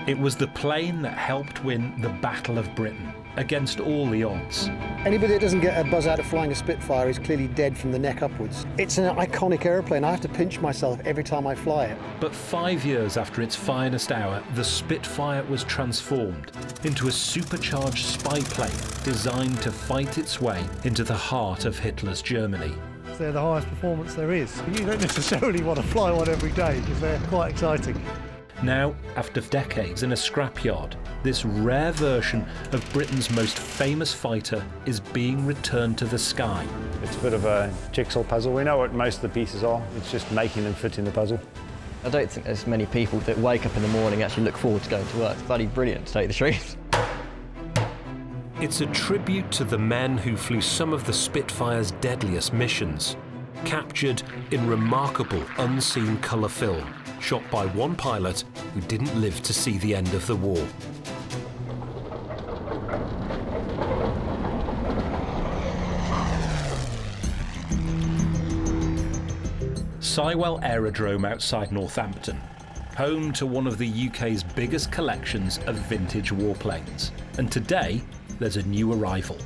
It was the plane that helped win the Battle of Britain against all the odds. Anybody that doesn't get a buzz out of flying a Spitfire is clearly dead from the neck upwards. It's an iconic aeroplane. I have to pinch myself every time I fly it. But 5 years after its finest hour, the Spitfire was transformed into a supercharged spy plane designed to fight its way into the heart of Hitler's Germany. They're the highest performance there is. You don't necessarily want to fly one every day because they're quite exciting. Now, after decades in a scrapyard, this rare version of Britain's most famous fighter is being returned to the sky. It's a bit of a jigsaw puzzle. We know what most of the pieces are. It's just making them fit in the puzzle. I don't think there's many people that wake up in the morning and actually look forward to going to work. It's bloody brilliant, to tell you the truth. It's a tribute to the men who flew some of the Spitfire's deadliest missions, captured in remarkable unseen colour film, shot by one pilot who didn't live to see the end of the war. Sywell Aerodrome outside Northampton, home to one of the UK's biggest collections of vintage warplanes. And today, there's a new arrival.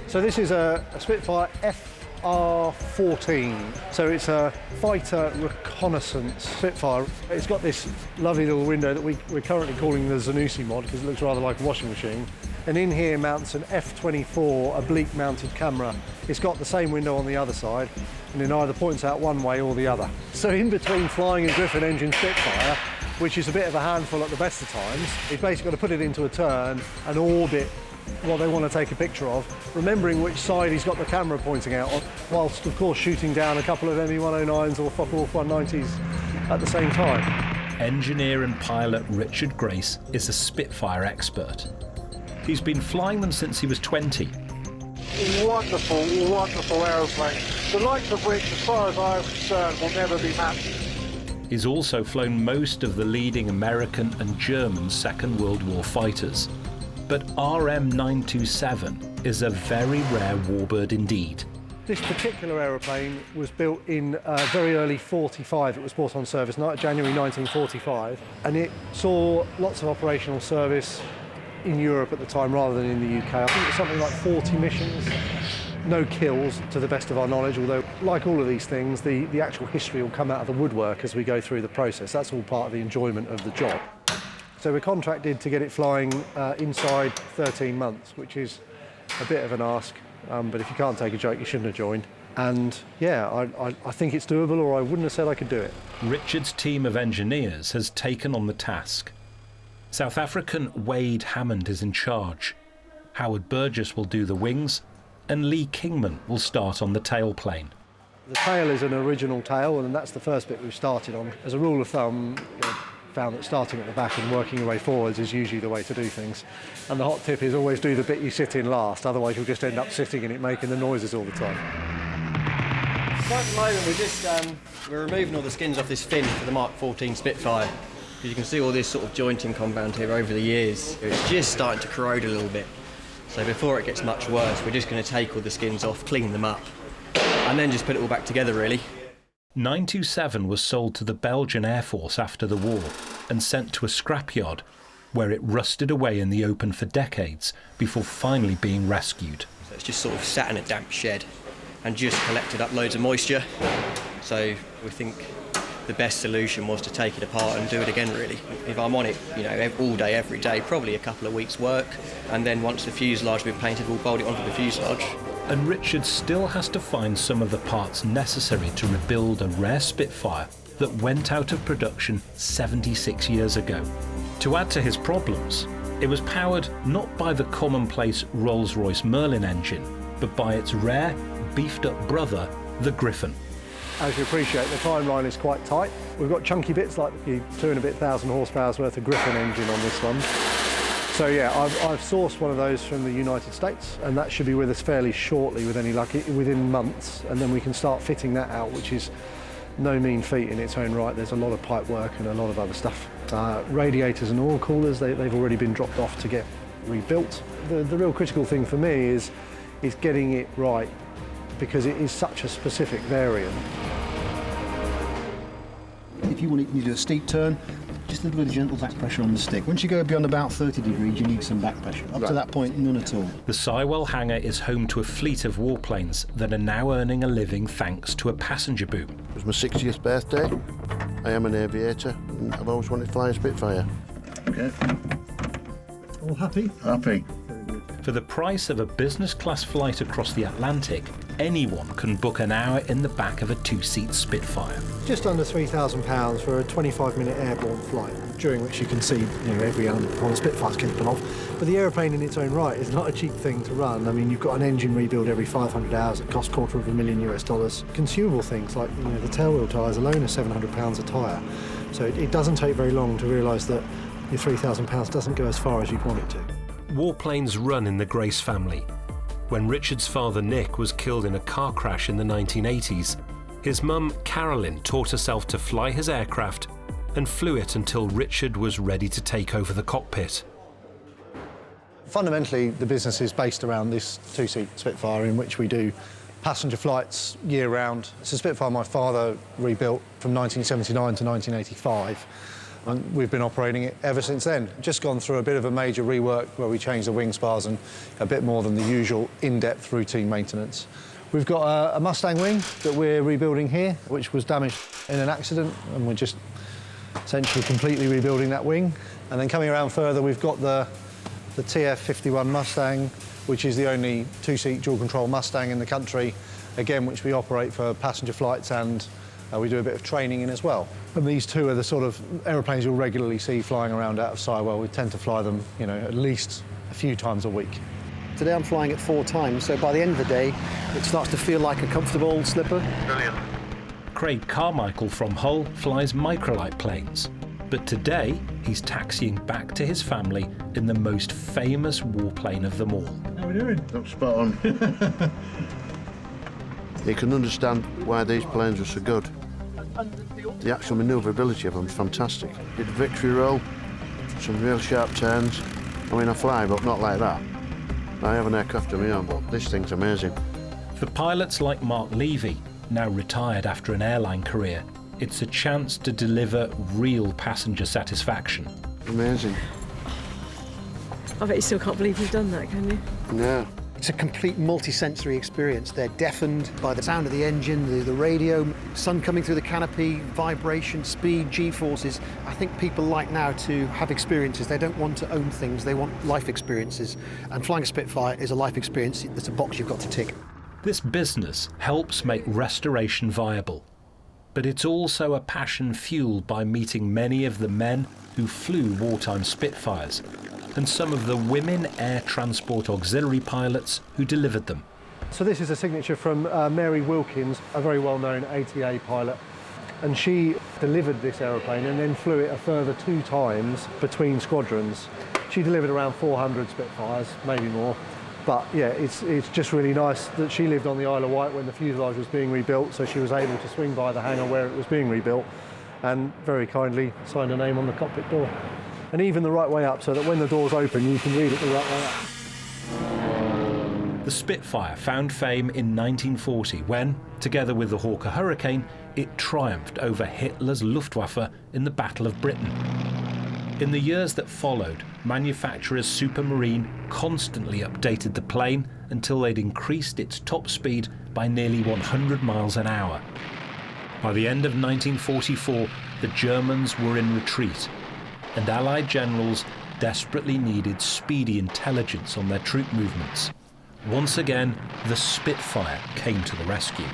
So this is a Spitfire FR14. So it's a fighter reconnaissance Spitfire. It's got this lovely little window that we're currently calling the Zanussi mod because it looks rather like a washing machine. And in here mounts an F24 oblique mounted camera. It's got the same window on the other side and it either points out one way or the other. So in between flying a Griffon engine Spitfire, which is a bit of a handful at the best of times, you've basically got to put it into a turn and orbit what they want to take a picture of, remembering which side he's got the camera pointing out on, whilst of course shooting down a couple of ME-109s or Focke-Wulf 190s at the same time. Engineer and pilot Richard Grace is a Spitfire expert. He's been flying them since he was 20. Wonderful, wonderful aeroplane, the likes of which, as far as I'm concerned, will never be matched. He's also flown most of the leading American and German Second World War fighters. But RM927 is a very rare warbird indeed. This particular aeroplane was built in very early 45. It was brought on service January 1945, and it saw lots of operational service in Europe at the time rather than in the UK. I think it was something like 40 missions. No kills, to the best of our knowledge, although, like all of these things, the actual history will come out of the woodwork as we go through the process. That's all part of the enjoyment of the job. So we're contracted to get it flying inside 13 months, which is a bit of an ask, but if you can't take a joke, you shouldn't have joined. And yeah, I think it's doable, or I wouldn't have said I could do it. Richard's team of engineers has taken on the task. South African Wade Hammond is in charge. Howard Burgess will do the wings, and Lee Kingman will start on the tailplane. The tail is an original tail, and that's the first bit we've started on. As a rule of thumb, found that starting at the back and working your way forwards is usually the way to do things. And the hot tip is always do the bit you sit in last, otherwise you'll just end up sitting in it making the noises all the time. So at the moment we're removing all the skins off this fin for the Mark 14 Spitfire. You can see all this sort of jointing compound here over the years. It's just starting to corrode a little bit. So before it gets much worse, we're just going to take all the skins off, clean them up, and then just put it all back together, really. 927 was sold to the Belgian Air Force after the war and sent to a scrapyard where it rusted away in the open for decades before finally being rescued. So it's just sort of sat in a damp shed and just collected up loads of moisture. So we think the best solution was to take it apart and do it again, really. If I'm on it, all day, every day, probably a couple of weeks' work, and then once the fuselage has been painted, we'll bolt it onto the fuselage. And Richard still has to find some of the parts necessary to rebuild a rare Spitfire that went out of production 76 years ago. To add to his problems, it was powered not by the commonplace Rolls-Royce Merlin engine, but by its rare, beefed-up brother, the Griffon. As you appreciate, the timeline is quite tight. We've got chunky bits like the 2,000 horsepower's worth of Griffon engine on this one. So yeah, I've sourced one of those from the United States, and that should be with us fairly shortly, with any luck, within months, and then we can start fitting that out, which is no mean feat in its own right. There's a lot of pipe work and a lot of other stuff. Radiators and oil coolers, they've already been dropped off to get rebuilt. The real critical thing for me is getting it right, because it is such a specific variant. If you want to do a steep turn, Just a little bit of gentle back pressure on the stick. Once you go beyond about 30 degrees, you need some back pressure. Up to that point, none at all. The Sywell hangar is home to a fleet of warplanes that are now earning a living thanks to a passenger boom. It was my 60th birthday. I am an aviator and I've always wanted to fly a Spitfire. Okay. All happy? Happy. For the price of a business class flight across the Atlantic, anyone can book an hour in the back of a two-seat Spitfire. Just under £3,000 for a 25-minute airborne flight, during which you can see every element of what a Spitfire's capable of. But the aeroplane in its own right is not a cheap thing to run. I mean, you've got an engine rebuild every 500 hours. It costs $250,000 US. Consumable things like the tailwheel tyres alone are £700 a tyre. So it doesn't take very long to realise that your £3,000 doesn't go as far as you'd want it to. Warplanes run in the Grace family. When Richard's father Nick was killed in a car crash in the 1980s, his mum Carolyn taught herself to fly his aircraft and flew it until Richard was ready to take over the cockpit. Fundamentally, the business is based around this two-seat Spitfire in which we do passenger flights year-round. It's a Spitfire my father rebuilt from 1979 to 1985. And we've been operating it ever since then. Just gone through a bit of a major rework where we changed the wing spars and a bit more than the usual in-depth routine maintenance. We've got a Mustang wing that we're rebuilding here, which was damaged in an accident, and we're just essentially completely rebuilding that wing. And then coming around further, we've got the TF51 Mustang, which is the only two-seat dual-control Mustang in the country, again, which we operate for passenger flights and we do a bit of training in as well. And these two are the sort of aeroplanes you'll regularly see flying around out of Sywell. We tend to fly them, at least a few times a week. Today I'm flying it 4 times, so by the end of the day, it starts to feel like a comfortable slipper. Brilliant. Craig Carmichael from Hull flies microlight planes, but today he's taxiing back to his family in the most famous warplane of them all. How are we doing? That's spot on. You can understand why these planes are so good. The actual manoeuvrability of them is fantastic. Did a victory roll, some real sharp turns. I mean, I fly, but not like that. I have an aircraft of my own, but this thing's amazing. For pilots like Mark Levy, now retired after an airline career, it's a chance to deliver real passenger satisfaction. Amazing. I bet you still can't believe you've done that, can you? Yeah. It's a complete multi-sensory experience. They're deafened by the sound of the engine, the radio, sun coming through the canopy, vibration, speed, G-forces. I think people like now to have experiences. They don't want to own things, they want life experiences. And flying a Spitfire is a life experience. That's a box you've got to tick. This business helps make restoration viable, but it's also a passion fueled by meeting many of the men who flew wartime Spitfires and some of the women air transport auxiliary pilots who delivered them. So this is a signature from Mary Wilkins, a very well-known ATA pilot, and she delivered this aeroplane and then flew it a further 2 times between squadrons. She delivered around 400 Spitfires, maybe more. But yeah, it's just really nice that she lived on the Isle of Wight when the fuselage was being rebuilt, so she was able to swing by the hangar where it was being rebuilt and very kindly signed her name on the cockpit door. And even the right way up, so that when the doors open, you can read it the right way up. The Spitfire found fame in 1940 when, together with the Hawker Hurricane, it triumphed over Hitler's Luftwaffe in the Battle of Britain. In the years that followed, manufacturers Supermarine constantly updated the plane until they'd increased its top speed by nearly 100 miles an hour. By the end of 1944, the Germans were in retreat, and Allied generals desperately needed speedy intelligence on their troop movements. Once again, the Spitfire came to the rescue.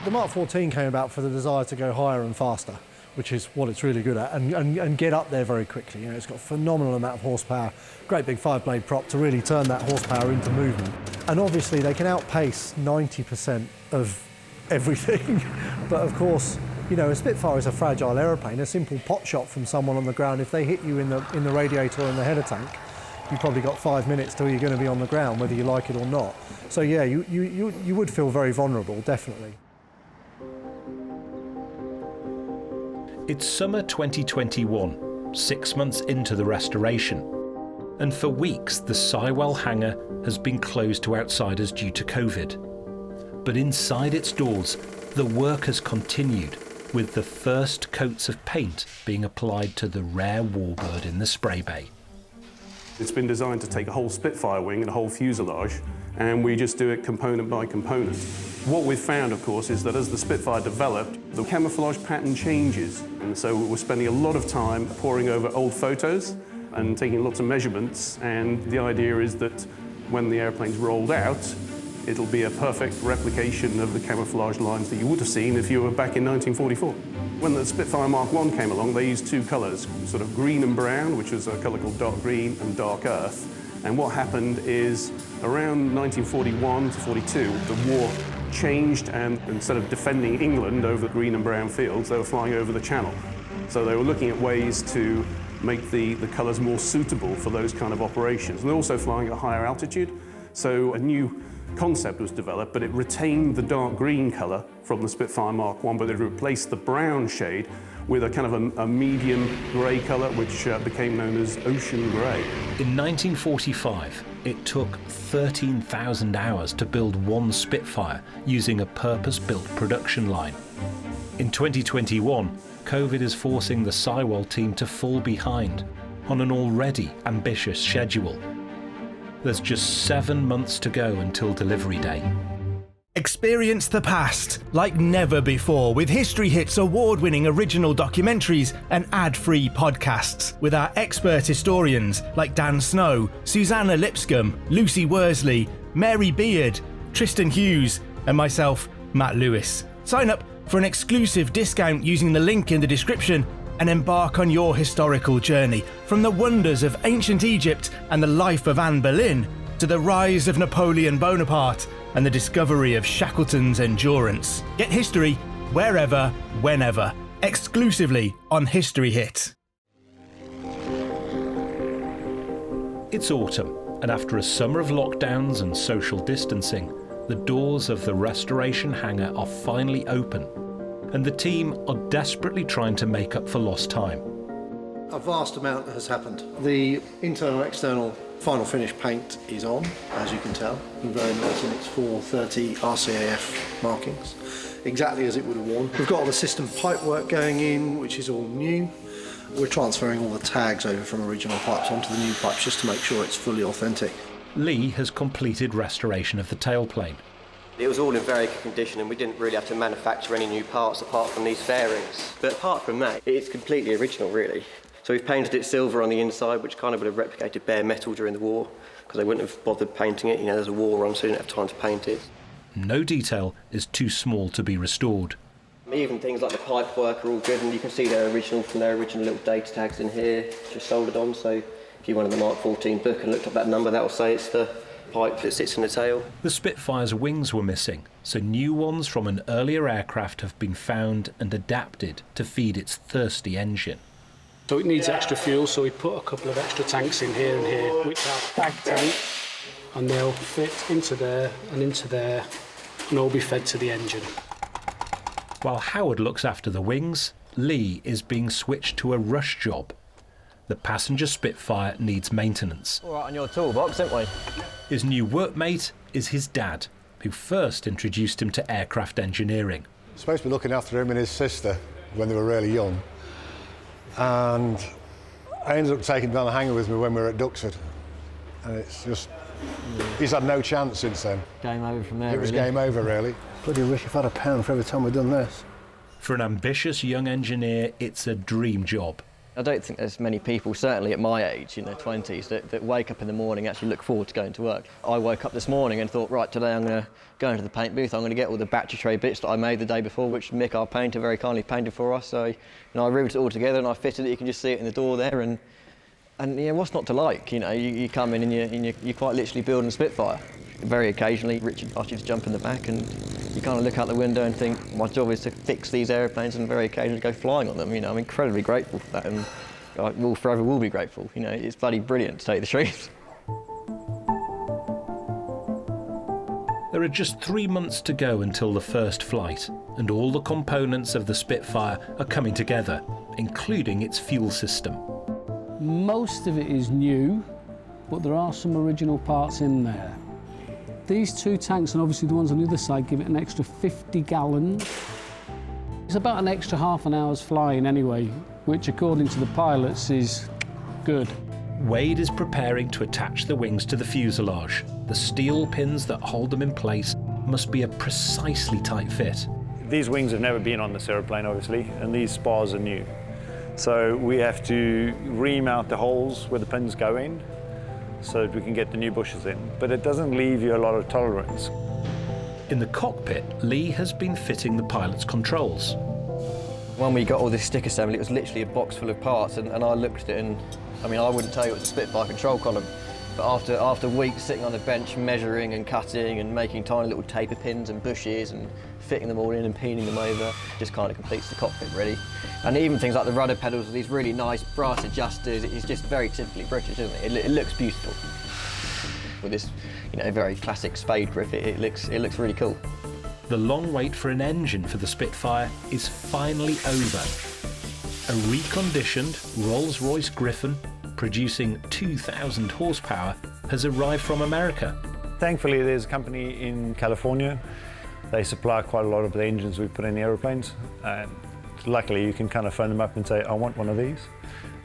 The Mark 14 came about for the desire to go higher and faster, which is what it's really good at, and get up there very quickly. It's got a phenomenal amount of horsepower, great big 5-blade prop to really turn that horsepower into movement. And obviously they can outpace 90% of everything. But of course, a Spitfire is a fragile aeroplane. A simple pot shot from someone on the ground, if they hit you in the radiator or in the header tank, you've probably got 5 minutes till you're going to be on the ground, whether you like it or not. So yeah, you would feel very vulnerable, definitely. It's summer 2021, 6 months into the restoration. And for weeks, the Sywell hangar has been closed to outsiders due to COVID. But inside its doors, the work has continued, with the first coats of paint being applied to the rare warbird in the spray bay. It's been designed to take a whole Spitfire wing and a whole fuselage, and we just do it component by component. What we've found, of course, is that as the Spitfire developed, the camouflage pattern changes. And so we're spending a lot of time poring over old photos and taking lots of measurements, and the idea is that when the airplane's rolled out, it'll be a perfect replication of the camouflage lines that you would have seen if you were back in 1944. When the Spitfire Mark I came along, they used two colours, sort of green and brown, which was a colour called dark green, and dark earth. And what happened is, around 1941 to 42, the war changed, and instead of defending England over the green and brown fields, they were flying over the Channel. So they were looking at ways to make the colours more suitable for those kind of operations. And they're also flying at a higher altitude, so a new concept was developed, but it retained the dark green colour from the Spitfire Mark I, but it replaced the brown shade with a kind of a medium grey colour, which became known as ocean grey. In 1945, it took 13,000 hours to build one Spitfire using a purpose-built production line. In 2021, COVID is forcing the Sywell team to fall behind on an already ambitious schedule. There's just 7 months to go until delivery day. Experience the past like never before with History Hits award-winning original documentaries and ad-free podcasts with our expert historians like Dan Snow, Susanna Lipscomb, Lucy Worsley, Mary Beard, Tristan Hughes and myself, Matt Lewis. Sign up for an exclusive discount using the link in the description and embark on your historical journey from the wonders of ancient Egypt and the life of Anne Boleyn to the rise of Napoleon Bonaparte and the discovery of Shackleton's Endurance. Get history wherever, whenever, exclusively on History Hit. It's autumn, and after a summer of lockdowns and social distancing, the doors of the restoration hangar are finally open, and the team are desperately trying to make up for lost time. A vast amount has happened. The internal and external final finish paint is on, as you can tell. Very nice in its 430 RCAF markings, exactly as it would have worn. We've got all the system pipe work going in, which is all new. We're transferring all the tags over from original pipes onto the new pipes just to make sure it's fully authentic. Lee has completed restoration of the tailplane. It was all in very good condition and we didn't really have to manufacture any new parts apart from these fairings. But apart from that, it's completely original really. So we've painted it silver on the inside, which kind of would have replicated bare metal during the war, because they wouldn't have bothered painting it. You know, there's a war on, so they didn't have time to paint it. No detail is too small to be restored. Even things like the pipe work are all good, and you can see their original from their original little data tags in here, just soldered on. So if you wanted the Mark 14 book and looked up that number, that will say it's the pipe that sits in the tail. The Spitfire's wings were missing, so new ones from an earlier aircraft have been found and adapted to feed its thirsty engine. So it needs extra fuel, so we put a couple of extra tanks in here and here, which are bag tanks, and they'll fit into there and all be fed to the engine. While Howard looks after the wings, Lee is being switched to a rush job. The passenger Spitfire needs maintenance. All right, on your toolbox, aren't we? His new workmate is his dad, who first introduced him to aircraft engineering. I was supposed to be looking after him and his sister when they were really young. And I ended up taking him down the hangar with me when we were at Duxford. And it's just, he's had no chance since then. Game over from there, It was game over, really. Bloody wish I've had £1 for every time we've done this. For an ambitious young engineer, it's a dream job. I don't think there's many people, certainly at my age, in their 20s, that wake up in the morning and actually look forward to going to work. I woke up this morning and thought, right, today I'm going to go into the paint booth, I'm going to get all the battery tray bits that I made the day before, which Mick, our painter, very kindly painted for us. So, I riveted it all together and I fitted it. You can just see it in the door there, and what's not to like? You come in and you're quite literally building a Spitfire. Very occasionally, Richard asks you to jump in the back and you kind of look out the window and think, my job is to fix these airplanes and very occasionally go flying on them. I'm incredibly grateful for that, and I will forever will be grateful. It's bloody brilliant, to tell you the truth. There are just 3 months to go until the first flight, and all the components of the Spitfire are coming together, including its fuel system. Most of it is new, but there are some original parts in there. These two tanks, and obviously the ones on the other side, give it an extra 50 gallons. It's about an extra half an hour's flying anyway, which according to the pilots is good. Wade is preparing to attach the wings to the fuselage. The steel pins that hold them in place must be a precisely tight fit. These wings have never been on this aeroplane, obviously, and these spars are new. So we have to remount the holes where the pins go in so that we can get the new bushes in. But it doesn't leave you a lot of tolerance. In the cockpit, Lee has been fitting the pilot's controls. When we got all this stick assembly, it was literally a box full of parts, and I looked at it and, I mean, I wouldn't tell you it was a Spitfire control column, but after weeks sitting on the bench measuring and cutting and making tiny little taper pins and bushes and fitting them all in and peening them over, just kind of completes the cockpit, really. And even things like the rudder pedals with these really nice brass adjusters, it's just very typically British, isn't it? It looks beautiful. With this, you know, very classic spade grip, it looks really cool. The long wait for an engine for the Spitfire is finally over. A reconditioned Rolls-Royce Griffon, producing 2,000 horsepower, has arrived from America. Thankfully, there's a company in California. They supply quite a lot of the engines we put in the aeroplanes. And luckily, you can kind of phone them up and say, I want one of these.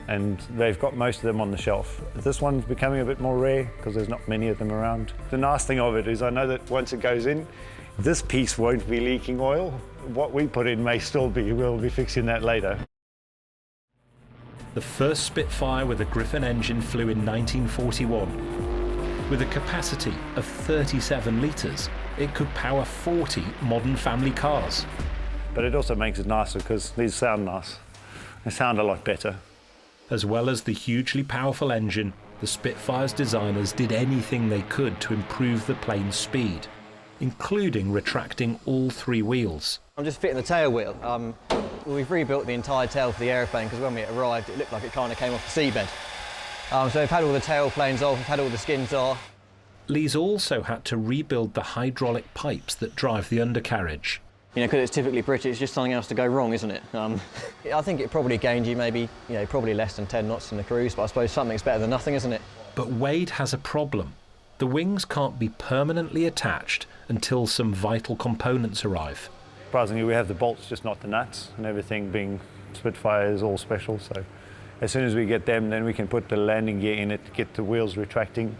And they've got most of them on the shelf. This one's becoming a bit more rare because there's not many of them around. The nice thing of it is I know that once it goes in, this piece won't be leaking oil. What we put in may still be. We'll be fixing that later. The first Spitfire with a Griffon engine flew in 1941. With a capacity of 37 litres, it could power 40 modern family cars. But it also makes it nicer because these sound nice. They sound a lot better. As well as the hugely powerful engine, the Spitfire's designers did anything they could to improve the plane's speed, including retracting all three wheels. I'm just fitting the tail wheel. We've rebuilt the entire tail for the aeroplane because when we arrived it looked like it kind of came off the seabed. So we've had all the tail planes off, we've had all the skins off. Lee's also had to rebuild the hydraulic pipes that drive the undercarriage. You know, because it's typically British, it's just something else to go wrong, isn't it? I think it probably gained you maybe, you know, probably less than 10 knots in the cruise, but I suppose something's better than nothing, isn't it? But Wade has a problem. The wings can't be permanently attached until some vital components arrive. Surprisingly, we have the bolts, just not the nuts, and everything being Spitfire is all special. So as soon as we get them, then we can put the landing gear in it, get the wheels retracting,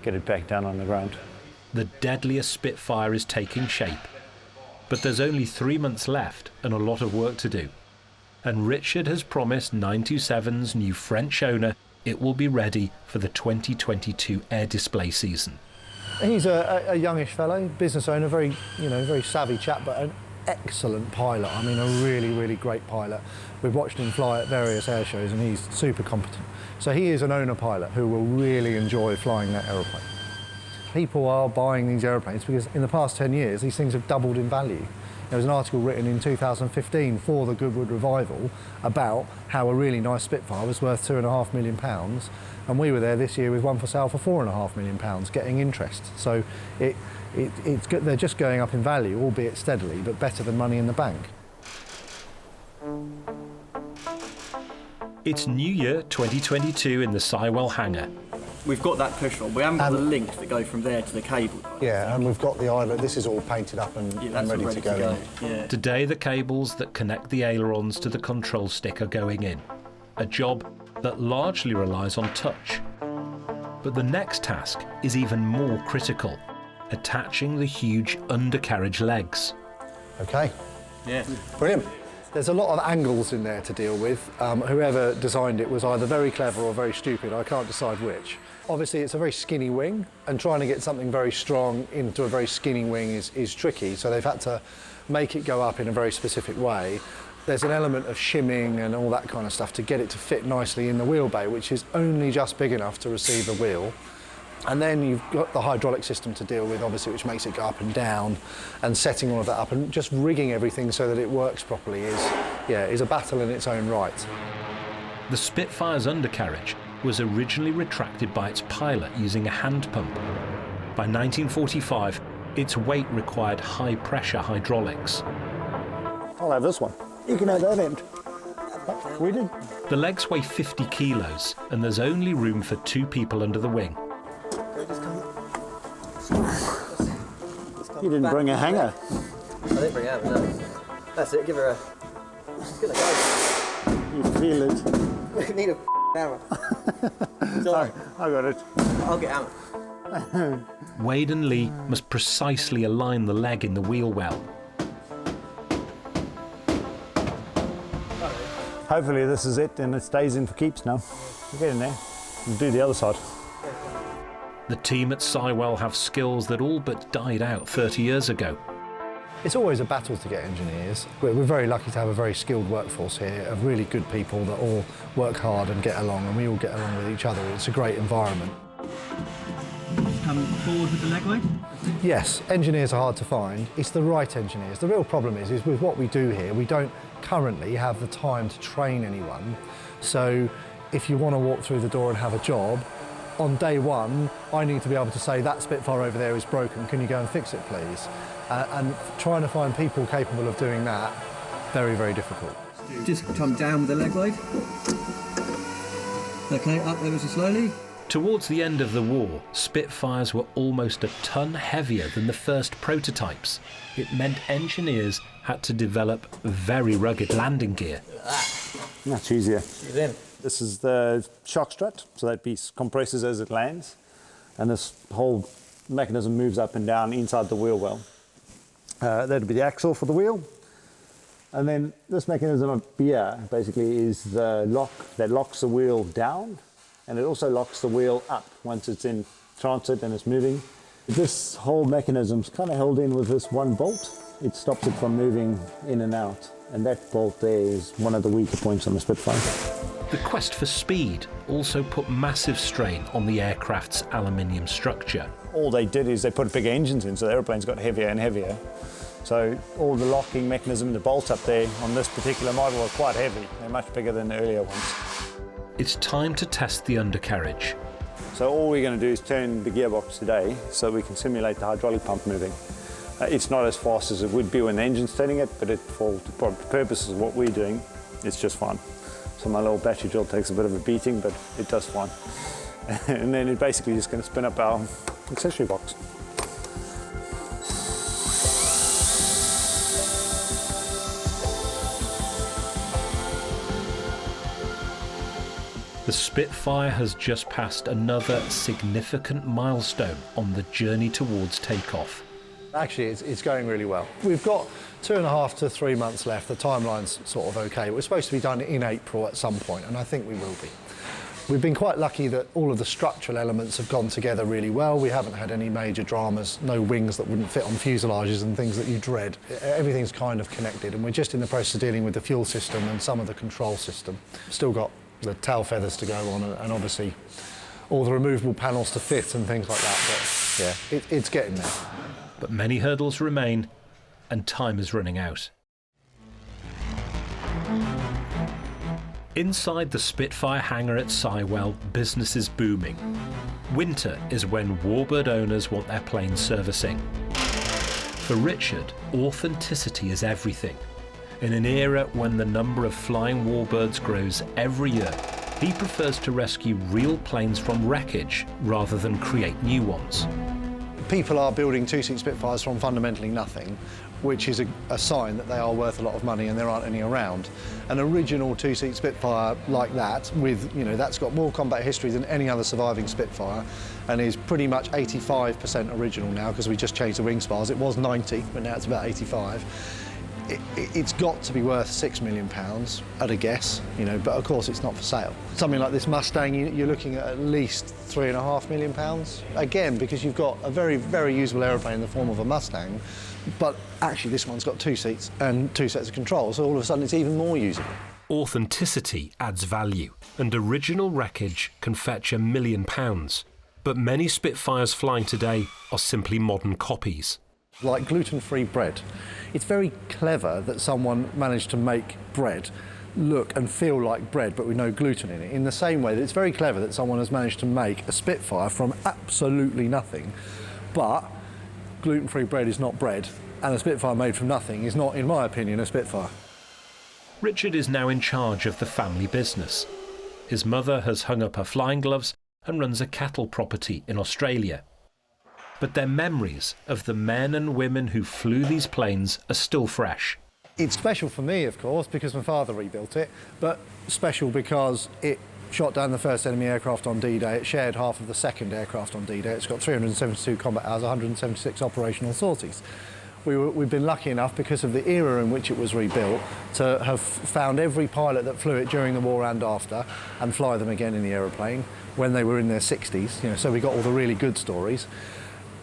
get it back down on the ground. The deadliest Spitfire is taking shape. But there's only 3 months left and a lot of work to do. And Richard has promised 927's new French owner it will be ready for the 2022 air display season. He's a youngish fellow, business owner, very savvy chap, but an excellent pilot. I mean, a really, really great pilot. We've watched him fly at various air shows and he's super competent. So he is an owner pilot who will really enjoy flying that aeroplane. People are buying these aeroplanes because in the past 10 years, these things have doubled in value. There was an article written in 2015 for the Goodwood Revival about how a really nice Spitfire was worth £2.5 million, and we were there this year with one for sale for £4.5 million, getting interest. So they're just going up in value, albeit steadily, but better than money in the bank. It's New Year 2022 in the Sywell hangar. We've got that push rod. We haven't got the links that go from there to the cable. Yeah, and we've got the islet. This is all painted up and ready to go. Yeah. Today the cables that connect the ailerons to the control stick are going in. A job that largely relies on touch. But the next task is even more critical. Attaching the huge undercarriage legs. Okay. Yeah. Brilliant. There's a lot of angles in there to deal with. Whoever designed it was either very clever or very stupid. I can't decide which. Obviously, it's a very skinny wing, and trying to get something very strong into a very skinny wing is tricky, so they've had to make it go up in a very specific way. There's an element of shimming and all that kind of stuff to get it to fit nicely in the wheel bay, which is only just big enough to receive a wheel. And then you've got the hydraulic system to deal with, obviously, which makes it go up and down, and setting all of that up and just rigging everything so that it works properly is a battle in its own right. The Spitfire's undercarriage was originally retracted by its pilot using a hand pump. By 1945, its weight required high-pressure hydraulics. I'll have this one. You can have that end. We did. The legs weigh 50 kilos, and there's only room for 2 people under the wing. You didn't bring a hanger. I didn't bring it out, no. That's it, give her It's gonna go. You feel it. We need a hammer. I got it. I'll get hammer. Wade and Lee must precisely align the leg in the wheel well. Hopefully this is it and it stays in for keeps now. We'll get in there and do the other side. The team at Sywell have skills that all but died out 30 years ago. It's always a battle to get engineers. We're very lucky to have a very skilled workforce here of really good people that all work hard and get along, and we all get along with each other. It's a great environment. Come forward with the leg weight? Yes, engineers are hard to find. It's the right engineers. The real problem is with what we do here, we don't currently have the time to train anyone. So if you want to walk through the door and have a job, on day one, I need to be able to say, that Spitfire over there is broken, can you go and fix it, please? And trying to find people capable of doing that, very, very difficult. Just come down with the leg weight. Okay, up ever so slowly. Towards the end of the war, Spitfires were almost a ton heavier than the first prototypes. It meant engineers had to develop very rugged landing gear. Much easier. She's in. This is the shock strut, so that piece compresses as it lands, and this whole mechanism moves up and down inside the wheel well. That'll be the axle for the wheel, and then this mechanism up here basically is the lock that locks the wheel down, and it also locks the wheel up once it's in transit and it's moving. This whole mechanism's kind of held in with this one bolt. It stops it from moving in and out, and that bolt there is one of the weaker points on the Spitfire. The quest for speed also put massive strain on the aircraft's aluminium structure. All they did is they put bigger engines in, so the airplanes got heavier and heavier. So all the locking mechanism, the bolts up there on this particular model are quite heavy. They're much bigger than the earlier ones. It's time to test the undercarriage. So all we're going to do is turn the gearbox today so we can simulate the hydraulic pump moving. It's not as fast as it would be when the engine's turning it, but for the purposes of what we're doing, it's just fine. So my little battery drill takes a bit of a beating, but it does fine. And then it's basically just going to spin up our accessory box. The Spitfire has just passed another significant milestone on the journey towards takeoff. Actually, it's going really well. We've got 2.5 to 3 months left. The timeline's sort of okay. We're supposed to be done in April at some point, and I think we will be. We've been quite lucky that all of the structural elements have gone together really well. We haven't had any major dramas, no wings that wouldn't fit on fuselages and things that you dread. Everything's kind of connected, and we're just in the process of dealing with the fuel system and some of the control system. Still got the tail feathers to go on, and obviously all the removable panels to fit and things like that, but yeah, it's getting there. But many hurdles remain, and time is running out. Inside the Spitfire hangar at Sywell, business is booming. Winter is when warbird owners want their planes servicing. For Richard, authenticity is everything. In an era when the number of flying warbirds grows every year, he prefers to rescue real planes from wreckage rather than create new ones. People are building two-seat Spitfires from fundamentally nothing, which is a sign that they are worth a lot of money and there aren't any around. An original two-seat Spitfire like that, with, you know, that's got more combat history than any other surviving Spitfire and is pretty much 85% original now because we just changed the wing spars. It was 90, but now it's about 85. It's got to be worth £6 million at a guess, you know, but of course it's not for sale. Something like this Mustang, you're looking at least £3.5 million. Again, because you've got a very, very usable aeroplane in the form of a Mustang, but actually this one's got 2 seats and 2 sets of controls, so all of a sudden it's even more usable. Authenticity adds value, and original wreckage can fetch £1 million. But many Spitfires flying today are simply modern copies. Like gluten-free bread. It's very clever that someone managed to make bread look and feel like bread but with no gluten in it, in the same way that it's very clever that someone has managed to make a Spitfire from absolutely nothing, but gluten-free bread is not bread, and a Spitfire made from nothing is not, in my opinion, a Spitfire. Richard is now in charge of the family business. His mother has hung up her flying gloves and runs a cattle property in Australia. But their memories of the men and women who flew these planes are still fresh. It's special for me, of course, because my father rebuilt it, but special because it shot down the first enemy aircraft on D-Day. It shared half of the second aircraft on D-Day. It's got 372 combat hours, 176 operational sorties. We've been lucky enough, because of the era in which it was rebuilt, to have found every pilot that flew it during the war and after, and fly them again in the aeroplane when they were in their 60s. You know, so we got all the really good stories,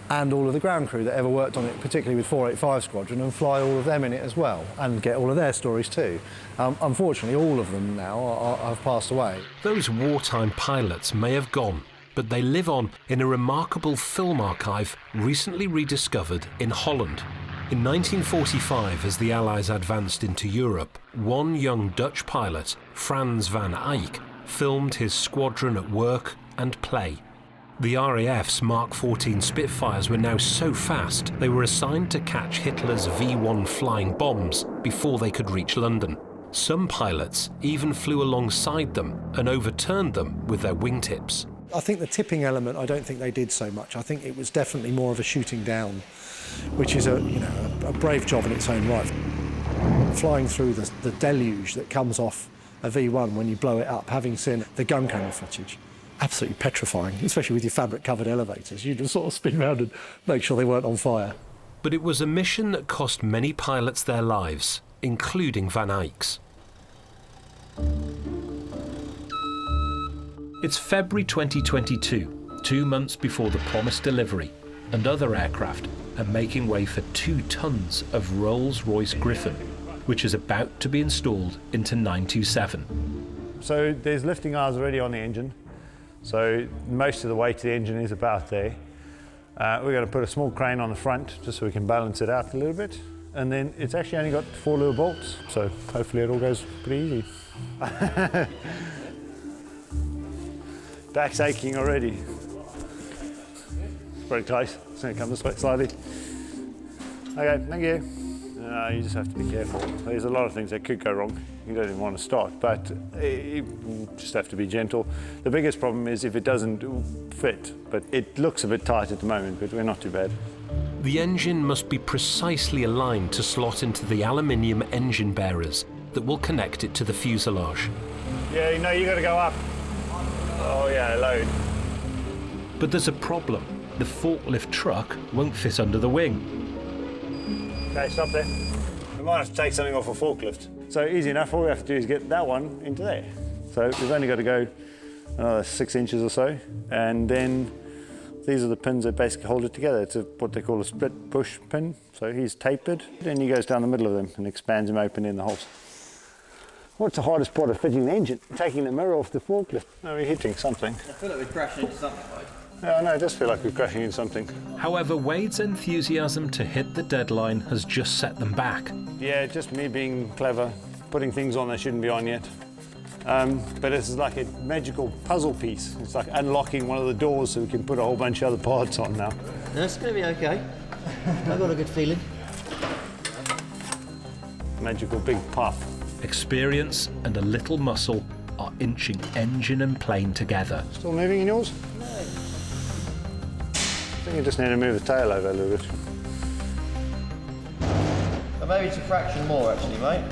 and all of the ground crew that ever worked on it, particularly with 485 Squadron, and fly all of them in it as well, and get all of their stories too. Unfortunately, all of them now have passed away. Those wartime pilots may have gone, but they live on in a remarkable film archive recently rediscovered in Holland. In 1945, as the Allies advanced into Europe, one young Dutch pilot, Frans van Eyck, filmed his squadron at work and play. The RAF's Mark 14 Spitfires were now so fast they were assigned to catch Hitler's V-1 flying bombs before they could reach London. Some pilots even flew alongside them and overturned them with their wingtips. I think the tipping element, I don't think they did so much. I think it was definitely more of a shooting down, which is a brave job in its own right. Flying through the deluge that comes off a V1 when you blow it up, having seen the gun camera footage, absolutely petrifying, especially with your fabric-covered elevators. You just sort of spin around and make sure they weren't on fire. But it was a mission that cost many pilots their lives, including Van Eyck's. It's February 2022, 2 months before the promised delivery, and other aircraft are making way for 2 tons of Rolls-Royce Griffon, which is about to be installed into 927. So there's lifting hours already on the engine, so most of the weight of the engine is about there. We're going to put a small crane on the front just so we can balance it out a little bit, and then it's actually only got 4 little bolts, so hopefully it all goes pretty easy. Back's aching already. It's pretty close. It's going to come this way slightly. Okay, thank you. You just have to be careful. There's a lot of things that could go wrong. You don't even want to start, but you just have to be gentle. The biggest problem is if it doesn't fit, but it looks a bit tight at the moment, but we're not too bad. The engine must be precisely aligned to slot into the aluminium engine bearers that will connect it to the fuselage. Yeah, you know, you got to go up. Oh yeah, load. But there's a problem. The forklift truck won't fit under the wing. Okay, stop there. We might have to take something off a forklift. So easy enough, all we have to do is get that one into there. So we've only got to go another 6 inches or so, and then these are the pins that basically hold it together. It's what they call a split push pin. So he's tapered, then he goes down the middle of them and expands them open in the holes. What's the hardest part of fitting the engine? Taking the mirror off the forklift. No, we're hitting something. I feel like we're crashing into something, right? Yeah, no, it does feel like we're crashing into something. However, Wade's enthusiasm to hit the deadline has just set them back. Yeah, just me being clever, putting things on that shouldn't be on yet. But this is like a magical puzzle piece. It's like unlocking one of the doors so we can put a whole bunch of other parts on now. That's going to be okay. I've got a good feeling. Magical big puff. Experience and a little muscle are inching engine and plane together. Still moving in yours? No. I think you just need to move the tail over a little bit. Maybe it's a fraction more, actually, mate.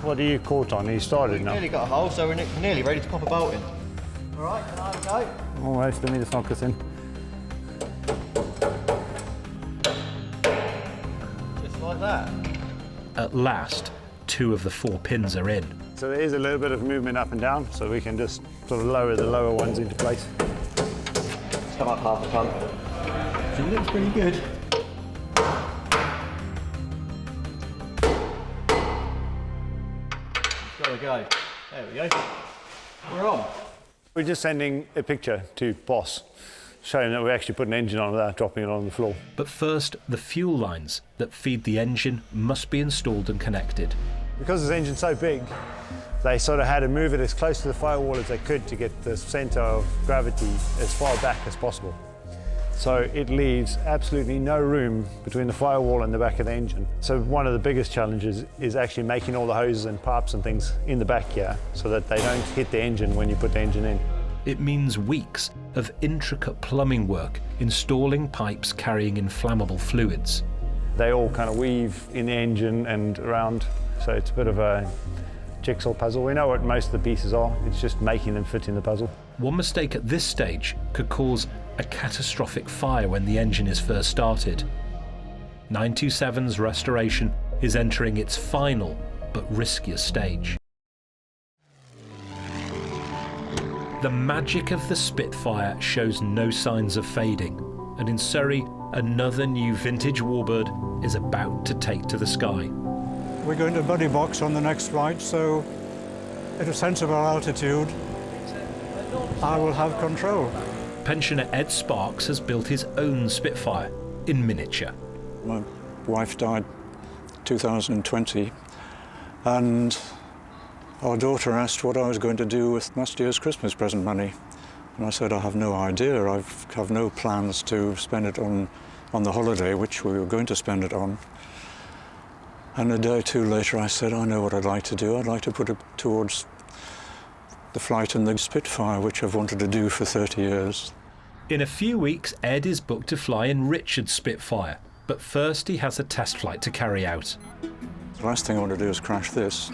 What are you caught on? You started We've now. nearly got a hole, so we're nearly ready to pop a bolt in. All right, can I have a go? Almost, let me just knock this in. Just like that. At last, 2 of the 4 pins are in. So there is a little bit of movement up and down, so we can just sort of lower the lower ones into place. It's come up half a pump. It looks pretty good. Got to go. There we go. We're on. We're just sending a picture to boss, showing that we actually put an engine on without dropping it on the floor. But first, the fuel lines that feed the engine must be installed and connected. Because this engine's so big, they sort of had to move it as close to the firewall as they could to get the centre of gravity as far back as possible. So it leaves absolutely no room between the firewall and the back of the engine. So one of the biggest challenges is actually making all the hoses and pipes and things in the back here so that they don't hit the engine when you put the engine in. It means weeks of intricate plumbing work, installing pipes carrying inflammable fluids. They all kind of weave in the engine and around, so it's a bit of a jigsaw puzzle. We know what most of the pieces are, it's just making them fit in the puzzle. One mistake at this stage could cause a catastrophic fire when the engine is first started. 927's restoration is entering its final but riskier stage. The magic of the Spitfire shows no signs of fading, and in Surrey, another new vintage warbird is about to take to the sky. We're going to buddy box on the next flight, so at a sensible altitude, I will have control. Pensioner Ed Sparks has built his own Spitfire in miniature. My wife died 2020, and our daughter asked what I was going to do with last year's Christmas present money. And I said, I have no idea. I have no plans to spend it on the holiday, which we were going to spend it on. And a day or two later, I said, I know what I'd like to do. I'd like to put it towards the flight in the Spitfire, which I've wanted to do for 30 years. In a few weeks, Ed is booked to fly in Richard's Spitfire, but first he has a test flight to carry out. The last thing I want to do is crash this,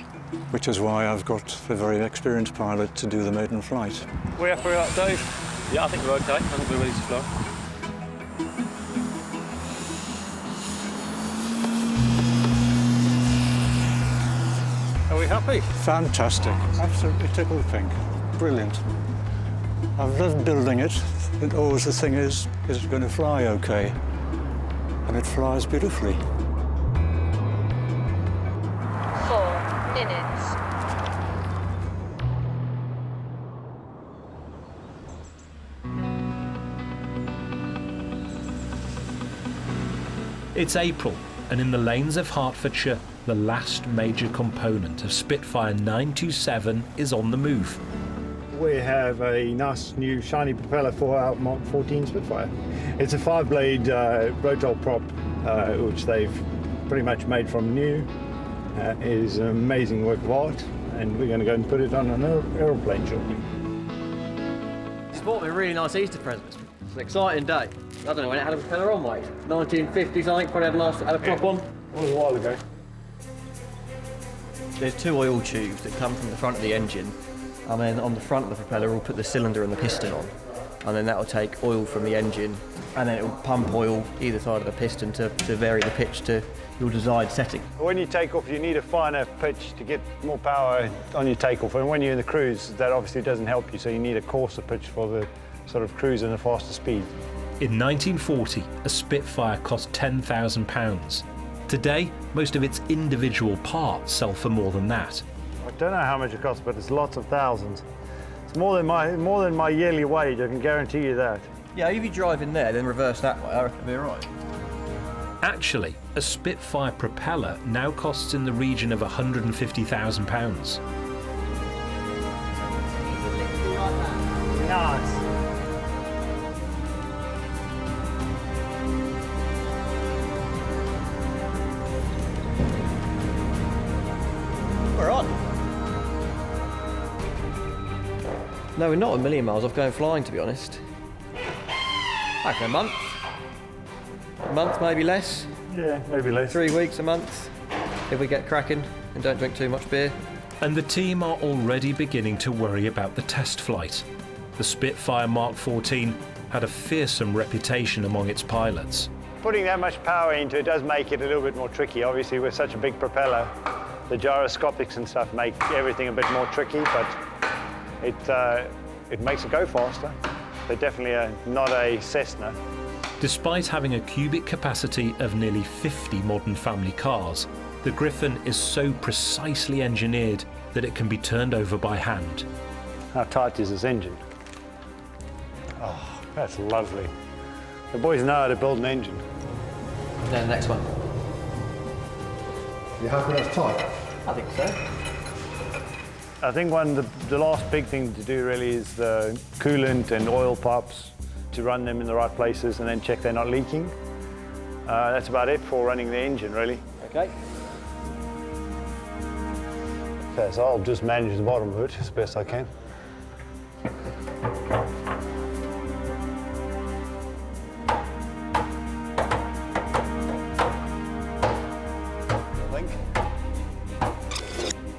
which is why I've got a very experienced pilot to do the maiden flight. We're happy with that, Dave? Yeah, I think we're okay. I think we're ready to fly. Are we happy? Fantastic. Absolutely tickled pink. Brilliant. I've loved building it. But always the thing is it going to fly okay? And it flies beautifully. 4 minutes. It's April, and in the lanes of Hertfordshire, the last major component of Spitfire 927 is on the move. We have a nice new shiny propeller for our Mark 14 Spitfire. It's a 5-blade rotor prop, which they've pretty much made from new. It is an amazing work of art, and we're going to go and put it on an aeroplane shortly. It's bought me a really nice Easter present. It's an exciting day. I don't know when it had a propeller on, mate. 1950 something, probably had a prop on. It was a while ago. There's 2 oil tubes that come from the front of the engine, and then on the front of the propeller we'll put the cylinder and the piston on, and then that will take oil from the engine, and then it will pump oil either side of the piston to vary the pitch to your desired setting. When you take off, you need a finer pitch to get more power on your takeoff, and when you're in the cruise, that obviously doesn't help you, so you need a coarser pitch for the sort of cruise and a faster speed. In 1940, a Spitfire cost £10,000. Today, most of its individual parts sell for more than that. I don't know how much it costs, but it's lots of thousands. It's more than my yearly wage, I can guarantee you that. Yeah, if you drive in there, then reverse that way, I reckon it'll be all right. Actually, a Spitfire propeller now costs in the region of £150,000. Nice. We're on. No, we're not a million miles off going flying, to be honest. Like a month. A month, maybe less. Yeah, maybe less. 3 weeks, a month, if we get cracking and don't drink too much beer. And the team are already beginning to worry about the test flight. The Spitfire Mark 14 had a fearsome reputation among its pilots. Putting that much power into it does make it a little bit more tricky. Obviously, with such a big propeller, the gyroscopics and stuff make everything a bit more tricky, but it makes it go faster. They're definitely not a Cessna. Despite having a cubic capacity of nearly 50 modern family cars, the Griffon is so precisely engineered that it can be turned over by hand. How tight is this engine? Oh, that's lovely. The boys know how to build an engine. Then the next one. You happy that's tight? I think so. I think the last big thing to do really is the coolant and oil pipes, to run them in the right places and then check they're not leaking. That's about it for running the engine, really. Okay. Okay, so I'll just manage the bottom of it as best I can.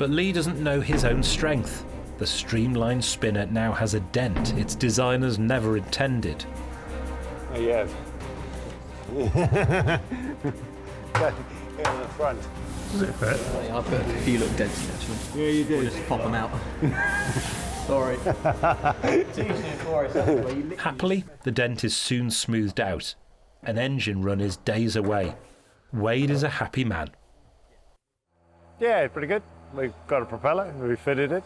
But Lee doesn't know his own strength. The streamlined spinner now has a dent its designers never intended. Oh, yeah. In the front. Does it fit? I put a few little dents in actually. Yeah, you did. Just pop them out. Sorry. Happily, the dent is soon smoothed out. An engine run is days away. Wade is a happy man. Yeah, pretty good. We've got a propeller, we fitted it.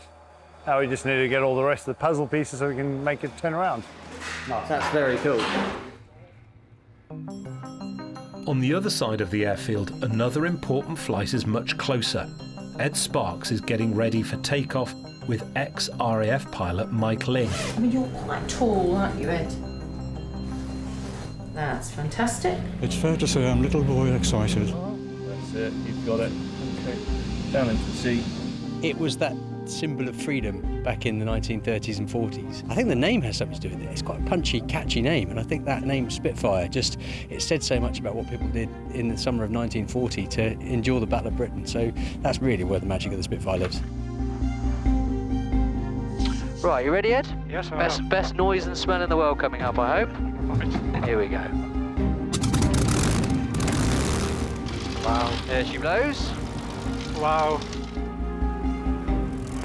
Now we just need to get all the rest of the puzzle pieces so we can make it turn around. Nice. That's very cool. On the other side of the airfield, another important flight is much closer. Ed Sparks is getting ready for takeoff with ex-RAF pilot Mike Ling. I mean, you're quite tall, aren't you, Ed? That's fantastic. It's fair to say I'm little boy excited. That's it, you've got it. Okay, down into the sea. It was that symbol of freedom back in the 1930s and 40s. I think the name has something to do with it. It's quite a punchy, catchy name, and I think that name Spitfire it said so much about what people did in the summer of 1940 to endure the Battle of Britain. So that's really where the magic of the Spitfire lives. Right, you ready, Ed? Yes, I am. Best noise and smell in the world coming up, I hope. Right. Here we go. Wow. There she blows. Wow.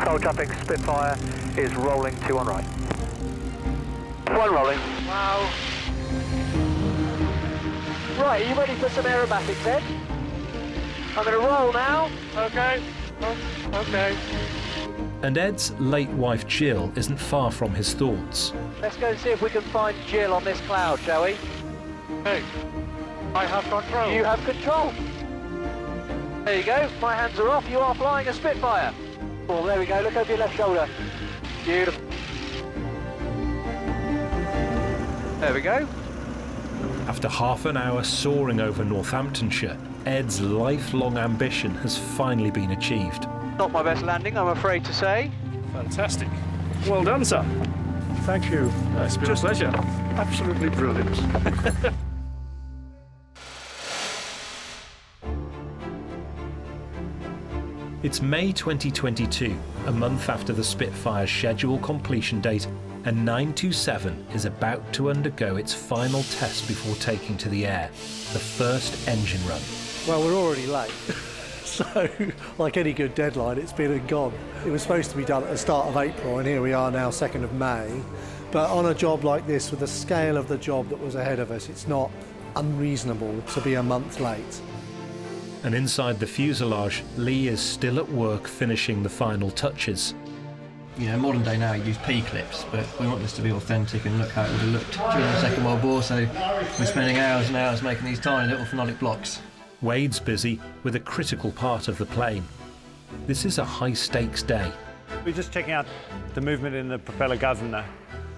Soul jumping Spitfire is rolling 2 on right. 1 rolling. Wow. Right, are you ready for some aerobatics, Ed? I'm going to roll now. Okay. Okay. And Ed's late wife Jill isn't far from his thoughts. Let's go and see if we can find Jill on this cloud, shall we? Hey, I have control. You have control. There you go. My hands are off. You are flying a Spitfire. Oh, there we go. Look over your left shoulder. Beautiful. There we go. After half an hour soaring over Northamptonshire, Ed's lifelong ambition has finally been achieved. Not my best landing, I'm afraid to say. Fantastic. Well done, sir. Thank you. It's been a pleasure. Absolutely brilliant. It's May 2022, a month after the Spitfire's scheduled completion date, and 927 is about to undergo its final test before taking to the air, the first engine run. Well, we're already late. So, like any good deadline, it's been and gone. It was supposed to be done at the start of April, and here we are now, 2nd of May. But on a job like this, with the scale of the job that was ahead of us, it's not unreasonable to be a month late. And inside the fuselage, Lee is still at work finishing the final touches. You know, modern day now you use P-clips, but we want this to be authentic and look how it would have looked during the Second World War, so we're spending hours and hours making these tiny little phenolic blocks. Wade's busy with a critical part of the plane. This is a high-stakes day. We're just checking out the movement in the propeller governor.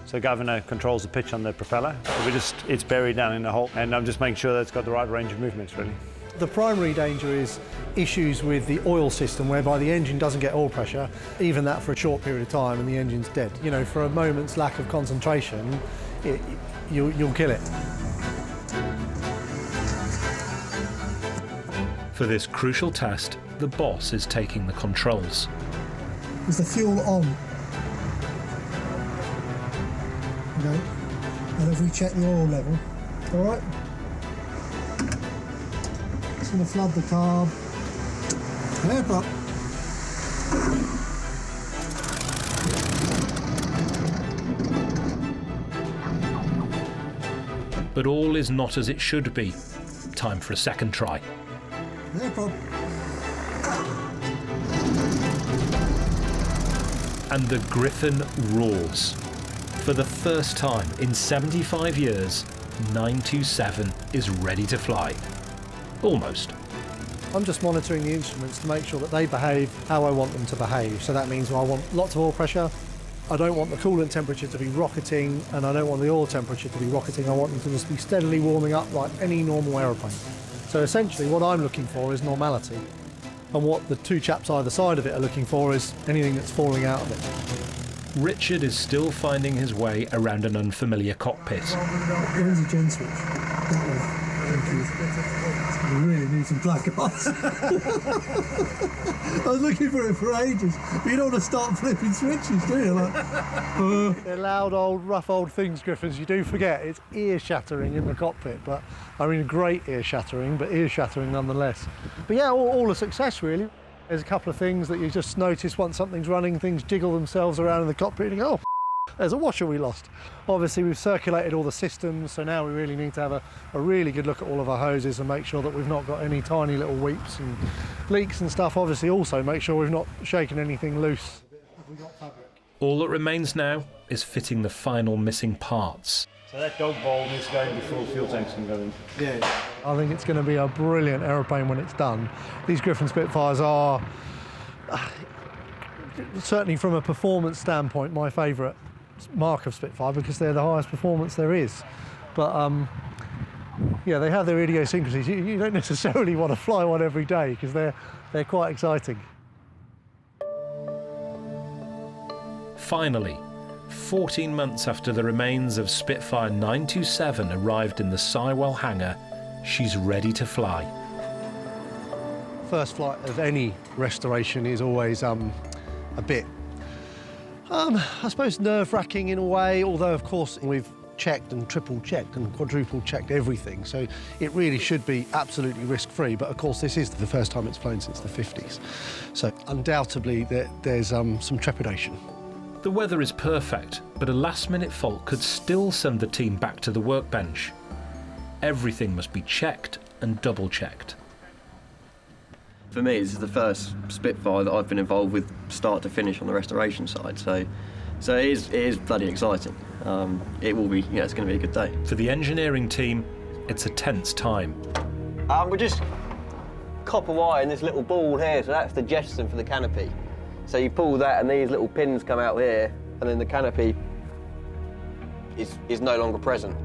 So governor controls the pitch on the propeller. So it's buried down in the hole, and I'm just making sure that it's got the right range of movements, really. The primary danger is issues with the oil system, whereby the engine doesn't get oil pressure, even that for a short period of time, and the engine's dead. You know, for a moment's lack of concentration, you'll kill it. For this crucial test, the boss is taking the controls. Is the fuel on? No. And have we checked the oil level? All right. It's going to flood the carb. Airport. But all is not as it should be. Time for a second try. Airport. And the Griffon roars. For the first time in 75 years, 927 is ready to fly. Almost. I'm just monitoring the instruments to make sure that they behave how I want them to behave. So that means I want lots of oil pressure, I don't want the coolant temperature to be rocketing, and I don't want the oil temperature to be rocketing. I want them to just be steadily warming up like any normal aeroplane. So essentially what I'm looking for is normality. And what the two chaps either side of it are looking for is anything that's falling out of it. Richard is still finding his way around an unfamiliar cockpit. Where's the gen switch? That way. Thank you. We really need some placards. I was looking for it for ages, but you don't want to start flipping switches, do you? They're loud, rough old things, Griffons. You do forget it's ear-shattering in the cockpit, but I mean great ear-shattering, but ear-shattering nonetheless. But yeah, all a success really. There's a couple of things that you just notice once something's running, things jiggle themselves around in the cockpit and you go, oh, there's a washer we lost. Obviously we've circulated all the systems, so now we really need to have a really good look at all of our hoses and make sure that we've not got any tiny little weeps and leaks and stuff. Obviously also make sure we've not shaken anything loose. All that remains now is fitting the final missing parts. So that dog bowl needs to go in before fuel tanks can go in. Yeah. I think it's going to be a brilliant aeroplane when it's done. These Griffon Spitfires are, certainly from a performance standpoint, my favourite mark of Spitfire because they're the highest performance there is. But yeah, they have their idiosyncrasies. You don't necessarily want to fly one every day because they're quite exciting. Finally, 14 months after the remains of Spitfire 927 arrived in the Sywell hangar, she's ready to fly. First flight of any restoration is always a bit, I suppose, nerve-wracking in a way, although of course we've checked and triple-checked and quadruple-checked everything, so it really should be absolutely risk-free, but of course this is the first time it's flown since the 50s, so undoubtedly there's some trepidation. The weather is perfect, but a last-minute fault could still send the team back to the workbench. Everything must be checked and double-checked. For me, this is the first Spitfire that I've been involved with start to finish on the restoration side, so it is bloody exciting. It will be, it's going to be a good day. For the engineering team, it's a tense time. We're just copper wire in this little ball here, so that's the jettison for the canopy. So you pull that and these little pins come out here, and then the canopy is no longer present.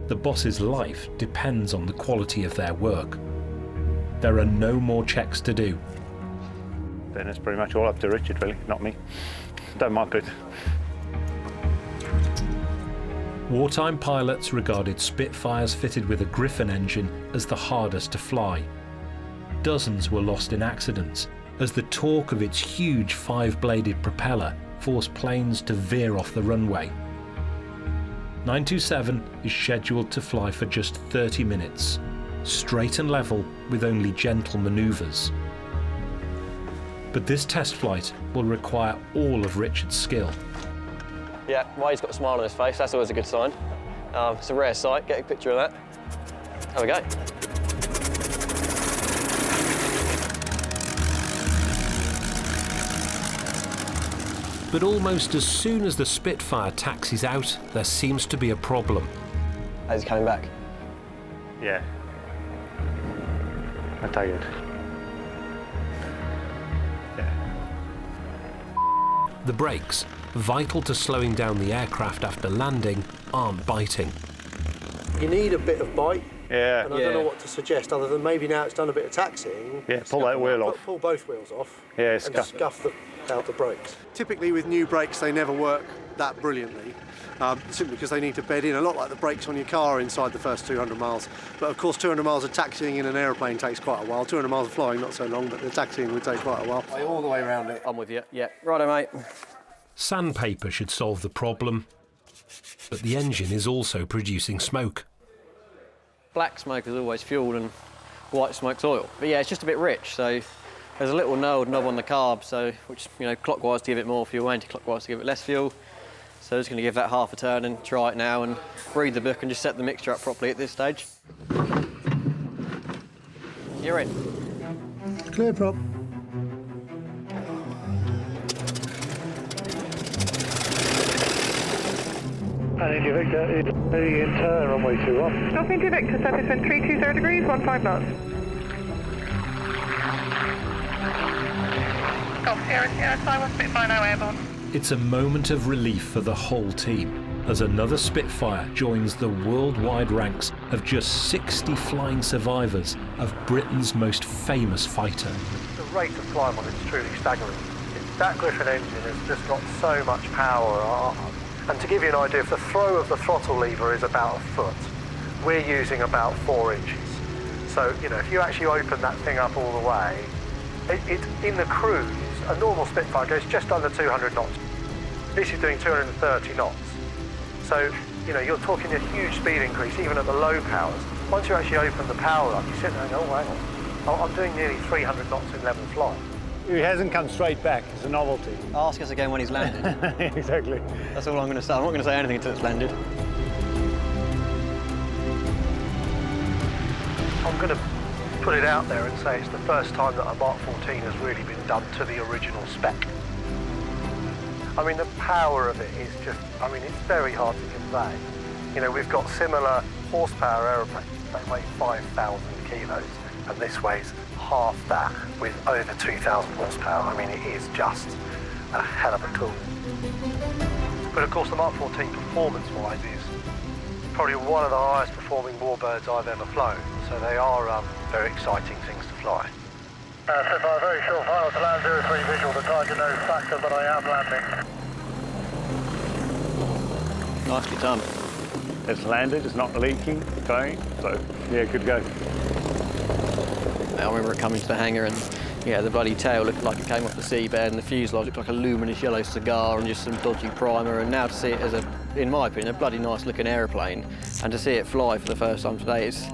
The boss's life depends on the quality of their work. There are no more checks to do. Then it's pretty much all up to Richard, really, not me. Don't mind it. Wartime pilots regarded Spitfires fitted with a Griffon engine as the hardest to fly. Dozens were lost in accidents, as the torque of its huge 5-bladed propeller forced planes to veer off the runway. 927 is scheduled to fly for just 30 minutes, straight and level with only gentle manoeuvres. But this test flight will require all of Richard's skill. Yeah, Wade's got a smile on his face, that's always a good sign. It's a rare sight, get a picture of that. There we go. But almost as soon as the Spitfire taxis out, there seems to be a problem. Is he coming back? Yeah. I'm tired. Yeah. The brakes, vital to slowing down the aircraft after landing, aren't biting. You need a bit of bite. Yeah. And I don't know what to suggest other than maybe now it's done a bit of taxing. Yeah, pull that wheel off. Pull both wheels off. Yeah, and scuff out the brakes. Typically with new brakes they never work that brilliantly, simply because they need to bed in, a lot like the brakes on your car inside the first 200 miles. But of course 200 miles of taxiing in an aeroplane takes quite a while. 200 miles of flying not so long, but the taxiing would take quite a while. All the way around it. I'm with you. Yeah, righto mate. Sandpaper should solve the problem, but the engine is also producing smoke. Black smoke is always fuel and white smoke's oil. But yeah, it's just a bit rich, so there's a little knob on the carb, so which, clockwise to give it more fuel, anti-clockwise to give it less fuel. So I'm just going to give that half a turn and try it now and read the book and just set the mixture up properly at this stage. You're in. Clear prop. And India Victor is heading in turn, runway 21. North India Victor, surface wind 320 degrees, 15 knots. Golf Sierra Sierra, Sywell Spitfire now airborne. It's a moment of relief for the whole team, as another Spitfire joins the worldwide ranks of just 60 flying survivors of Britain's most famous fighter. The rate of climb on it is truly staggering. That Griffon engine has just got so much power. And to give you an idea, if the throw of the throttle lever is about a foot, we're using about 4 inches. So, you know, if you actually open that thing up all the way, it's in the cruise, a normal Spitfire goes just under 200 knots. This is doing 230 knots. So, you know, you're talking a huge speed increase even at the low powers. Once you actually open the power up, you sit there and go, oh, hang on. I'm doing nearly 300 knots in level flight. He hasn't come straight back. It's a novelty. Ask us again when he's landed. Exactly. That's all I'm going to say. I'm not going to say anything until it's landed. I'm going to put it out there and say it's the first time that a Mark 14 has really been done to the original spec. I mean, the power of it is just, I mean, it's very hard to convey. You know, we've got similar horsepower aeroplanes. They weigh 5,000 kilos, and this weighs half that with over 2,000 horsepower. I mean, it is just a hell of a tool. But of course, the Mark 14 performance-wise is probably one of the highest performing warbirds I've ever flown. So they are very exciting things to fly. Spitfire, very short final to land 03 visual, the target no factor, but I am landing. Nicely done. It's landed, it's not leaking, going, so yeah, good go. I remember it coming to the hangar and yeah, the bloody tail looked like it came off the seabed and the fuselage looked like a luminous yellow cigar and just some dodgy primer, and now to see it as in my opinion, a bloody nice looking aeroplane, and to see it fly for the first time today, it's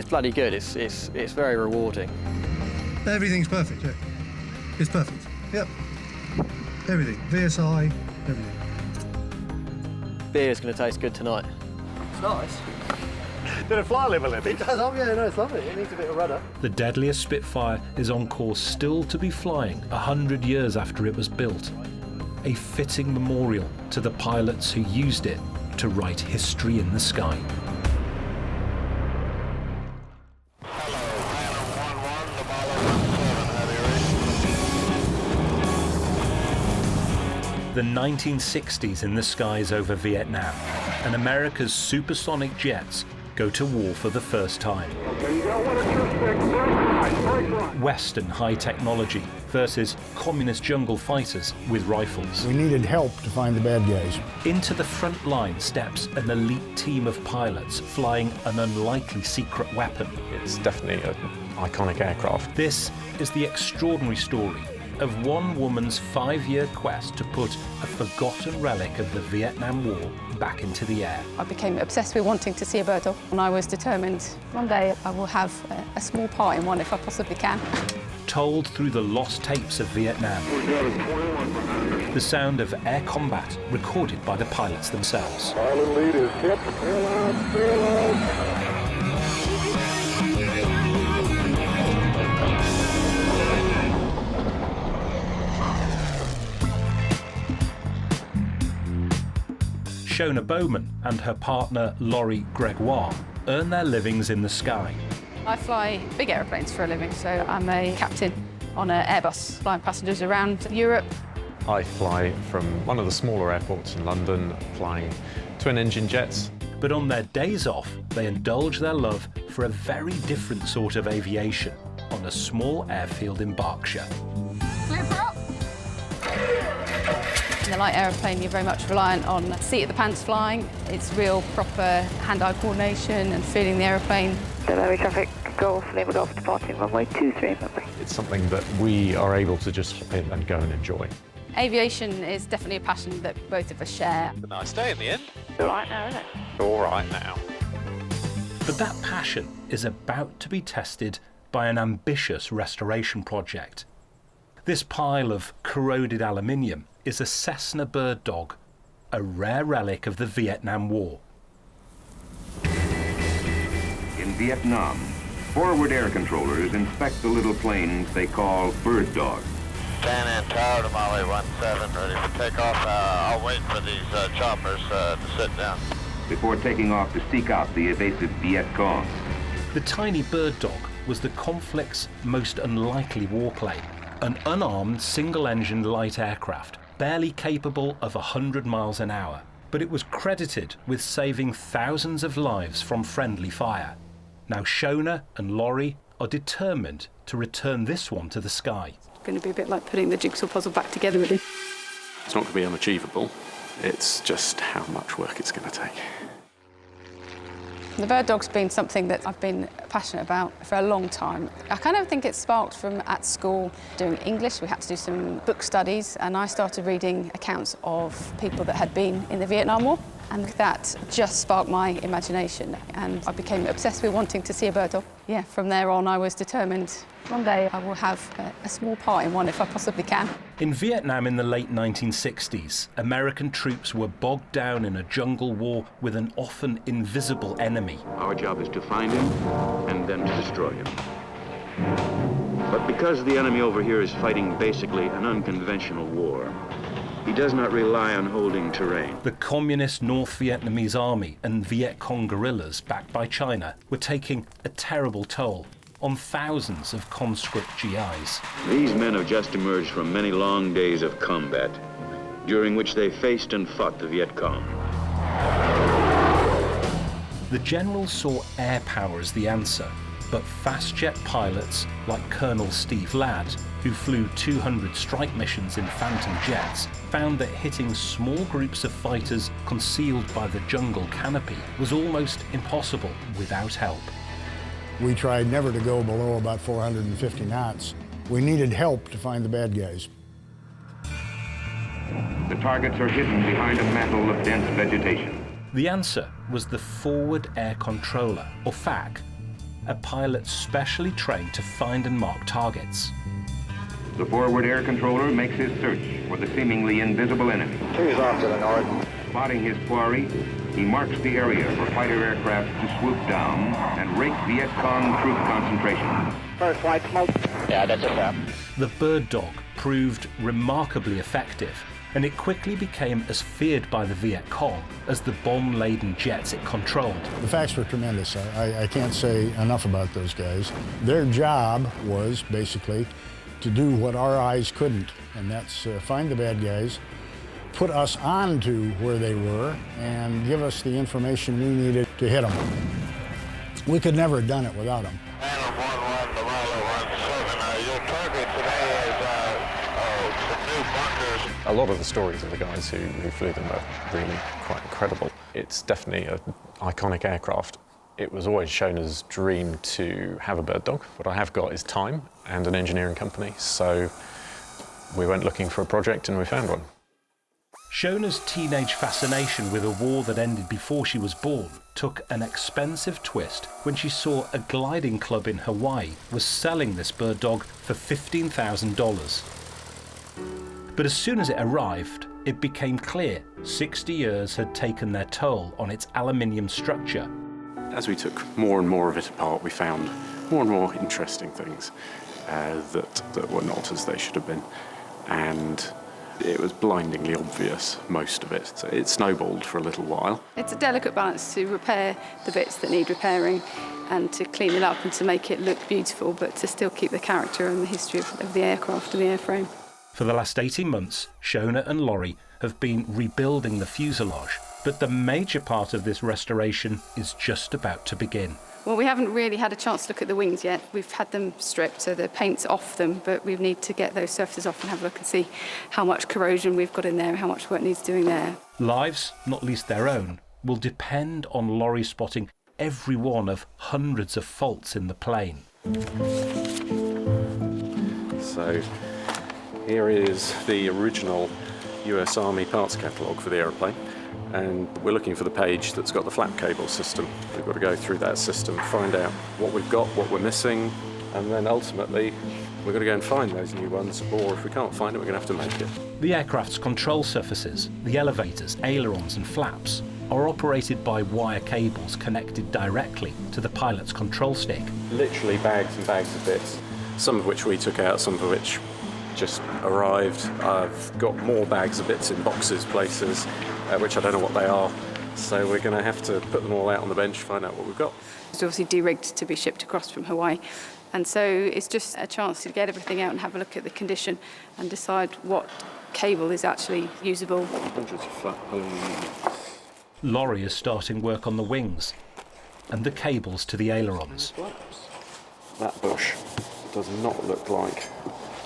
bloody good. It's very rewarding. Everything's perfect, yeah. It's perfect. Yep. Everything. VSI, everything. Beer's going to taste good tonight. It's nice. Did it fly a little bit? It does, oh yeah, no, it's lovely. It needs a bit of rudder. The deadliest Spitfire is on course still to be flying 100 years after it was built. A fitting memorial to the pilots who used it to write history in the sky. The 1960s in the skies over Vietnam, and America's supersonic jets go to war for the first time. Western high technology versus communist jungle fighters with rifles. We needed help to find the bad guys. Into the front line steps an elite team of pilots flying an unlikely secret weapon. It's definitely an iconic aircraft. This is the extraordinary story of one woman's 5-year quest to put a forgotten relic of the Vietnam War back into the air. I became obsessed with wanting to see a bird dog, and I was determined one day I will have a small part in one if I possibly can. Told through the lost tapes of Vietnam. The sound of air combat recorded by the pilots themselves. Pilot lead is hit. Clear out. Shona Bowman and her partner Laurie Gregoire earn their livings in the sky. I fly big aeroplanes for a living, so I'm a captain on an Airbus, flying passengers around Europe. I fly from one of the smaller airports in London, flying twin-engine jets. But on their days off, they indulge their love for a very different sort of aviation on a small airfield in Berkshire. In a light aeroplane, you're very much reliant on seat-of-the-pants flying. It's real proper hand-eye coordination and feeling the aeroplane. Delaware traffic, Golf, Lima Golf, departing runway 23, remember. It's something that we are able to just hop in and go and enjoy. Aviation is definitely a passion that both of us share. A nice day in the end. All right now, isn't it? All right now. But that passion is about to be tested by an ambitious restoration project. This pile of corroded aluminium is a Cessna bird dog, a rare relic of the Vietnam War. In Vietnam, forward air controllers inspect the little planes they call bird dogs. San An Tower to Molly 17, ready for takeoff. I'll wait for these choppers to sit down. Before taking off to seek out the evasive Viet Cong. The tiny bird dog was the conflict's most unlikely warplane, an unarmed single-engine light aircraft, barely capable of 100 miles an hour, but it was credited with saving thousands of lives from friendly fire. Now Shona and Laurie are determined to return this one to the sky. It's going to be a bit like putting the jigsaw puzzle back together with him. It's not going to be unachievable. It's just how much work it's going to take. The bird dog's been something that I've been passionate about for a long time. I kind of think it sparked from at school doing English. We had to do some book studies, and I started reading accounts of people that had been in the Vietnam War, and that just sparked my imagination, and I became obsessed with wanting to see a bird dog. Yeah, from there on I was determined one day I will have a small part in one if I possibly can. In Vietnam in the late 1960s, American troops were bogged down in a jungle war with an often invisible enemy. Our job is to find him and then to destroy him. But because the enemy over here is fighting basically an unconventional war, he does not rely on holding terrain. The communist North Vietnamese army and Viet Cong guerrillas, backed by China, were taking a terrible toll on thousands of conscript GIs. These men have just emerged from many long days of combat, during which they faced and fought the Viet Cong. The generals saw air power as the answer, but fast jet pilots like Colonel Steve Ladd, who flew 200 strike missions in Phantom jets, found that hitting small groups of fighters concealed by the jungle canopy was almost impossible without help. We tried never to go below about 450 knots. We needed help to find the bad guys. The targets are hidden behind a mantle of dense vegetation. The answer was the Forward Air Controller, or FAC, a pilot specially trained to find and mark targets. The Forward Air Controller makes his search for the seemingly invisible enemy. Two's off to the north. Spotting his quarry, he marks the area for fighter aircraft to swoop down and rake Viet Cong troop concentration. First white smoke. Yeah, that's a trap. The bird dog proved remarkably effective, and it quickly became as feared by the Viet Cong as the bomb-laden jets it controlled. The facts were tremendous. I can't say enough about those guys. Their job was basically to do what our eyes couldn't, and that's find the bad guys, put us onto where they were, and give us the information we needed to hit them. We could never have done it without them. Adam 1-1, Lomalo 1-7. Your target today is some new bunkers. A lot of the stories of the guys who flew them are really quite incredible. It's definitely an iconic aircraft. It was always Shona's dream to have a bird dog. What I have got is time and an engineering company, so we went looking for a project and we found one. Shona's teenage fascination with a war that ended before she was born took an expensive twist when she saw a gliding club in Hawaii was selling this bird dog for $15,000. But as soon as it arrived, it became clear 60 years had taken their toll on its aluminium structure. As we took more and more of it apart, we found more and more interesting things that were not as they should have been. And it was blindingly obvious, most of it. So it snowballed for a little while. It's a delicate balance to repair the bits that need repairing and to clean it up and to make it look beautiful, but to still keep the character and the history of the aircraft and the airframe. For the last 18 months, Shona and Laurie have been rebuilding the fuselage, but the major part of this restoration is just about to begin. Well, we haven't really had a chance to look at the wings yet. We've had them stripped, so the paint's off them, but we need to get those surfaces off and have a look and see how much corrosion we've got in there and how much work needs doing there. Lives, not least their own, will depend on Laurie spotting every one of hundreds of faults in the plane. So here is the original US Army parts catalogue for the aeroplane. And we're looking for the page that's got the flap cable system. We've got to go through that system, find out what we've got, what we're missing, and then ultimately we're going to go and find those new ones, or if we can't find it, we're going to have to make it. The aircraft's control surfaces, the elevators, ailerons and flaps, are operated by wire cables connected directly to the pilot's control stick. Literally bags and bags of bits, some of which we took out, some of which just arrived. I've got more bags of bits in boxes, places, which I don't know what they are. So we're going to have to put them all out on the bench, find out what we've got. It's obviously de-rigged to be shipped across from Hawaii. And so it's just a chance to get everything out and have a look at the condition and decide what cable is actually usable. Hundreds of flat. Laurie is starting work on the wings and the cables to the ailerons. That bush does not look like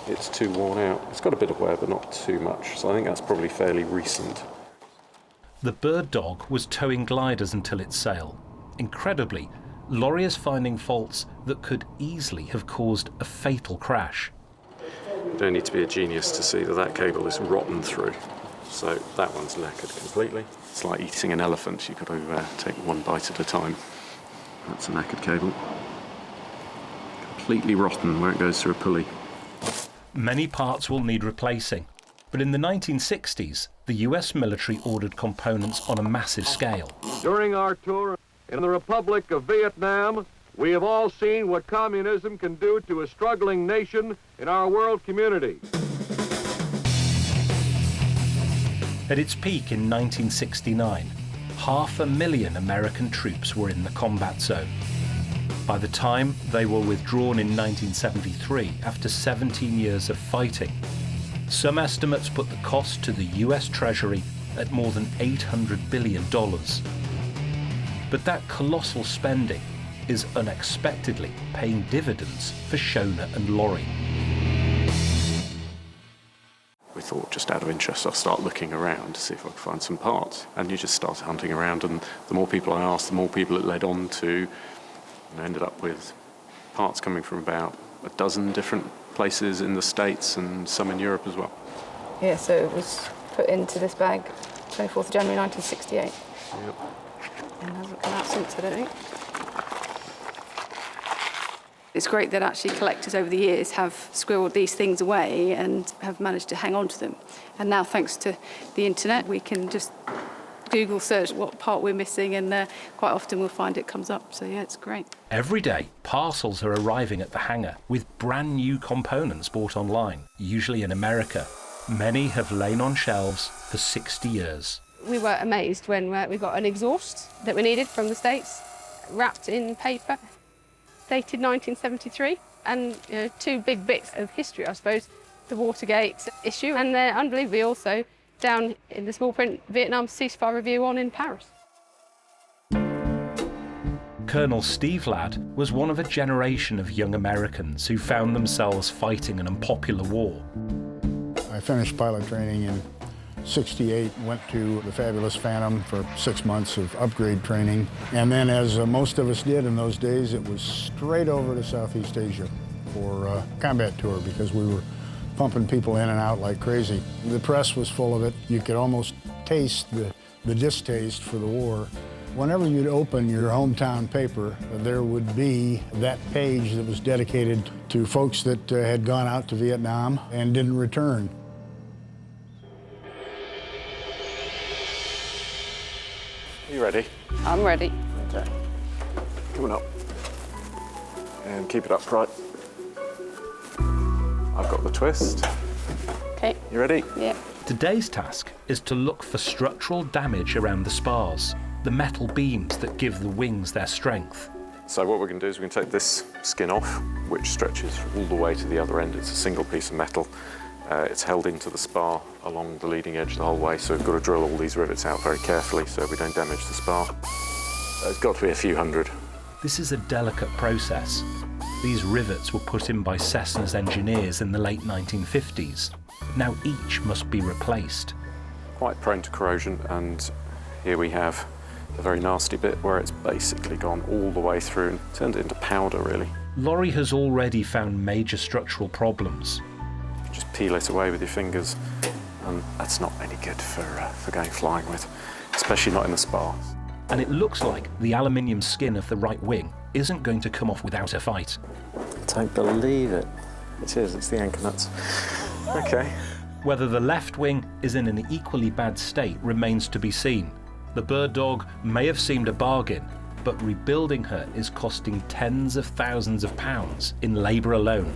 it's too worn out. It's got a bit of wear, but not too much. So I think that's probably fairly recent. The bird dog was towing gliders until its sale. Incredibly, Laurie is finding faults that could easily have caused a fatal crash. You don't need to be a genius to see that that cable is rotten through. So that one's knackered completely. It's like eating an elephant. You've got to take one bite at a time. That's a knackered cable. Completely rotten where it goes through a pulley. Many parts will need replacing, but in the 1960s, the US military ordered components on a massive scale. During our tour in the Republic of Vietnam, we have all seen what communism can do to a struggling nation in our world community. At its peak in 1969, 500,000 American troops were in the combat zone. By the time they were withdrawn in 1973, after 17 years of fighting, some estimates put the cost to the US Treasury at more than $800 billion. But that colossal spending is unexpectedly paying dividends for Shona and Laurie. We thought, just out of interest, I'll start looking around to see if I could find some parts. And you just start hunting around, and the more people I asked, the more people it led on to. And I ended up with parts coming from about a dozen different places in the States and some in Europe as well. Yeah, so it was put into this bag 24th of January 1968. Yep. And hasn't come out since, I don't think. It's great that actually collectors over the years have squirreled these things away and have managed to hang on to them. And now, thanks to the internet, we can just Google search what part we're missing, and quite often we'll find it comes up. So yeah, it's great. Every day, parcels are arriving at the hangar with brand new components bought online, usually in America. Many have lain on shelves for 60 years. We were amazed when we got an exhaust that we needed from the States, wrapped in paper, dated 1973, and two big bits of history, I suppose. The Watergate issue, and unbelievably also, down in the small print, Vietnam ceasefire review on in Paris. Colonel Steve Ladd was one of a generation of young Americans who found themselves fighting an unpopular war. I finished pilot training in '68, went to the fabulous Phantom for 6 months of upgrade training, and then, as most of us did in those days, it was straight over to Southeast Asia for a combat tour, because we were pumping people in and out like crazy. The press was full of it. You could almost taste the distaste for the war. Whenever you'd open your hometown paper, there would be that page that was dedicated to folks that had gone out to Vietnam and didn't return. Are you ready? I'm ready. Okay. Coming up. And keep it upright. I've got the twist. Okay. You ready? Yeah. Today's task is to look for structural damage around the spars, the metal beams that give the wings their strength. So what we're going to do is we're going to take this skin off, which stretches all the way to the other end. It's a single piece of metal. It's held into the spar along the leading edge the whole way, so we've got to drill all these rivets out very carefully so we don't damage the spar. It's got to be a few hundred. This is a delicate process. These rivets were put in by Cessna's engineers in the late 1950s. Now each must be replaced. Quite prone to corrosion, and here we have a very nasty bit where it's basically gone all the way through and turned it into powder, really. Laurie has already found major structural problems. Just peel it away with your fingers, and that's not any good for going flying with, especially not in the spars. And it looks like the aluminium skin of the right wing isn't going to come off without a fight. I don't believe it. It is, it's the anchor nuts. Okay. Whether the left wing is in an equally bad state remains to be seen. The bird dog may have seemed a bargain, but rebuilding her is costing tens of thousands of pounds in labour alone.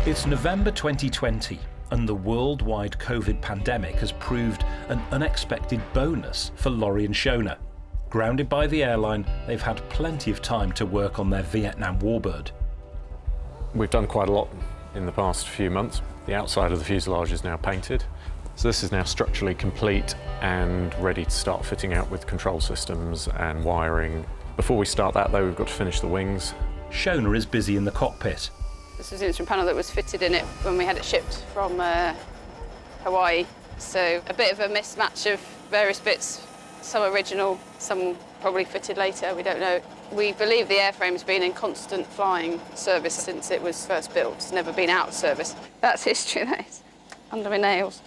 It's November 2020, and the worldwide COVID pandemic has proved an unexpected bonus for Laurie and Shona. Grounded by the airline, they've had plenty of time to work on their Vietnam warbird. We've done quite a lot in the past few months. The outside of the fuselage is now painted. So this is now structurally complete and ready to start fitting out with control systems and wiring. Before we start that though, we've got to finish the wings. Shona is busy in the cockpit. This was the instrument panel that was fitted in it when we had it shipped from Hawaii. So a bit of a mismatch of various bits Some original, some probably fitted later, we don't know. We believe the airframe's been in constant flying service since it was first built. It's never been out of service. That's history, that is. Under my nails.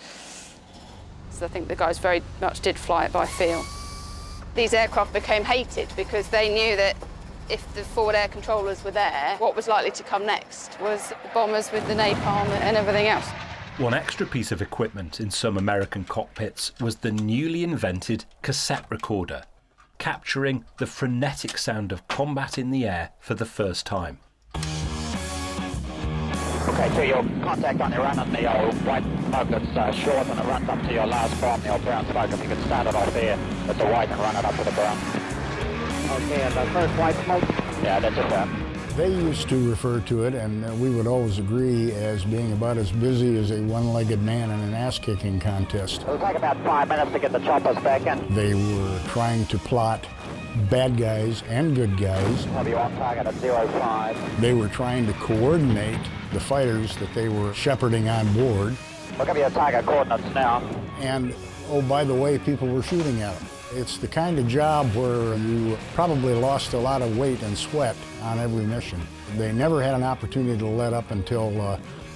So I think the guys very much did fly it by feel. These aircraft became hated because they knew that if the forward air controllers were there, what was likely to come next was the bombers with the napalm and everything else. One extra piece of equipment in some American cockpits was the newly invented cassette recorder, capturing the frenetic sound of combat in the air for the first time. Okay, so your contact on your run on the white smoke that's short and it runs up to your last bomb, the brown smoke. If you could start it off there with the white and run it up to the brown. Okay, and the first white smoke? Yeah, that's it. They used to refer to it, and we would always agree, as being about as busy as a one-legged man in an ass-kicking contest. It'll take about 5 minutes to get the choppers back in. They were trying to plot bad guys and good guys. Have you on target at 05. They were trying to coordinate the fighters that they were shepherding on board. Look at your target coordinates now. And, oh, by the way, people were shooting at them. It's the kind of job where you probably lost a lot of weight and sweat on every mission. They never had an opportunity to let up until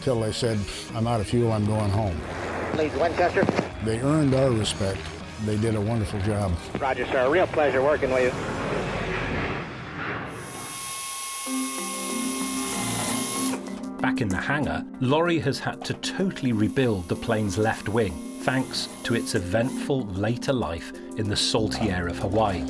they said, I'm out of fuel, I'm going home. Leeds Winchester. They earned our respect. They did a wonderful job. Roger, sir. A real pleasure working with you. Back in the hangar, Laurie has had to totally rebuild the plane's left wing, thanks to its eventful later life in the salty air of Hawaii.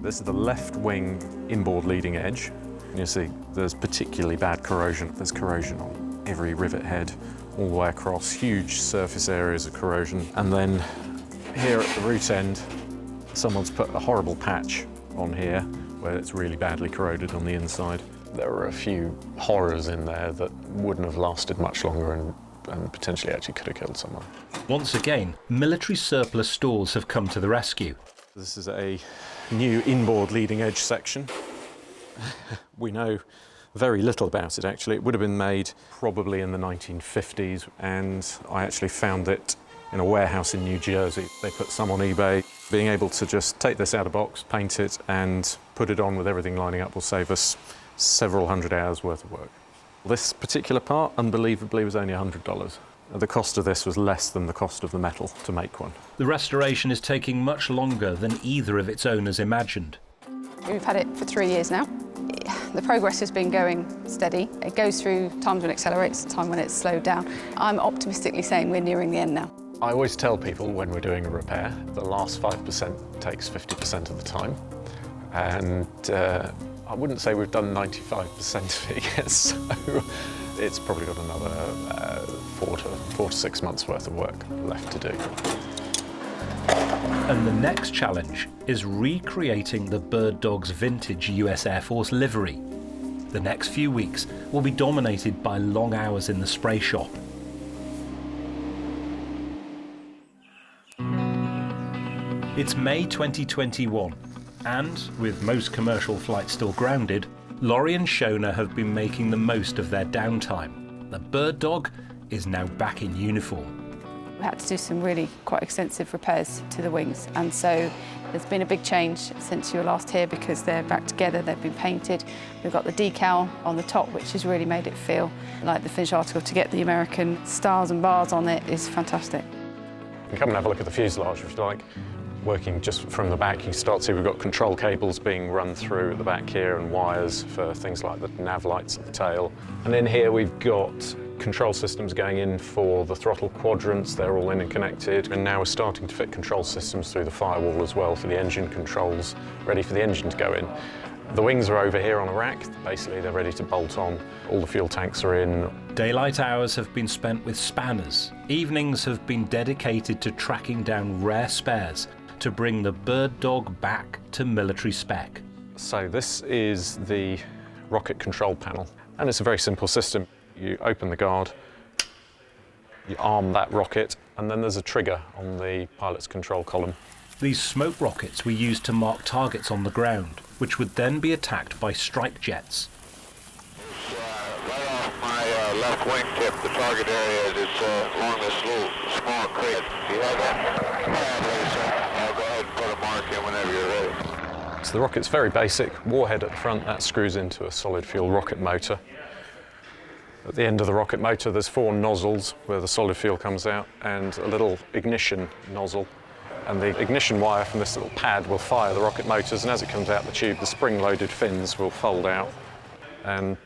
This is the left wing inboard leading edge. You see there's particularly bad corrosion. There's corrosion on every rivet head, all the way across, huge surface areas of corrosion. And then here at the root end, someone's put a horrible patch on here where it's really badly corroded on the inside. There were a few horrors in there that wouldn't have lasted much longer and potentially actually could have killed someone. Once again, military surplus stores have come to the rescue. This is a new inboard leading edge section. We know very little about it, actually. It would have been made probably in the 1950s, and I actually found it in a warehouse in New Jersey. They put some on eBay. Being able to just take this out of box, paint it, and put it on with everything lining up will save us several hundred hours worth of work. This particular part, unbelievably, was only $100. The cost of this was less than the cost of the metal to make one. The restoration is taking much longer than either of its owners imagined. We've had it for 3 years now. The progress has been going steady. It goes through times when it accelerates, time when it's slowed down. I'm optimistically saying we're nearing the end now. I always tell people when we're doing a repair, the last 5% takes 50% of the time. And I wouldn't say we've done 95% of it yet, so it's probably got another 4 to 6 months worth of work left to do. And the next challenge is recreating the Bird Dog's vintage US Air Force livery. The next few weeks will be dominated by long hours in the spray shop. It's May 2021, and with most commercial flights still grounded, Laurie and Shona have been making the most of their downtime. The Bird Dog is now back in uniform. We had to do some really quite extensive repairs to the wings, and so there's been a big change since you were last here because they're back together, they've been painted. We've got the decal on the top, which has really made it feel like the Finch article. To get the American stars and bars on it is fantastic. You can come and have a look at the fuselage if you like. Working just from the back, you can start to see we've got control cables being run through at the back here and wires for things like the nav lights at the tail. And in here we've got control systems going in for the throttle quadrants. They're all in and connected. And now we're starting to fit control systems through the firewall as well for the engine controls, ready for the engine to go in. The wings are over here on a rack. Basically, they're ready to bolt on. All the fuel tanks are in. Daylight hours have been spent with spanners. Evenings have been dedicated to tracking down rare spares to bring the Bird Dog back to military spec. So this is the rocket control panel, and it's a very simple system. You open the guard, you arm that rocket, and then there's a trigger on the pilot's control column. These smoke rockets were used to mark targets on the ground, which would then be attacked by strike jets. Right off my left wingtip, the target area is along this little small creek. Do you have that? I'll go ahead and put a mark So the rocket's very basic, warhead at the front, that screws into a solid fuel rocket motor. At the end of the rocket motor there's 4 nozzles where the solid fuel comes out and a little ignition nozzle. And the ignition wire from this little pad will fire the rocket motors, and as it comes out the tube the spring-loaded fins will fold out and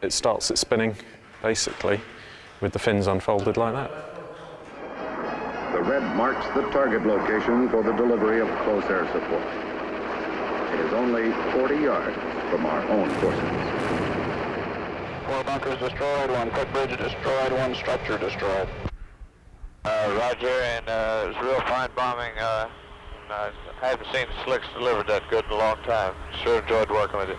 it starts its spinning basically with the fins unfolded like that. The red marks the target location for the delivery of close air support. It is only 40 yards from our own forces. 4 bunkers destroyed, 1 footbridge destroyed, 1 structure destroyed. Roger, and it was real fine bombing. I haven't seen slicks delivered that good in a long time. Sure enjoyed working with it.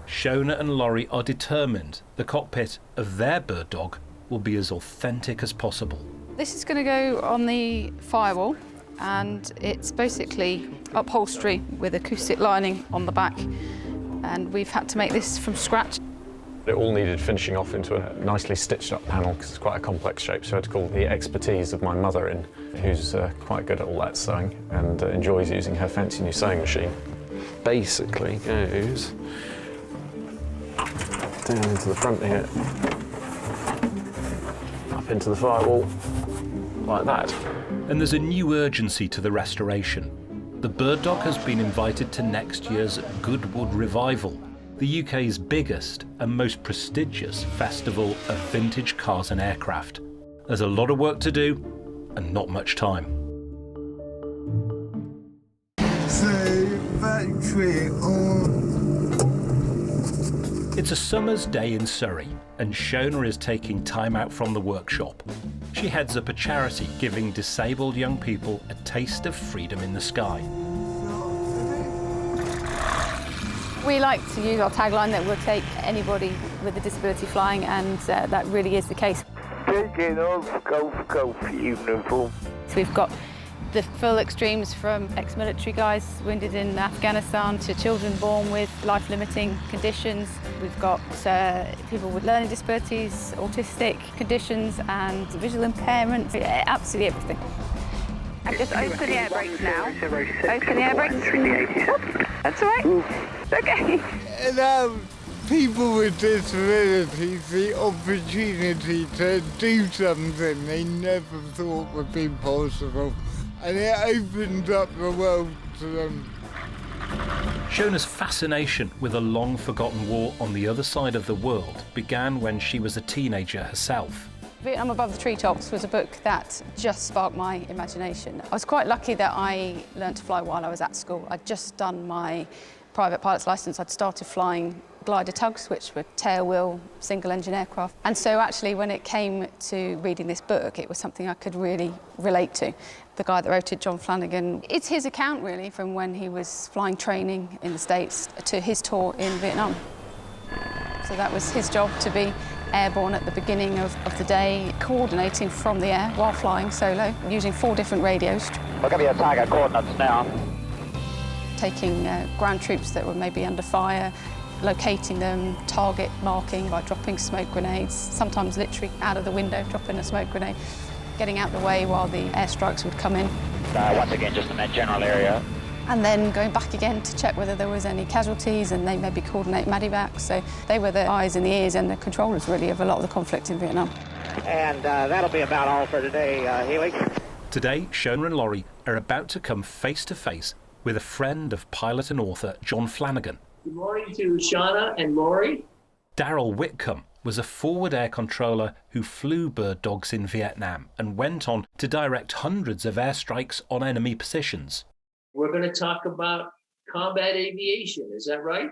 Shona and Laurie are determined the cockpit of their bird dog will be as authentic as possible. This is going to go on the firewall, and it's basically upholstery with acoustic lining on the back, and we've had to make this from scratch. It all needed finishing off into a nicely stitched up panel because it's quite a complex shape, so I had to call the expertise of my mother in, who's quite good at all that sewing and enjoys using her fancy new sewing machine. Basically goes down into the front here, up into the firewall, like that. And there's a new urgency to the restoration. The bird dog has been invited to next year's Goodwood Revival, the UK's biggest and most prestigious festival of vintage cars and aircraft. There's a lot of work to do and not much time. It's a summer's day in Surrey, and Shona is taking time out from the workshop. She heads up a charity giving disabled young people a taste of freedom in the sky. We like to use our tagline that we'll take anybody with a disability flying, and that really is the case. Taking off golf uniform. So we've got the full extremes from ex-military guys wounded in Afghanistan to children born with life-limiting conditions. We've got people with learning disabilities, autistic conditions and visual impairment, absolutely everything. And just open the air brakes now. Open the air brakes. That's all right. Okay. And people with disabilities the opportunity to do something they never thought would be possible. And it opens up the world to them. Shona's fascination with a long-forgotten war on the other side of the world began when she was a teenager herself. Vietnam Above the Treetops was a book that just sparked my imagination. I was quite lucky that I learned to fly while I was at school. I'd just done my private pilot's licence. I'd started flying glider tugs, which were tailwheel, single-engine aircraft. And so actually when it came to reading this book, it was something I could really relate to. The guy that wrote it, John Flanagan, it's his account really from when he was flying training in the States to his tour in Vietnam. So that was his job, to be airborne at the beginning of the day, coordinating from the air while flying solo, using 4 different radios. We'll give you a target coordinates now. Taking ground troops that were maybe under fire, locating them, target marking by dropping smoke grenades, sometimes literally out of the window, dropping a smoke grenade, getting out the way while the airstrikes would come in. Once again, just in that general area. And then going back again to check whether there was any casualties, and they maybe coordinate medevacs. So they were the eyes and the ears and the controllers really of a lot of the conflict in Vietnam. And that'll be about all for today, Healy. Today, Shona and Laurie are about to come face to face with a friend of pilot and author John Flanagan. Good morning to Shona and Laurie. Daryl Whitcomb was a forward air controller who flew bird dogs in Vietnam and went on to direct hundreds of airstrikes on enemy positions. We're going to talk about combat aviation, is that right?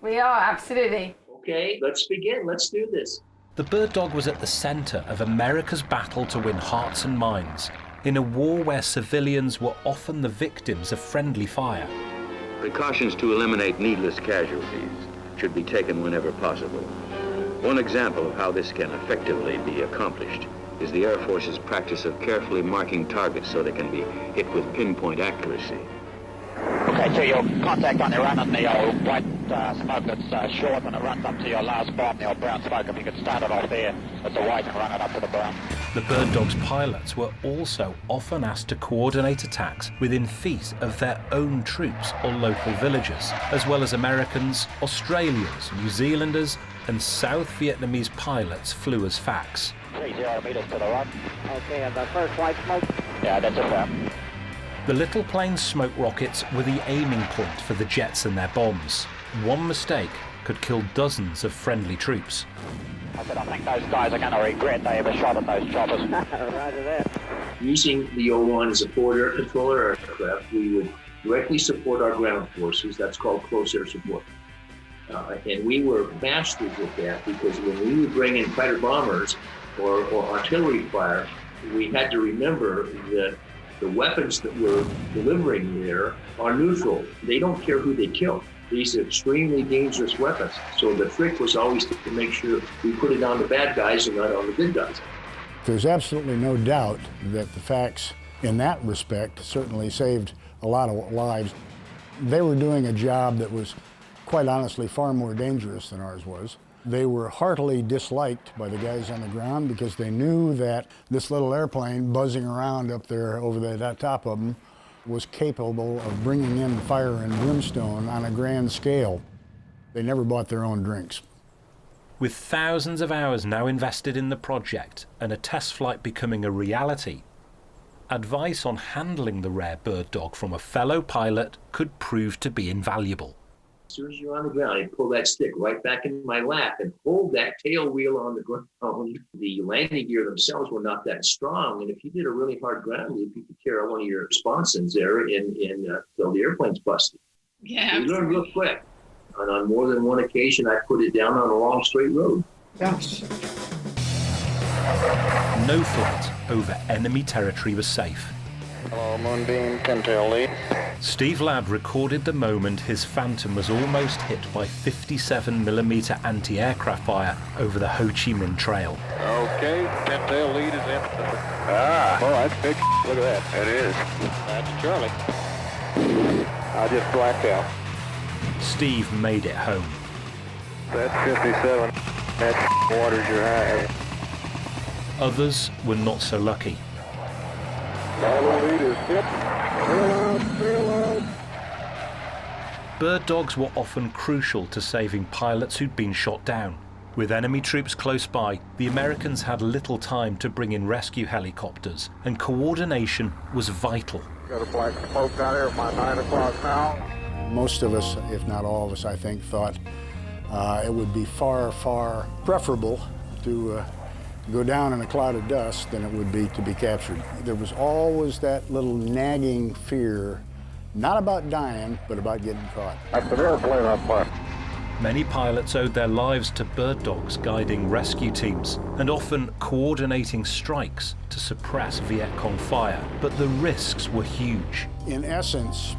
We are, absolutely. Okay, let's begin. Let's do this. The bird dog was at the centre of America's battle to win hearts and minds in a war where civilians were often the victims of friendly fire. Precautions to eliminate needless casualties should be taken whenever possible. One example of how this can effectively be accomplished is the Air Force's practice of carefully marking targets so they can be hit with pinpoint accuracy. Okay, Okay, so your contact on the run on the old white smoke that's short and it runs up to your last bomb, the old brown smoke. If you could start it off there at the white and run it up to the brown. The Bird Dog's pilots were also often asked to coordinate attacks within feet of their own troops or local villagers, as well as Americans, Australians, New Zealanders, and South Vietnamese pilots flew as FACs. 30 meters to the right. Okay, and the first white smoke? Yeah, that's a fair. The little plane's smoke rockets were the aiming point for the jets and their bombs. One mistake could kill dozens of friendly troops. I said, I think those guys are going to regret they ever shot at those choppers. Roger that. Using the O1 as a forward air controller aircraft, we would directly support our ground forces. That's called close air support. And we were masters at that because when we would bring in fighter bombers or artillery fire, we had to remember that the weapons that we're delivering there are neutral. They don't care who they kill. These are extremely dangerous weapons. So the trick was always to make sure we put it on the bad guys and not on the good guys. There's absolutely no doubt that the FACs, in that respect, certainly saved a lot of lives. They were doing a job that was, quite honestly, far more dangerous than ours was. They were heartily disliked by the guys on the ground because they knew that this little airplane buzzing around up there over the top of them was capable of bringing in fire and brimstone on a grand scale. They never bought their own drinks. With thousands of hours now invested in the project and a test flight becoming a reality, advice on handling the rare Bird Dog from a fellow pilot could prove to be invaluable. As soon as you're on the ground, I pull that stick right back in my lap and hold that tail wheel on the ground. The landing gear themselves were not that strong, and if you did a really hard ground loop, you could tear one of your sponsons there until the airplane's busted. Yeah, you learn real quick. And on more than one occasion, I put it down on a long straight road. Gosh. No flight over enemy territory was safe. Hello, Moonbeam, pintail lead. Steve Ladd recorded the moment his Phantom was almost hit by 57mm anti-aircraft fire over the Ho Chi Minh Trail. Okay, pintail lead is in. Ah, oh, that's big. Look at that. It is. That's Charlie. I just blacked out. Steve made it home. That's 57. That water's your high. Others were not so lucky. Follow lead is hit. Fail out. Bird Dogs were often crucial to saving pilots who'd been shot down. With enemy troops close by, the Americans had little time to bring in rescue helicopters, and coordination was vital. Got a black smoke down here at my 9 o'clock now. Most of us, if not all of us, I think, thought it would be far, far preferable to go down in a cloud of dust than it would be to be captured. There was always that little nagging fear, not about dying, but about getting caught. That's an airplane up there. Many pilots owed their lives to Bird Dogs guiding rescue teams and often coordinating strikes to suppress Viet Cong fire, but the risks were huge. In essence,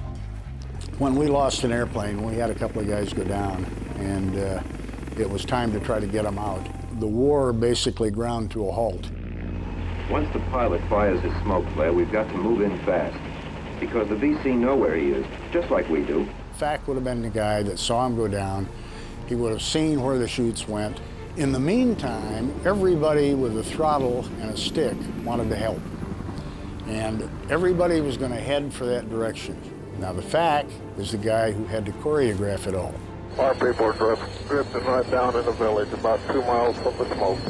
when we lost an airplane, we had a couple of guys go down, and it was time to try to get them out. The war basically ground to a halt. Once the pilot fires his smoke flare, we've got to move in fast, because the VC know where he is, just like we do. FAC would have been the guy that saw him go down. He would have seen where the chutes went. In the meantime, everybody with a throttle and a stick wanted to help. And everybody was going to head for that direction. Now the FAC is the guy who had to choreograph it all. Our people are drifting right down in the village, about 2 miles from the smoke.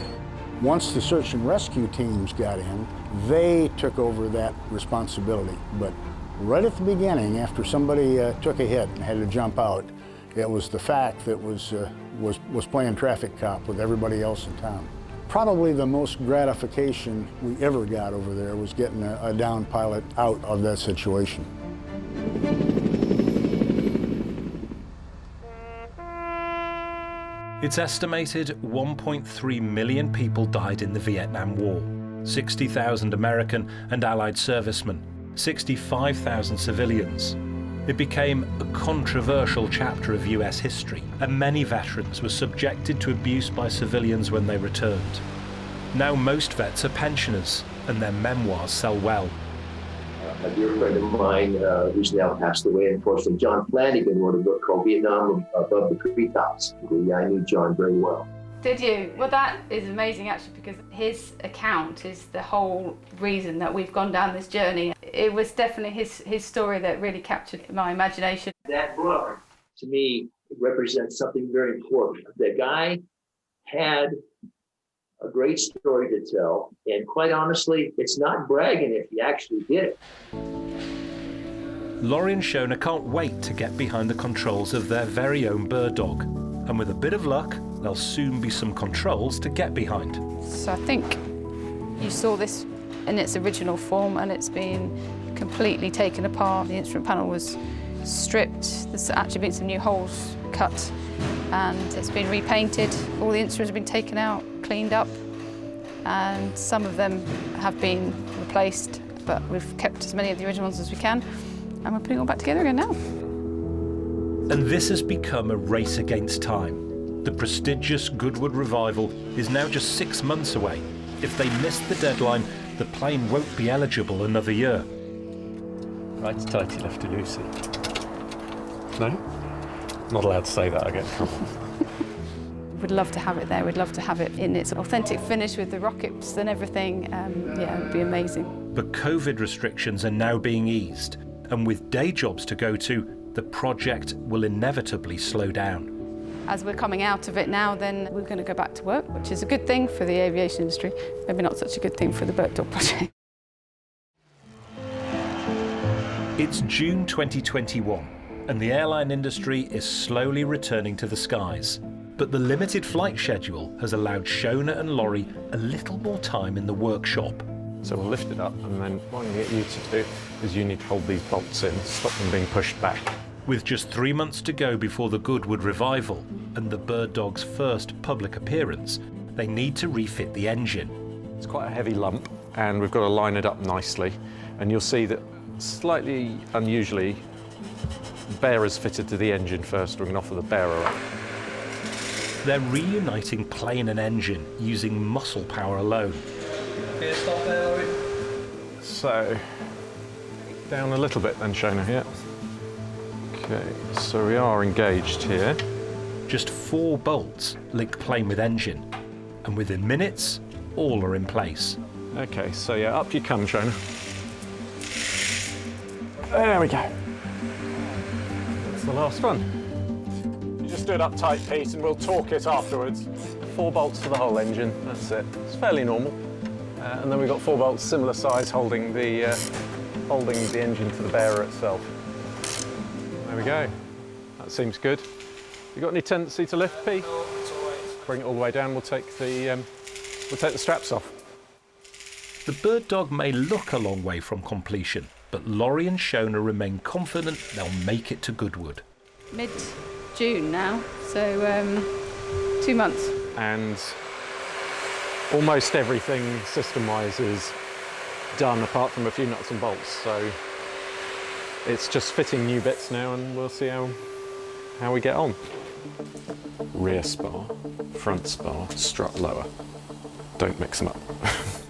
Once the search and rescue teams got in, they took over that responsibility. But right at the beginning, after somebody took a hit and had to jump out, it was the FAC that was playing traffic cop with everybody else in town. Probably the most gratification we ever got over there was getting a downed pilot out of that situation. It's estimated 1.3 million people died in the Vietnam War, 60,000 American and Allied servicemen, 65,000 civilians. It became a controversial chapter of US history, and many veterans were subjected to abuse by civilians when they returned. Now most vets are pensioners, and their memoirs sell well. A dear friend of mine who's now passed away, unfortunately, John Flanagan, wrote a book called Vietnam Above the Treetops. I knew John very well. Did you? Well, that is amazing actually, because his account is the whole reason that we've gone down this journey. It was definitely his story that really captured my imagination. That book, to me, represents something very important. The guy had a great story to tell, and quite honestly, it's not bragging if he actually did it. Laurie and Shona can't wait to get behind the controls of their very own bird dog, and with a bit of luck, there'll soon be some controls to get behind. So I think you saw this in its original form, and it's been completely taken apart. The instrument panel was stripped. There's actually been some new holes cut, and it's been repainted. All the instruments have been taken out, cleaned up, and some of them have been replaced, but we've kept as many of the original ones as we can, and we're putting it all back together again now. And this has become a race against time. The prestigious Goodwood revival is now just 6 months away. If they miss the deadline, the plane won't be eligible another year. Right, tighty lefty loosey. No? Not allowed to say that, I get in trouble. We'd love to have it there. We'd love to have it in its authentic finish with the rockets and everything. Yeah, it would be amazing. But COVID restrictions are now being eased, and with day jobs to go to, the project will inevitably slow down. As we're coming out of it now, then we're going to go back to work, which is a good thing for the aviation industry. Maybe not such a good thing for the bird dog project. It's June 2021, and the airline industry is slowly returning to the skies. But the limited flight schedule has allowed Shona and Laurie a little more time in the workshop. So we'll lift it up, and then what I'm going to get you to do is you need to hold these bolts in, stop them being pushed back. With just 3 months to go before the Goodwood revival and the bird dog's first public appearance, they need to refit the engine. It's quite a heavy lump, and we've got to line it up nicely. And you'll see that slightly unusually, the bearer's fitted to the engine first. We're going to offer the bearer up. They're reuniting plane and engine using muscle power alone. So, down a little bit then, Shona, here. Okay, so we are engaged here. Just 4 bolts link plane with engine, and within minutes, all are in place. Okay, so yeah, up you come, Shona. There we go. That's the last one. You just do it up tight, Pete, and we'll torque it afterwards. 4 bolts to the whole engine, that's it. It's fairly normal. And then we've got 4 bolts, similar size, holding the engine to the bearer itself. There we go. That seems good. You got any tendency to lift, Pete? Bring it all the way down. We'll take the straps off. The bird dog may look a long way from completion, but Laurie and Shona remain confident they'll make it to Goodwood. Mid-June now, so 2 months. And almost everything system-wise is done apart from a few nuts and bolts, so it's just fitting new bits now, and we'll see how we get on. Rear spar, front spar, strut lower. Don't mix them up.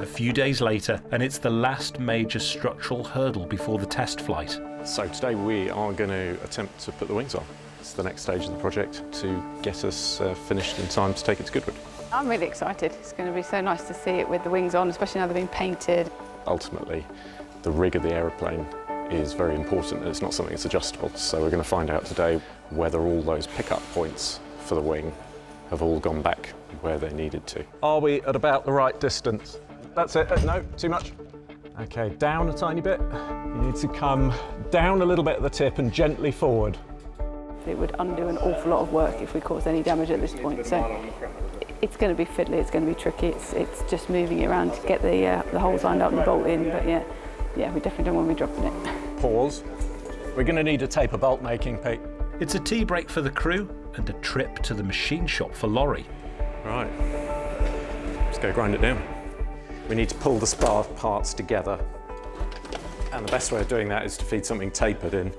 A few days later, and it's the last major structural hurdle before the test flight. So today we are going to attempt to put the wings on. It's the next stage of the project to get us finished in time to take it to Goodwood. I'm really excited. It's going to be so nice to see it with the wings on, especially now they've been painted. Ultimately, the rig of the aeroplane is very important, and it's not something that's adjustable. So we're going to find out today whether all those pickup points for the wing have all gone back where they needed to. Are we at about the right distance? That's it. No, too much. Okay, down a tiny bit. You need to come down a little bit at the tip and gently forward. It would undo an awful lot of work if we caused any damage at this point. So it's going to be fiddly, it's going to be tricky. It's just moving it around to get the holes lined up and the bolt in. But yeah, we definitely don't want to be dropping it. Pause. We're going to need a taper bolt making, Pete. It's a tea break for the crew and a trip to the machine shop for Laurie. Right. Let's go grind it down. We need to pull the spar parts together. And the best way of doing that is to feed something tapered in.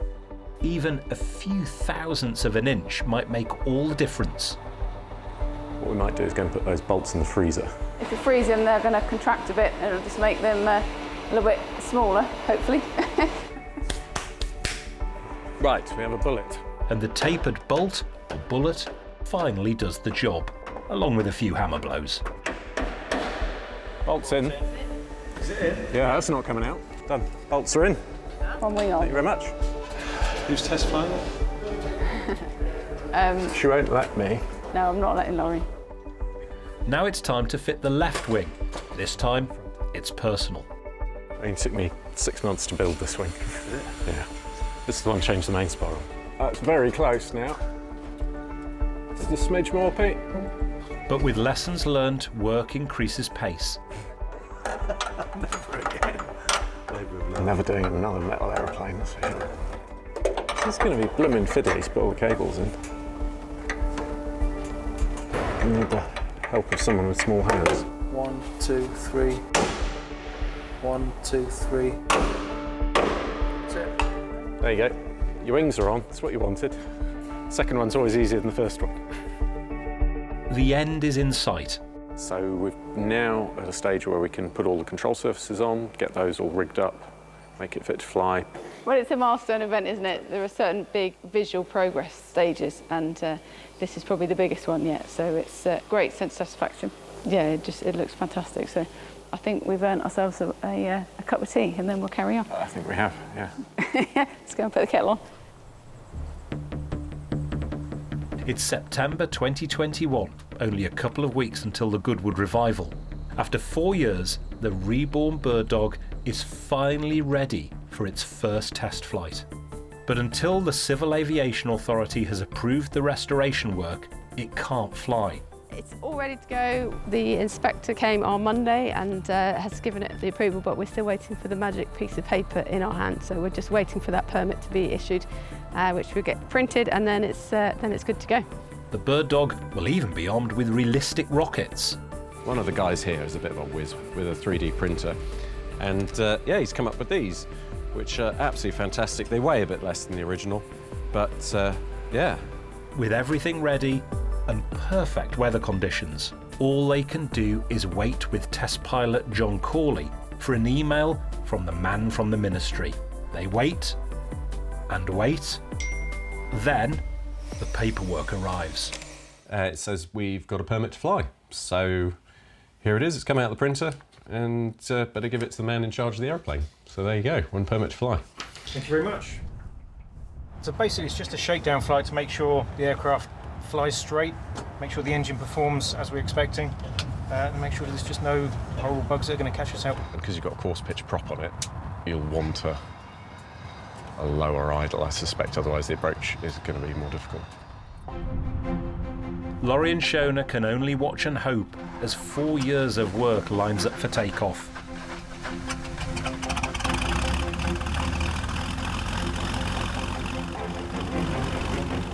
Even a few thousandths of an inch might make all the difference. What we might do is go and put those bolts in the freezer. If you freeze them, they're going to contract a bit, and it'll just make them A little bit smaller, hopefully. Right, we have a bullet. And the tapered bolt, or bullet, finally does the job, along with a few hammer blows. Bolts in. Is it in? Yeah, that's not coming out. Done. Bolts are in. One wing on. Thank you very much. Who's test flying it? She won't let me. No, I'm not letting Laurie. Now it's time to fit the left wing. This time, it's personal. It took me 6 months to build this wing. Yeah. This is the one changed the main spiral. That's very close now. Just a smidge more, Pete. But with lessons learned, work increases pace. Never again. I'm never doing another metal aeroplane, that's for sure. It's going to be blooming fiddly to put all the cables in. You need the help of someone with small hands. 1, 2, 3. 1, 2, 3. That's it. There you go. Your wings are on, that's what you wanted. Second one's always easier than the first one. The end is in sight. So we're now at a stage where we can put all the control surfaces on, get those all rigged up, make it fit to fly. Well, it's a milestone event, isn't it? There are certain big visual progress stages, and this is probably the biggest one yet, so it's a great sense of satisfaction. Yeah, it looks fantastic, so I think we've earned ourselves a cup of tea, and then we'll carry on. I think we have, yeah. Let's go and put the kettle on. It's September 2021, only a couple of weeks until the Goodwood revival. After 4 years, the reborn bird dog is finally ready for its first test flight. But until the Civil Aviation Authority has approved the restoration work, it can't fly. It's all ready to go. The inspector came on Monday and has given it the approval, but we're still waiting for the magic piece of paper in our hand. So we're just waiting for that permit to be issued, which will get printed, and then it's good to go. The bird dog will even be armed with realistic rockets. One of the guys here is a bit of a whiz with a 3D printer, and yeah, he's come up with these, which are absolutely fantastic. They weigh a bit less than the original, but yeah. With everything ready and perfect weather conditions, all they can do is wait with test pilot John Corley for an email from the man from the ministry. They wait and wait. Then the paperwork arrives. It says we've got a permit to fly. So here it is, it's come out of the printer, and better give it to the man in charge of the aeroplane. So there you go, one permit to fly. Thank you very much. So basically it's just a shakedown flight to make sure the aircraft flies straight, make sure the engine performs as we're expecting, and make sure there's just no horrible bugs that are going to catch us out. Because you've got a coarse pitch prop on it, you'll want a lower idle, I suspect, otherwise the approach is going to be more difficult. Laurie and Shona can only watch and hope as 4 years of work lines up for takeoff.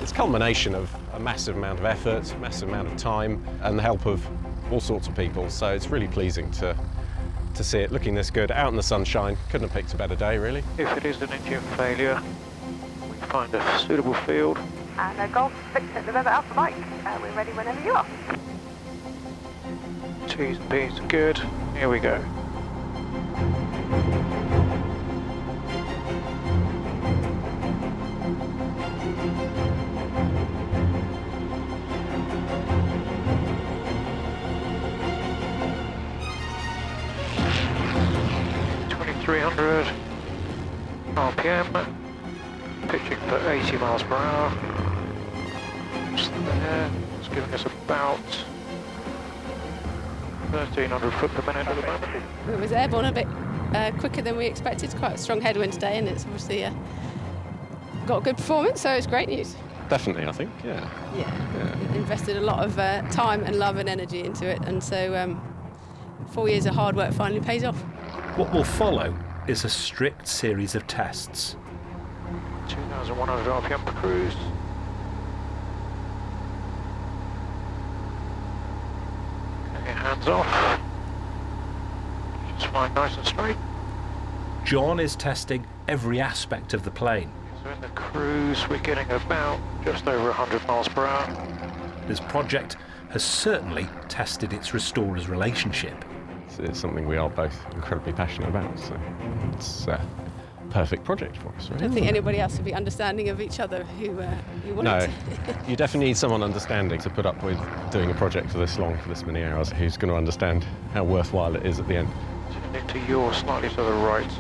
It's a culmination of a massive amount of effort, massive amount of time, and the help of all sorts of people, so it's really pleasing to see it looking this good, out in the sunshine. Couldn't have picked a better day, really. If it is an engine failure, we find a suitable field. And Golf Victor November Alpha Mike, we're ready whenever you are. T's and B's are good. Here we go. RPM, pitching for 80 miles per hour. Just there, it's giving us about 1,300 foot per minute at the moment. It was airborne a bit quicker than we expected. It's quite a strong headwind today, and it's obviously got a good performance, so it's great news. Definitely, I think, yeah. Yeah. Invested a lot of time and love and energy into it, and so 4 years of hard work finally pays off. What will follow is a strict series of tests. 2,100 RPM per cruise. Okay, hands off. Just flying nice and straight. John is testing every aspect of the plane. So in the cruise, we're getting about just over 100 miles per hour. This project has certainly tested its restorer's relationship. It's something we are both incredibly passionate about, so it's a perfect project for us, really. I don't think anybody else would be understanding of each other who wouldn't. No, you definitely need someone understanding to put up with doing a project for this long, for this many hours, who's going to understand how worthwhile it is at the end. Into your slightly to the right,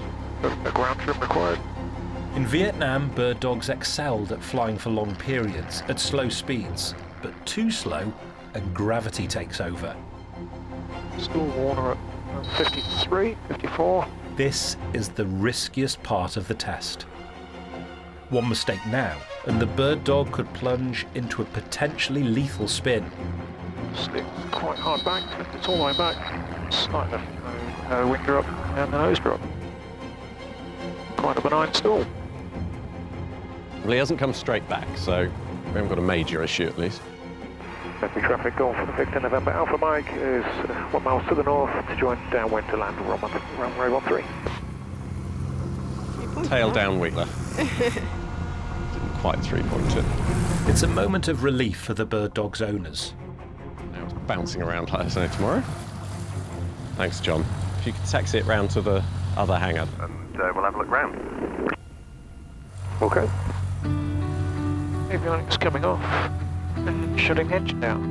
a ground trim required. In Vietnam, bird dogs excelled at flying for long periods at slow speeds, but too slow and gravity takes over. Still Warner at 53, 54. This is the riskiest part of the test. One mistake now, and the bird dog could plunge into a potentially lethal spin. Slipped quite hard back, it's all the way back. Slight wing drop and the nose drop. Quite a benign stall. Well, he hasn't come straight back, so we haven't got a major issue at least. Heavy traffic Golf Victor November Alpha Mike is 1 mile to the north to join downwind to land runway 13. Tail down Wheeler. Didn't quite 3-point it. It's a moment of relief for the bird dog's owners. Now it's bouncing around like there's no tomorrow. Thanks, John. If you could taxi it round to the other hangar, and we'll have a look round. Okay. Avionics coming off and shutting the engine down.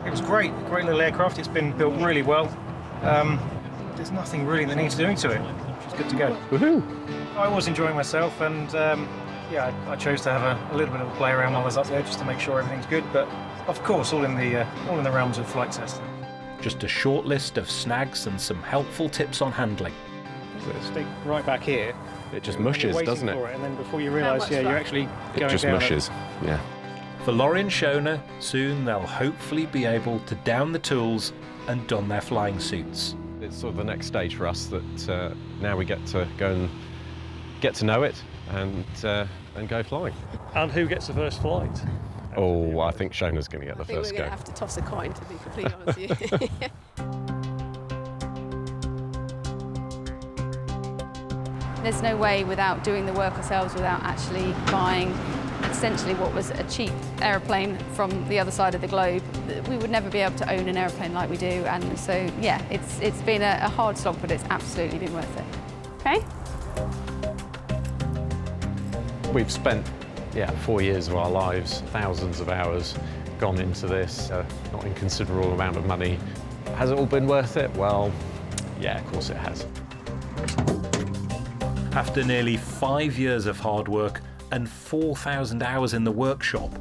It was great little aircraft. It's been built really well. There's nothing really that needs doing to it. It's good to go. Woohoo! I was enjoying myself, and yeah, I chose to have a little bit of a play around while I was up there just to make sure everything's good. But of course, all in the realms of flight testing. Just a short list of snags and some helpful tips on handling. So stick right back here. It just mushes, doesn't it? And then before you realise, yeah, you're actually going down. It just mushes, yeah. For Laurie and Shona, soon they'll hopefully be able to down the tools and don their flying suits. It's sort of the next stage for us that now we get to go and get to know it and go flying. And who gets the first flight? Oh, I think Shona's going to get the first we're go. going to have to toss a coin, to be completely honest with you. There's no way without doing the work ourselves, without actually buying essentially what was a cheap aeroplane from the other side of the globe, we would never be able to own an aeroplane like we do. And so, yeah, it's been a hard slog, but it's absolutely been worth it. Okay? We've spent, 4 years of our lives, thousands of hours gone into this, not inconsiderable amount of money. Has it all been worth it? Well, yeah, of course it has. After nearly 5 years of hard work and 4,000 hours in the workshop,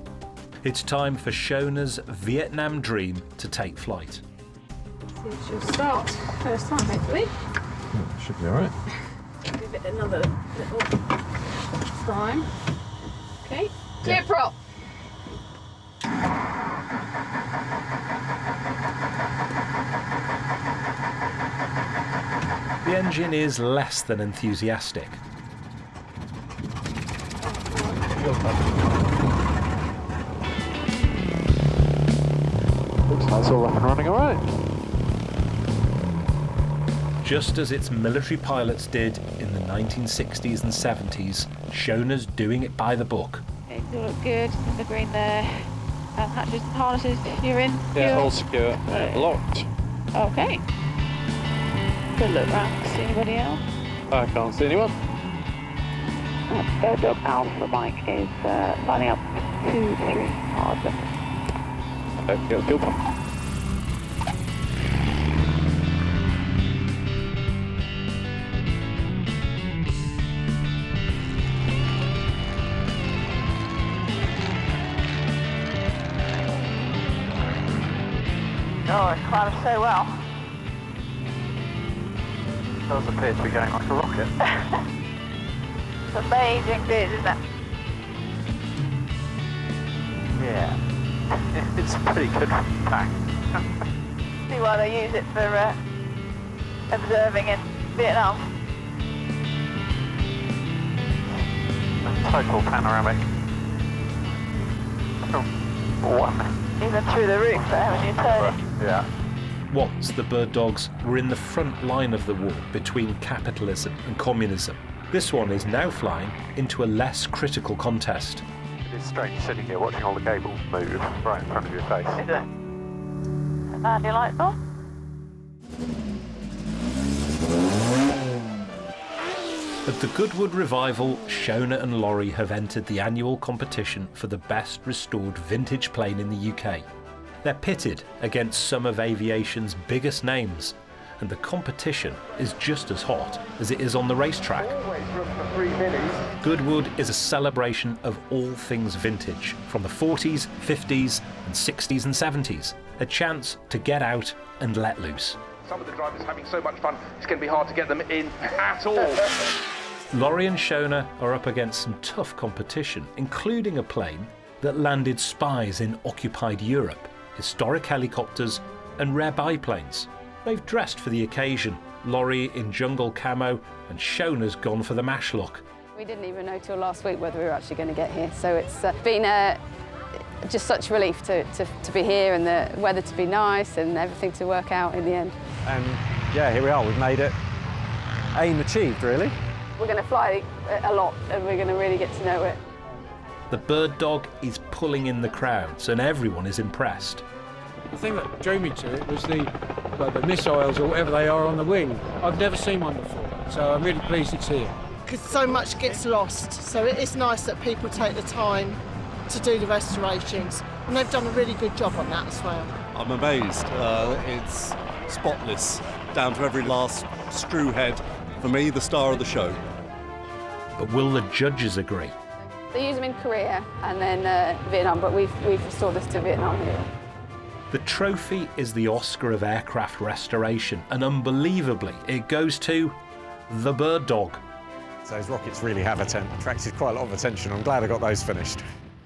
it's time for Shona's Vietnam dream to take flight. She'll start first time, hopefully. Should be all right. Give it another little time. Okay, clear prop. The engine is less than enthusiastic. Looks like it's all up and running all right. Just as its military pilots did in the 1960s and 70s, Shona's doing it by the book. Okay, you look good. The green there. Hatches and harnesses, you're in? Yeah, all secure. Locked. Okay. Good look round. See anybody else? I can't see anyone. Bird Dog Alpha Mike is lining up 2-3 hard left. Okay, get the fuel pump. Oh, it's climbing so well. Does appear to be going like a rocket. It's amazing bit, isn't it? Yeah. It's pretty good back. See why they use it for observing in Vietnam. Total panoramic. One. Even through the roof there when you turn it. Yeah. Once the bird dogs were in the front line of the war between capitalism and communism. This one is now flying into a less critical contest. It's strange sitting here watching all the cables move right in front of your face. Is it? And your lights on? At the Goodwood Revival, Shona and Laurie have entered the annual competition for the best restored vintage plane in the UK. They're pitted against some of aviation's biggest names, and the competition is just as hot as it is on the racetrack. Goodwood is a celebration of all things vintage, from the 40s, 50s and 60s and 70s. A chance to get out and let loose. Some of the drivers are having so much fun, it's going to be hard to get them in at all. Laurie and Shona are up against some tough competition, including a plane that landed spies in occupied Europe, historic helicopters and rare biplanes. They've dressed for the occasion, Laurie in jungle camo and Shona's gone for the mash look. We didn't even know till last week whether we were actually going to get here, so it's been just such relief to be here and the weather to be nice and everything to work out in the end. And yeah, here we are, we've made it. Aim achieved, really. We're going to fly a lot and we're going to really get to know it. The bird dog is pulling in the crowds and everyone is impressed. The thing that drew me to it was the missiles or whatever they are on the wing. I've never seen one before, so I'm really pleased it's here. Because so much gets lost, so it's nice that people take the time to do the restorations, and they've done a really good job on that as well. I'm amazed. It's spotless, down to every last screw head. For me, the star of the show. But will the judges agree? They use them in Korea and then Vietnam, but we've restored this to Vietnam here. The trophy is the Oscar of aircraft restoration, and unbelievably, it goes to the bird dog. Those rockets really have attracted quite a lot of attention. I'm glad I got those finished.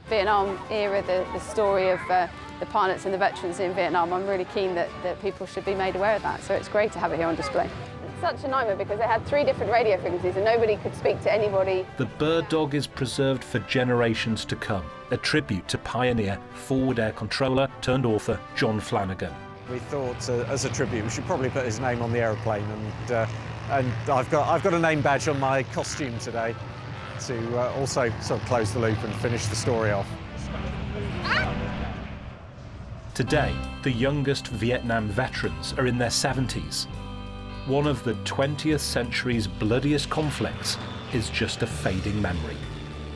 Vietnam era, the story of the pilots and the veterans in Vietnam, I'm really keen that people should be made aware of that, so it's great to have it here on display. It's such a nightmare because they had 3 different radio frequencies and nobody could speak to anybody. The bird dog is preserved for generations to come, a tribute to pioneer forward air controller turned author John Flanagan. We thought, as a tribute, we should probably put his name on the aeroplane, and I've got a name badge on my costume today to also sort of close the loop and finish the story off. Today, the youngest Vietnam veterans are in their 70s. One of the 20th century's bloodiest conflicts is just a fading memory.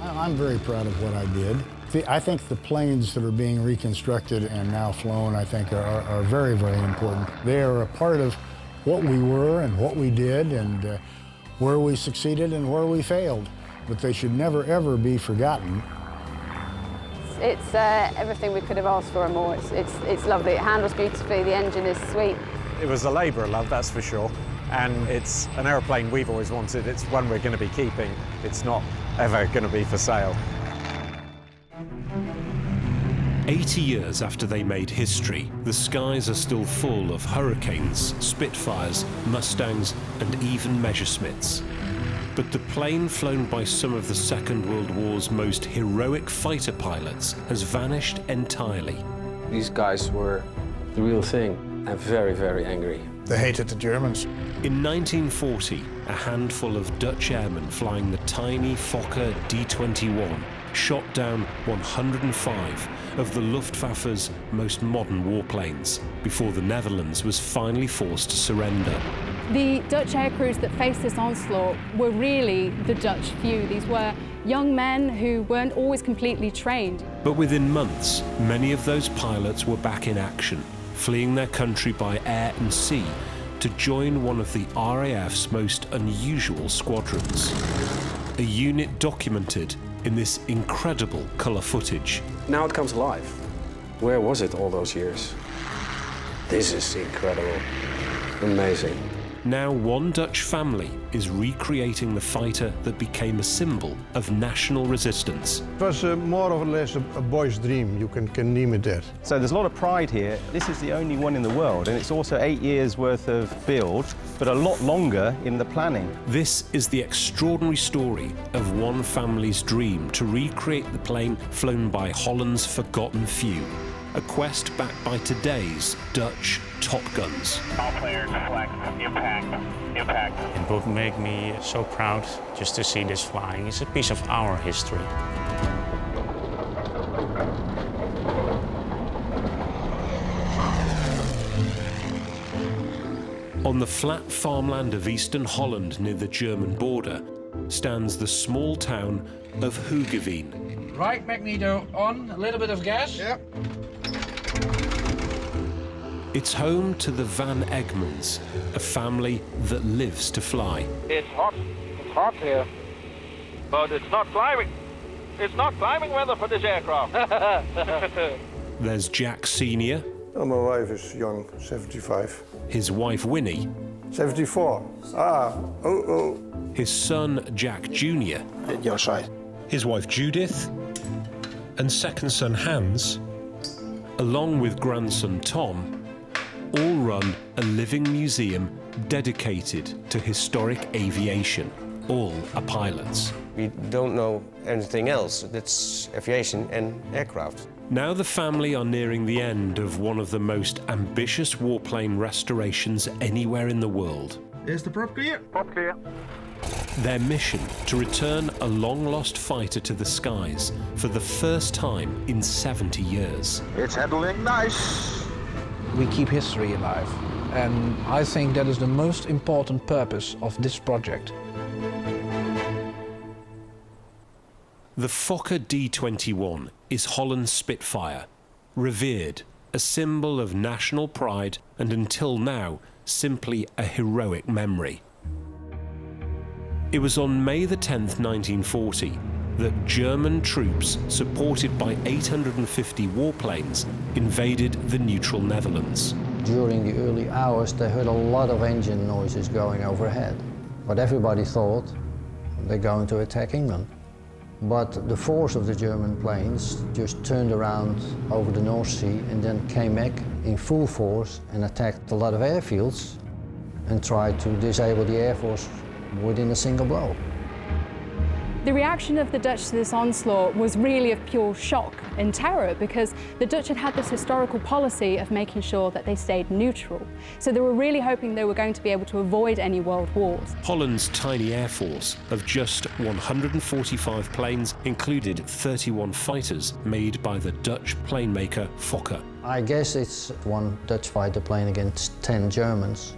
I'm very proud of what I did. I think the planes that are being reconstructed and now flown, I think, are very, very important. They are a part of what we were and what we did and where we succeeded and where we failed. But they should never, ever be forgotten. It's everything we could have asked for and more. It's lovely. It handles beautifully. The engine is sweet. It was a labour of love, that's for sure. And it's an aeroplane we've always wanted. It's one we're going to be keeping. It's not ever going to be for sale. 80 years after they made history, the skies are still full of Hurricanes, Spitfires, Mustangs, and even Messerschmitts. But the plane flown by some of the Second World War's most heroic fighter pilots has vanished entirely. These guys were the real thing and very, very angry. They hated the Germans. In 1940, a handful of Dutch airmen flying the tiny Fokker D-21 shot down 105 of the Luftwaffe's most modern warplanes before the Netherlands was finally forced to surrender. The Dutch aircrews that faced this onslaught were really the Dutch few. These were young men who weren't always completely trained. But within months, many of those pilots were back in action, fleeing their country by air and sea to join one of the RAF's most unusual squadrons. A unit documented in this incredible colour footage. Now it comes alive. Where was it all those years? This is incredible. Amazing. Now one Dutch family is recreating the fighter that became a symbol of national resistance. It was more or less a boy's dream, you can name it that. So there's a lot of pride here. This is the only one in the world, and it's also 8 years worth of build, but a lot longer in the planning. This is the extraordinary story of one family's dream to recreate the plane flown by Holland's forgotten few. A quest backed by today's Dutch Top Guns. All players select impact. It would make me so proud just to see this flying. It's a piece of our history. On the flat farmland of eastern Holland near the German border stands the small town of Hoogeveen. Right magneto on, a little bit of gas. Yep. It's home to the Van Egmonds, a family that lives to fly. It's hot. It's hot here. But it's not climbing. It's not climbing weather for this aircraft. There's Jack Sr. Oh, my wife is young, 75. His wife Winnie. 74. His son Jack Jr. At your side. His wife Judith. And second son Hans, along with grandson Tom, all run a living museum dedicated to historic aviation. All are pilots. We don't know anything else. It's aviation and aircraft. Now the family are nearing the end of one of the most ambitious warplane restorations anywhere in the world. Is the prop clear? Prop clear. Their mission to return a long-lost fighter to the skies for the first time in 70 years. It's handling nice. We keep history alive, and I think that is the most important purpose of this project. The Fokker D-21 is Holland's Spitfire, revered, a symbol of national pride and until now simply a heroic memory. It was on May the 10th, 1940, that German troops, supported by 850 warplanes, invaded the neutral Netherlands. During the early hours, they heard a lot of engine noises going overhead. But everybody thought they're going to attack England. But the force of the German planes just turned around over the North Sea and then came back in full force and attacked a lot of airfields and tried to disable the Air Force within a single blow. The reaction of the Dutch to this onslaught was really of pure shock and terror because the Dutch had had this historical policy of making sure that they stayed neutral. So they were really hoping they were going to be able to avoid any world wars. Holland's tiny air force of just 145 planes included 31 fighters made by the Dutch plane maker Fokker. I guess it's one Dutch fighter plane against 10 Germans.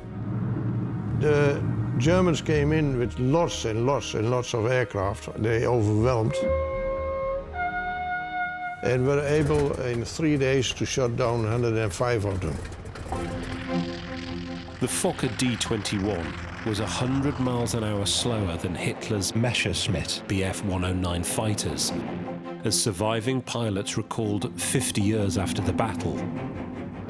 The Germans came in with lots and lots and lots of aircraft. They overwhelmed. And were able in 3 days to shut down 105 of them. The Fokker D-21 was 100 miles an hour slower than Hitler's Messerschmitt Bf-109 fighters, as surviving pilots recalled 50 years after the battle.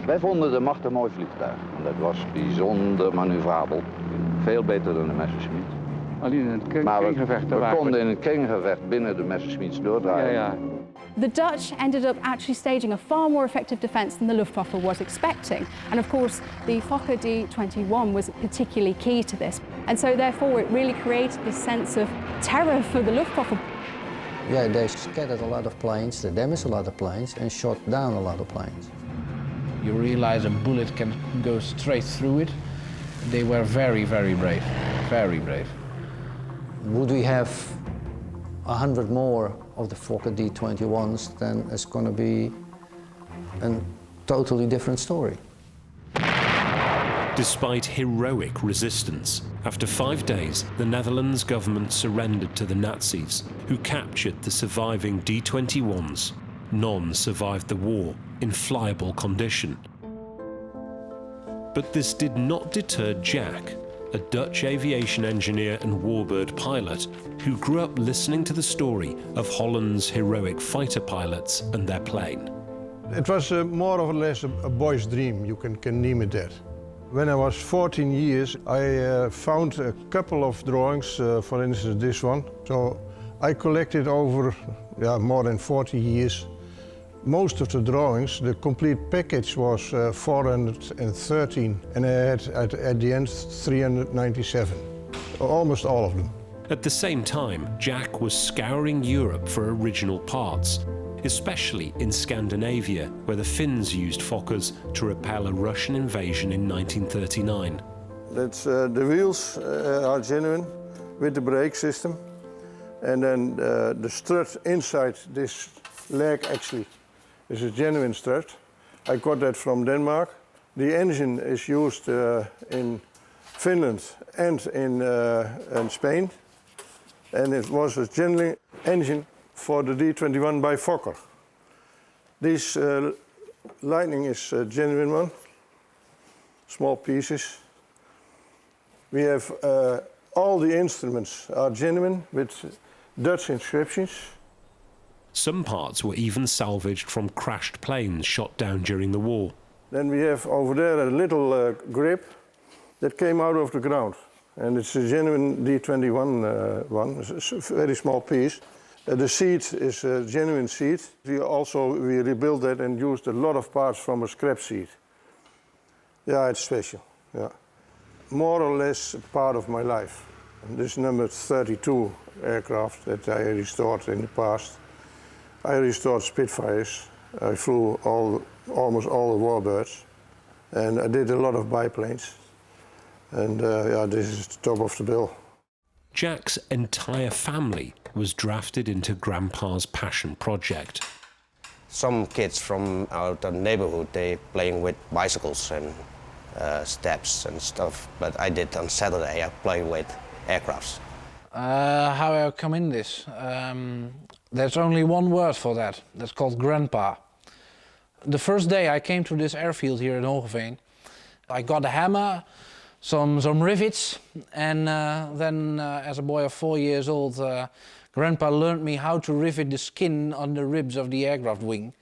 Wij vonden de macht een mooi vliegtuig. Dat was bijzonder manoeuvrabel. Veel beter dan de Messerschmitt. Alleen in het kringgevecht. We konden in het kringgevecht binnen de Messerschmitts doordraaien. The Dutch ended up actually staging a far more effective defence than the Luftwaffe was expecting. And of course, the Fokker D-21 was particularly key to this. And so therefore, it really created this sense of terror for the Luftwaffe. Yeah, they scattered a lot of planes, they damaged a lot of planes and shot down a lot of planes. You realize a bullet can go straight through it. They were very, very brave, very brave. Would we have 100 more of the Fokker D-21s, then it's going to be a totally different story. Despite heroic resistance, after 5 days, the Netherlands government surrendered to the Nazis, who captured the surviving D-21s. None survived the war in flyable condition. But this did not deter Jack, a Dutch aviation engineer and warbird pilot who grew up listening to the story of Holland's heroic fighter pilots and their plane. It was more or less a boy's dream, you can name it that. When I was 14 years, I found a couple of drawings, for instance this one. So I collected over more than 40 years. Most of the drawings, the complete package was 413, and I had at the end 397, almost all of them. At the same time, Jack was scouring Europe for original parts, especially in Scandinavia, where the Finns used Fokkers to repel a Russian invasion in 1939. That's, the wheels are genuine with the brake system, and then the strut inside this leg actually is a genuine strut. I got that from Denmark. The engine is used in Finland and in Spain. And it was a genuine engine for the D21 by Fokker. This lightning is a genuine one, small pieces. We have all the instruments are genuine with Dutch inscriptions. Some parts were even salvaged from crashed planes shot down during the war. Then we have over there a little grip that came out of the ground. And it's a genuine D21 one, it's a very small piece. The seat is a genuine seat. We rebuilt that and used a lot of parts from a scrap seat. Yeah, it's special, yeah. More or less part of my life. And this number 32 aircraft that I restored in the past. I restored Spitfires. I flew almost all the warbirds. And I did a lot of biplanes. And yeah, this is the top of the bill. Jack's entire family was drafted into Grandpa's passion project. Some kids from our neighborhood, they playing with bicycles and steps and stuff. But I did on Saturday, I played with aircrafts. How I come in this? There's only one word for that. That's called Grandpa. The first day I came to this airfield here in Hogeveen, I got a hammer, some rivets, and then as a boy of 4 years old, Grandpa learned me how to rivet the skin on the ribs of the aircraft wing.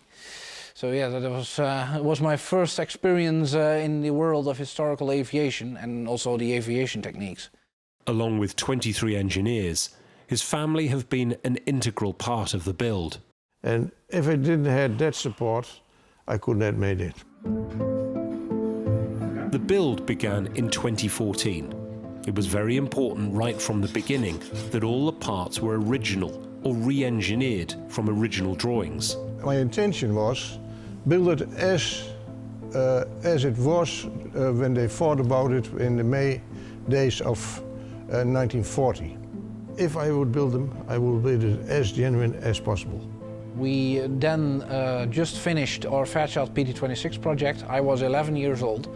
So yeah, that was my first experience in the world of historical aviation and also the aviation techniques. Along with 23 engineers, his family have been an integral part of the build. And if I didn't have that support, I couldn't have made it. The build began in 2014. It was very important right from the beginning that all the parts were original or re-engineered from original drawings. My intention was build it as it was when they thought about it in the May days of 1940. If I would build them, I would build it as genuine as possible. We then just finished our Fairchild PT26 project. I was 11 years old.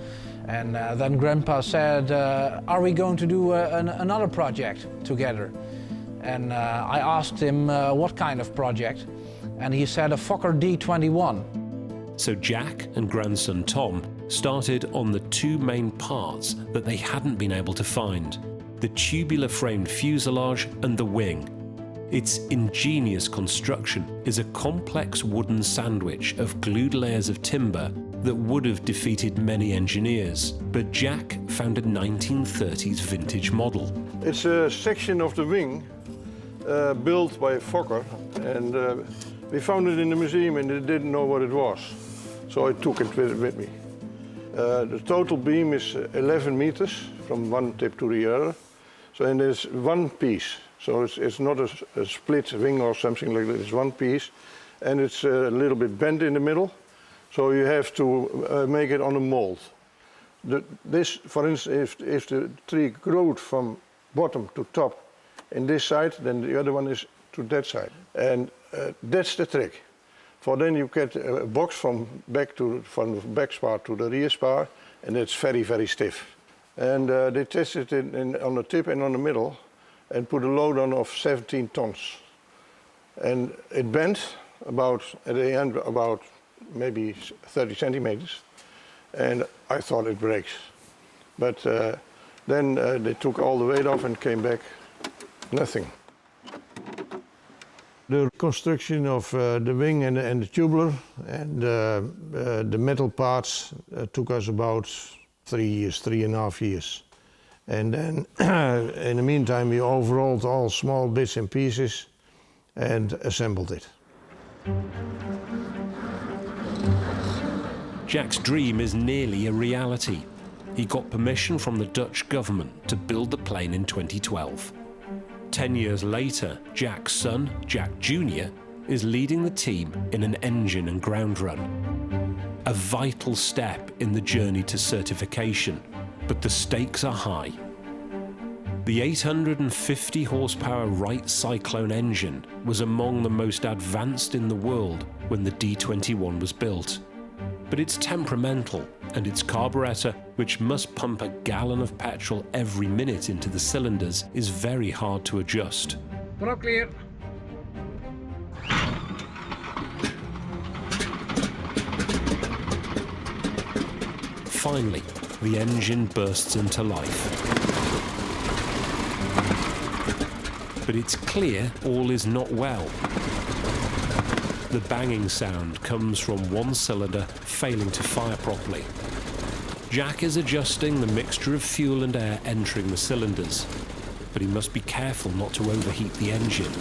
And then Grandpa said, are we going to do another project together? And I asked him what kind of project, and he said a Fokker D21. So Jack and grandson Tom started on the two main parts that they hadn't been able to find: the tubular framed fuselage and the wing. Its ingenious construction is a complex wooden sandwich of glued layers of timber that would have defeated many engineers, but Jack found a 1930s vintage model. It's a section of the wing built by Fokker, and we found it in the museum and they didn't know what it was, so I took it with me. The total beam is 11 meters from one tip to the other, so and there's one piece. So it's not a split wing or something like that, it's one piece, and it's a little bit bent in the middle, so you have to make it on a mold. This, for instance, if the tree grows from bottom to top in this side, then the other one is to that side. And that's the trick. For then you get a box from the back spar to the rear spar, and it's very, very stiff. And they tested it on the tip and on the middle, and put a load on of 17 tons. And it bent about, at the end, about maybe 30 centimeters. And I thought it breaks. But then they took all the weight off and came back, nothing. The construction of the wing and the tubular and the metal parts took us about 3.5 years. And then, in the meantime, we overhauled all small bits and pieces and assembled it. Jack's dream is nearly a reality. He got permission from the Dutch government to build the plane in 2012. 10 years later, Jack's son, Jack Jr., is leading the team in an engine and ground run. A vital step in the journey to certification. But the stakes are high. The 850 horsepower Wright Cyclone engine was among the most advanced in the world when the D21 was built. But it's temperamental, and its carburettor, which must pump a gallon of petrol every minute into the cylinders, is very hard to adjust. Prop clear. Finally, the engine bursts into life. But it's clear all is not well. The banging sound comes from one cylinder failing to fire properly. Jack is adjusting the mixture of fuel and air entering the cylinders, but he must be careful not to overheat the engine.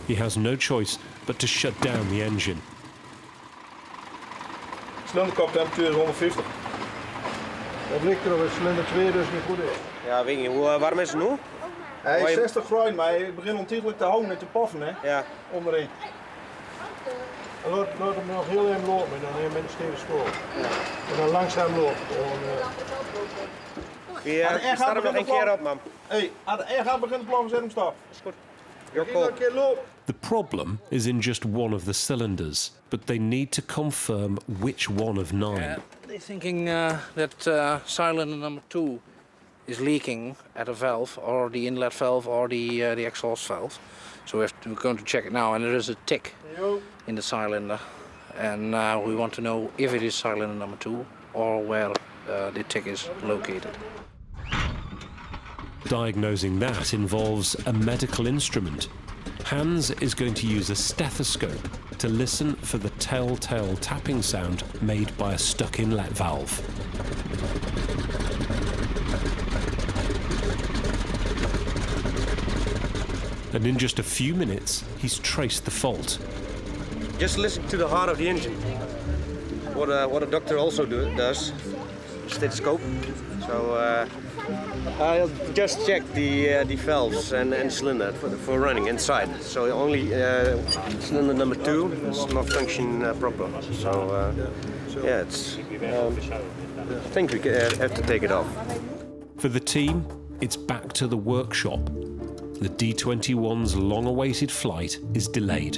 He has no choice but to shut down the engine. Cilinderkoptemperatuur is 150. Dat ligt er op cilinder 2 dus niet goed in. Ja, Wingy, hoe warm is het nu? Hij is 60 graden, maar hij begint ontiegelijk te houden en te paffen, hè? Ja. Onderin. Laat hem nog heel even lopen en dan neem je een stevige spoor. Ja. En dan langzaam lopen. Ja, start hem nog een keer op, man. Hey, als de gaat beginnen ploffen, zet hem stop. Is goed. The problem is in just one of the cylinders, but they need to confirm which one of 9. They're thinking that cylinder number 2 is leaking at a valve, or the inlet valve, or the exhaust valve. So we're going to check it now, and there is a tick in the cylinder, and we want to know if it is cylinder number 2 or where the tick is located. Diagnosing that involves a medical instrument. Hans is going to use a stethoscope to listen for the telltale tapping sound made by a stuck inlet valve. And in just a few minutes, he's traced the fault. Just listen to the heart of the engine. What a doctor also does, stethoscope. So I'll just check the valves and cylinder for running inside. So only cylinder number 2 is not functioning properly. So yeah, it's. I think we have to take it off. For the team, it's back to the workshop. The D21's long-awaited flight is delayed.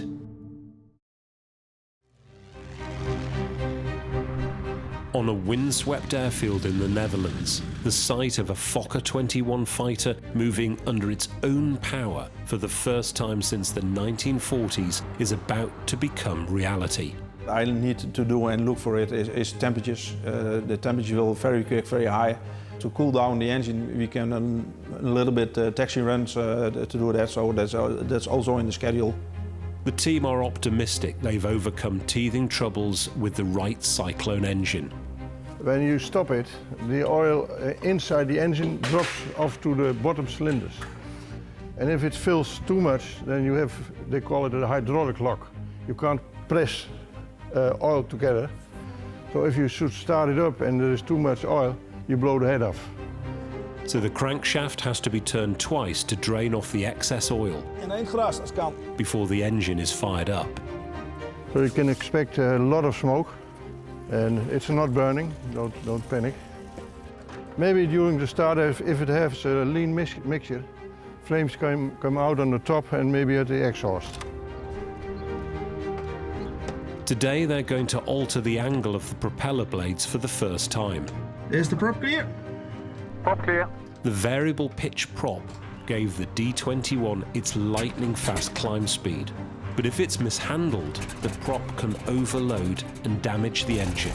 On a windswept airfield in the Netherlands, the sight of a Fokker 21 fighter moving under its own power for the first time since the 1940s is about to become reality. I need to do and look for it is temperatures. The temperature will very quick, very high. To cool down the engine, we can a little bit taxi runs to do that, so that's also in the schedule. The team are optimistic they've overcome teething troubles with the Wright Cyclone engine. When you stop it, the oil inside the engine drops off to the bottom cylinders. And if it fills too much, then you have, they call it a hydraulic lock. You can't press oil together. So if you should start it up and there is too much oil, you blow the head off. So the crankshaft has to be turned twice to drain off the excess oil before the engine is fired up. So you can expect a lot of smoke, and it's not burning, don't panic. Maybe during the start, if it has a lean mixture, flames come out on the top and maybe at the exhaust. Today they're going to alter the angle of the propeller blades for the first time. Is the prop clear? Prop clear. The variable pitch prop gave the D21 its lightning-fast climb speed. But if it's mishandled, the prop can overload and damage the engine.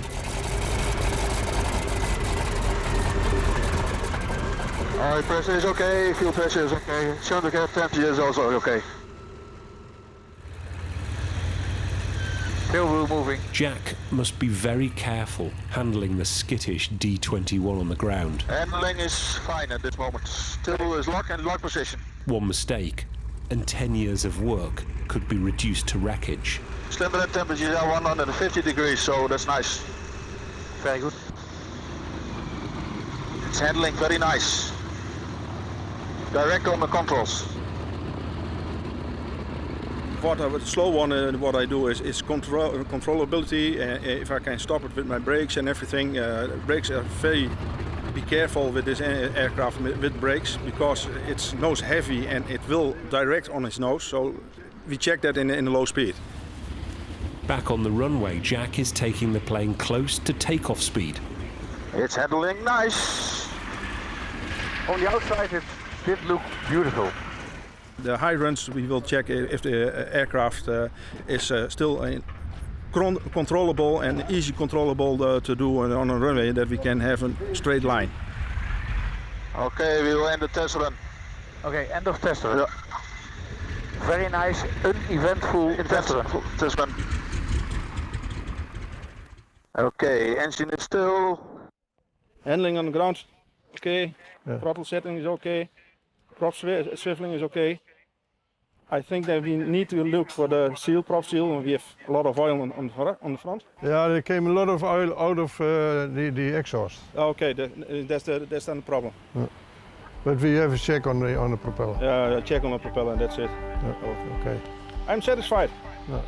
Alright, pressure is okay, fuel pressure is okay, cylinder cap temperature is also okay. Still wheel moving. Jack must be very careful handling the skittish D21 on the ground. Handling is fine at this moment. Still is lock and lock position. One mistake, and 10 years of work could be reduced to wreckage. Cylinder temperature is 150 degrees, so that's nice. Very good. It's handling very nice. Direct on the controls. What the slow one, what I do is controllability. If I can stop it with my brakes and everything, brakes are very be careful with this aircraft with brakes because it's nose heavy and it will direct on its nose. So we check that in the low speed. Back on the runway, Jack is taking the plane close to takeoff speed. It's handling nice. On the outside it did look beautiful. The high runs we will check if the aircraft is still controllable and easy controllable to do on a runway, that we can have a straight line. Okay, we will end the test run. Okay, end of test run. Yeah. Very nice, uneventful test run. Okay, engine is still. Handling on the ground, okay. Yeah. Throttle setting is okay. Prop swiveling is okay. I think that we need to look for the seal, prop seal, and we have a lot of oil on the front. Yeah, there came a lot of oil out of the exhaust. Okay, that's then the problem. Yeah. But we have a check on the propeller. Yeah, check on the propeller and that's it. Yeah. Oh, okay. I'm satisfied. Yeah.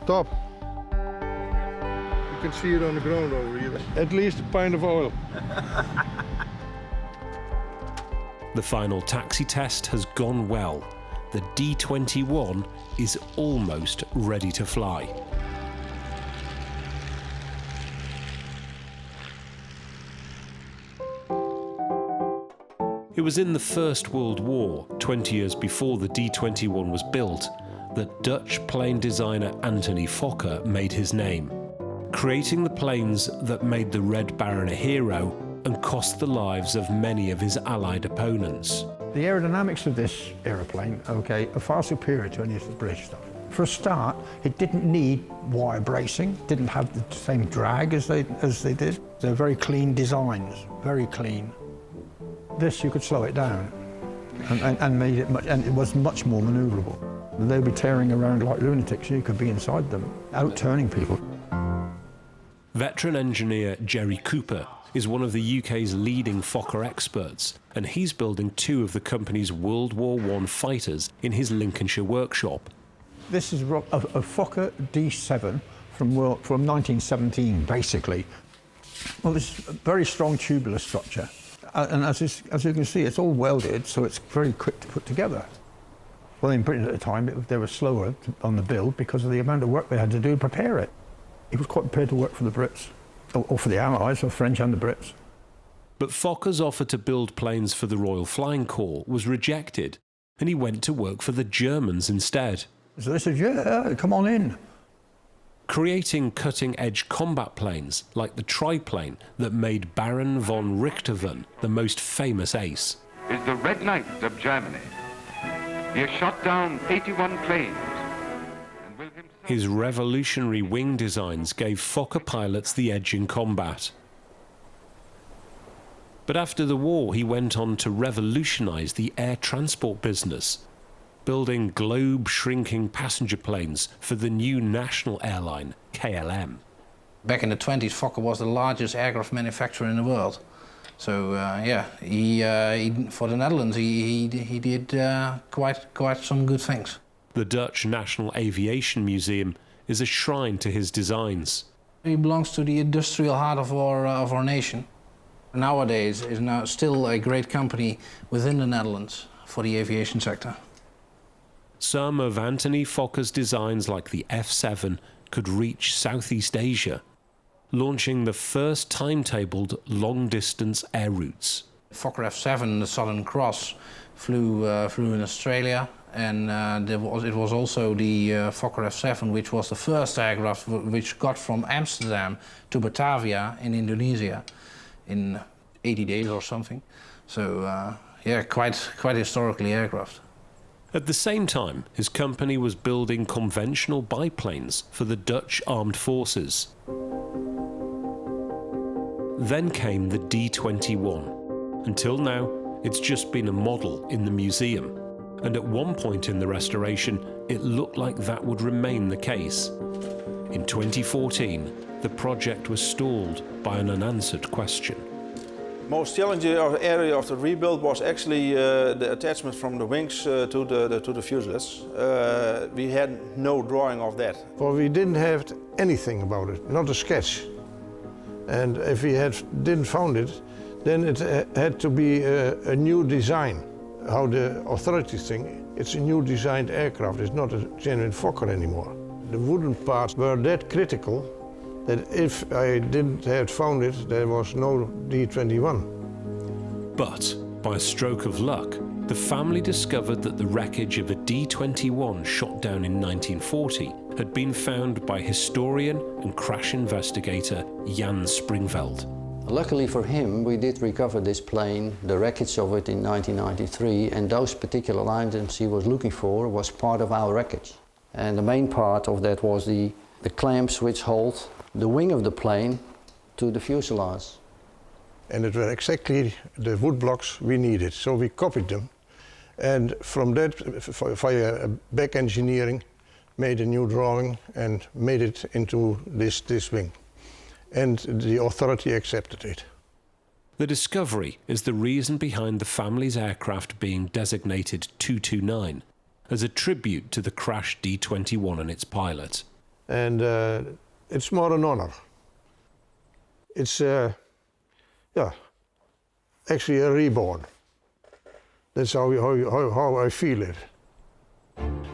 Top. You can see it on the ground over here. At least a pint of oil. The final taxi test has gone well. The D-21 is almost ready to fly. It was in the First World War, 20 years before the D-21 was built, that Dutch plane designer Anthony Fokker made his name, creating the planes that made the Red Baron a hero and cost the lives of many of his Allied opponents. The aerodynamics of this aeroplane, okay, are far superior to any of the British stuff. For a start, it didn't need wire bracing, didn't have the same drag as they did. They're very clean designs, very clean. This, you could slow it down and made it and it was much more maneuverable. They'd be tearing around like lunatics, you could be inside them, out-turning people. Veteran engineer Jerry Cooper is one of the UK's leading Fokker experts, and he's building two of the company's World War I fighters in his Lincolnshire workshop. This is a Fokker D7 from 1917, basically. Well, this is a very strong tubular structure, and as you can see, it's all welded, so it's very quick to put together. Well, in Britain at the time, they were slower on the build because of the amount of work they had to do to prepare it. He was quite prepared to work for the Brits. Or for the Allies, or French and the Brits. But Fokker's offer to build planes for the Royal Flying Corps was rejected, and he went to work for the Germans instead. So they said, yeah, come on in. Creating cutting-edge combat planes like the triplane that made Baron von Richthofen the most famous ace. Is the Red Knight of Germany. He has shot down 81 planes. His revolutionary wing designs gave Fokker pilots the edge in combat. But after the war, he went on to revolutionize the air transport business, building globe-shrinking passenger planes for the new national airline, KLM. Back in the 20s, Fokker was the largest aircraft manufacturer in the world. So yeah, for the Netherlands, he did quite some good things. The Dutch National Aviation Museum is a shrine to his designs. He belongs to the industrial heart of our nation. Nowadays, is now still a great company within the Netherlands for the aviation sector. Some of Anthony Fokker's designs, like the F7, could reach Southeast Asia, launching the first timetabled long-distance air routes. Fokker F7, the Southern Cross, flew in Australia. And it was also the Fokker F7, which was the first aircraft which got from Amsterdam to Batavia in Indonesia in 80 days or something. So yeah, quite historically aircraft. At the same time, his company was building conventional biplanes for the Dutch armed forces. Then came the D-21. Until now, it's just been a model in the museum. And at one point in the restoration, it looked like that would remain the case. In 2014, the project was stalled by an unanswered question. Most challenging area of the rebuild was actually the attachment from the wings to the fuselage. We had no drawing of that. Well, we didn't have anything about it, not a sketch. And if we didn't found it, then it had to be a new design. How the authorities think, it's a new designed aircraft, it's not a genuine Fokker anymore. The wooden parts were that critical that if I didn't have found it, there was no D-21. But, by a stroke of luck, the family discovered that the wreckage of a D-21 shot down in 1940 had been found by historian and crash investigator Jan Springveld. Luckily for him, we did recover this plane, the wreckage of it in 1993, and those particular items he was looking for was part of our wreckage. And the main part of that was the clamps which hold the wing of the plane to the fuselage. And it were exactly the wood blocks we needed, so we copied them. And from that, via back engineering, made a new drawing and made it into this wing. And the authority accepted it. The discovery is the reason behind the family's aircraft being designated 229 as a tribute to the crashed D-21 and its pilot. And it's more an honor. It's, actually a reborn. That's how I feel it.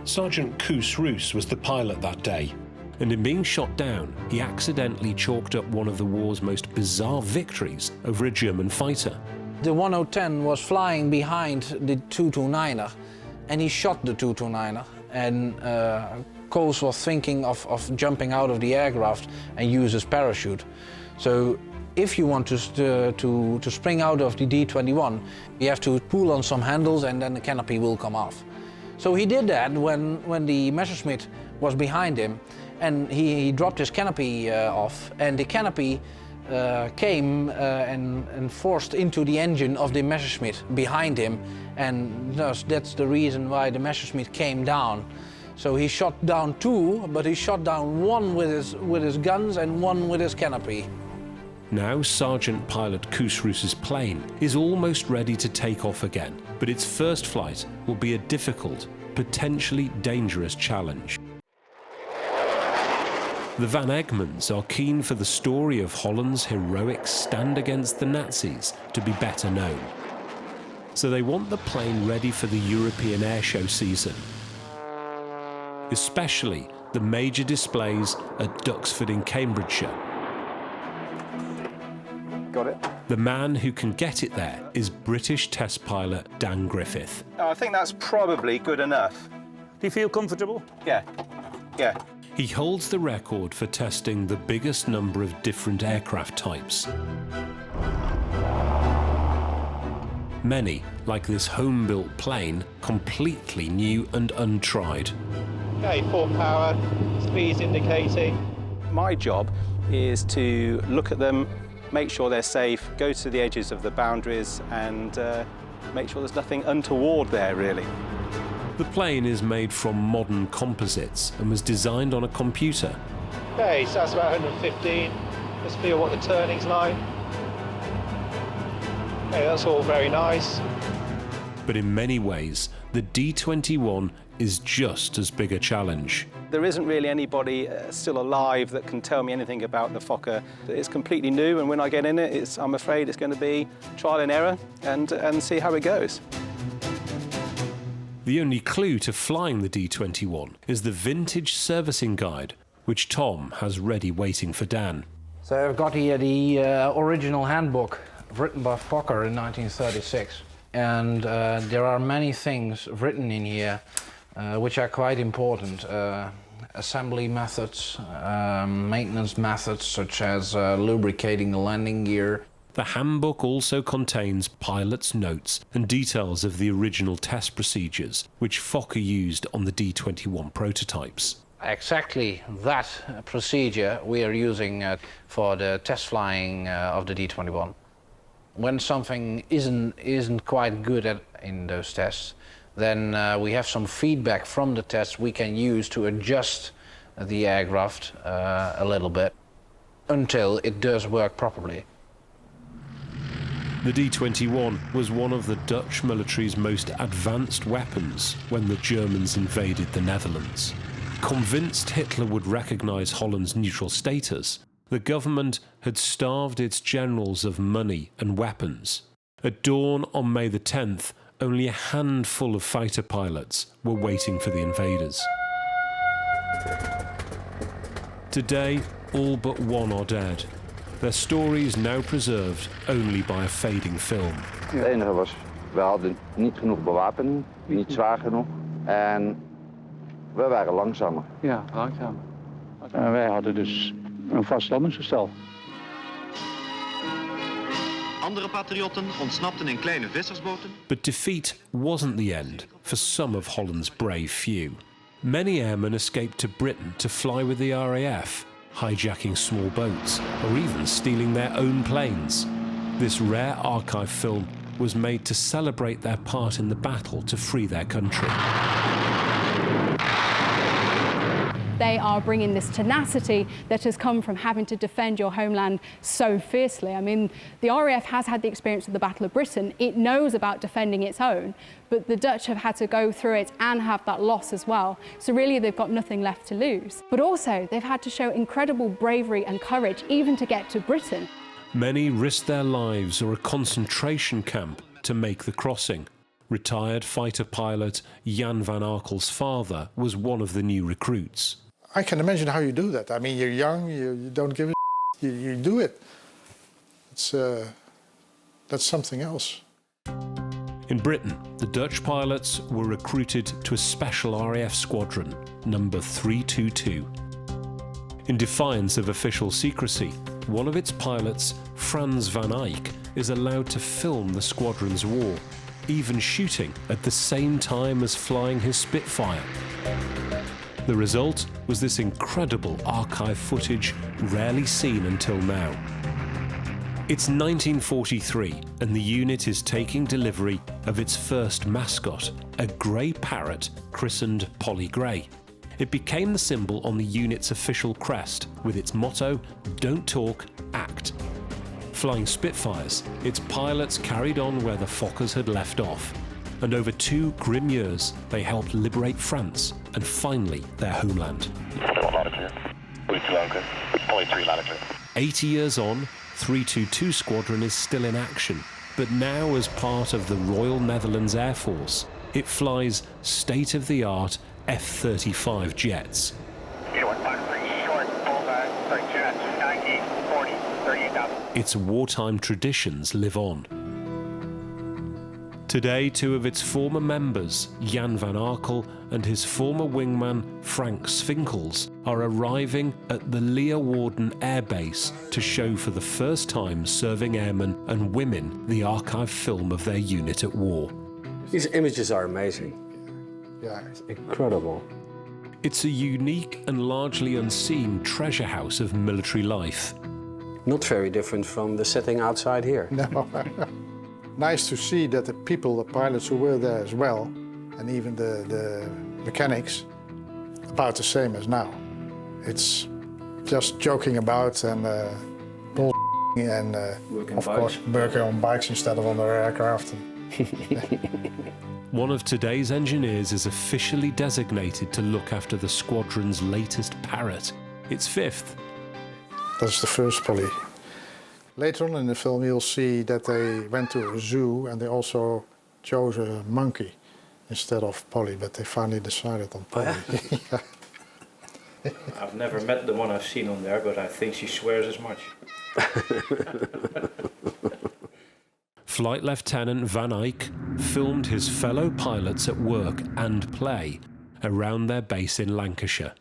Sergeant Koos Roos was the pilot that day, and in being shot down, he accidentally chalked up one of the war's most bizarre victories over a German fighter. The 1010 was flying behind the 229er, and he shot the 229er, and Koos was thinking of jumping out of the aircraft and use his parachute. So if you want to spring out of the D-21, you have to pull on some handles and then the canopy will come off. So he did that when the Messerschmitt was behind him, and he dropped his canopy off, and the canopy came and forced into the engine of the Messerschmitt behind him, and that's the reason why the Messerschmitt came down. So he shot down two, but he shot down one with his guns and one with his canopy. Now Sergeant Pilot Koos Roos's plane is almost ready to take off again, but its first flight will be a difficult, potentially dangerous challenge. The Van Egmonds are keen for the story of Holland's heroic stand against the Nazis to be better known. So they want the plane ready for the European airshow season, especially the major displays at Duxford in Cambridgeshire. Got it. The man who can get it there is British test pilot Dan Griffith. I think that's probably good enough. Do you feel comfortable? Yeah. He holds the record for testing the biggest number of different aircraft types. Many, like this home-built plane, completely new and untried. Okay, full power, speed's indicating. My job is to look at them, make sure they're safe, go to the edges of the boundaries and make sure there's nothing untoward there, really. The plane is made from modern composites and was designed on a computer. Okay, so that's about 115. Let's feel what the turning's like. Okay, that's all very nice. But in many ways, the D-21 is just as big a challenge. There isn't really anybody still alive that can tell me anything about the Fokker. It's completely new, and when I get in it, I'm afraid it's going to be trial and error and see how it goes. The only clue to flying the D-21 is the vintage servicing guide, which Tom has ready waiting for Dan. So I've got here the original handbook written by Fokker in 1936. And there are many things written in here which are quite important. Assembly methods, maintenance methods such as lubricating the landing gear. The handbook also contains pilot's notes and details of the original test procedures which Fokker used on the D-21 prototypes. Exactly that procedure we are using for the test flying of the D-21. When something isn't quite good in those tests, then we have some feedback from the tests we can use to adjust the aircraft a little bit until it does work properly. The D-21 was one of the Dutch military's most advanced weapons when the Germans invaded the Netherlands. Convinced Hitler would recognise Holland's neutral status, The government had starved its generals of money and weapons. At dawn on May the 10th, only a handful of fighter pilots were waiting for the invaders. Today, all but one are dead. Their stories now preserved only by a fading film. Het enige was, we hadden niet genoeg bewapening, niet zwaar genoeg en we waren langzamer. Ja, langzamer. En wij hadden dus een vastlandingsgestel. Andere patriotten ontsnapten in kleine vissersboten. But defeat wasn't the end for some of Holland's brave few. Many airmen escaped to Britain to fly with the RAF, hijacking small boats or even stealing their own planes. This rare archive film was made to celebrate their part in the battle to free their country. They are bringing this tenacity that has come from having to defend your homeland so fiercely. I mean, the RAF has had the experience of the Battle of Britain. It knows about defending its own, but the Dutch have had to go through it and have that loss as well. So really, they've got nothing left to lose. But also, they've had to show incredible bravery and courage even to get to Britain. Many risked their lives or a concentration camp to make the crossing. Retired fighter pilot Jan van Arkel's father was one of the new recruits. I can imagine how you do that. I mean, you're young, you don't give a you do it. That's something else. In Britain, the Dutch pilots were recruited to a special RAF squadron, number 322. In defiance of official secrecy, one of its pilots, Frans van Eyck, is allowed to film the squadron's war, even shooting at the same time as flying his Spitfire. The result was this incredible archive footage rarely seen until now. It's 1943 and the unit is taking delivery of its first mascot, a grey parrot christened Polly Grey. It became the symbol on the unit's official crest with its motto, "Don't talk, act." Flying Spitfires, its pilots carried on where the Fokkers had left off. And over 2 grim years, they helped liberate France and finally their homeland. 80 years on, 322 Squadron is still in action, but now as part of the Royal Netherlands Air Force. It flies state-of-the-art F-35 jets. Its wartime traditions live on. Today, 2 of its former members, Jan van Arkel and his former wingman, Frank Svinkels, are arriving at the Leeuwarden Air Base to show for the first time serving airmen and women the archive film of their unit at war. These images are amazing. Yeah, it's incredible. It's a unique and largely unseen treasure house of military life. Not very different from the setting outside here. No. Nice to see that the people, the pilots who were there as well, and even the mechanics, about the same as now. It's just joking about and bull and of course working on bikes instead of on their aircraft. One of today's engineers is officially designated to look after the squadron's latest parrot, its 5th. That's the first Polly. Later on in the film you'll see that they went to a zoo and they also chose a monkey instead of Polly, but they finally decided on Polly. Oh, yeah? I've never met the one I've seen on there, but I think she swears as much. Flight Lieutenant Van Eyck filmed his fellow pilots at work and play around their base in Lancashire.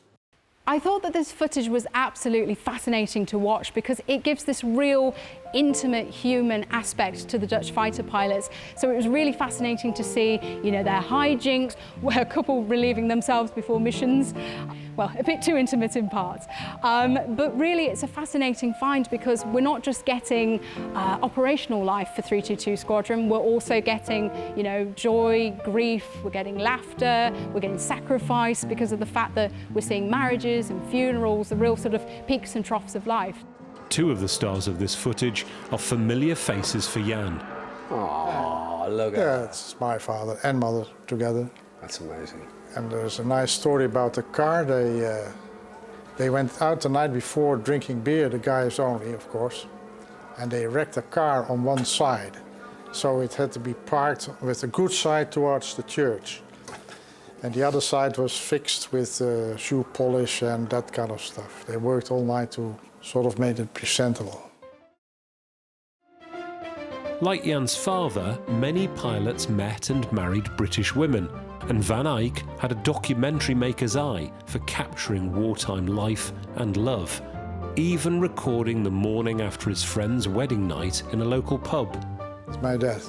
I thought that this footage was absolutely fascinating to watch because it gives this real intimate human aspect to the Dutch fighter pilots. So it was really fascinating to see, you know, their hijinks, where a couple relieving themselves before missions. Well, a bit too intimate in parts. But really it's a fascinating find because we're not just getting operational life for 322 Squadron, we're also getting, you know, joy, grief, we're getting laughter, we're getting sacrifice because of the fact that we're seeing marriages and funerals, the real sort of peaks and troughs of life. 2 of the stars of this footage are familiar faces for Jan. Oh, look at that. Yeah, it's my father and mother together. That's amazing. And there's a nice story about the car. They They went out the night before drinking beer, the guys only, of course, and they wrecked a car on one side. So it had to be parked with the good side towards the church. And the other side was fixed with shoe polish and that kind of stuff. They worked all night to sort of make it presentable. Like Jan's father, many pilots met and married British women, and Van Eyck had a documentary maker's eye for capturing wartime life and love, even recording the morning after his friend's wedding night in a local pub. It's my dad.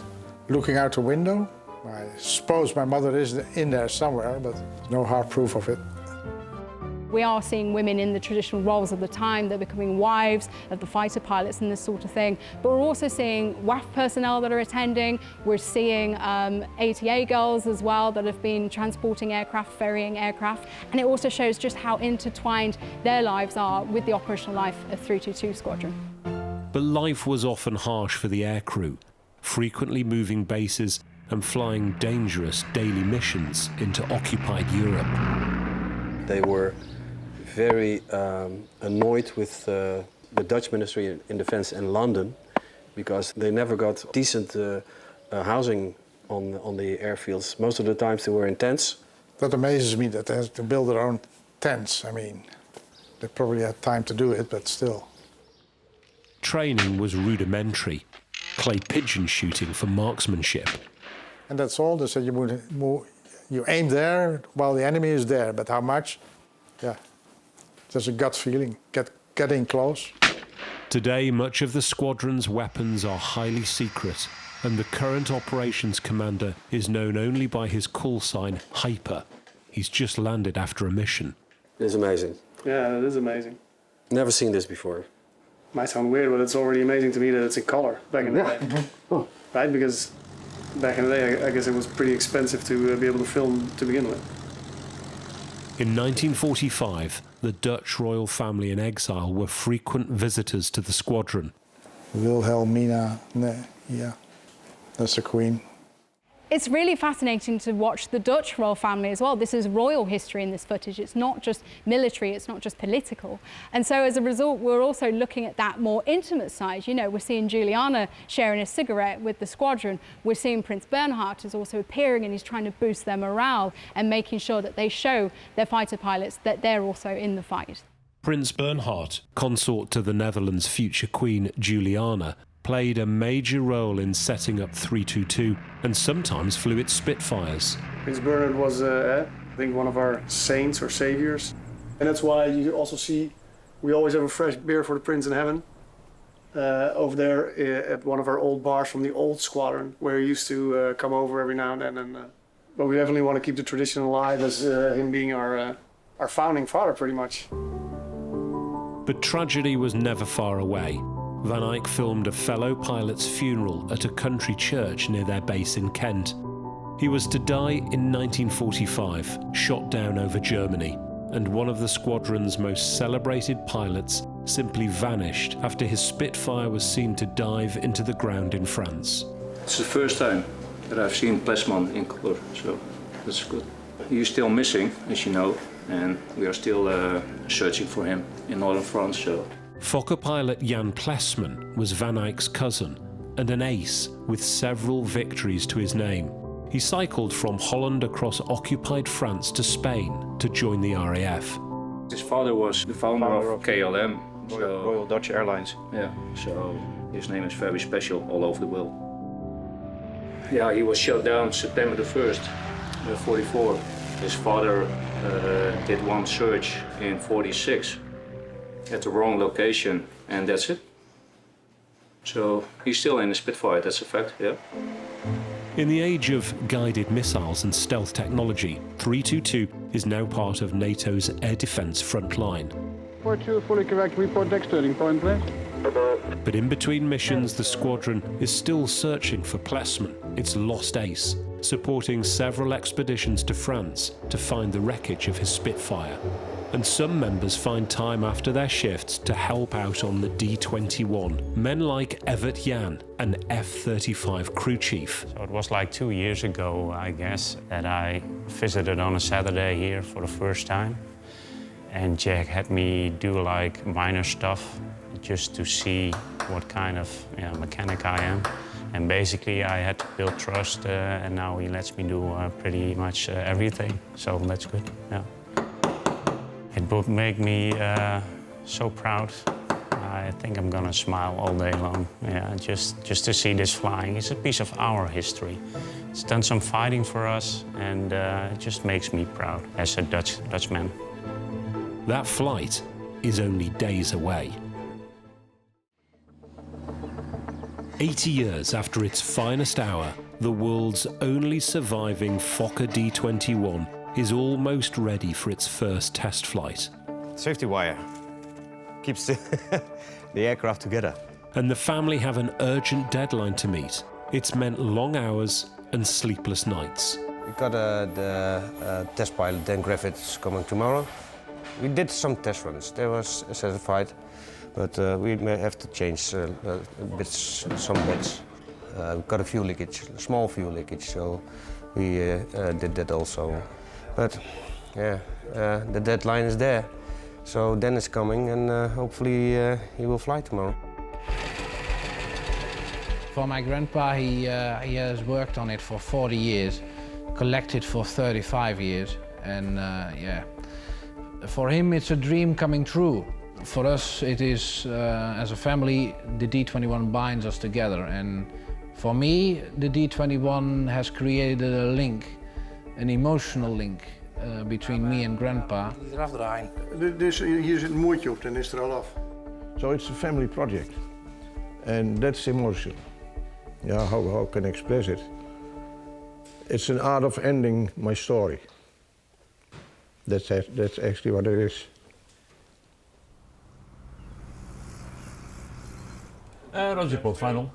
Looking out the window, I suppose my mother is in there somewhere, but no hard proof of it. We are seeing women in the traditional roles of the time. They're becoming wives of the fighter pilots and this sort of thing. But we're also seeing WAF personnel that are attending. We're seeing ATA girls as well that have been transporting aircraft, ferrying aircraft. And it also shows just how intertwined their lives are with the operational life of 322 Squadron. But life was often harsh for the aircrew, frequently moving bases and flying dangerous daily missions into occupied Europe. They were very annoyed with the Dutch Ministry in Defence in London because they never got decent housing on the airfields. Most of the times they were in tents. That amazes me that they have to build their own tents. I mean, they probably had time to do it, but still. Training was rudimentary, clay pigeon shooting for marksmanship. And that's all. They said you aim there while the enemy is there, but how much? Yeah, there's a gut feeling, getting close. Today, much of the squadron's weapons are highly secret, and the current operations commander is known only by his call sign, Hyper. He's just landed after a mission. It is amazing. Yeah, it is amazing. Never seen this before. Might sound weird, but it's already amazing to me that it's in color back in the day. Right, because back in the day, I guess it was pretty expensive to be able to film to begin with. In 1945, the Dutch royal family in exile were frequent visitors to the squadron. Wilhelmina, yeah, that's the Queen. It's really fascinating to watch the Dutch royal family as well. This is royal history in this footage. It's not just military, it's not just political. And so as a result, we're also looking at that more intimate side. You know, we're seeing Juliana sharing a cigarette with the squadron. We're seeing Prince Bernhard is also appearing and he's trying to boost their morale and making sure that they show their fighter pilots that they're also in the fight. Prince Bernhard, consort to the Netherlands' future queen Juliana, played a major role in setting up 322 and sometimes flew its Spitfires. Prince Bernhard was, I think, one of our saints or saviors. And that's why you also see we always have a fresh beer for the Prince in heaven over there at one of our old bars from the old squadron, where he used to come over every now and then. But we definitely want to keep the tradition alive as him being our founding father, pretty much. But tragedy was never far away. Van Eyck filmed a fellow pilot's funeral at a country church near their base in Kent. He was to die in 1945, shot down over Germany, and one of the squadron's most celebrated pilots simply vanished after his Spitfire was seen to dive into the ground in France. It's the first time that I've seen Plesman in color, so that's good. He's still missing, as you know, and we are still searching for him in northern France. So. Fokker pilot Jan Plesman was Van Eyck's cousin and an ace with several victories to his name. He cycled from Holland across occupied France to Spain to join the RAF. His father was the founder of KLM, Royal Dutch Airlines. Yeah, so his name is very special all over the world. Yeah, he was shot down September the 1st, 44. His father did one search in 46 at the wrong location, and that's it. So he's still in the Spitfire, that's a fact, yeah. In the age of guided missiles and stealth technology, 322 is now part of NATO's air defence front line. Report 2, fully correct. Report next turning point, please. But in between missions, the squadron is still searching for Plesman, its lost ace, supporting several expeditions to France to find the wreckage of his Spitfire. And some members find time after their shifts to help out on the D-21. Men like Evert Jan, an F-35 crew chief. So it was like 2 years ago, I guess, that I visited on a Saturday here for the first time. And Jack had me do like minor stuff just to see what kind of mechanic I am. And basically I had to build trust and now he lets me do pretty much everything. So that's good, yeah. It would make me so proud. I think I'm gonna smile all day long. Yeah, just to see this flying. It's a piece of our history. It's done some fighting for us and it just makes me proud as a Dutchman. That flight is only days away. 80 years after its finest hour, the world's only surviving Fokker D-21 is almost ready for its first test flight. Safety wire keeps the aircraft together. And the family have an urgent deadline to meet. It's meant long hours and sleepless nights. We got the test pilot, Dan Griffiths, coming tomorrow. We did some test runs. They were satisfied, but we may have to change some bits. We've got a fuel leakage, a small fuel leakage, so we did that also. But yeah, the deadline is there. So Dan is coming and hopefully he will fly tomorrow. For my grandpa, he has worked on it for 40 years, collected for 35 years, and yeah. For him, it's a dream coming true. For us, it is, as a family, the D-21 binds us together. And for me, the D-21 has created a link, an emotional link, between me and Grandpa. Eraf draaien. Dus hier zit een moertje op, dan is er al af. So it's a family project. And that's emotional. Yeah, how can I express it? It's an art of ending my story. That's actually what it is. Roger, Paul, final.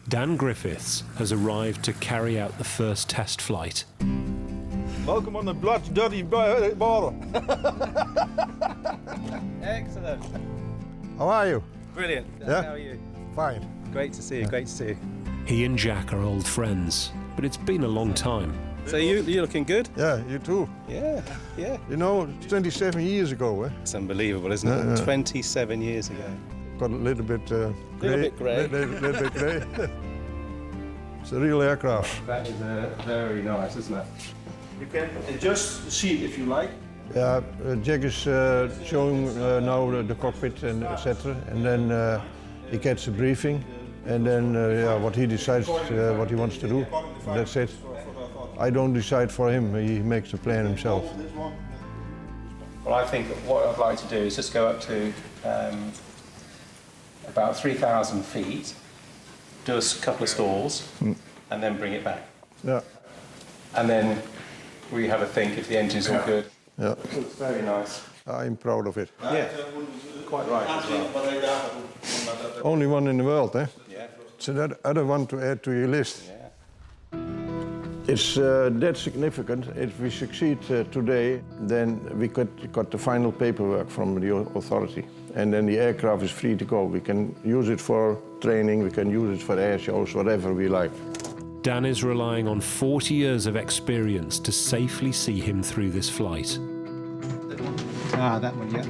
Dan Griffiths has arrived to carry out the first test flight. Welcome on the blood dirty border. Excellent. How are you? Brilliant. Yeah? How are you? Fine. Great to see you, great to see you. He and Jack are old friends, but it's been a long time. So you're looking good? Yeah, you too. Yeah, yeah. You know, 27 years ago, eh? It's unbelievable, isn't it? Yeah. 27 years ago. Got a little bit grey. Little bit grey. Little bit grey. It's a real aircraft. That is very nice, isn't it? You can adjust the seat if you like. Yeah, Jack is showing now the cockpit and etc. And then he gets a briefing, and then yeah, what he decides, what he wants to do. That's it. I don't decide for him. He makes the plan himself. Well, I think what I'd like to do is just go up to about 3,000 feet, do a couple of stalls, and then bring it back. Yeah. And then we have a think if the engine's all good. Yeah. It's very nice. I'm proud of it. Yeah, quite right as well. Only one in the world, eh? Yeah. So that other one to add to your list. Yeah. It's that significant. If we succeed today, then we got the final paperwork from the authority. And then the aircraft is free to go. We can use it for training, we can use it for air shows, whatever we like. Dan is relying on 40 years of experience to safely see him through this flight. Ah, that one, yeah.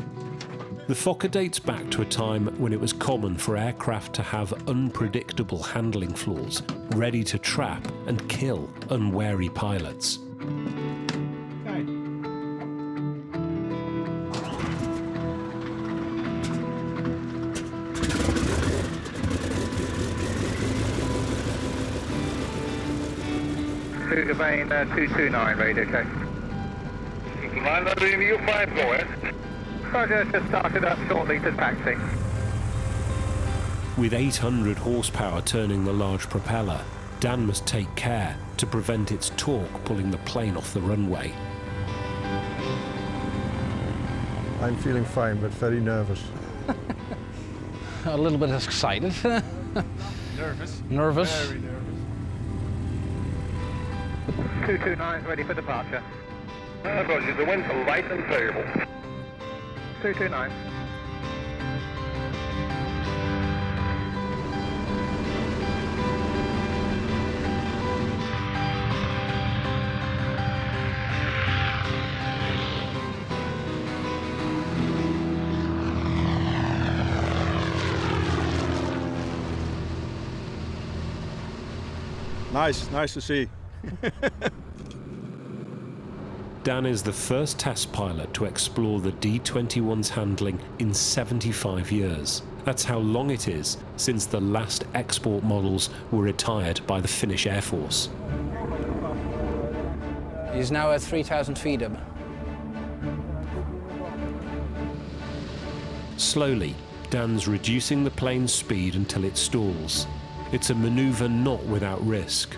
The Fokker dates back to a time when it was common for aircraft to have unpredictable handling flaws, ready to trap and kill unwary pilots. Okay. Vane 229, ready, okay. Landing, you 5 go, eh? Roger, just started up shortly to taxi. With 800 horsepower turning the large propeller, Dan must take care to prevent its torque pulling the plane off the runway. I'm feeling fine, but very nervous. A little bit excited. Nervous? Nervous. Very nervous. 229 ready for departure. Roger, the winds are light and variable. 229. Nice to see. Dan is the first test pilot to explore the D-21's handling in 75 years. That's how long it is since the last export models were retired by the Finnish Air Force. He's now at 3,000 feet up. Slowly, Dan's reducing the plane's speed until it stalls. It's a maneuver not without risk.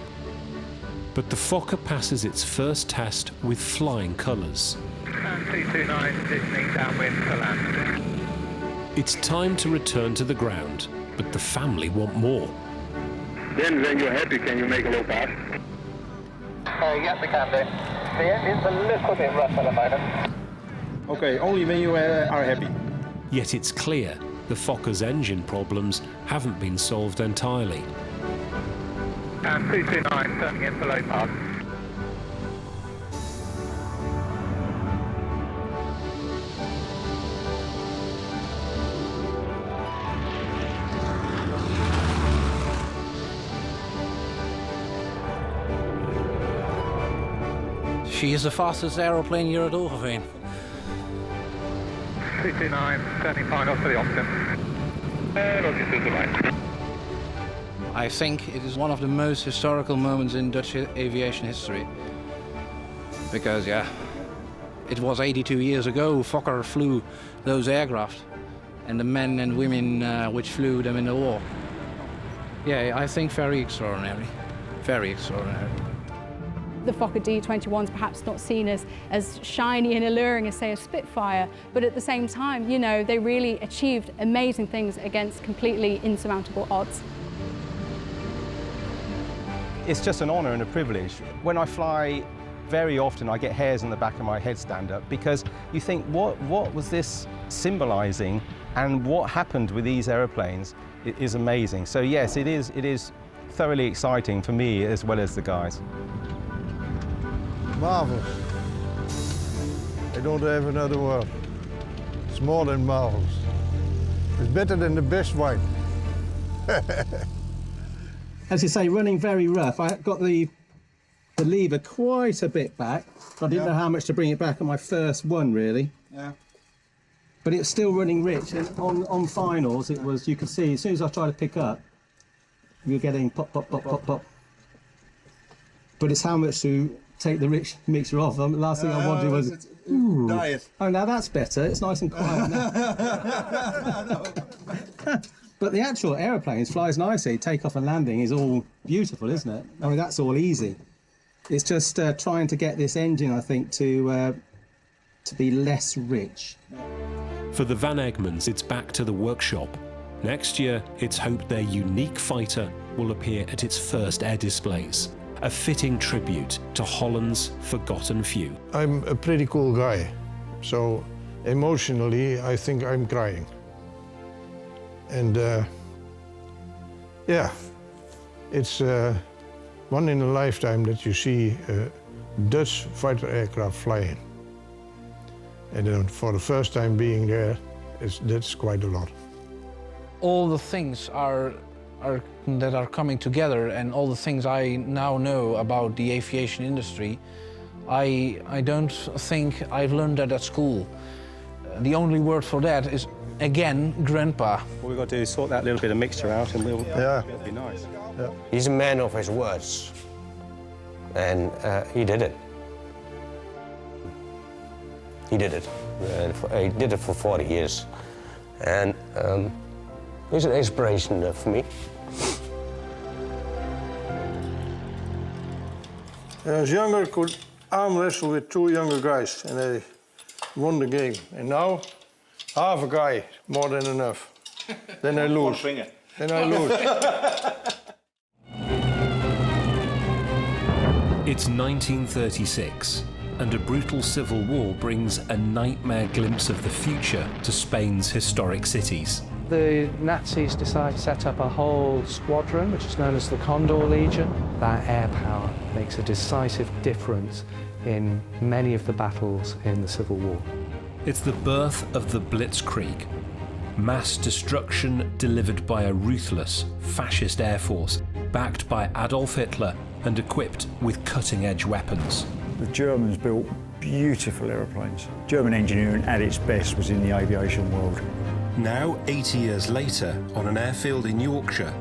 But the Fokker passes its first test with flying colours. And 229 positioning downwind for land. It's time to return to the ground, but the family want more. Then when you're happy, can you make a low pass? Yes, we can do. The engine's a little bit rough at the moment. Okay, only when you are happy. Yet it's clear the Fokker's engine problems haven't been solved entirely. And 229 turning in for low pass. She is the fastest aeroplane here at Oogeveen. 229 turning final for the option. Roger, to the right. I think it is one of the most historical moments in Dutch aviation history. Because, yeah, it was 82 years ago Fokker flew those aircraft and the men and women which flew them in the war. Yeah, I think very extraordinary. Very extraordinary. The Fokker D-21's perhaps not seen as shiny and alluring as, say, a Spitfire, but at the same time, you know, they really achieved amazing things against completely insurmountable odds. It's just an honour and a privilege. When I fly, very often I get hairs on the back of my head stand up because you think, what was this symbolising, and what happened with these aeroplanes is amazing. So yes, it is thoroughly exciting for me as well as the guys. Marvelous. I don't have another word. It's more than marvelous. It's better than the best wine. As you say, running very rough. I got the lever quite a bit back. I didn't know how much to bring it back on my first one, really. Yeah. But it's still running rich. And on finals, it was, you could see, as soon as I tried to pick up, you're getting pop, pop, pop, pop, pop. But it's how much to take the rich mixture off. The last thing I wanted was, ooh. Diet. Oh, now that's better. It's nice and quiet now. But the actual aeroplanes flies nicely. Takeoff and landing is all beautiful, isn't it? I mean, that's all easy. It's just trying to get this engine, I think, to be less rich. For the Van Egmonds, it's back to the workshop. Next year, it's hoped their unique fighter will appear at its first air displays, a fitting tribute to Holland's forgotten few. I'm a pretty cool guy, so emotionally, I think I'm crying. And yeah, it's one in a lifetime that you see a Dutch fighter aircraft flying. And then for the first time being there, that's quite a lot. All the things that are coming together, and all the things I now know about the aviation industry, I don't think I've learned that at school. The only word for that is, again, Grandpa. What we've got to do is sort that little bit of mixture out and it'll be nice. Yeah. He's a man of his words, and he did it. He did it. He did it for 40 years, and he's an inspiration for me. When I was younger, I could arm wrestle with two younger guys, and they won the game. And now, half a guy, more than enough. Then I lose. Then I lose. It's 1936, and a brutal civil war brings a nightmare glimpse of the future to Spain's historic cities. The Nazis decide to set up a whole squadron, which is known as the Condor Legion. That air power makes a decisive difference in many of the battles in the Civil War. It's the birth of the Blitzkrieg. Mass destruction delivered by a ruthless, fascist air force, backed by Adolf Hitler and equipped with cutting-edge weapons. The Germans built beautiful aeroplanes. German engineering at its best was in the aviation world. Now, 80 years later, on an airfield in Yorkshire,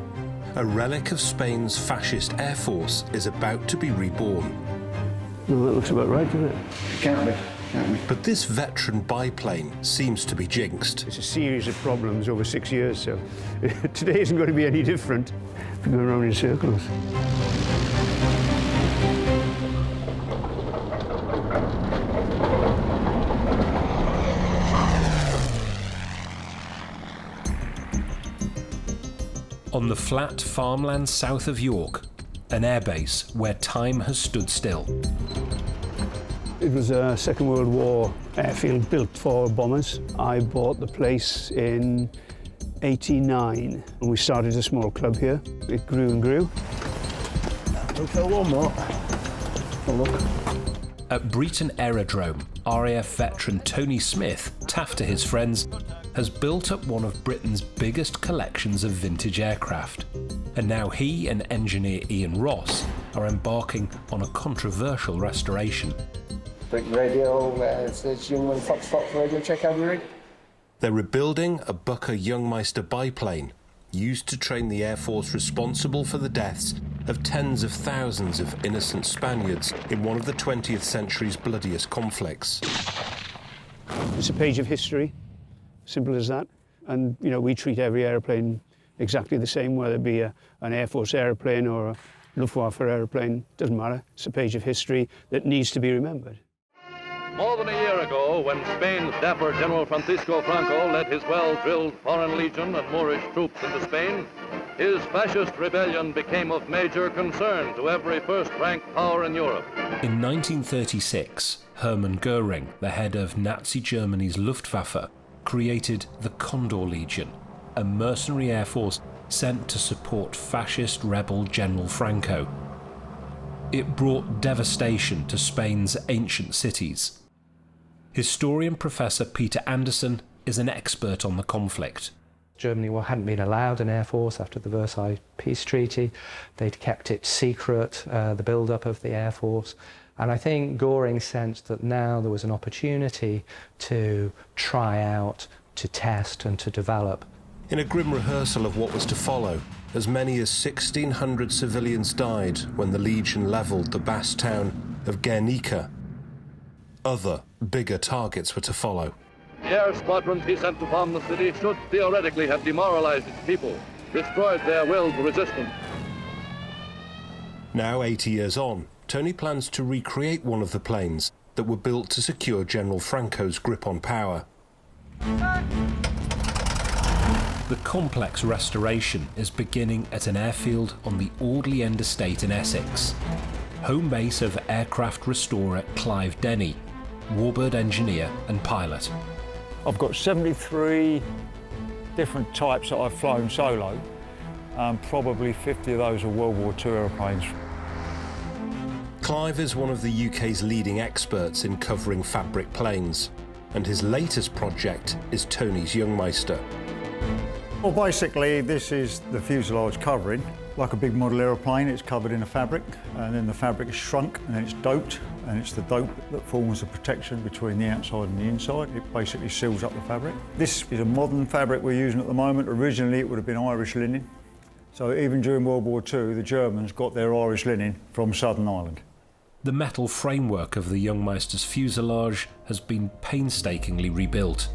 a relic of Spain's fascist air force is about to be reborn. Well, that looks about right, doesn't it? Can't be. But this veteran biplane seems to be jinxed. It's a series of problems over 6 years, so today isn't going to be any different. We're going around in circles. On the flat farmland south of York, an airbase where time has stood still. It was a Second World War airfield built for bombers. I bought the place in '89 and we started a small club here. It grew and grew. Okay, one more. Oh, look. At Breeton Aerodrome, RAF veteran Tony Smith, taffed to his friends, has built up one of Britain's biggest collections of vintage aircraft. And now he and engineer Ian Ross are embarking on a controversial restoration. Brick radio, says Youngman Fox radio check out rig. They're rebuilding a Bucker Youngmeister biplane, used to train the Air Force responsible for the deaths of tens of thousands of innocent Spaniards in one of the 20th century's bloodiest conflicts. It's a page of history, simple as that. And, you know, we treat every aeroplane exactly the same, whether it be an Air Force aeroplane or a Luftwaffe aeroplane, doesn't matter. It's a page of history that needs to be remembered. More than a year ago, when Spain's dapper General Francisco Franco led his well-drilled Foreign Legion and Moorish troops into Spain, his fascist rebellion became of major concern to every first-ranked power in Europe. In 1936, Hermann Goering, the head of Nazi Germany's Luftwaffe, created the Condor Legion, a mercenary air force sent to support fascist rebel General Franco. It brought devastation to Spain's ancient cities. Historian Professor Peter Anderson is an expert on the conflict. Germany hadn't been allowed an air force after the Versailles Peace Treaty. They'd kept it secret, the build-up of the air force. And I think Goring sensed that now there was an opportunity to try out, to test and to develop. In a grim rehearsal of what was to follow, as many as 1,600 civilians died when the Legion levelled the Basque town of Guernica. Other, bigger targets were to follow. The air squadrons he sent to bomb the city should theoretically have demoralized its people, destroyed their will to resistance. Now, 80 years on, Tony plans to recreate one of the planes that were built to secure General Franco's grip on power. The complex restoration is beginning at an airfield on the Audley End estate in Essex, home base of aircraft restorer Clive Denny, warbird engineer and pilot. I've got 73 different types that I've flown solo. Probably 50 of those are World War II aeroplanes. Clive is one of the UK's leading experts in covering fabric planes, and his latest project is Tony's Youngmeister. Well, basically, this is the fuselage covering. Like a big model aeroplane, it's covered in a fabric, and then the fabric is shrunk, and then it's doped, and it's the dope that forms the protection between the outside and the inside. It basically seals up the fabric. This is a modern fabric we're using at the moment. Originally, it would have been Irish linen. So even during World War II, the Germans got their Irish linen from Southern Ireland. The metal framework of the Youngmeister's fuselage has been painstakingly rebuilt.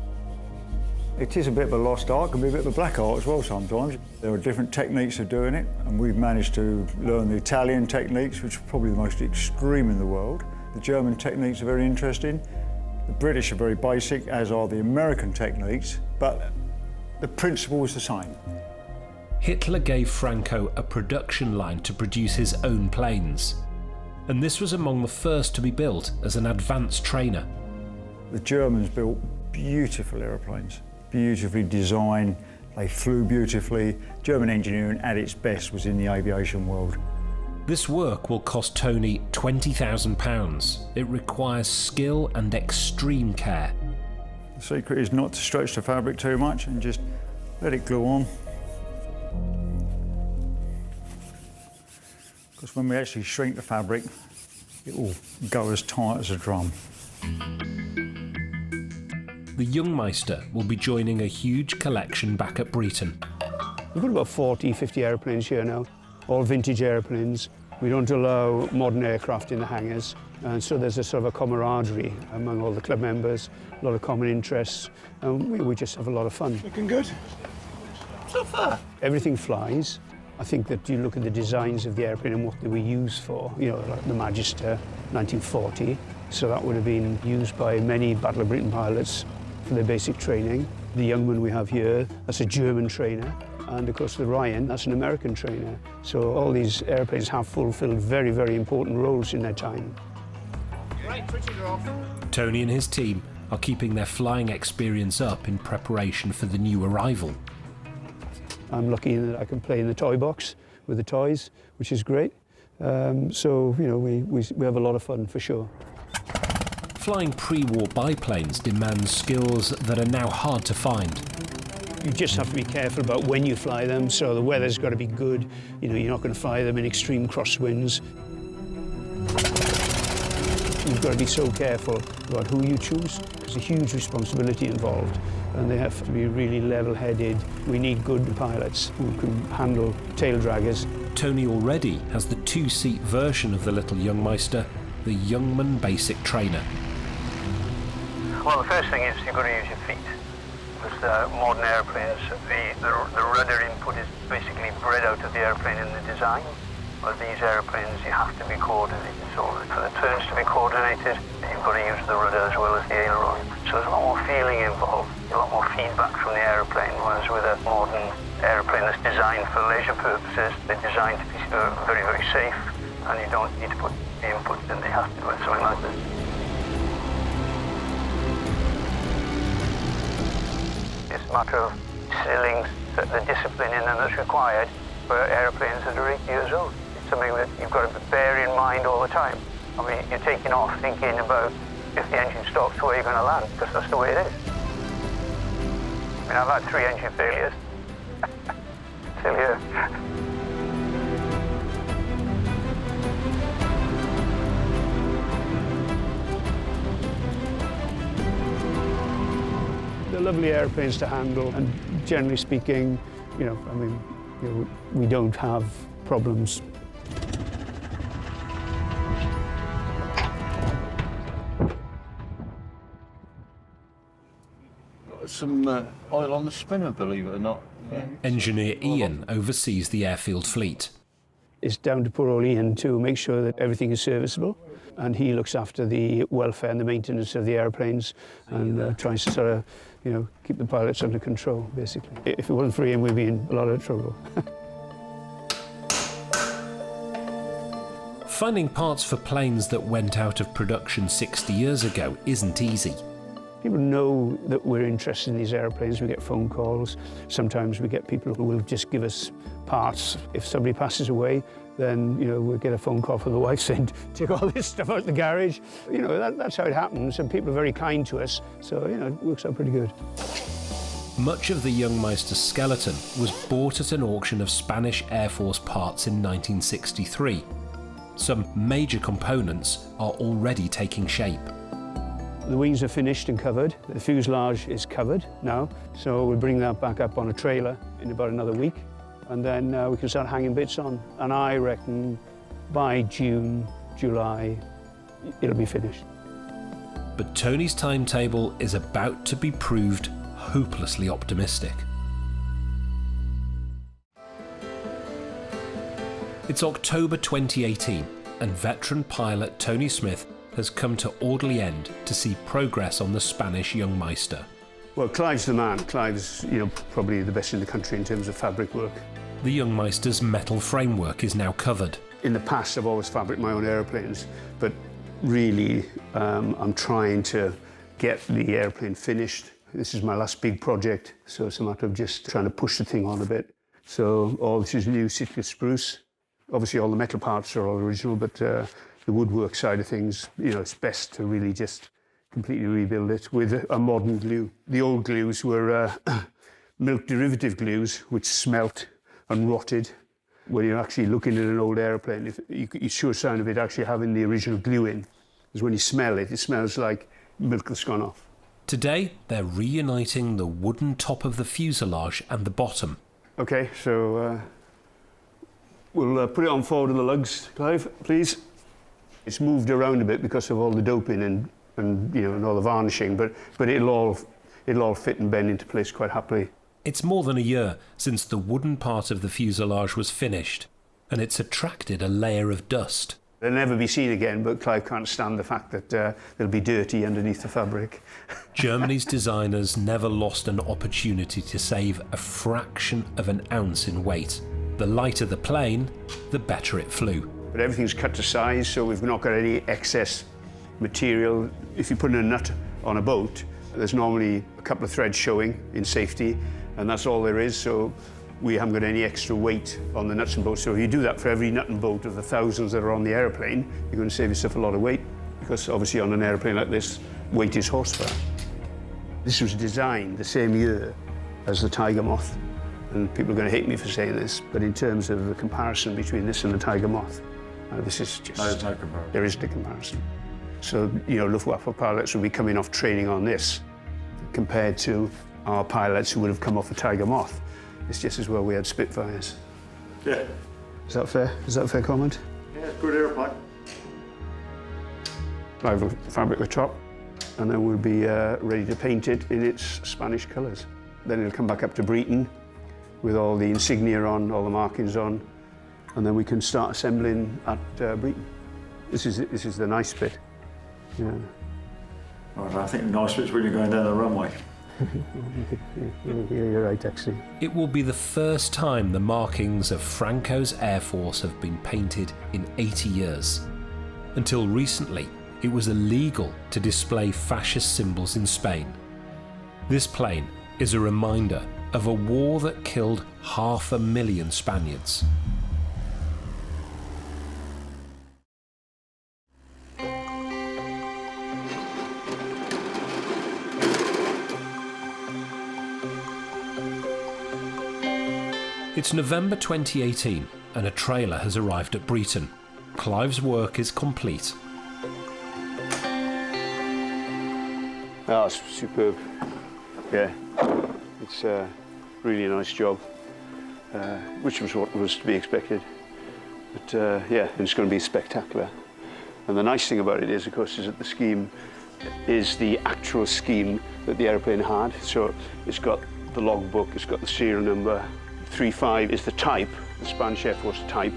It is a bit of a lost art, can be a bit of a black art as well sometimes. There are different techniques of doing it, and we've managed to learn the Italian techniques, which are probably the most extreme in the world. The German techniques are very interesting. The British are very basic, as are the American techniques, but the principle is the same. Hitler gave Franco a production line to produce his own planes, and this was among the first to be built as an advanced trainer. The Germans built beautiful aeroplanes. Beautifully designed, they flew beautifully. German engineering at its best was in the aviation world. This work will cost Tony £20,000. It requires skill and extreme care. The secret is not to stretch the fabric too much and just let it glue on. Because when we actually shrink the fabric, it will go as tight as a drum. The Youngmeister will be joining a huge collection back at Breton. We've got about 40, 50 airplanes here now, all vintage airplanes. We don't allow modern aircraft in the hangars, and so there's a sort of a camaraderie among all the club members, a lot of common interests, and we just have a lot of fun. Looking good. So far. Everything flies. I think that you look at the designs of the airplane and what they were used for, you know, like the Magister, 1940, so that would have been used by many Battle of Britain pilots for their basic training. The young one we have here, that's a German trainer. And of course the Ryan, that's an American trainer. So all these airplanes have fulfilled very, very important roles in their time. Right, switches are off. Tony and his team are keeping their flying experience up in preparation for the new arrival. I'm lucky that I can play in the toy box with the toys, which is great. So, you know, we have a lot of fun for sure. Flying pre-war biplanes demands skills that are now hard to find. You just have to be careful about when you fly them, so the weather's got to be good. You know, you're not going to fly them in extreme crosswinds. You've got to be so careful about who you choose. There's a huge responsibility involved, and they have to be really level-headed. We need good pilots who can handle tail draggers. Tony already has the two-seat version of the little Youngmeister, the Youngman Basic Trainer. Well, the first thing is you've got to use your feet. Because modern airplanes, the rudder input is basically bred out of the airplane in the design. But these airplanes, you have to be coordinated. So for the turns to be coordinated, you've got to use the rudder as well as the aileron. So there's a lot more feeling involved, a lot more feedback from the airplane, whereas with a modern airplane that's designed for leisure purposes, they're designed to be very, very safe, and you don't need to put the input in they have to with something like this. It's a matter of instilling the discipline in them that's required for airplanes that are 8 years old. It's something that you've got to bear in mind all the time. I mean, you're taking off thinking about if the engine stops, where you're going to land, because that's the way it is. I mean, I've had 3 engine failures. Still here. They're lovely airplanes to handle, and generally speaking, you know, I mean, you know, we don't have problems. Got some oil on the spinner, believe it or not. Yeah. Engineer Ian oversees the airfield fleet. It's down to poor old Ian to make sure that everything is serviceable, and he looks after the welfare and the maintenance of the airplanes and tries to sort of, you know, keep the pilots under control, basically. If it wasn't for Ian, we'd be in a lot of trouble. Finding parts for planes that went out of production 60 years ago isn't easy. People know that we're interested in these airplanes. We get phone calls. Sometimes we get people who will just give us parts. If somebody passes away, then, you know, we'll get a phone call from the wife saying, take all this stuff out the garage. You know, that's how it happens, and people are very kind to us. So, you know, it works out pretty good. Much of the Youngmeister skeleton was bought at an auction of Spanish Air Force parts in 1963. Some major components are already taking shape. The wings are finished and covered. The fuselage is covered now, so we'll bring that back up on a trailer in about another week, and then we can start hanging bits on. And I reckon by June, July, it'll be finished. But Tony's timetable is about to be proved hopelessly optimistic. It's October 2018, and veteran pilot Tony Smith has come to Audley End to see progress on the Spanish Youngmeister. Well, Clive's the man. Clive's, you know, probably the best in the country in terms of fabric work. The Youngmeister's metal framework is now covered. In the past, I've always fabricated my own airplanes, but really, I'm trying to get the airplane finished. This is my last big project, so it's a matter of just trying to push the thing on a bit. So all this is new Sitka spruce. Obviously, all the metal parts are all original, but the woodwork side of things, you know, it's best to really just completely rebuild it with a modern glue. The old glues were milk derivative glues, which smelt and rotted. When you're actually looking at an old aeroplane, you sure sign of it actually having the original glue in is when you smell it, it smells like milk that's gone off. Today, they're reuniting the wooden top of the fuselage and the bottom. Okay, so we'll put it on forward of the lugs, Clive, please. It's moved around a bit because of all the doping and you know, and all the varnishing, but it'll all fit and bend into place quite happily. It's more than a year since the wooden part of the fuselage was finished, and it's attracted a layer of dust. They'll never be seen again, but Clive can't stand the fact that they'll be dirty underneath the fabric. Germany's designers never lost an opportunity to save a fraction of an ounce in weight. The lighter the plane, the better it flew. But everything's cut to size, so we've not got any excess material. If you put in a nut on a boat, there's normally a couple of threads showing in safety, and that's all there is, so we haven't got any extra weight on the nuts and bolts. So if you do that for every nut and bolt of the thousands that are on the aeroplane, you're going to save yourself a lot of weight, because obviously on an aeroplane like this, weight is horsepower. This was designed the same year as the Tiger Moth, and people are going to hate me for saying this, but in terms of the comparison between this and the Tiger Moth, this is just... There's no comparison. There is no comparison. So, you know, Luftwaffe pilots will be coming off training on this compared to our pilots who would have come off a Tiger Moth. It's just as well we had Spitfires. Yeah. Is that fair? Is that a fair comment? Yeah, good airplane. Live fabric at the top, and then we'll be ready to paint it in its Spanish colours. Then it'll come back up to Breton with all the insignia on, all the markings on, and then we can start assembling at Breton. This is the nice bit. Yeah. Right, I think the nice bit's when you're going down the runway. You're right, actually. It will be the first time the markings of Franco's Air Force have been painted in 80 years. Until recently, it was illegal to display fascist symbols in Spain. This plane is a reminder of a war that killed 500,000 Spaniards. It's November 2018 and a trailer has arrived at Breton. Clive's work is complete. Oh, it's superb. Yeah, it's a really nice job, which was what was to be expected. But yeah, it's going to be spectacular. And the nice thing about it is, of course, is that the scheme is the actual scheme that the aeroplane had. So it's got the logbook, it's got the serial number. 3.5 is the type, the Spanish Air Force type,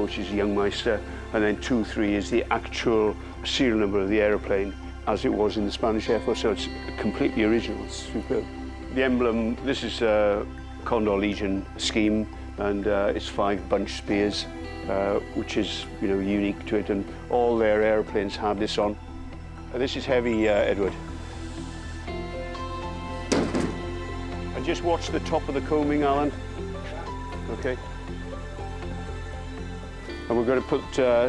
which is Youngmeister, and then 2.3 is the actual serial number of the aeroplane as it was in the Spanish Air Force, so it's completely original, it's superb. The emblem, this is a Condor Legion scheme, and it's 5 bunch spears, which is, you know, unique to it, and all their aeroplanes have this on. This is heavy, Edward. And just watch the top of the combing, Alan. Okay. And we're going to put,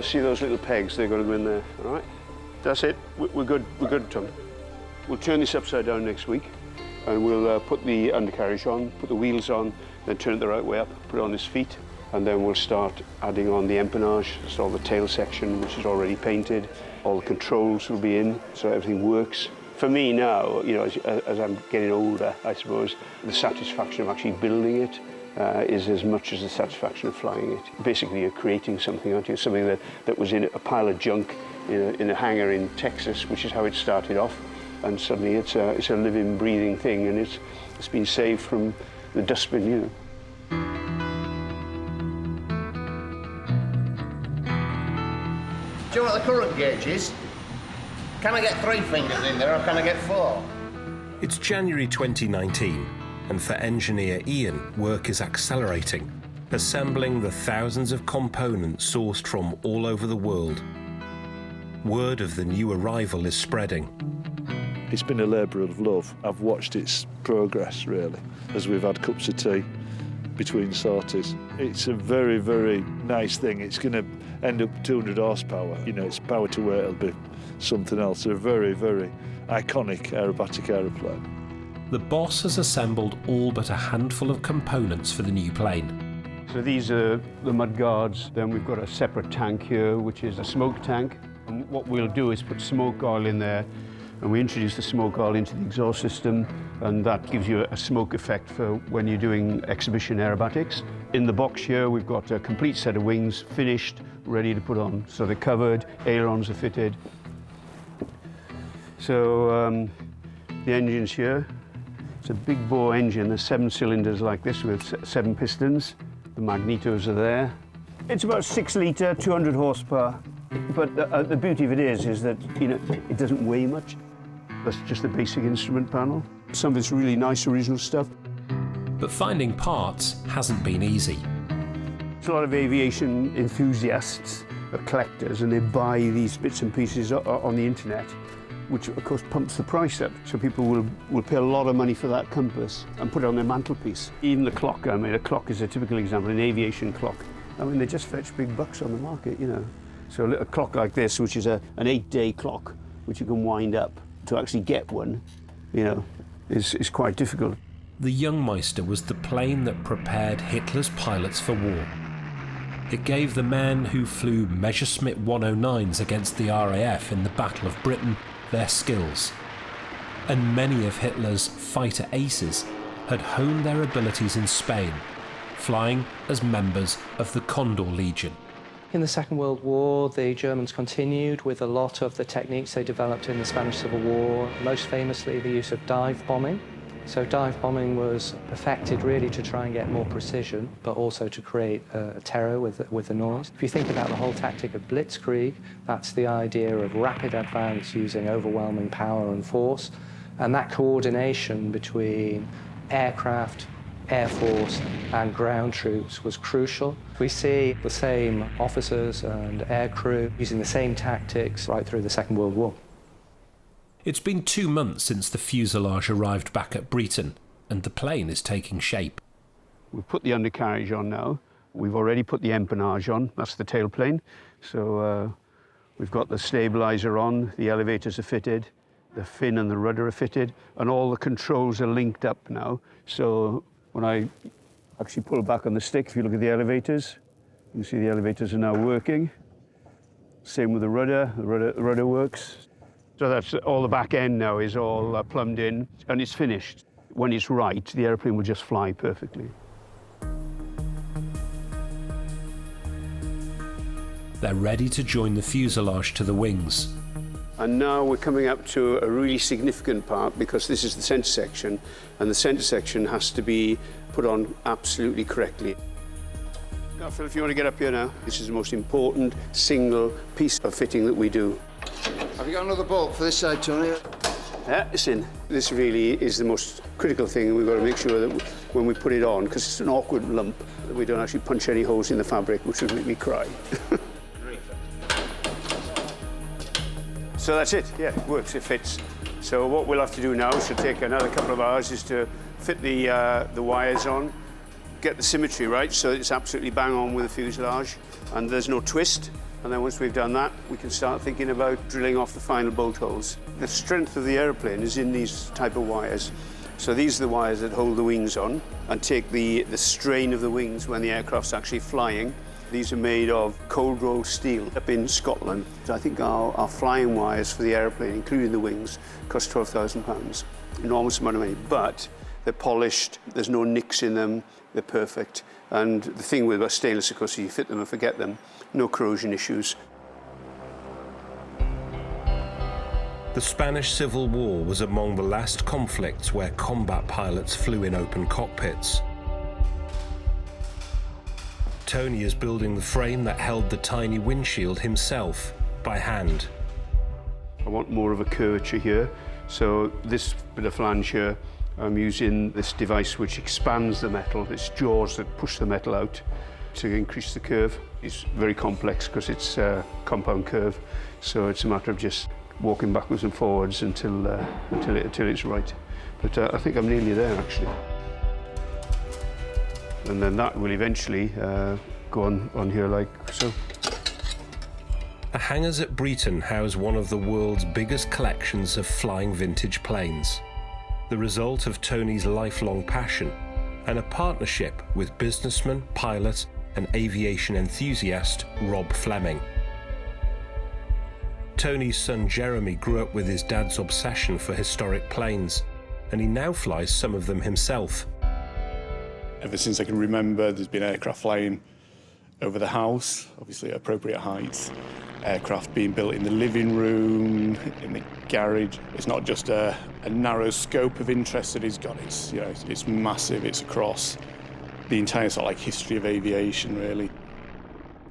see those little pegs? They're going to go in there, all right? That's it. We're good, Tom. We'll turn this upside down next week, and we'll put the undercarriage on, put the wheels on, then turn it the right way up, put it on his feet, and then we'll start adding on the empennage, so all the tail section, which is already painted. All the controls will be in, so everything works. For me now, you know, as I'm getting older, I suppose, the satisfaction of actually building it is as much as the satisfaction of flying it. Basically, you're creating something, aren't you? Something that was in a pile of junk in a hangar in Texas, which is how it started off, and suddenly it's a living, breathing thing, and it's been saved from the dustbin, you know. Do you know what the current gauge is? Can I get 3 fingers in there, or can I get 4? It's January 2019, and for engineer Ian, work is accelerating, assembling the thousands of components sourced from all over the world. Word of the new arrival is spreading. It's been a labour of love. I've watched its progress, really, as we've had cups of tea between sorties. It's a very, very nice thing. It's going to end up 200 horsepower. You know, it's power to weight, it'll be something else. A very, very iconic aerobatic aeroplane. The boss has assembled all but a handful of components for the new plane. So these are the mud guards. Then we've got a separate tank here, which is a smoke tank. And what we'll do is put smoke oil in there, and we introduce the smoke oil into the exhaust system, and that gives you a smoke effect for when you're doing exhibition aerobatics. In the box here, we've got a complete set of wings, finished, ready to put on. So they're covered, ailerons are fitted. So the engine's here. It's a big bore engine. There's 7 cylinders like this with 7 pistons. The magnetos are there. It's about 6 litre, 200 horsepower. But the beauty of it is that, you know, it doesn't weigh much. That's just the basic instrument panel. Some of it's really nice original stuff. But finding parts hasn't been easy. There's a lot of aviation enthusiasts, collectors, and they buy these bits and pieces on the internet, which of course pumps the price up. So people will pay a lot of money for that compass and put it on their mantelpiece. Even the clock, I mean, a clock is a typical example, an aviation clock. I mean, they just fetch big bucks on the market, you know. So a clock like this, which is an 8-day clock, which you can wind up, to actually get one, you know, is quite difficult. The Jungmeister was the plane that prepared Hitler's pilots for war. It gave the men who flew Messerschmitt 109s against the RAF in the Battle of Britain their skills. And many of Hitler's fighter aces had honed their abilities in Spain, flying as members of the Condor Legion. In the Second World War, the Germans continued with a lot of the techniques they developed in the Spanish Civil War, most famously the use of dive bombing. So dive bombing was perfected really to try and get more precision, but also to create terror with the noise. If you think about the whole tactic of blitzkrieg, that's the idea of rapid advance using overwhelming power and force, and that coordination between aircraft, Air Force and ground troops was crucial. We see the same officers and aircrew using the same tactics right through the Second World War. It's been 2 months since the fuselage arrived back at Breton, and the plane is taking shape. We've put the undercarriage on now. We've already put the empennage on, that's the tailplane. So we've got the stabilizer on, the elevators are fitted, the fin and the rudder are fitted, and all the controls are linked up now. So when I actually pull back on the stick, if you look at the elevators, you see the elevators are now working. Same with the rudder works. So that's all the back end now is all plumbed in, and it's finished. When it's right, the airplane will just fly perfectly. They're ready to join the fuselage to the wings. And now we're coming up to a really significant part, because this is the centre section, and the centre section has to be put on absolutely correctly. Now, Phil, if you want to get up here now, this is the most important single piece of fitting that we do. Have you got another bolt for this side, Tony? Yeah, it's in. This really is the most critical thing. We've got to make sure that when we put it on, because it's an awkward lump, that we don't actually punch any holes in the fabric, which would make me cry. So that's it, yeah, it works, it fits. So what we'll have to do now is to take another couple of hours is to fit the wires on, get the symmetry right so it's absolutely bang on with the fuselage and there's no twist. And then once we've done that, we can start thinking about drilling off the final bolt holes. The strength of the airplane is in these type of wires. So these are the wires that hold the wings on and take the strain of the wings when the aircraft's actually flying. These are made of cold rolled steel up in Scotland. I think our flying wires for the airplane, including the wings, cost £12,000. Enormous amount of money, but they're polished, there's no nicks in them, they're perfect. And the thing with our stainless, of course, you fit them and forget them, no corrosion issues. The Spanish Civil War was among the last conflicts where combat pilots flew in open cockpits. Tony is building the frame that held the tiny windshield himself, by hand. I want more of a curvature here, so this bit of flange here, I'm using this device which expands the metal, it's jaws that push the metal out to increase the curve. It's very complex because it's a compound curve, so it's a matter of just walking backwards and forwards until it's right. But I think I'm nearly there, actually. and then that will eventually go on here like so. The hangars at Breeton house one of the world's biggest collections of flying vintage planes, the result of Tony's lifelong passion and a partnership with businessman, pilot and aviation enthusiast Rob Fleming. Tony's son Jeremy grew up with his dad's obsession for historic planes, and he now flies some of them himself. Ever since I can remember, there's been aircraft flying over the house, obviously at appropriate heights. Aircraft being built in the living room, in the garage. It's not just a narrow scope of interest that he's got. It's, you know, it's massive. It's across the entire sort of like history of aviation, really.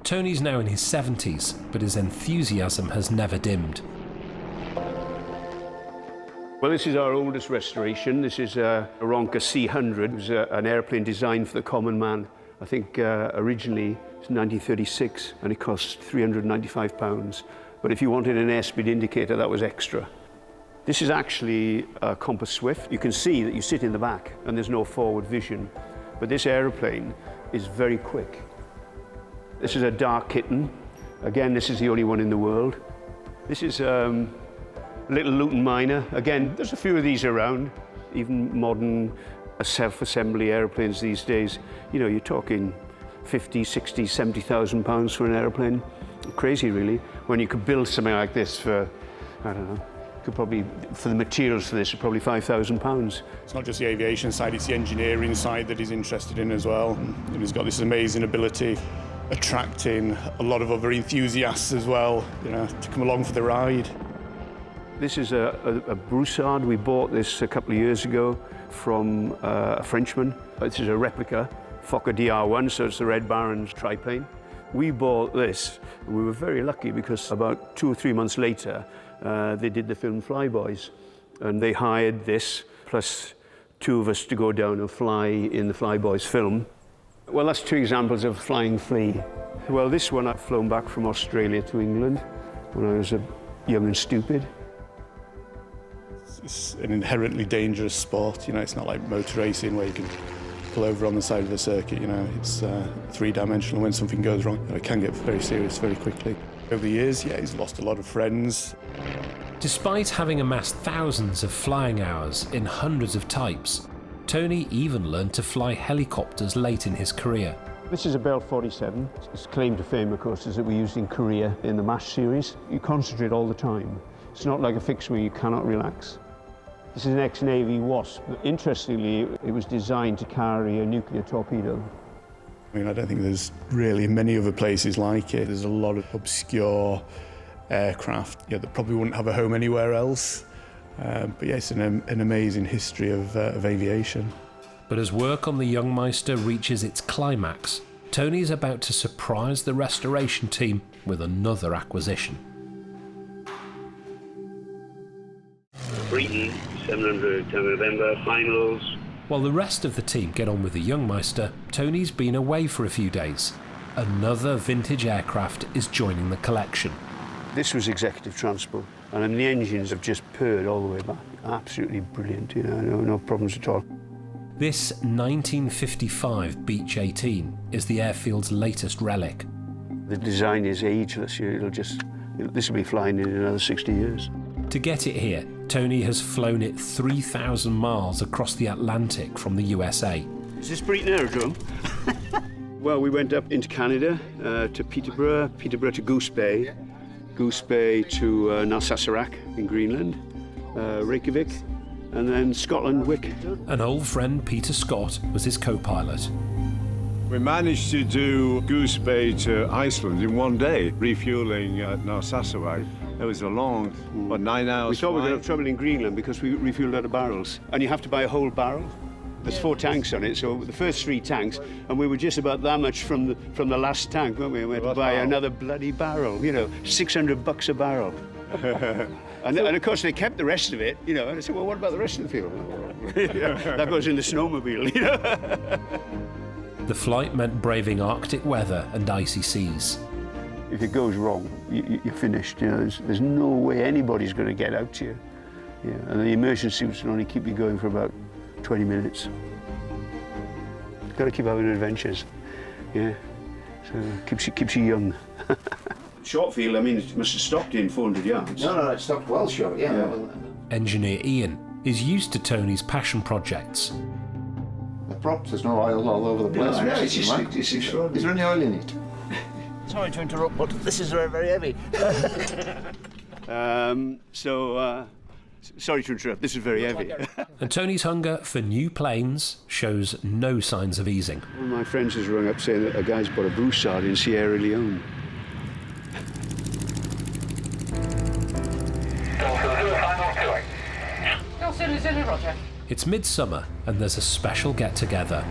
Tony's now in his 70s, but his enthusiasm has never dimmed. Well, this is our oldest restoration. This is a Ronca C100. It was an airplane designed for the common man. I think originally it was 1936 and it cost £395. But if you wanted an airspeed indicator, that was extra. This is actually a Compass Swift. You can see that you sit in the back and there's no forward vision. But this aeroplane is very quick. This is a Dark Kitten. Again, this is the only one in the world. This is Little Luton Miner. Again, there's a few of these around. Even modern self-assembly airplanes these days, you know, you're talking 50, 60, 70,000 pounds for an airplane. Crazy, really. When you could build something like this for, I don't know, could probably, for the materials for this, probably £5,000. It's not just the aviation side, it's the engineering side that he's interested in as well. And he's got this amazing ability attracting a lot of other enthusiasts as well, you know, to come along for the ride. This is a Broussard. We bought this a couple of years ago from a Frenchman. This is a replica, Fokker DR1, so it's the Red Baron's triplane. We bought this, and we were very lucky because about 2 or 3 months later, they did the film Flyboys, and they hired this, plus 2 of us to go down and fly in the Flyboys film. Well, that's 2 examples of flying flea. Well, this one I've flown back from Australia to England when I was young and stupid. It's an inherently dangerous sport, you know, it's not like motor racing where you can pull over on the side of the circuit, you know, it's 3-dimensional. When something goes wrong, it can get very serious very quickly. Over the years, yeah, he's lost a lot of friends. Despite having amassed thousands of flying hours in hundreds of types, Tony even learned to fly helicopters late in his career. This is a Bell 47. Its claim to fame, of course, is that we used in Korea in the MASH series. You concentrate all the time. It's not like a fix where you cannot relax. This is an ex-Navy Wasp. Interestingly, it was designed to carry a nuclear torpedo. I mean, I don't think there's really many other places like it. There's a lot of obscure aircraft that probably wouldn't have a home anywhere else. But yeah, it's an amazing history of aviation. But as work on the Youngmeister reaches its climax, Tony's about to surprise the restoration team with another acquisition. Breeton, 700 November, finals. While the rest of the team get on with the Youngmeister, Tony's been away for a few days. Another vintage aircraft is joining the collection. This was executive transport, and the engines have just purred all the way back. Absolutely brilliant, you know, no problems at all. This 1955 Beech 18 is the airfield's latest relic. The design is ageless. This will be flying in another 60 years. To get it here, Tony has flown it 3,000 miles across the Atlantic from the USA. Is this Breeton Aerodrome? Well, we went up into Canada to Peterborough to Goose Bay, Goose Bay to Narsarsuaq in Greenland, Reykjavik, and then Scotland, Wick. An old friend, Peter Scott, was his co-pilot. We managed to do Goose Bay to Iceland in one day, refuelling at Narsarsuaq. It was a long, 9 hours. We thought we were going to have trouble in Greenland because we refueled out of barrels. And you have to buy a whole barrel. There's 4 tanks on it, so the first 3 tanks, and we were just about that much from the last tank, weren't we? We had to buy another bloody barrel, you know, $600 a barrel. and of course they kept the rest of it, you know, and I said, well, what about the rest of the fuel? That goes in the snowmobile, you know. The flight meant braving Arctic weather and icy seas. If it goes wrong, you're finished, you know, there's no way anybody's going to get out to you. Yeah, and the immersion suits can only keep you going for about 20 minutes. got to keep having adventures. Yeah, so keeps you young. Short field, I mean, it must have stopped in 400 yards. No, it stopped well short, yeah. Engineer Ian is used to Tony's passion projects. The props, there's no oil all over the place. No, it's extraordinary. Is there any oil in it? Sorry to interrupt, but this is very, very heavy. Sorry to interrupt, this is very heavy. And Tony's hunger for new planes shows no signs of easing. One of my friends has rung up saying that a guy's bought a Broussard in Sierra Leone. Roger. It's midsummer and there's a special get-together.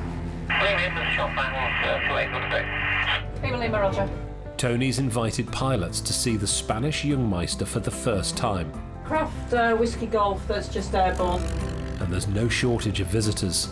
Roger. Tony's invited pilots to see the Spanish Jungmeister for the first time. Craft Whiskey Golf that's just airborne. And there's no shortage of visitors.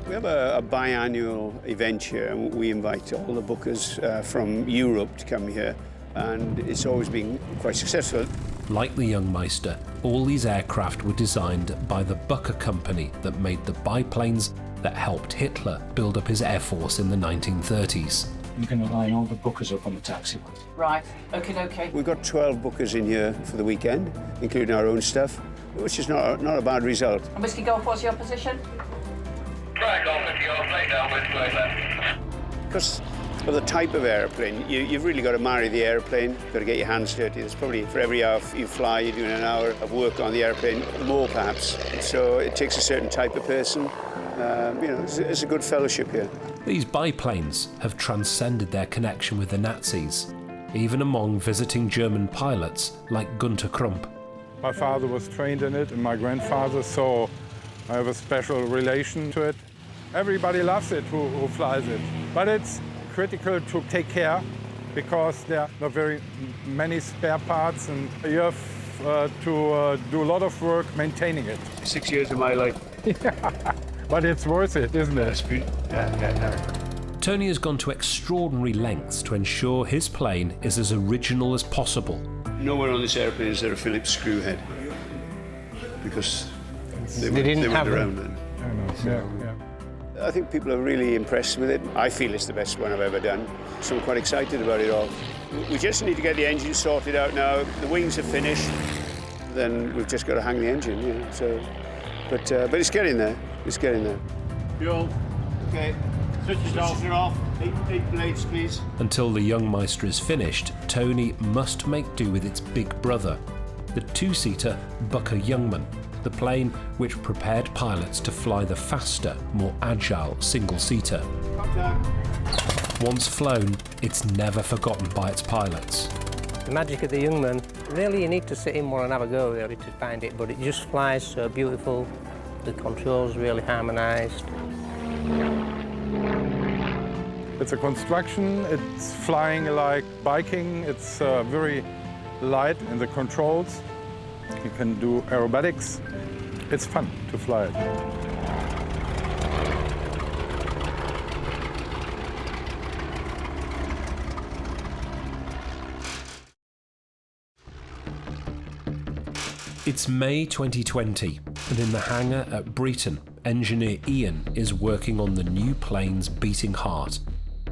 We have a biannual event here, and we invite all the bookers from Europe to come here, and it's always been quite successful. Like the Jungmeister, all these aircraft were designed by the Bucker company that made the biplanes that helped Hitler build up his air force in the 1930s. You can line all the bookers up on the taxiway. Right, okay. We've got 12 bookers in here for the weekend, including our own stuff, which is not a bad result. And Whiskey Golf, what's your position? Try golf if you're playing down with left. Because of the type of airplane, you've really got to marry the airplane, you've got to get your hands dirty. There's probably, for every hour you fly, you're doing an hour of work on the airplane, more perhaps. So it takes a certain type of person. It's a good fellowship here. These biplanes have transcended their connection with the Nazis, even among visiting German pilots like Gunter Krump. My father was trained in it and my grandfather, so I have a special relation to it. Everybody loves it who flies it, but it's critical to take care because there are not very many spare parts and you have to do a lot of work maintaining it. 6 years of my life. But it's worth it, isn't it? Tony has gone to extraordinary lengths to ensure his plane is as original as possible. Nowhere on this airplane is there a Phillips screw head because they didn't have weren't around then. Yeah. I think people are really impressed with it. I feel it's the best one I've ever done, so I'm quite excited about it all. We just need to get the engine sorted out now. The wings are finished, then we've just got to hang the engine. But it's getting there. It's getting there. Fuel. Okay. Switches off. 8 blades, please. Until the Jungmeister is finished, Tony must make do with its big brother, the two-seater Bucker Jungmann, the plane which prepared pilots to fly the faster, more agile single-seater. Once flown, it's never forgotten by its pilots. The magic of the Jungmann, really you need to sit in one and have a go really to find it, but it just flies so beautiful. The controls really harmonised. It's a construction, it's flying like biking, it's very light in the controls. You can do aerobatics. It's fun to fly it. It's May 2020, and in the hangar at Breton, engineer Ian is working on the new plane's beating heart,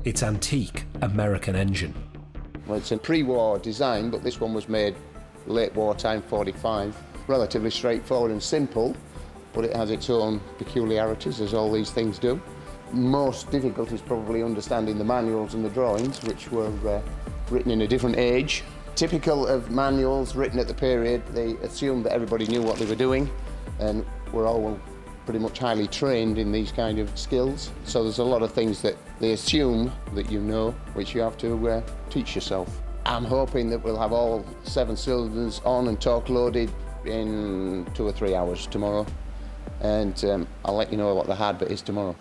its antique American engine. Well, it's a pre-war design, but this one was made late wartime, 45. Relatively straightforward and simple, but it has its own peculiarities, as all these things do. Most difficult is probably understanding the manuals and the drawings, which were written in a different age. Typical of manuals written at the period, they assumed that everybody knew what they were doing and were all pretty much highly trained in these kind of skills. So there's a lot of things that they assume that you know, which you have to teach yourself. I'm hoping that we'll have all 7 cylinders on and torque loaded in 2 or 3 hours tomorrow. And I'll let you know what the hard bit is tomorrow.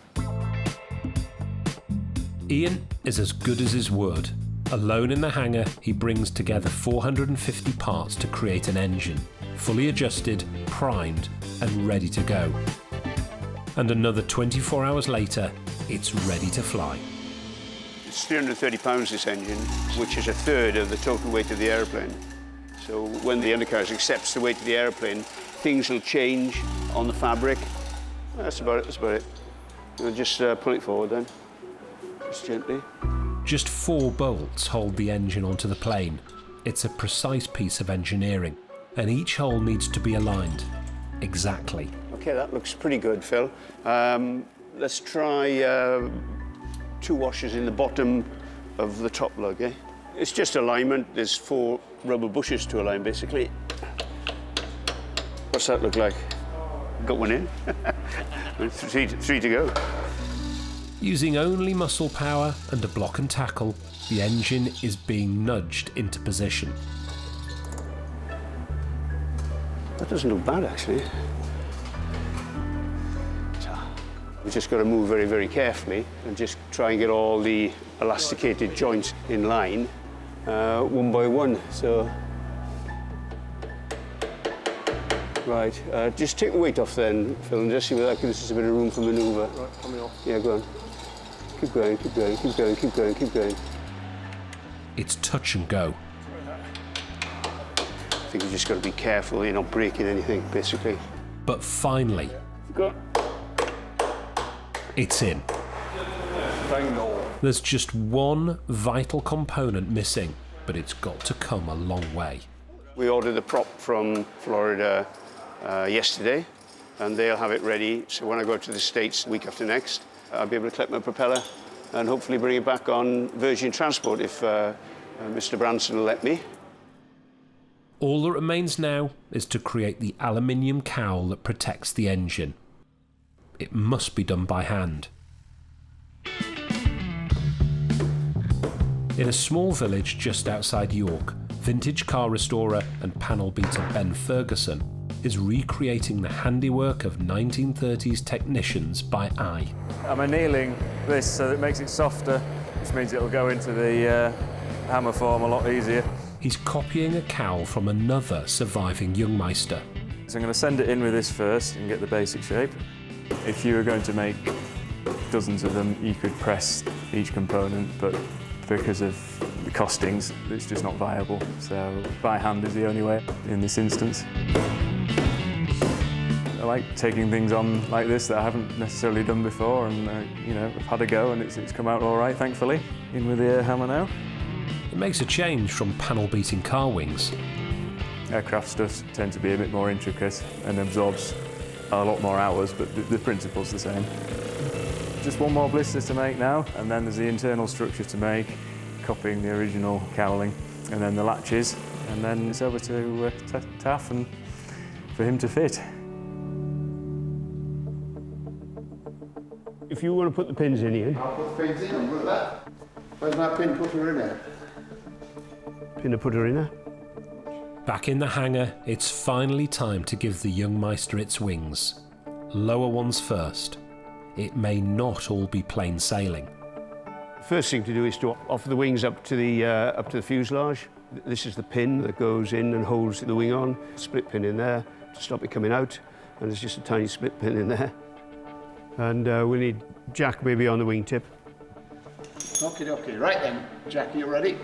Ian is as good as his word. Alone in the hangar, he brings together 450 parts to create an engine, fully adjusted, primed, and ready to go. And another 24 hours later, it's ready to fly. It's 330 pounds, this engine, which is a third of the total weight of the airplane. So when the undercarriage accepts the weight of the airplane, things will change on the fabric. That's about it. I'll just pull it forward then, just gently. Just 4 bolts hold the engine onto the plane. It's a precise piece of engineering, and each hole needs to be aligned exactly. Okay, that looks pretty good, Phil. Let's try 2 washers in the bottom of the top lug, eh? It's just alignment. There's 4 rubber bushes to align, basically. What's that look like? Got one in. 3 to go. Using only muscle power and a block and tackle, the engine is being nudged into position. That doesn't look bad, actually. We've just got to move very, very carefully and just try and get all the elasticated joints in line, one by one. So, right, just take the weight off then, Phil, and just see whether that gives us a bit of room for manoeuvre. Right, coming off. Yeah, go on. Keep going, keep going, keep going, keep going, keep going. It's touch and go. I think you've just got to be careful you're not breaking anything, basically. But finally, go. It's in. There's just one vital component missing, but it's got to come a long way. We ordered the prop from Florida yesterday, and they'll have it ready. So when I go to the States the week after next, I'll be able to collect my propeller and hopefully bring it back on Virgin Transport if Mr. Branson will let me. All that remains now is to create the aluminium cowl that protects the engine. It must be done by hand. In a small village just outside York, vintage car restorer and panel beater Ben Ferguson is recreating the handiwork of 1930s technicians by eye. I'm annealing this so that it makes it softer, which means it'll go into the hammer form a lot easier. He's copying a cowl from another surviving Youngmeister. So I'm going to send it in with this first and get the basic shape. If you were going to make dozens of them, you could press each component, but because of the costings, it's just not viable. So by hand is the only way in this instance. I like taking things on like this that I haven't necessarily done before, and you know, I've had a go and it's come out all right, thankfully. In with the air hammer now. It makes a change from panel beating car wings. Aircraft stuffs tend to be a bit more intricate and absorbs a lot more hours, but the principle's the same. Just one more blister to make now, and then there's the internal structure to make, copying the original cowling, and then the latches, and then it's over to Taff and for him to fit. If you want to put the pins in here. I'll put pins in them, look at that. Where's my pin putter in there? Pin putter in there. Back in the hangar, it's finally time to give the Youngmeister its wings. Lower ones first. It may not all be plain sailing. First thing to do is to offer the wings up to the fuselage. This is the pin that goes in and holds the wing on. Split pin in there to stop it coming out, and there's just a tiny split pin in there. And we need jack maybe on the wingtip. Okay. Right then, Jack, are you ready?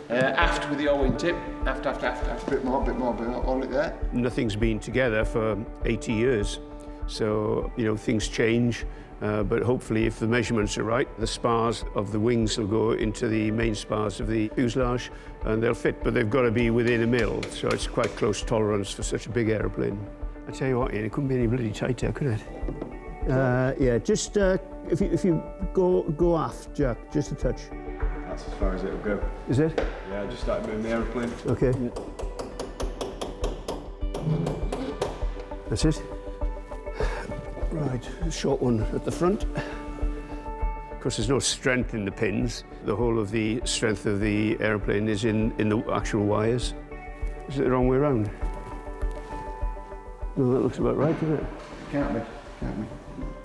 Yeah. Aft with your wingtip. Aft. Bit more. Hold it there. Nothing's been together for 80 years, so you know things change. But hopefully, if the measurements are right, the spars of the wings will go into the main spars of the fuselage, and they'll fit. But they've got to be within a mil, so it's quite close tolerance for such a big aeroplane. I tell you what, Ian, it couldn't be any bloody tighter, could it? Yeah, just if you go aft, Jack, just a touch. That's as far as it'll go. Is it? Yeah, just start moving the aeroplane. Okay. That's it. Right, a short one at the front. Of course, there's no strength in the pins. The whole of the strength of the aeroplane is in the actual wires. Is it the wrong way around? No, that looks about right, doesn't it? Can't be.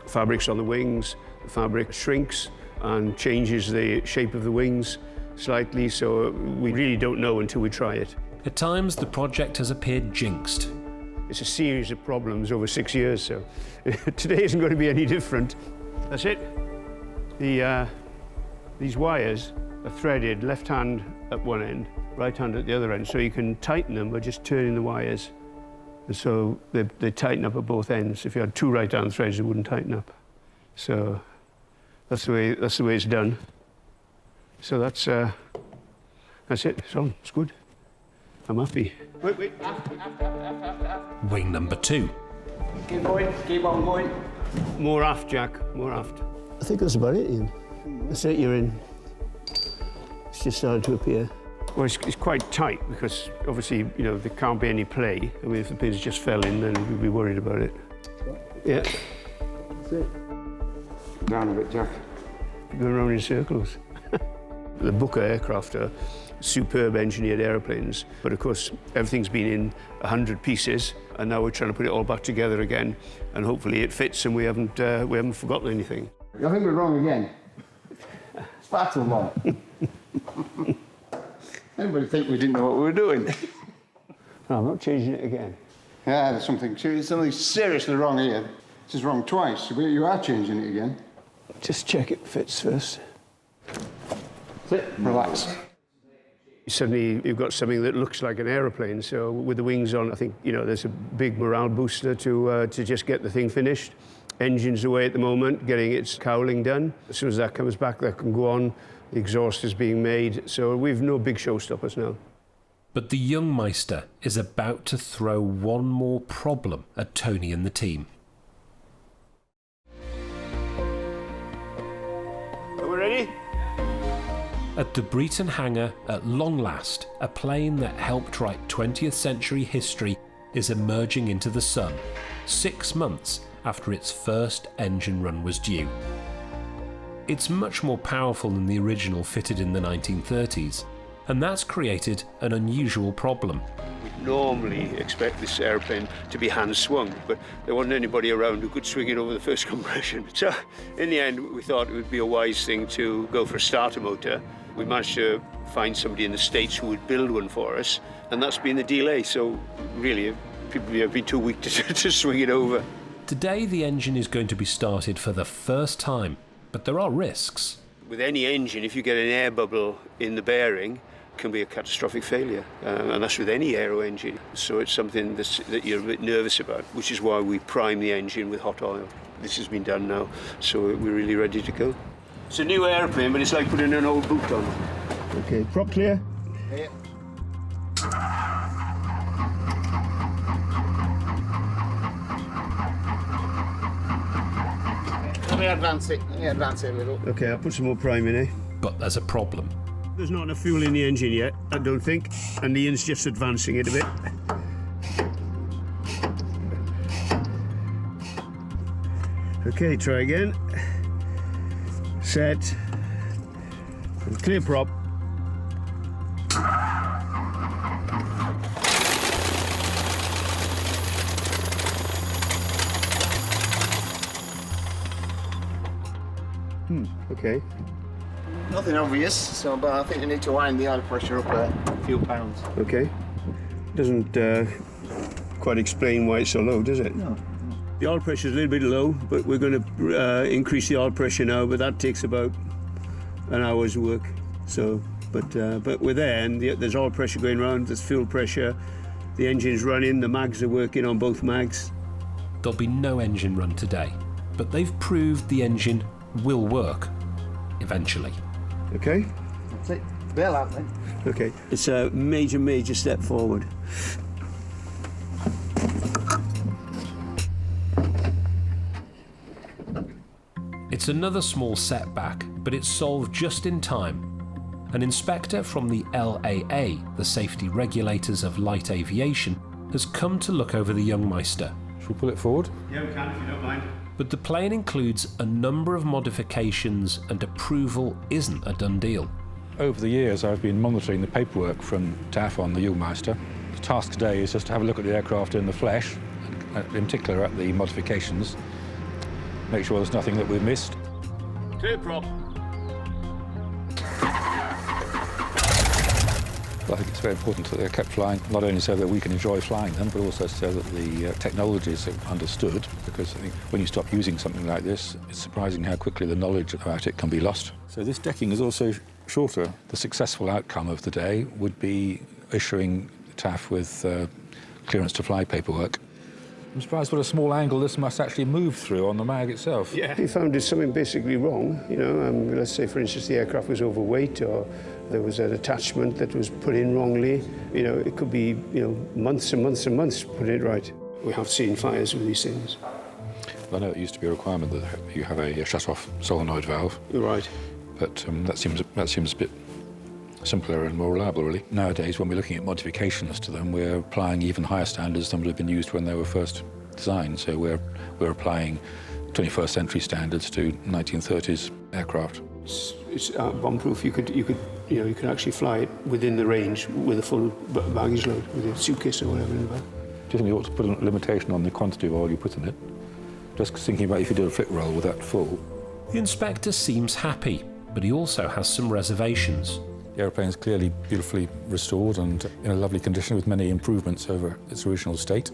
Fabric's on the wings. The fabric shrinks and changes the shape of the wings slightly, so we really don't know until we try it. At times, the project has appeared jinxed. It's a series of problems over 6 years, so today isn't going to be any different. That's it. These wires are threaded left hand at one end, right hand at the other end, so you can tighten them by just turning the wires. And so they tighten up at both ends. If you had 2 right hand threads, it wouldn't tighten up. So that's the way it's done. So that's it. It's on. It's good. I'm happy. Wait. Wing number 2. Keep going. Keep on going. More aft, Jack. More aft. I think that's about it, Ian. That's it. You're in. It's just starting to appear. Well, it's quite tight because obviously, you know, there can't be any play. I mean, if the pins just fell in, then we'd be worried about it. Yeah. That's it. Down a bit, Jack. Going around in circles. The Booker aircraft are superb engineered aeroplanes, but of course everything's been in 100 pieces, and now we're trying to put it all back together again, and hopefully it fits and we haven't forgotten anything. I think we're wrong again. It's far too long. Everybody think we didn't know what we were doing. No, I'm not changing it again. Yeah, there's something seriously wrong here. This is wrong twice. You are changing it again. Just check it fits first. That's it. Relax. Suddenly you've got something that looks like an aeroplane, so with the wings on, I think, you know, there's a big morale booster to just get the thing finished. Engine's away at the moment, getting its cowling done. As soon as that comes back, that can go on. The exhaust is being made, so we've no big showstoppers now. But the young Meister is about to throw one more problem at Tony and the team. Are we ready? At the Breton hangar, at long last, a plane that helped write 20th century history is emerging into the sun, 6 months after its first engine run was due. It's much more powerful than the original fitted in the 1930s, and that's created an unusual problem. We'd normally expect this airplane to be hand-swung, but there wasn't anybody around who could swing it over the first compression. So in the end, we thought it would be a wise thing to go for a starter motor. We managed to find somebody in the States who would build one for us, and that's been the delay. So really, people have been too weak to swing it over. Today, the engine is going to be started for the first time, but there are risks. With any engine, if you get an air bubble in the bearing, it can be a catastrophic failure, and that's with any aero engine. So it's something that you're a bit nervous about, which is why we prime the engine with hot oil. This has been done now, so we're really ready to go. It's a new airplane, but it's like putting an old boot on. Okay, prop clear? Yeah. Let me advance it a little. Okay, I'll put some more prime in, eh? But there's a problem. There's not enough fuel in the engine yet, I don't think, and Ian's just advancing it a bit. Okay, try again. Set. And clear prop. Okay. Nothing obvious, but I think you need to wind the oil pressure up a few pounds. Okay. Doesn't quite explain why it's so low, does it? No. The oil pressure is a little bit low, but we're going to increase the oil pressure now, but that takes about an hour's work. So, but we're there, and there's oil pressure going around, there's fuel pressure, the engine's running, the mags are working on both mags. There'll be no engine run today, but they've proved the engine will work eventually. Okay. That's it. Bail out then. Okay. It's a major, major step forward. It's another small setback, but it's solved just in time. An inspector from the LAA, the Safety Regulators of Light Aviation, has come to look over the young Meister. Should we pull it forward? Yeah, we can, if you don't mind. But the plane includes a number of modifications, and approval isn't a done deal. Over the years, I've been monitoring the paperwork from TAF on the Jungmeister. The task today is just to have a look at the aircraft in the flesh, in particular at the modifications, make sure there's nothing that we've missed. Clear prop. I think it's very important that they're kept flying, not only so that we can enjoy flying them, but also so that the technologies are understood, because I think when you stop using something like this, it's surprising how quickly the knowledge about it can be lost. So this decking is also shorter. The successful outcome of the day would be issuing TAF with clearance to fly paperwork. I'm surprised what a small angle this must actually move through on the mag itself. Yeah. If you found there's something basically wrong, you know, let's say, for instance, the aircraft was overweight or there was an attachment that was put in wrongly, you know, it could be, you know, months and months and months to put it right. We have seen fires with these things. I know it used to be a requirement that you have a shut-off solenoid valve. Right. But that seems a bit simpler and more reliable, really. Nowadays, when we're looking at modifications to them, we're applying even higher standards than would have been used when they were first designed. So we're applying 21st century standards to 1930s aircraft. It's bomb-proof. You could actually fly it within the range with a full baggage load, with a suitcase or whatever in the back. Do you think you ought to put a limitation on the quantity of oil you put in it? Just thinking about if you did a flick roll with that full. The inspector seems happy, but he also has some reservations. The aeroplane is clearly beautifully restored and in a lovely condition with many improvements over its original state.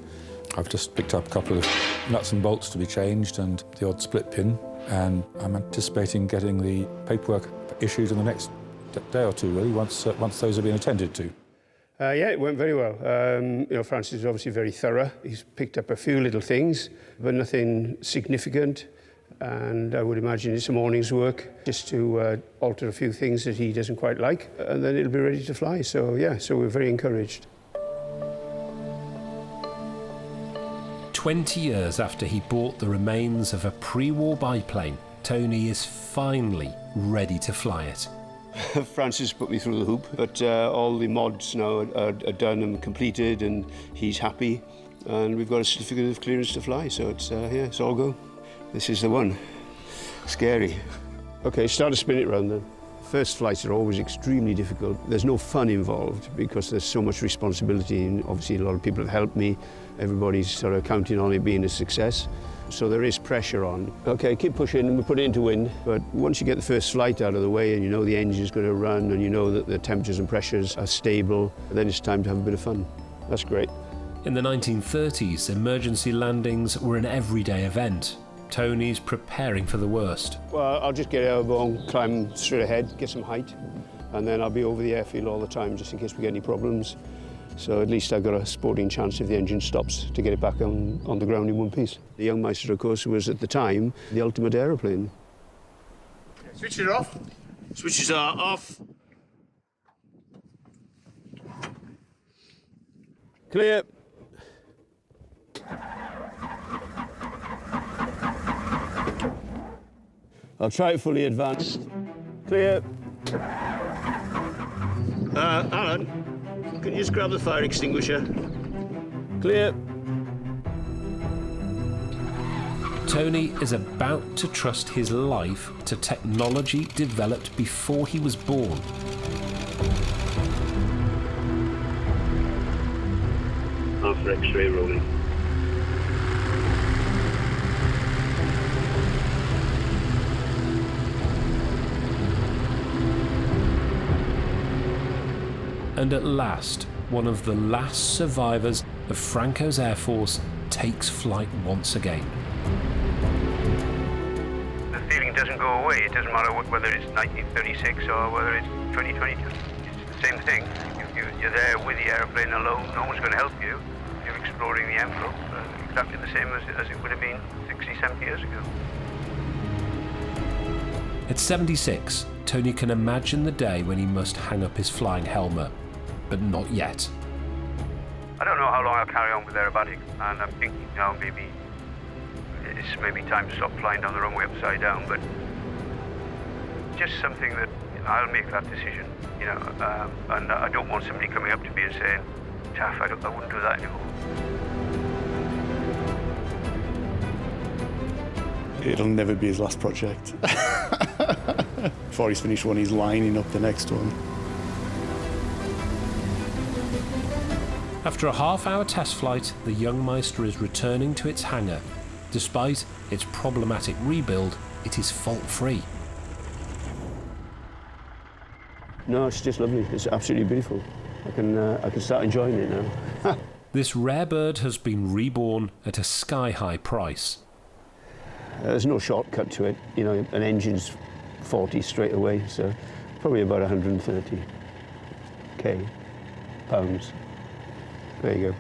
I've just picked up a couple of nuts and bolts to be changed and the odd split pin, and I'm anticipating getting the paperwork issued in the next day or two, really, once those have been attended to. Yeah, it went very well. You know, Francis is obviously very thorough. He's picked up a few little things, but nothing significant. And I would imagine it's a morning's work just to alter a few things that he doesn't quite like, and then it'll be ready to fly. So, yeah, so we're very encouraged. 20 years after he bought the remains of a pre-war biplane, Tony is finally ready to fly it. Francis put me through the hoop, but all the mods now are done and completed, and he's happy. And we've got a certificate of clearance to fly, so it's, yeah, it's all go. This is the one. Scary. Okay, start to spin it round then. First flights are always extremely difficult. There's no fun involved because there's so much responsibility, and obviously a lot of people have helped me. Everybody's sort of counting on it being a success. So there is pressure on. Okay, keep pushing and we put it into wind, but once you get the first flight out of the way and you know the engine's going to run and you know that the temperatures and pressures are stable, then it's time to have a bit of fun. That's great. In the 1930s, emergency landings were an everyday event. Tony's preparing for the worst. Well, I'll just get airborne, climb straight ahead, get some height, and then I'll be over the airfield all the time just in case we get any problems. So at least I've got a sporting chance if the engine stops to get it back on the ground in one piece. The young Meister, of course, was at the time the ultimate aeroplane. Switch it off. Switches are off. Clear. I'll try it fully advanced. Clear. Alan, can you just grab the fire extinguisher? Clear. Tony is about to trust his life to technology developed before he was born. After X-ray rolling. And at last, one of the last survivors of Franco's Air Force takes flight once again. The feeling doesn't go away. It doesn't matter whether it's 1936 or whether it's 2022. It's the same thing. You're there with the airplane alone. No one's going to help you. You're exploring the envelope. Exactly the same as it would have been 60, 70 years ago. At 76, Tony can imagine the day when he must hang up his flying helmet, but not yet. I don't know how long I'll carry on with aerobatics, and I'm thinking now maybe it's time to stop flying down the runway upside down, but just something that I'll make that decision, you know, and I don't want somebody coming up to me and saying, Taff, I wouldn't do that anymore. It'll never be his last project. Before he's finished one, he's lining up the next one. After a half-hour test flight, the young Meister is returning to its hangar. Despite its problematic rebuild, it is fault-free. No, it's just lovely. It's absolutely beautiful. I can start enjoying it now. This rare bird has been reborn at a sky-high price. There's no shortcut to it. You know, an engine's 40 straight away, so probably about 130k pounds. There you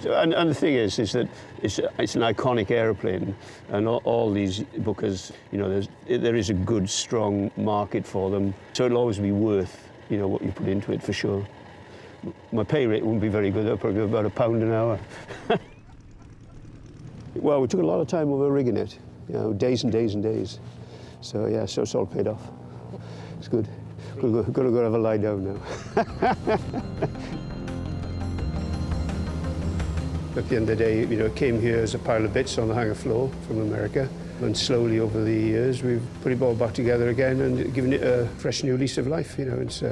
go. And the thing is that it's an iconic aeroplane, and all these bookers, you know, there is a good, strong market for them. So it'll always be worth, you know, what you put into it for sure. My pay rate wouldn't be very good. I'd probably be about £1 an hour. Well, we took a lot of time over rigging it, you know, days and days and days. So yeah, so it's all paid off. It's good. Got to go have a lie down now. At the end of the day, you know, it came here as a pile of bits on the hangar floor from America, and slowly over the years we've put it all back together again and given it a fresh new lease of life. You know, it's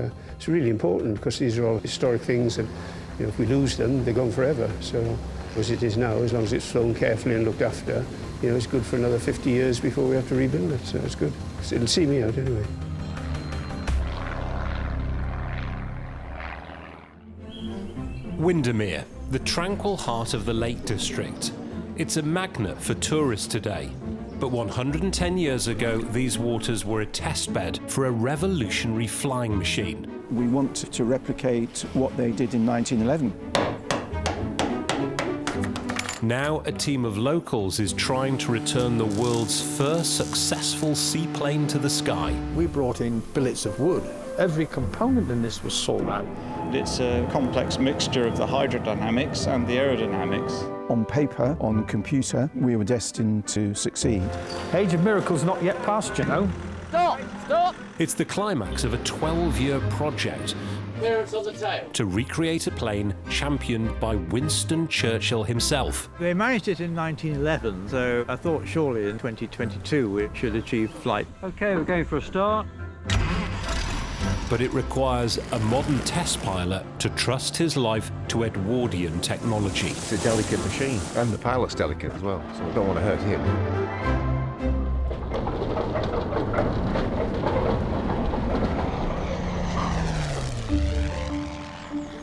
really important because these are all historic things, and you know, if we lose them, they're gone forever. So, as it is now, as long as it's flown carefully and looked after, you know, it's good for another 50 years before we have to rebuild it. So it's good. It'll see me out anyway. Windermere, the tranquil heart of the Lake District. It's a magnet for tourists today. But 110 years ago, these waters were a testbed for a revolutionary flying machine. We want to replicate what they did in 1911. Now a team of locals is trying to return the world's first successful seaplane to the sky. We brought in billets of wood. Every component in this was sold out. It's a complex mixture of the hydrodynamics and the aerodynamics. On paper, on computer, we were destined to succeed. Age of Miracles not yet past, you know. Stop! Stop! It's the climax of a 12-year project Clearance of the tail. to recreate a plane championed by Winston Churchill himself. They managed it in 1911, so I thought surely in 2022 it should achieve flight. OK, we're going for a start. But it requires a modern test pilot to trust his life to Edwardian technology. It's a delicate machine, and the pilot's delicate as well, so I don't want to hurt him.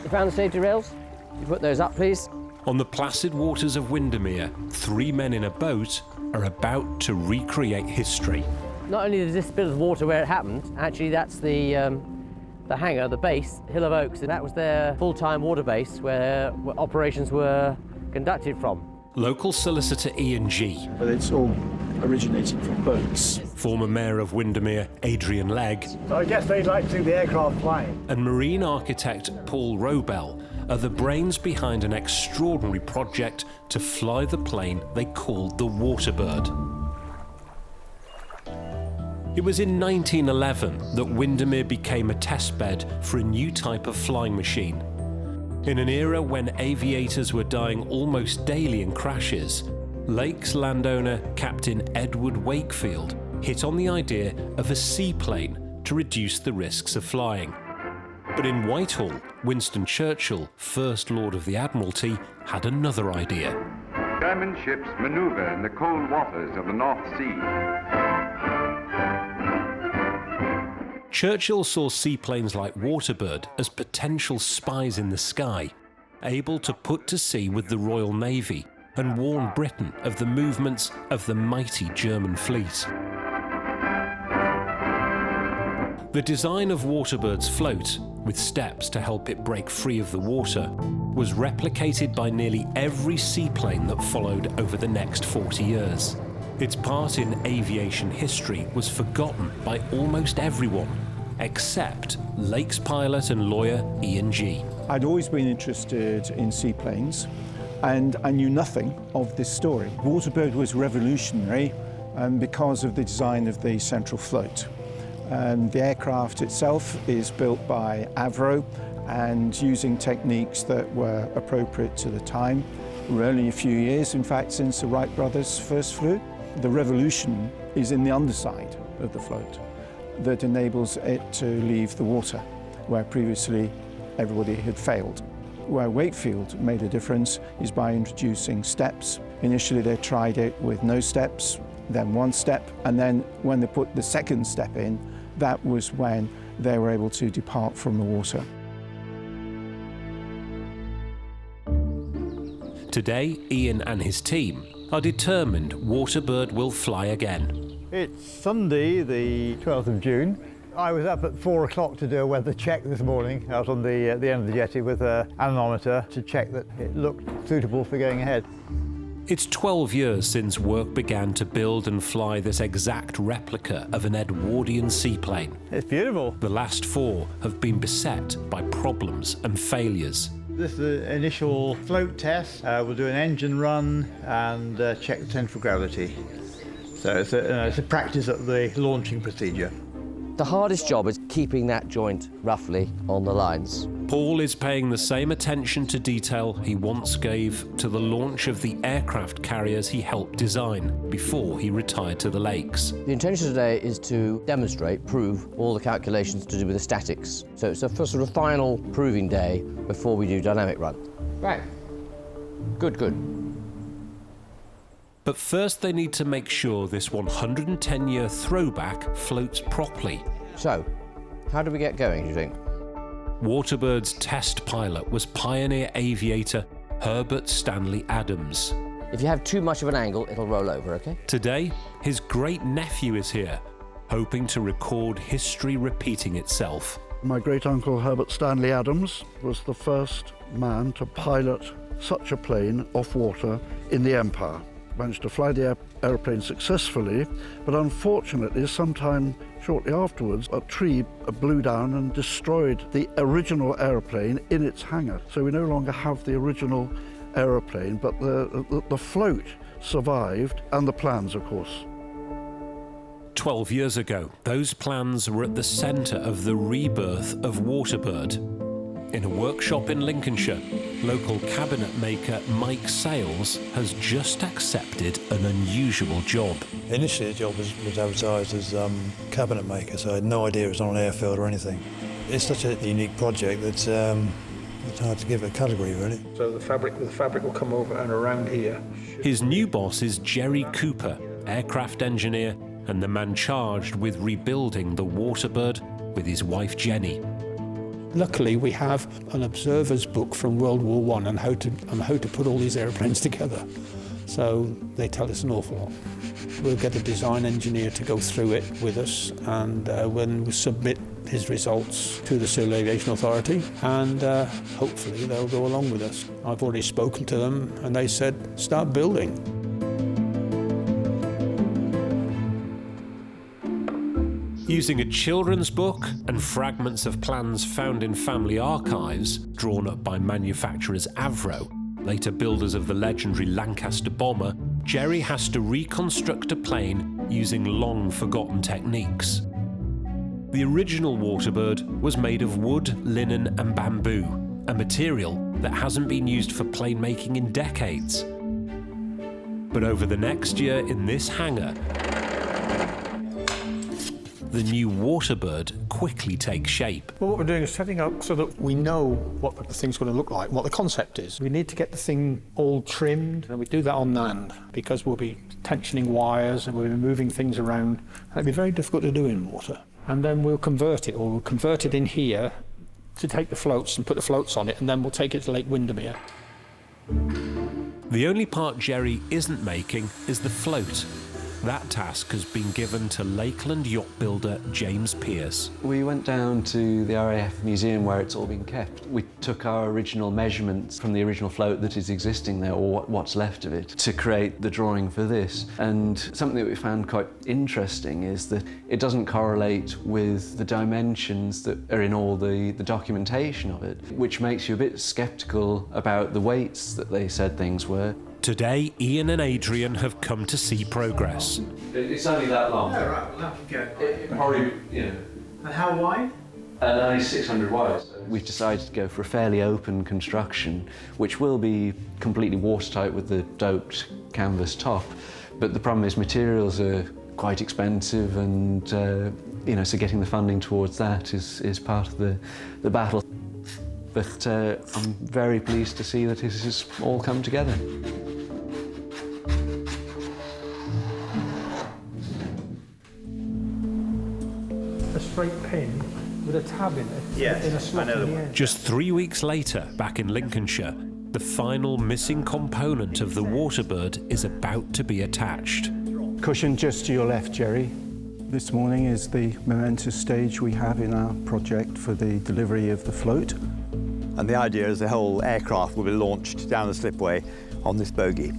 You found the safety rails? You put those up, please. On the placid waters of Windermere, 3 men in a boat are about to recreate history. Not only is this bit of water where it happened, actually that's the hangar, the base, Hill of Oaks, and that was their full-time water base where operations were conducted from. Local solicitor Ian G. But it's all originating from boats. Former Mayor of Windermere, Adrian Legg. So I guess they'd like to see the aircraft flying. And marine architect Paul Robel are the brains behind an extraordinary project to fly the plane they called the Waterbird. It was in 1911 that Windermere became a testbed for a new type of flying machine. In an era when aviators were dying almost daily in crashes, Lake's landowner, Captain Edward Wakefield, hit on the idea of a seaplane to reduce the risks of flying. But in Whitehall, Winston Churchill, First Lord of the Admiralty, had another idea. German ships maneuver in the cold waters of the North Sea. Churchill saw seaplanes like Waterbird as potential spies in the sky, able to put to sea with the Royal Navy and warn Britain of the movements of the mighty German fleet. The design of Waterbird's float, with steps to help it break free of the water, was replicated by nearly every seaplane that followed over the next 40 years. Its part in aviation history was forgotten by almost everyone, except Lake's pilot and lawyer Ian G. I'd always been interested in seaplanes, and I knew nothing of this story. Waterbird was revolutionary because of the design of the central float. The aircraft itself is built by Avro and using techniques that were appropriate to the time. We're only a few years, in fact, since the Wright brothers first flew. The revolution is in the underside of the float that enables it to leave the water, where previously everybody had failed. Where Wakefield made a difference is by introducing steps. Initially they tried it with no steps, then one step, and then when they put the second step in, that was when they were able to depart from the water. Today, Ian and his team are determined Waterbird will fly again. It's Sunday, the 12th of June. I was up at 4 o'clock to do a weather check this morning out on the end of the jetty with an anemometer to check that it looked suitable for going ahead. It's 12 years since work began to build and fly this exact replica of an Edwardian seaplane. It's beautiful. The last 4 have been beset by problems and failures. This is the initial float test. We'll do an engine run and check the central gravity. So it's a practice of the launching procedure. The hardest job is keeping that joint roughly on the lines. Paul is paying the same attention to detail he once gave to the launch of the aircraft carriers he helped design before he retired to the lakes. The intention today is to demonstrate, prove all the calculations to do with the statics. So it's a first sort of final proving day before we do dynamic run. Right. Good, good. But first they need to make sure this 110-year throwback floats properly. So, how do we get going, do you think? Waterbird's test pilot was pioneer aviator Herbert Stanley Adams. If you have too much of an angle, it'll roll over, okay? Today, his great-nephew is here, hoping to record history repeating itself. My great-uncle Herbert Stanley Adams was the first man to pilot such a plane off water in the Empire. Managed to fly the aeroplane successfully, but unfortunately, sometime shortly afterwards, a tree blew down and destroyed the original aeroplane in its hangar. So we no longer have the original aeroplane, but the float survived, and the plans, of course. 12 years ago, those plans were at the centre of the rebirth of Waterbird. In a workshop in Lincolnshire, local cabinet maker Mike Sales has just accepted an unusual job. Initially the job was advertised as cabinet maker, so I had no idea it was on an airfield or anything. It's such a unique project that it's hard to give a category, really. So the fabric will come over and around here. His new boss is Jerry Cooper, aircraft engineer and the man charged with rebuilding the Waterbird with his wife Jenny. Luckily, we have an observer's book from World War I on how to put all these airplanes together. So they tell us an awful lot. We'll get a design engineer to go through it with us, and when we submit his results to the Civil Aviation Authority, and hopefully they'll go along with us. I've already spoken to them, and they said, start building. Using a children's book and fragments of plans found in family archives, drawn up by manufacturers Avro, later builders of the legendary Lancaster bomber, Jerry has to reconstruct a plane using long-forgotten techniques. The original Waterbird was made of wood, linen and bamboo, a material that hasn't been used for plane making in decades. But over the next year in this hangar, the new Waterbird quickly takes shape. Well, what we're doing is setting up so that we know what the thing's going to look like, what the concept is. We need to get the thing all trimmed, and we do that on land because we'll be tensioning wires and we'll be moving things around. And it'll be very difficult to do in water. And then we'll convert it, or we'll convert it in here to take the floats and put the floats on it, and then we'll take it to Lake Windermere. The only part Jerry isn't making is the float. That task has been given to Lakeland yacht builder James Pearce. We went down to the RAF museum where it's all been kept. We took our original measurements from the original float that is existing there, or what's left of it, to create the drawing for this. And something that we found quite interesting is that it doesn't correlate with the dimensions that are in all the documentation of it, which makes you a bit sceptical about the weights that they said things were. Today, Ian and Adrian have come to see progress. It's only that long. Oh, right, well, that'll go. Probably, you know. And how wide? Only 600 wide. We've decided to go for a fairly open construction, which will be completely watertight with the doped canvas top. But the problem is materials are quite expensive, and you know, so getting the funding towards that is part of the battle. But I'm very pleased to see that this has all come together. A straight pin with a tab in it. Yes, in a slot in the end. Just 3 weeks later, back in Lincolnshire, the final missing component of the Waterbird is about to be attached. Cushion just to your left, Jerry. This morning is the momentous stage we have in our project for the delivery of the float. And the idea is the whole aircraft will be launched down the slipway on this bogie.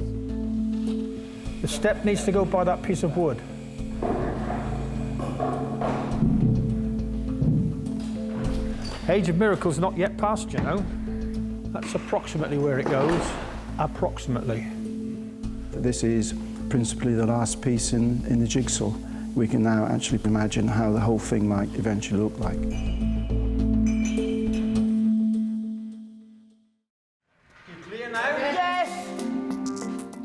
The step needs to go by that piece of wood. Age of Miracles not yet passed, you know. That's approximately where it goes. Approximately. This is principally the last piece in the jigsaw. We can now actually imagine how the whole thing might eventually look like.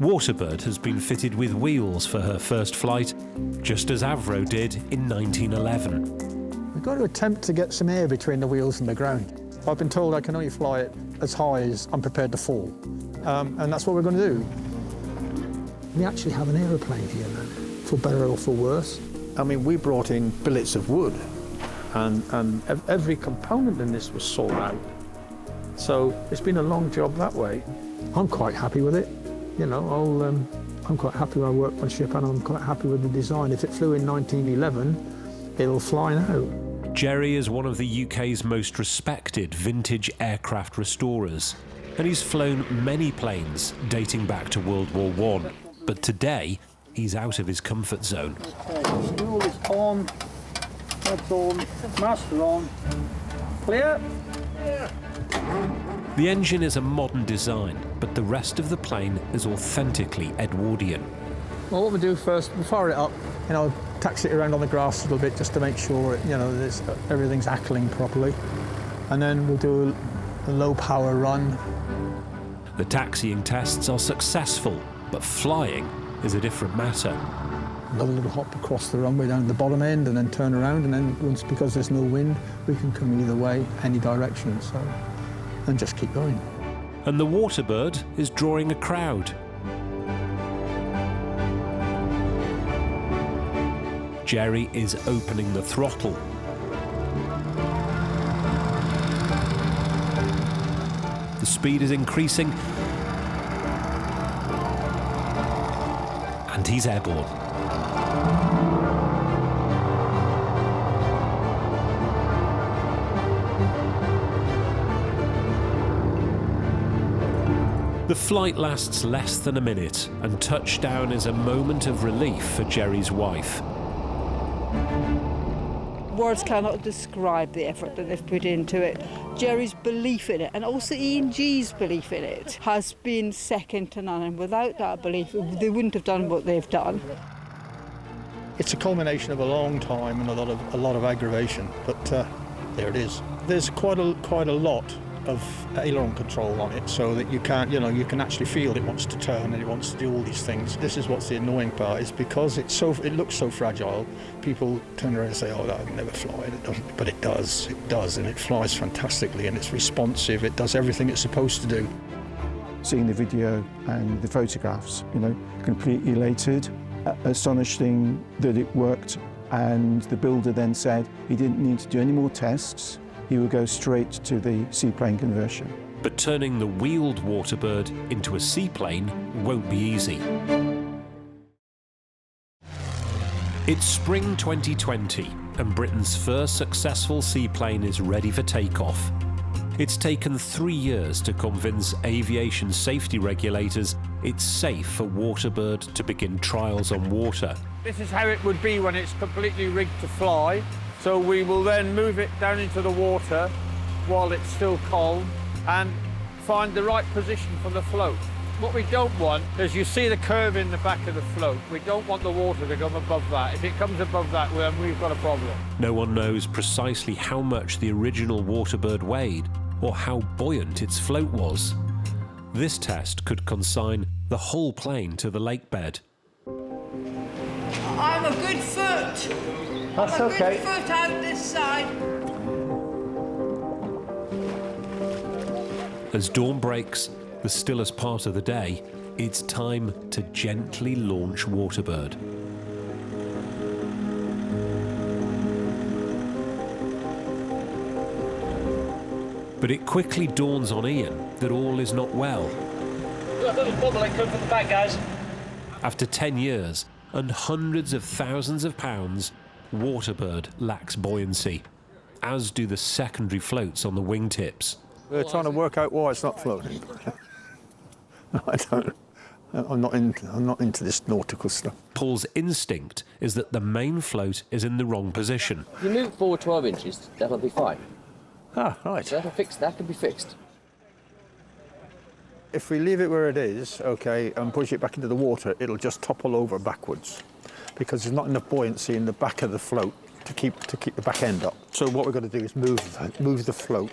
Waterbird has been fitted with wheels for her first flight, just as Avro did in 1911. We've got to attempt to get some air between the wheels and the ground. I've been told I can only fly it as high as I'm prepared to fall, and that's what we're going to do. We actually have an aeroplane here now, for better or for worse. I mean, we brought in billets of wood, and every component in this was sawed out. So it's been a long job that way. I'm quite happy with it. You know, I'm quite happy with our workmanship, and I'm quite happy with the design. If it flew in 1911, it'll fly now. Jerry is one of the UK's most respected vintage aircraft restorers, and he's flown many planes dating back to World War I. But today, he's out of his comfort zone. Okay, fuel is on, head's on, master on. Clear? Yeah. The engine is a modern design, but the rest of the plane is authentically Edwardian. Well, what we do first, we fire it up, you know, taxi it around on the grass a little bit just to make sure, you know, everything's ackling properly. And then we'll do a low power run. The taxiing tests are successful, but flying is a different matter. Another little hop across the runway down to the bottom end and then turn around, and then once, because there's no wind, we can come either way, any direction, so, and just keep going. And the Waterbird is drawing a crowd. Jerry is opening the throttle. The speed is increasing, and he's airborne. The flight lasts less than a minute, and touchdown is a moment of relief for Jerry's wife. Words cannot describe the effort that they've put into it. Jerry's belief in it, and also E&G's belief in it, has been second to none, and without that belief, they wouldn't have done what they've done. It's a culmination of a long time and a lot of aggravation, but there it is. There's quite a lot of aileron control on it, so that you can actually feel it wants to turn and it wants to do all these things. This is what's the annoying part, is because it looks so fragile. People turn around and say, "Oh, that would never fly." It doesn't, but it does, and it flies fantastically, and it's responsive. It does everything it's supposed to do. Seeing the video and the photographs, you know, completely elated, astonishing that it worked, and the builder then said he didn't need to do any more tests. He would go straight to the seaplane conversion. But turning the wheeled Waterbird into a seaplane won't be easy. It's spring 2020, and Britain's first successful seaplane is ready for takeoff. It's taken 3 years to convince aviation safety regulators it's safe for Waterbird to begin trials on water. This is how it would be when it's completely rigged to fly. So we will then move it down into the water while it's still calm and find the right position for the float. What we don't want is, you see the curve in the back of the float. We don't want the water to come above that. If it comes above that, we've got a problem. No one knows precisely how much the original Waterbird weighed or how buoyant its float was. This test could consign the whole plane to the lake bed. I'm a good foot. That's okay. Good foot out this side. As dawn breaks, the stillest part of the day, it's time to gently launch Waterbird. But it quickly dawns on Ian that all is not well. Got a little bubble that come from the back, guys. After 10 years and hundreds of thousands of pounds, Waterbird lacks buoyancy, as do the secondary floats on the wingtips. We're trying to work out why it's not floating. I don't. I'm not into this nautical stuff. Paul's instinct is that the main float is in the wrong position. If you move forward 12 inches, that'll be fine. Ah, right. That can be fixed. If we leave it where it is, okay, and push it back into the water, it'll just topple over backwards because there's not enough buoyancy in the back of the float to keep the back end up. So what we're going to do is move the float.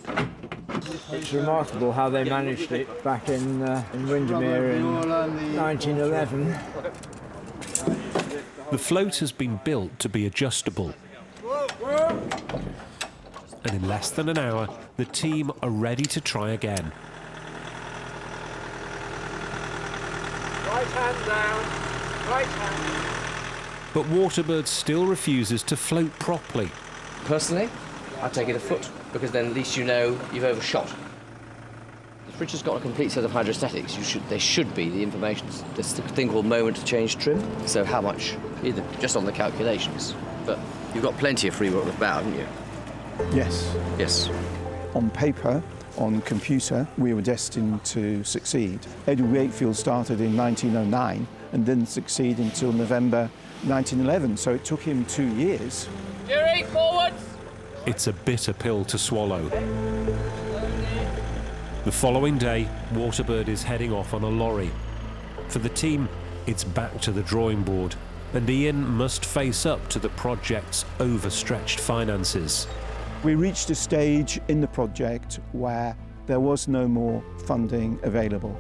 It's remarkable how they managed it back in Windermere in 1911. The float has been built to be adjustable. And in less than an hour, the team are ready to try again. Right hand down, right hand. But Waterbird still refuses to float properly. Personally, I'd take it a foot, because then at least you know you've overshot. The fridge has got a complete set of hydrostatics. There should be the information. There's a thing called moment to change trim. So how much? Either just on the calculations. But you've got plenty of free work with bow, haven't you? Yes. Yes. On paper, on computer, we were destined to succeed. Edward Wakefield started in 1909 and didn't succeed until November 1911, so it took him 2 years. Jerry, forwards! It's a bitter pill to swallow. The following day, Waterbird is heading off on a lorry. For the team, it's back to the drawing board, and Ian must face up to the project's overstretched finances. We reached a stage in the project where there was no more funding available.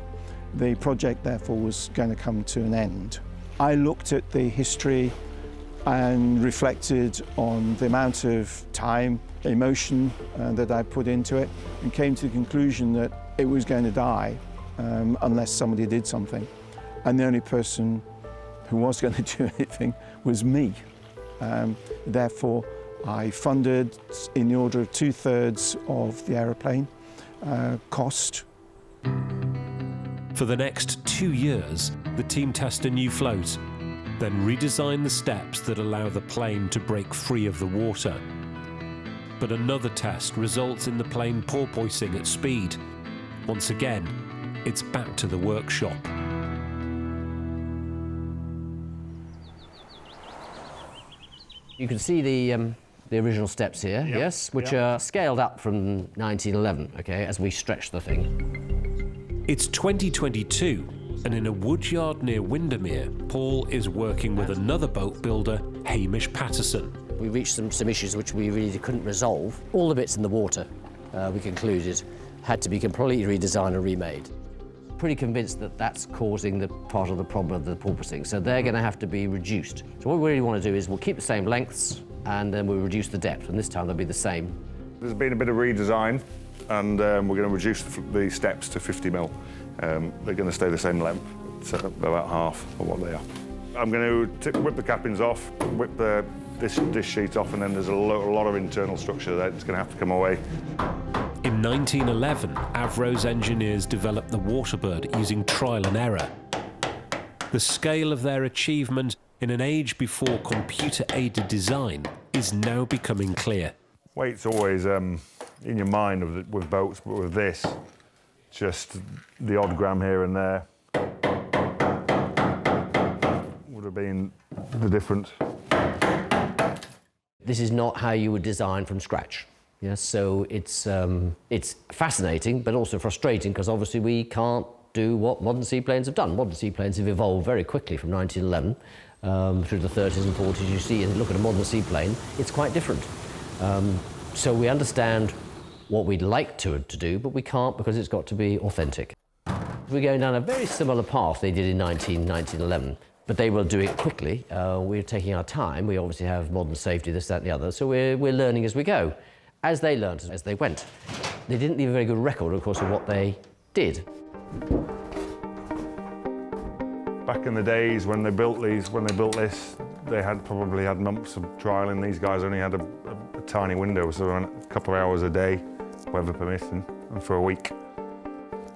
The project, therefore, was going to come to an end. I looked at the history and reflected on the amount of time, emotion that I put into it, and came to the conclusion that it was going to die unless somebody did something. And the only person who was going to do anything was me. Therefore, I funded in the order of 2/3 of the aeroplane cost. For the next 2 years, the team test a new float, then redesign the steps that allow the plane to break free of the water. But another test results in the plane porpoising at speed. Once again, it's back to the workshop. You can see the original steps here, yes, which are scaled up from 1911, okay, as we stretch the thing. It's 2022, and in a woodyard near Windermere, Paul is working with another boat builder, Hamish Patterson. We reached some issues which we really couldn't resolve. All the bits in the water, we concluded, had to be completely redesigned and remade. Pretty convinced that that's causing the part of the problem of the porpoising, so they're going to have to be reduced. So what we really want to do is we'll keep the same lengths, and then we'll reduce the depth, and this time they'll be the same. There's been a bit of redesign, and we're going to reduce the steps to 50 mil. They're going to stay the same length, so about half of what they are. I'm going to whip the cappings off, whip this sheet off, and then there's a lot of internal structure that's going to have to come away. In 1911, Avro's engineers developed the Waterbird using trial and error. The scale of their achievement in an age before computer-aided design is now becoming clear. Weight's always in your mind with boats, but with this, just the odd gram here and there would have been the difference. This is not how you would design from scratch. Yes, so it's fascinating, but also frustrating, because obviously we can't do what modern seaplanes have done. Modern seaplanes have evolved very quickly from 1911 through the 30s and 40s. You see, and look at a modern seaplane, it's quite different. So we understand what we'd like to do, but we can't, because it's got to be authentic. We're going down a very similar path they did in 1911, but they will do it quickly. We're taking our time. We obviously have modern safety, this, that, and the other, so we're learning as we go. As they learned, as they went. They didn't leave a very good record, of course, of what they did. Back in the days when they built this, they probably had months of trialing. These guys only had a tiny window, so a couple of hours a day, weather permitting, and for a week.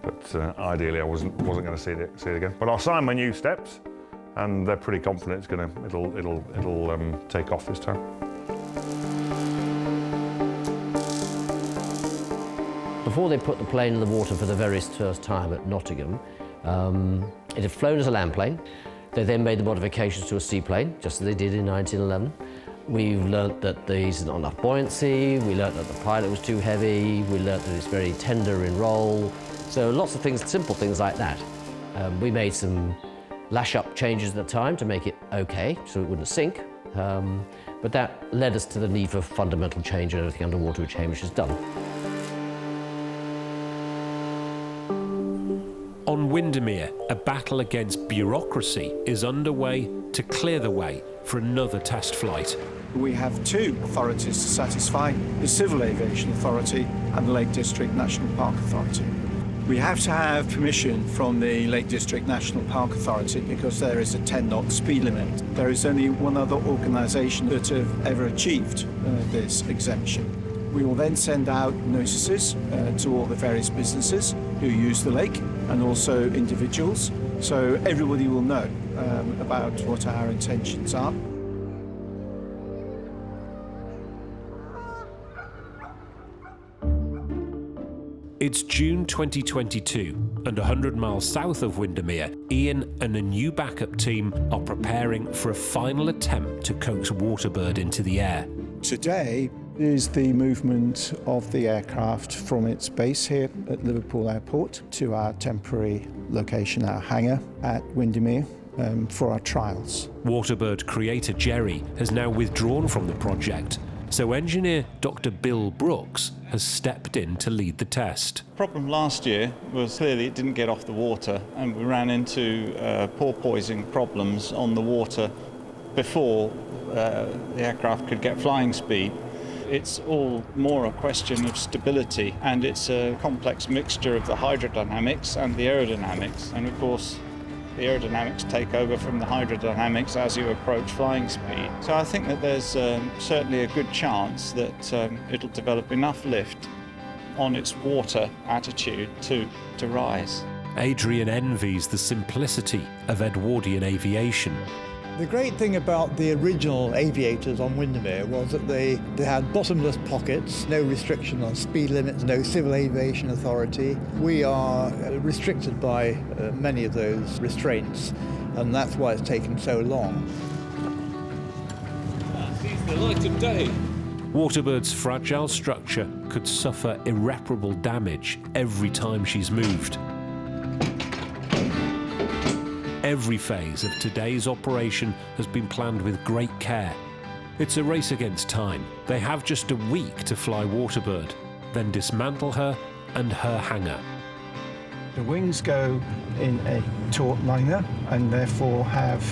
But ideally, I wasn't going to see it again. But I'll sign my new steps, and they're pretty confident it'll take off this time. before they put the plane in the water for the very first time at Nottingham, it had flown as a land plane. They then made the modifications to a seaplane, just as they did in 1911. We've learnt that there's not enough buoyancy, we learnt that the pilot was too heavy, we learnt that it's very tender in roll. So lots of things, simple things like that. We made some lash-up changes at the time to make it okay, so it wouldn't sink. But that led us to the need for fundamental change in everything underwater, which Hamish has done. On Windermere, a battle against bureaucracy is underway to clear the way for another test flight. We have two authorities to satisfy, the Civil Aviation Authority and the Lake District National Park Authority. We have to have permission from the Lake District National Park Authority because there is a 10-knot speed limit. There is only one other organisation that have ever achieved this exemption. We will then send out notices to all the various businesses who use the lake and also individuals, so everybody will know about what our intentions are. It's June 2022, and 100 miles south of Windermere, Ian and a new backup team are preparing for a final attempt to coax Waterbird into the air. Today is the movement of the aircraft from its base here at Liverpool Airport to our temporary location, our hangar at Windermere, for our trials. Waterbird creator Jerry has now withdrawn from the project, so engineer Dr. Bill Brooks has stepped in to lead the test. The problem last year was clearly it didn't get off the water, and we ran into porpoising problems on the water before the aircraft could get flying speed. It's all more a question of stability, and it's a complex mixture of the hydrodynamics and the aerodynamics, and of course the aerodynamics take over from the hydrodynamics as you approach flying speed. So I think that there's certainly a good chance that it'll develop enough lift on its water attitude to rise. Adrian envies the simplicity of Edwardian aviation. The great thing about the original aviators on Windermere was that they had bottomless pockets, no restriction on speed limits, no Civil Aviation Authority. We are restricted by many of those restraints, and that's why it's taken so long. Sees the light of day. Waterbird's fragile structure could suffer irreparable damage every time she's moved. Every phase of today's operation has been planned with great care. It's a race against time. They have just a week to fly Waterbird, then dismantle her and her hangar. The wings go in a taut liner and therefore have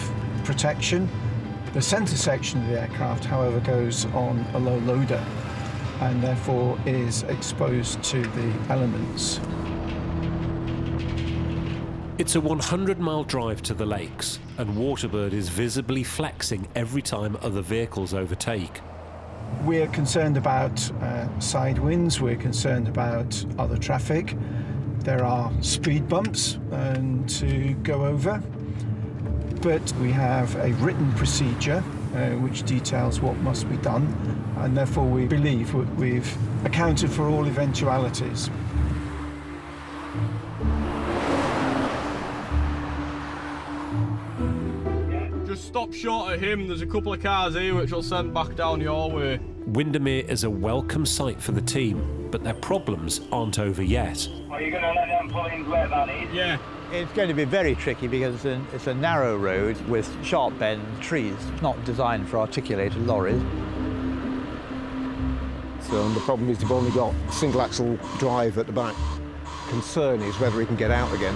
protection. The centre section of the aircraft, however, goes on a low loader and therefore is exposed to the elements. It's a 100-mile drive to the lakes, and Waterbird is visibly flexing every time other vehicles overtake. We're concerned about side winds, we're concerned about other traffic. There are speed bumps to go over, but we have a written procedure which details what must be done, and therefore we believe we've accounted for all eventualities. Stop short of him, there's a couple of cars here which will send back down your way. Windermere is a welcome sight for the team, but their problems aren't over yet. Are you going to let them planes where that is? Yeah. It's going to be very tricky because it's a narrow road with sharp bend trees. It's not designed for articulated lorries. So the problem is you've only got single axle drive at the back. Concern is whether he can get out again.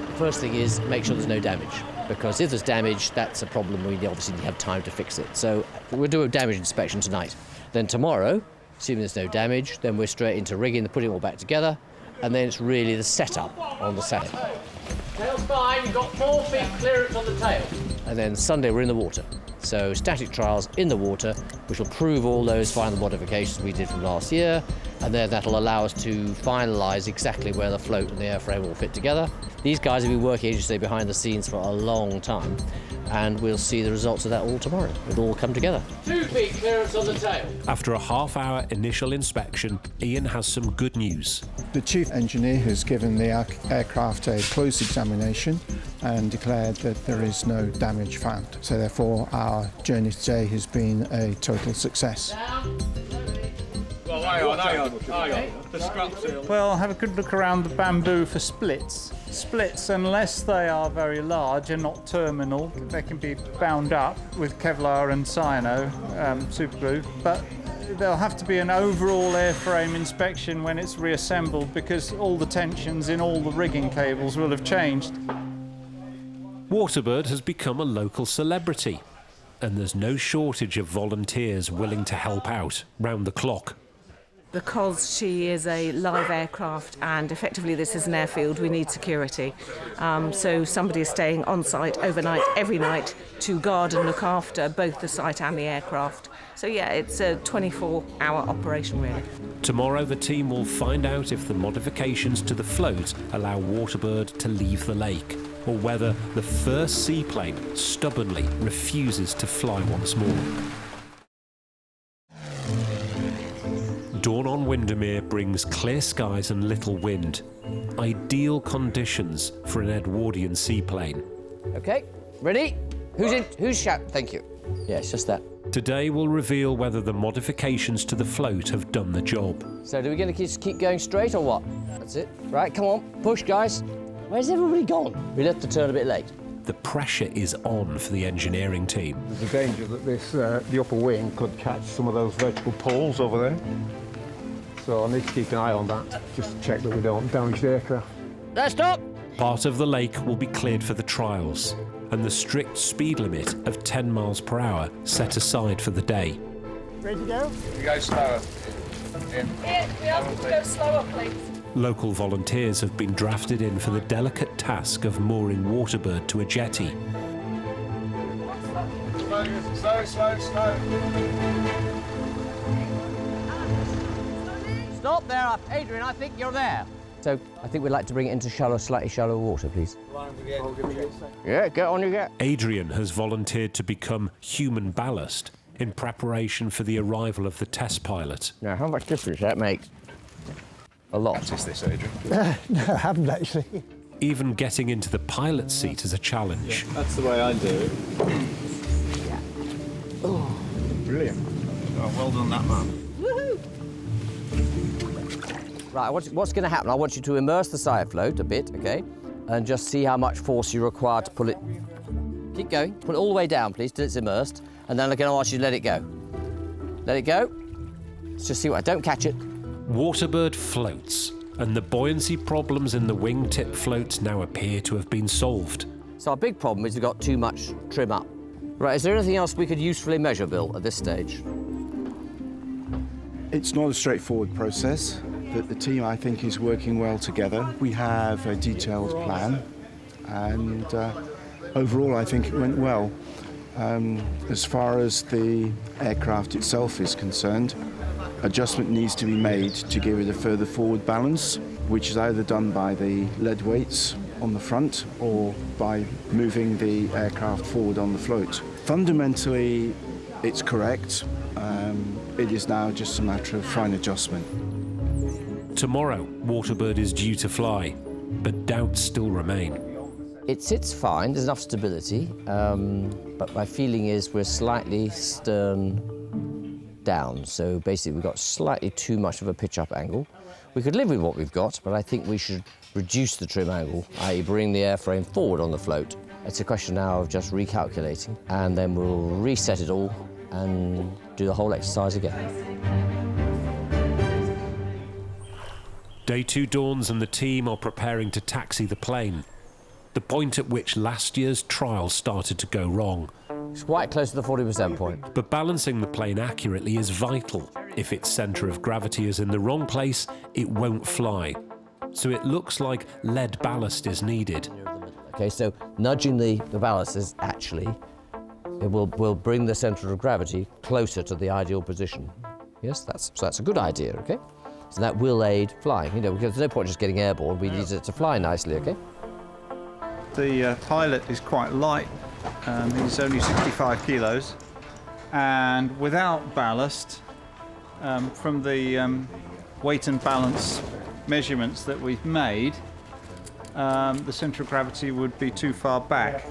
The first thing is make sure there's no damage, because if there's damage, that's a problem. We obviously have time to fix it. So we'll do a damage inspection tonight. Then tomorrow, assuming there's no damage, then we're straight into rigging, putting it all back together, and then it's really the setup on the Saturday. Tail's fine, you've got 4 feet clearance on the tail. and then Sunday we're in the water. So static trials in the water, which will prove all those final modifications we did from last year, and then that'll allow us to finalise exactly where the float and the airframe will fit together. These guys have been working, as you say, behind the scenes for a long time, and we'll see the results of that all tomorrow. It'll all come together. 2 feet clearance on the tail. After a half-hour initial inspection, Ian has some good news. The chief engineer has given the aircraft a close examination and declared that there is no damage found. So therefore our journey today has been a total success. Well, hang on. The scrap seal. Well, have a good look around the bamboo for splits. Splits, unless they are very large and not terminal, they can be bound up with Kevlar and cyano superglue, but there'll have to be an overall airframe inspection when it's reassembled because all the tensions in all the rigging cables will have changed. Waterbird has become a local celebrity, and there's no shortage of volunteers willing to help out round the clock. Because she is a live aircraft and effectively this is an airfield, we need security. So somebody is staying on site overnight, every night, to guard and look after both the site and the aircraft. So yeah, it's a 24-hour operation really. Tomorrow the team will find out if the modifications to the float allow Waterbird to leave the lake, or whether the first seaplane stubbornly refuses to fly once more. Dawn on Windermere brings clear skies and little wind. Ideal conditions for an Edwardian seaplane. Okay, ready? Who's shout? Thank you. Yeah, it's just that. Today will reveal whether the modifications to the float have done the job. So are we going to keep going straight or what? That's it. Right, come on, push guys. Where's everybody gone? We left the turn a bit late. The pressure is on for the engineering team. There's a danger that this, the upper wing could catch some of those vertical poles over there. So I need to keep an eye on that, just to check that we don't damage the aircraft. Let's stop! Part of the lake will be cleared for the trials, and the strict speed limit of 10 miles per hour set aside for the day. Ready to go? You go slower. Yeah, we have to go slower, please. Local volunteers have been drafted in for the delicate task of mooring Waterbird to a jetty. Slow. Stop there, Adrian, I think you're there. So I think we'd like to bring it into slightly shallow water, please. Yeah, get on you get. Adrian has volunteered to become human ballast in preparation for the arrival of the test pilot. Now, how much difference that make? A lot. Practice this, Adrian. No, I haven't actually. Even getting into the pilot's seat is a challenge. Yeah, that's the way I do it. Yeah. Oh. Brilliant. Oh, well done, that man. Woohoo! Right, what's going to happen? I want you to immerse the side float a bit, okay? And just see how much force you require to pull it. Keep going. Pull it all the way down, please, till it's immersed. And then I'm going to ask you to let it go. Let it go. Let's just see what. Don't catch it. Waterbird floats, and the buoyancy problems in the wingtip floats now appear to have been solved. So our big problem is we've got too much trim up. Right, is there anything else we could usefully measure, Bill, at this stage? It's not a straightforward process, but the team, I think, is working well together. We have a detailed plan, and overall, I think it went well. As far as the aircraft itself is concerned, adjustment needs to be made to give it a further forward balance, which is either done by the lead weights on the front or by moving the aircraft forward on the float. Fundamentally, it's correct. It is now just a matter of fine adjustment. Tomorrow, Waterbird is due to fly, but doubts still remain. It sits fine, there's enough stability, but my feeling is we're slightly stern down, so basically we've got slightly too much of a pitch-up angle. We could live with what we've got, but I think we should reduce the trim angle, i.e. bring the airframe forward on the float. It's a question now of just recalculating, and then we'll reset it all and do the whole exercise again. Day 2 dawns and the team are preparing to taxi the plane, the point at which last year's trial started to go wrong. It's quite close to the 40% point. But balancing the plane accurately is vital. If its centre of gravity is in the wrong place, it won't fly. So it looks like lead ballast is needed. Okay, so nudging the ballast is actually, it will bring the centre of gravity closer to the ideal position. Yes, that's a good idea, okay? So that will aid flying, you know, because there's no point just getting airborne, we need it to fly nicely, okay? The pilot is quite light, he's only 65 kilos, and without ballast, from the weight and balance measurements that we've made, the centre of gravity would be too far back.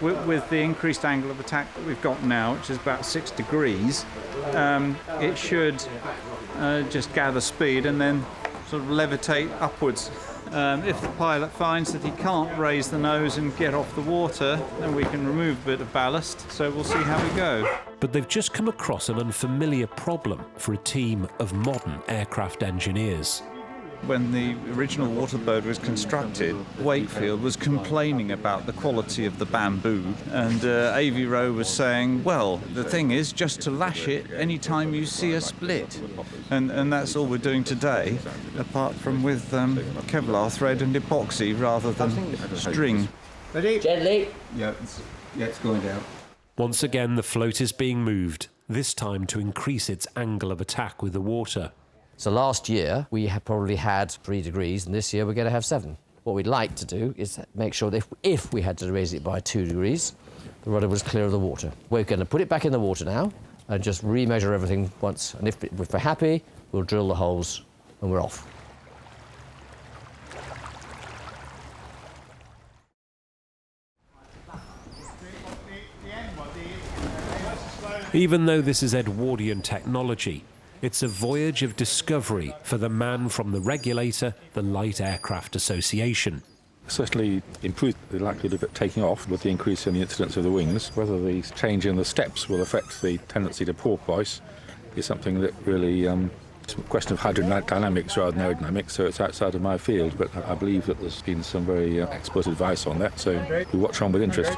With the increased angle of attack that we've got now, which is about 6 degrees, it should just gather speed and then sort of levitate upwards. If the pilot finds that he can't raise the nose and get off the water, then we can remove a bit of ballast, so we'll see how we go. But they've just come across an unfamiliar problem for a team of modern aircraft engineers. When the original Waterbird was constructed, Wakefield was complaining about the quality of the bamboo, and Aviro was saying, well, the thing is just to lash it anytime you see a split. And that's all we're doing today, apart from with Kevlar thread and epoxy rather than string. Ready? Gently. Yeah, it's going down. Once again, the float is being moved, this time to increase its angle of attack with the water. So last year, we probably had 3 degrees, and this year we're going to have 7. What we'd like to do is make sure that if we had to raise it by 2 degrees, the rudder was clear of the water. We're going to put it back in the water now and just remeasure everything once. And if we're happy, we'll drill the holes and we're off. Even though this is Edwardian technology, it's a voyage of discovery for the man from the regulator, the Light Aircraft Association. Certainly improved the likelihood of it taking off with the increase in the incidence of the wings. Whether the change in the steps will affect the tendency to porpoise is something that really it's a question of hydrodynamics rather than aerodynamics, so it's outside of my field, but I believe that there's been some very expert advice on that, so we watch on with interest.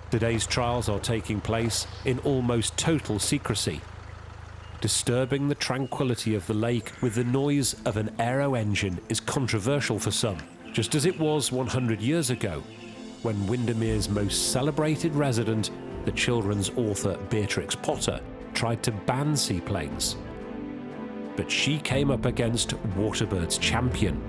Today's trials are taking place in almost total secrecy, disturbing the tranquility of the lake with the noise of an aero engine is controversial for some, just as it was 100 years ago, when Windermere's most celebrated resident, the children's author Beatrix Potter, tried to ban seaplanes. But she came up against Waterbird's champion.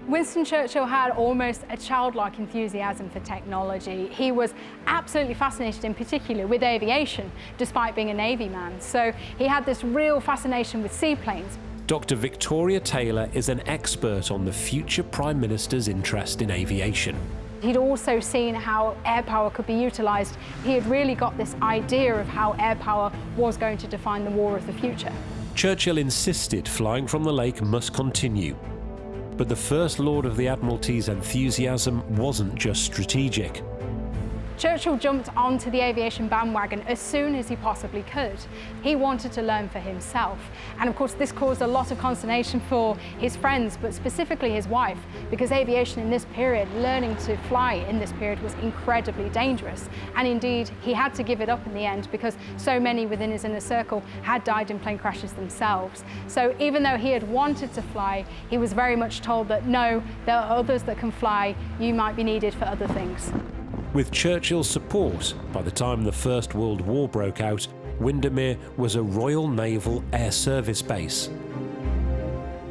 Winston Churchill had almost a childlike enthusiasm for technology. He was absolutely fascinated in particular with aviation, despite being a Navy man. So he had this real fascination with seaplanes. Dr. Victoria Taylor is an expert on the future Prime Minister's interest in aviation. He'd also seen how air power could be utilised. He had really got this idea of how air power was going to define the war of the future. Churchill insisted flying from the lake must continue. But the First Lord of the Admiralty's enthusiasm wasn't just strategic. Churchill jumped onto the aviation bandwagon as soon as he possibly could. He wanted to learn for himself. And of course, this caused a lot of consternation for his friends, but specifically his wife, because aviation in this period, learning to fly in this period was incredibly dangerous. And indeed, he had to give it up in the end because so many within his inner circle had died in plane crashes themselves. So even though he had wanted to fly, he was very much told that no, there are others that can fly, you might be needed for other things. With Churchill's support, by the time the First World War broke out, Windermere was a Royal Naval Air Service base.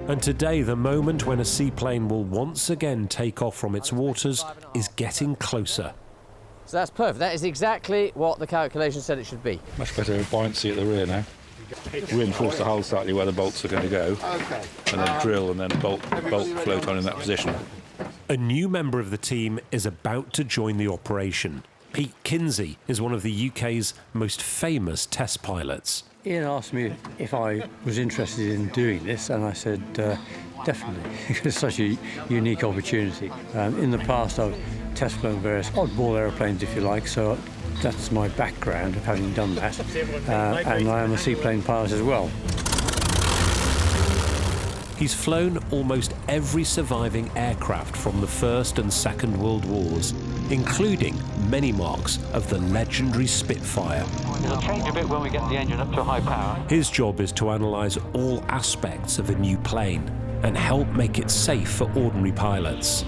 And today, the moment when a seaplane will once again take off from its waters is getting closer. So that's perfect. That is exactly what the calculation said it should be. Much better buoyancy at the rear now. Reinforce the hull slightly where the bolts are going to go, and then drill and then bolt float on in that position. A new member of the team is about to join the operation. Pete Kinsey is one of the UK's most famous test pilots. Ian asked me if I was interested in doing this, and I said definitely. It's such a unique opportunity. In the past I've test flown various oddball aeroplanes, if you like, so that's my background of having done that. And I am a seaplane pilot as well. He's flown almost every surviving aircraft from the First and Second World Wars, including many marks of the legendary Spitfire. It'll change a bit when we get the engine up to high power. His job is to analyse all aspects of a new plane and help make it safe for ordinary pilots.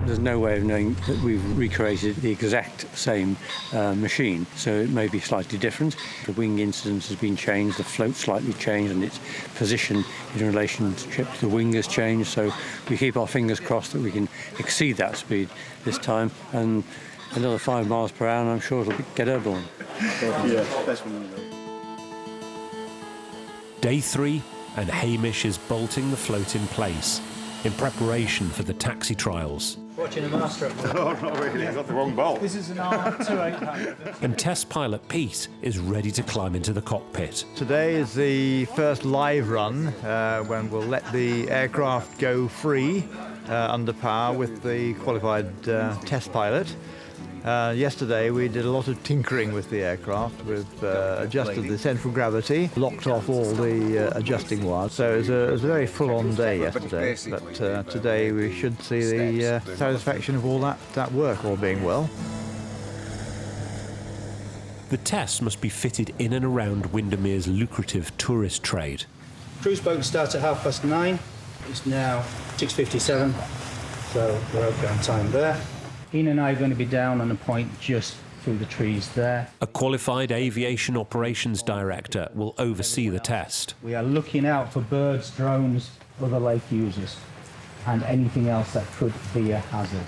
There's no way of knowing that we've recreated the exact same machine, so it may be slightly different. The wing incidence has been changed, the float slightly changed, and its position in relationship to the wing has changed, so we keep our fingers crossed that we can exceed that speed this time, and another 5 miles per hour, and I'm sure it'll get airborne. Day 3, and Hamish is bolting the float in place in preparation for the taxi trials. Watching a master. Oh, not really. I got the wrong bolt. This is an R2800. And test pilot Pete is ready to climb into the cockpit. Today is the first live run when we'll let the aircraft go free under power with the qualified test pilot. Yesterday we did a lot of tinkering with the aircraft. We've adjusted the central gravity, locked off all the adjusting wires. So it was a very full-on day yesterday, but today we should see the satisfaction of all that work all being well. The tests must be fitted in and around Windermere's lucrative tourist trade. Cruise boat starts at 9:30. It's now 6:57, so we're okay on time there. Ian and I are going to be down on a point just through the trees there. A qualified aviation operations director will oversee the test. We are looking out for birds, drones, other lake users, and anything else that could be a hazard.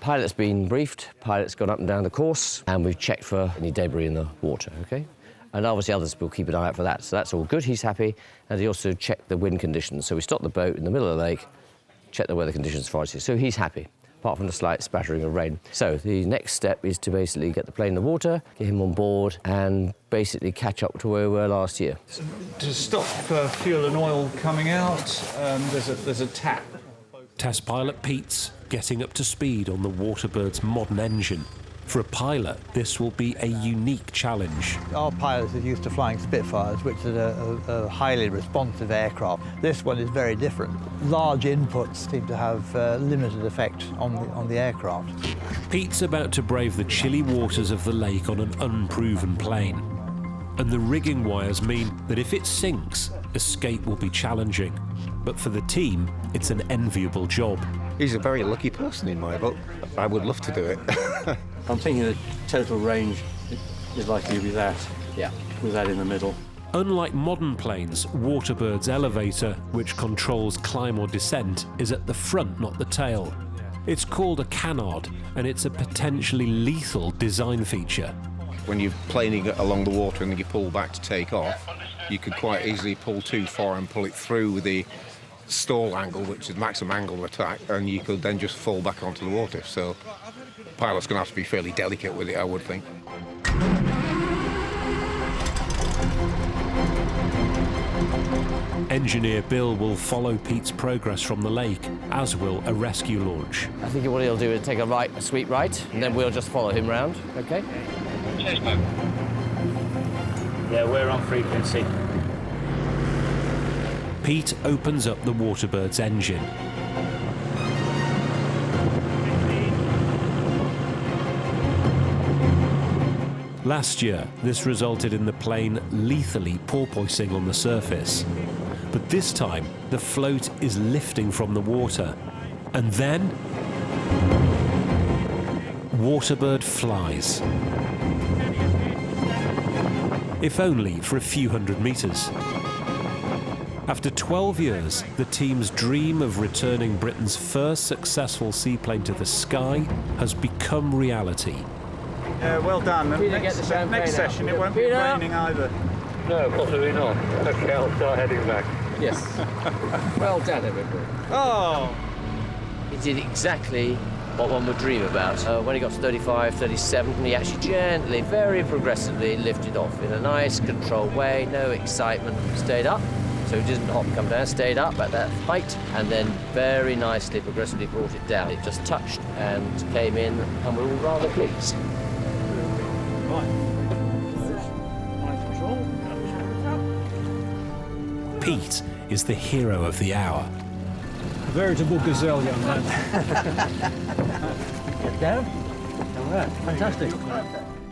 Pilot's been briefed, pilot's gone up and down the course, and we've checked for any debris in the water, OK? And obviously others will keep an eye out for that, so that's all good, he's happy. And he also checked the wind conditions, so we stopped the boat in the middle of the lake, checked the weather conditions for us, so he's happy, apart from the slight spattering of rain. So the next step is to basically get the plane in the water, get him on board, and basically catch up to where we were last year. To stop fuel and oil coming out, there's a tap. Test pilot Pete's getting up to speed on the Waterbird's modern engine. For a pilot, this will be a unique challenge. Our pilots are used to flying Spitfires, which is a highly responsive aircraft. This one is very different. Large inputs seem to have limited effect on the aircraft. Pete's about to brave the chilly waters of the lake on an unproven plane. And the rigging wires mean that if it sinks, escape will be challenging. But for the team, it's an enviable job. He's a very lucky person in my book. I would love to do it. I'm thinking the total range is likely to be that, with that in the middle. Unlike modern planes, Waterbird's elevator, which controls climb or descent, is at the front, not the tail. It's called a canard, and it's a potentially lethal design feature. When you're planing along the water and you pull back to take off, you could quite easily pull too far and pull it through the stall angle, which is maximum angle of attack, and you could then just fall back onto the water. So the pilot's going to have to be fairly delicate with it, I would think. Engineer Bill will follow Pete's progress from the lake, as will a rescue launch. I think what he'll do is take a sweep right, and then we'll just follow him round, OK? Chase boat. Yeah, we're on frequency. Pete opens up the Waterbird's engine. Last year, this resulted in the plane lethally porpoising on the surface. But this time, the float is lifting from the water. And then, Waterbird flies. If only for a few hundred meters. After 12 years, the team's dream of returning Britain's first successful seaplane to the sky has become reality. Well done. Next session, it won't be raining either. No, possibly not. OK, I'll start heading back. Yes. Well done, everybody. Oh! He did exactly what one would dream about. When he got to 35, 37, he actually gently, very progressively lifted off in a nice, controlled way, no excitement, stayed up. So he didn't hop and come down, stayed up at that height, and then very nicely, progressively brought it down. It just touched and came in, and we were rather pleased. Pete is the hero of the hour. A veritable gazelle, young man. Get down. All right, fantastic.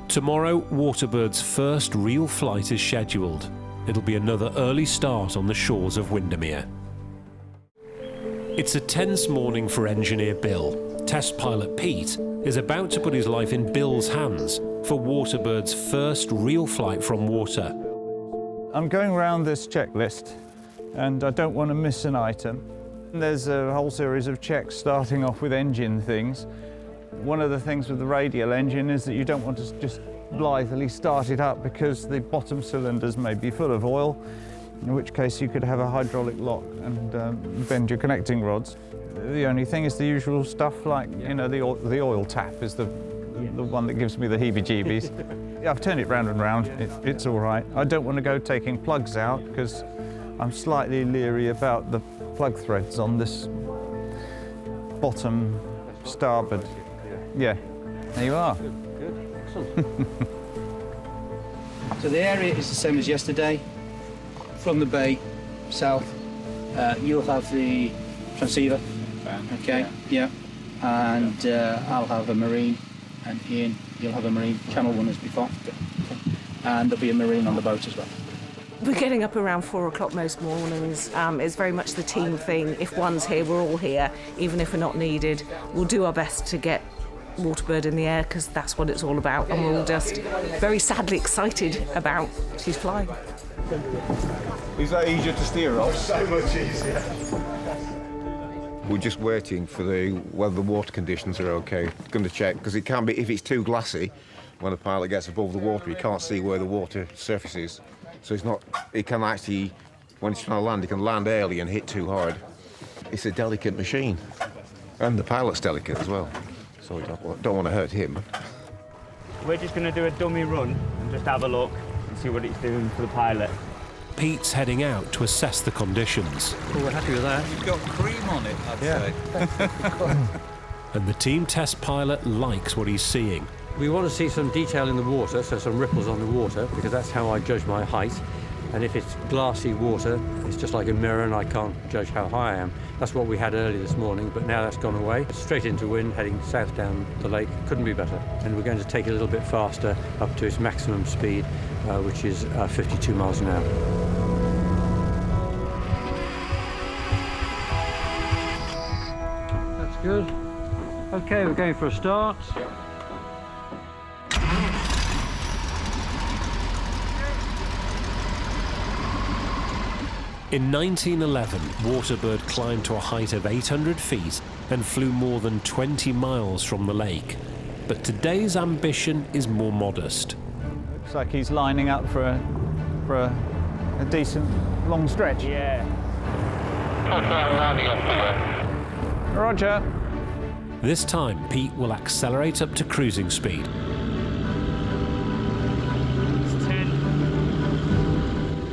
Tomorrow, Waterbird's first real flight is scheduled. it'll be another early start on the shores of Windermere. It's a tense morning for engineer Bill. Test pilot Pete is about to put his life in Bill's hands for Waterbird's first real flight from water. I'm going around this checklist and I don't want to miss an item. There's a whole series of checks starting off with engine things. One of the things with the radial engine is that you don't want to just blithely start it up because the bottom cylinders may be full of oil, in which case you could have a hydraulic lock and bend your connecting rods. The only thing is the usual stuff like, you know, the oil tap is the one that gives me the heebie-jeebies. I've turned it round and round, it's all right. I don't want to go taking plugs out because I'm slightly leery about the plug threads on this bottom starboard. Yeah, there you are. Good, excellent. So the area is the same as yesterday. From the bay, south, you'll have the transceiver, okay, yeah. And I'll have a marine, and Ian, you'll have a marine, channel 1 as before. Okay. And there'll be a marine on the boat as well. We're getting up around 4 o'clock most mornings. It's very much the team thing. If one's here, we're all here, even if we're not needed. We'll do our best to get Waterbird in the air because that's what it's all about, and we're all just very sadly excited about she's flying. Is that easier to steer off? So much easier. We're just waiting for whether the water conditions are okay. Going to check because it can be, if it's too glassy, when the pilot gets above the water, he can't see where the water surface is. So it's not. It can actually, when it's trying to land, it can land early and hit too hard. It's a delicate machine, and the pilot's delicate as well. So we don't want to hurt him. We're just going to do a dummy run and just have a look and see what it's doing for the pilot. Pete's heading out to assess the conditions. Well, we're happy with that. You've got cream on it, I'd say. And the team test pilot likes what he's seeing. We want to see some detail in the water, so some ripples on the water, because that's how I judge my height. And if it's glassy water, it's just like a mirror and I can't judge how high I am. That's what we had early this morning, but now that's gone away. Straight into wind, heading south down the lake. Couldn't be better. And we're going to take it a little bit faster, up to its maximum speed, which is 52 miles an hour. That's good. Okay, we're going for a start. In 1911, Waterbird climbed to a height of 800 feet and flew more than 20 miles from the lake. But today's ambition is more modest. Looks like he's lining up for a decent long stretch. Yeah. Roger. This time, Pete will accelerate up to cruising speed.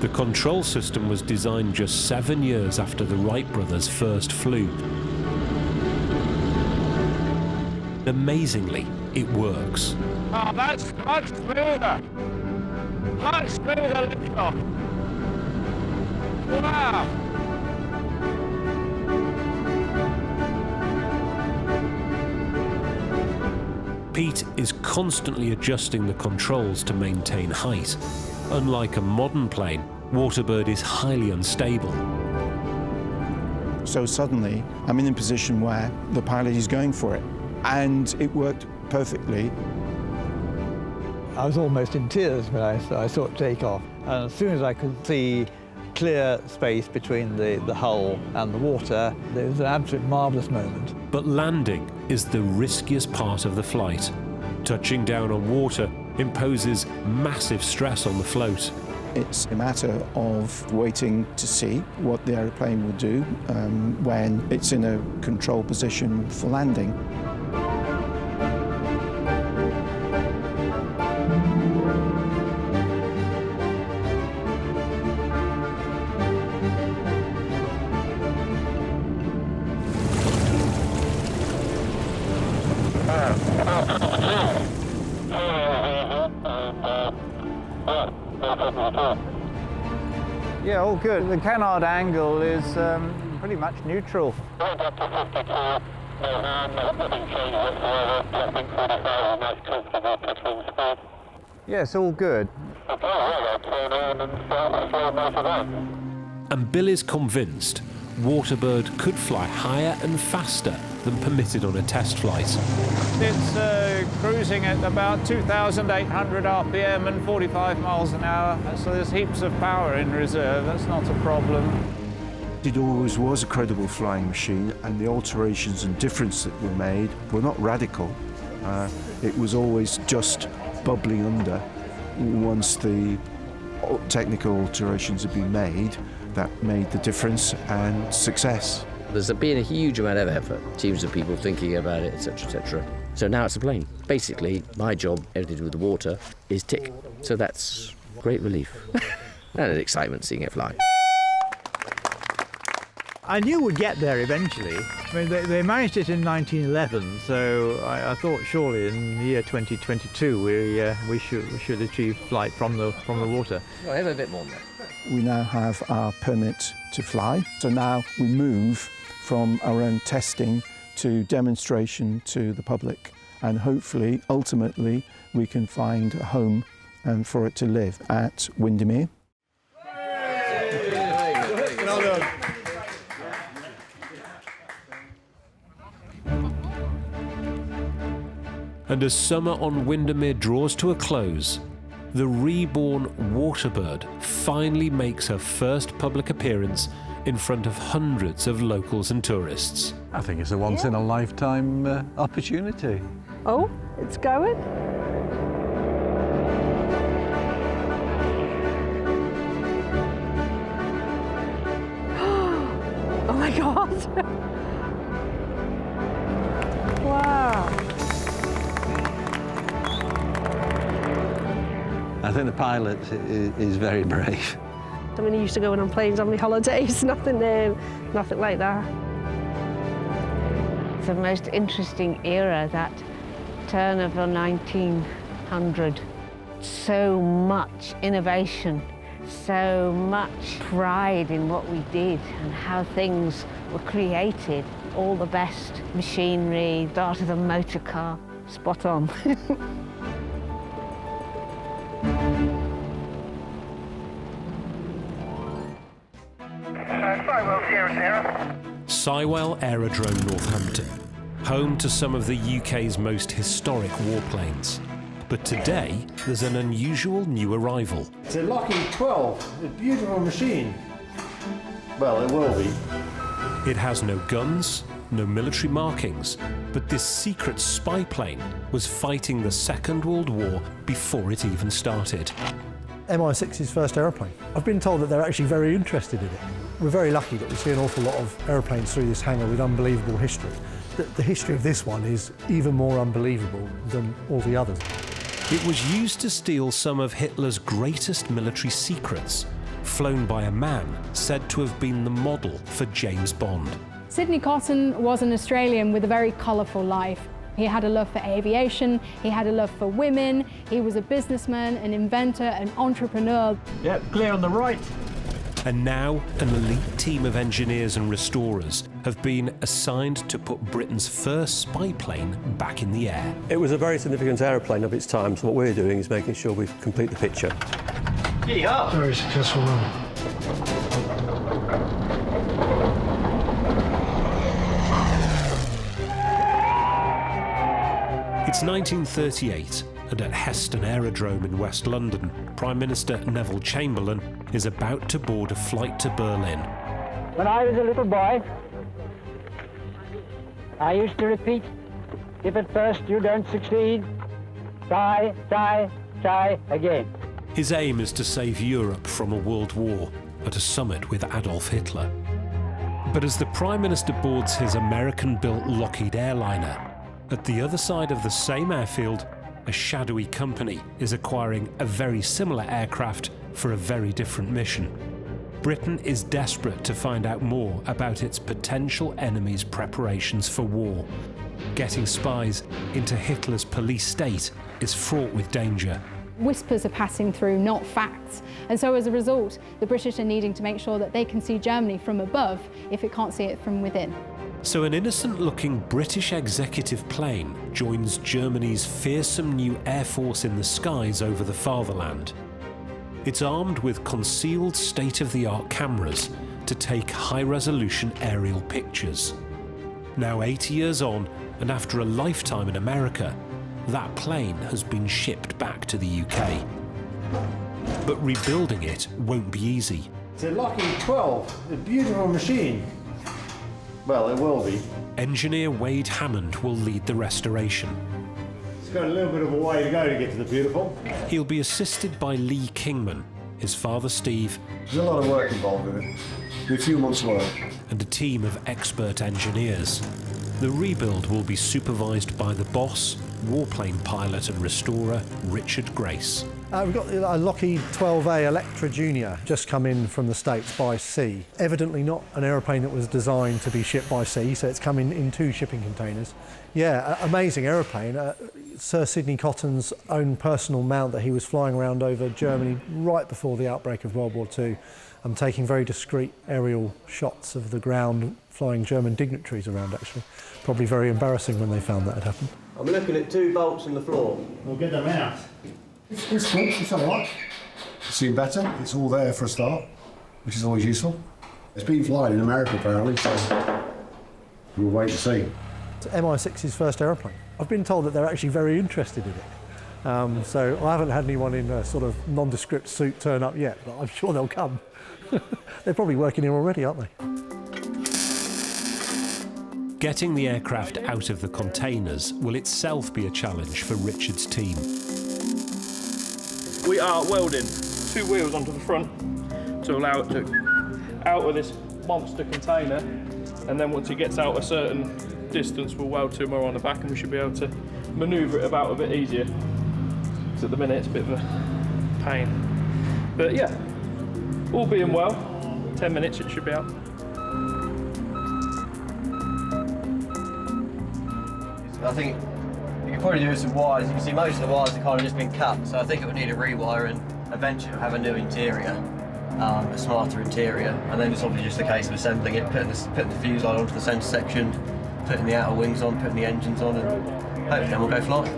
The control system was designed just 7 years after the Wright brothers first flew. Amazingly, it works. Oh, that's much smoother. Much smoother liftoff. Wow. Pete is constantly adjusting the controls to maintain height. Unlike a modern plane, Waterbird is highly unstable. So suddenly, I'm in a position where the pilot is going for it, and it worked perfectly. I was almost in tears when I saw it take off. And as soon as I could see clear space between the hull and the water, it was an absolute marvellous moment. But landing is the riskiest part of the flight. Touching down on water imposes massive stress on the float. It's a matter of waiting to see what the aeroplane will do when it's in a control position for landing. Yeah, all good. The canard angle is pretty much neutral. Yes, all good. And Bill is convinced Waterbird could fly higher and faster than permitted on a test flight. It's cruising at about 2,800 RPM and 45 miles an hour, so there's heaps of power in reserve. That's not a problem. It always was a credible flying machine, and the alterations and differences that were made were not radical. It was always just bubbling under. Once the technical alterations had been made, that made the difference and success. There's been a huge amount of effort, teams of people thinking about it, etc., etc. So now it's a plane. Basically, my job, everything to do with the water, is tick. So that's great relief and an excitement seeing it fly. I knew we'd get there eventually. I mean, they managed it in 1911, so I thought surely in the year 2022 we should achieve flight from the water. Well, I have a bit more than that. We now have our permit to fly, so now we move from our own testing to demonstration to the public, and hopefully, ultimately, we can find a home for it to live at Windermere. And as summer on Windermere draws to a close, the reborn Waterbird finally makes her first public appearance in front of hundreds of locals and tourists. I think it's a once-in-a-lifetime opportunity. Oh, it's going? Oh my God! Wow! I think the pilot is very brave. I mean, I used to go on planes on my holidays, nothing like that. It's the most interesting era, that turn of the 1900. So much innovation, so much pride in what we did and how things were created. All the best machinery, start of the motor car, spot on. Sywell Aerodrome, Northampton, home to some of the UK's most historic warplanes. But today, there's an unusual new arrival. It's a Lockheed 12, a beautiful machine. Well, it will be. It has no guns, no military markings, but this secret spy plane was fighting the Second World War before it even started. MI6's first aeroplane. I've been told that they're actually very interested in it. We're very lucky that we see an awful lot of aeroplanes through this hangar with unbelievable history. The history of this one is even more unbelievable than all the others. It was used to steal some of Hitler's greatest military secrets, flown by a man said to have been the model for James Bond. Sidney Cotton was an Australian with a very colourful life. He had a love for aviation, he had a love for women, he was a businessman, an inventor, an entrepreneur. Yep, clear on the right. And now an elite team of engineers and restorers have been assigned to put Britain's first spy plane back in the air. It was a very significant aeroplane of its time, so what we're doing is making sure we complete the picture. Yeehaw! Very successful run. It's 1938, and at Heston Aerodrome in West London, Prime Minister Neville Chamberlain is about to board a flight to Berlin. When I was a little boy, I used to repeat, if at first you don't succeed, try, try, try again. His aim is to save Europe from a world war at a summit with Adolf Hitler. But as the Prime Minister boards his American-built Lockheed airliner, at the other side of the same airfield, a shadowy company is acquiring a very similar aircraft for a very different mission. Britain is desperate to find out more about its potential enemy's preparations for war. Getting spies into Hitler's police state is fraught with danger, Whispers are passing through, not facts. And so as a result, the British are needing to make sure that they can see Germany from above if it can't see it from within. So an innocent-looking British executive plane joins Germany's fearsome new air force in the skies over the fatherland. It's armed with concealed state-of-the-art cameras to take high-resolution aerial pictures. Now 80 years on, and after a lifetime in America, that plane has been shipped back to the UK. But rebuilding it won't be easy. It's a Lockheed 12, a beautiful machine. Well, it will be. Engineer Wade Hammond will lead the restoration. It's got a little bit of a way to go to get to the beautiful. He'll be assisted by Lee Kingman, his father Steve. There's a lot of work involved in it. A few months' work. And a team of expert engineers. The rebuild will be supervised by the boss, warplane pilot and restorer Richard Grace. We've got a Lockheed 12A Electra Junior just come in from the States by sea. Evidently not an aeroplane that was designed to be shipped by sea, so it's come in 2 shipping containers. Yeah, amazing aeroplane. Sir Sidney Cotton's own personal mount that he was flying around over Germany right before the outbreak of World War II. I'm taking very discreet aerial shots of the ground, flying German dignitaries around actually. Probably very embarrassing when they found that had happened. I'm looking at 2 bolts in the floor. We'll get them out. It's cool, it's all right. It's seen better, it's all there for a start, which is always useful. It's been flying in America apparently, so we'll wait and see. It's MI6's first aeroplane. I've been told that they're actually very interested in it. So I haven't had anyone in a sort of nondescript suit turn up yet, but I'm sure they'll come. They're probably working here already, aren't they? Getting the aircraft out of the containers will itself be a challenge for Richard's team. We are welding 2 wheels onto the front to allow it to out of this monster container, and then once it gets out a certain distance we'll weld 2 more on the back and we should be able to manoeuvre it about a bit easier. Because at the minute it's a bit of a pain. But yeah, all being well, 10 minutes it should be out. I think you could probably do with some wires. You can see most of the wires have kind of just been cut, so I think it would need a rewire and eventually have a new interior, a smarter interior, and then it's obviously just a case of assembling it, putting the fuselage onto the centre section, putting the outer wings on, putting the engines on, and hopefully then we'll go fly.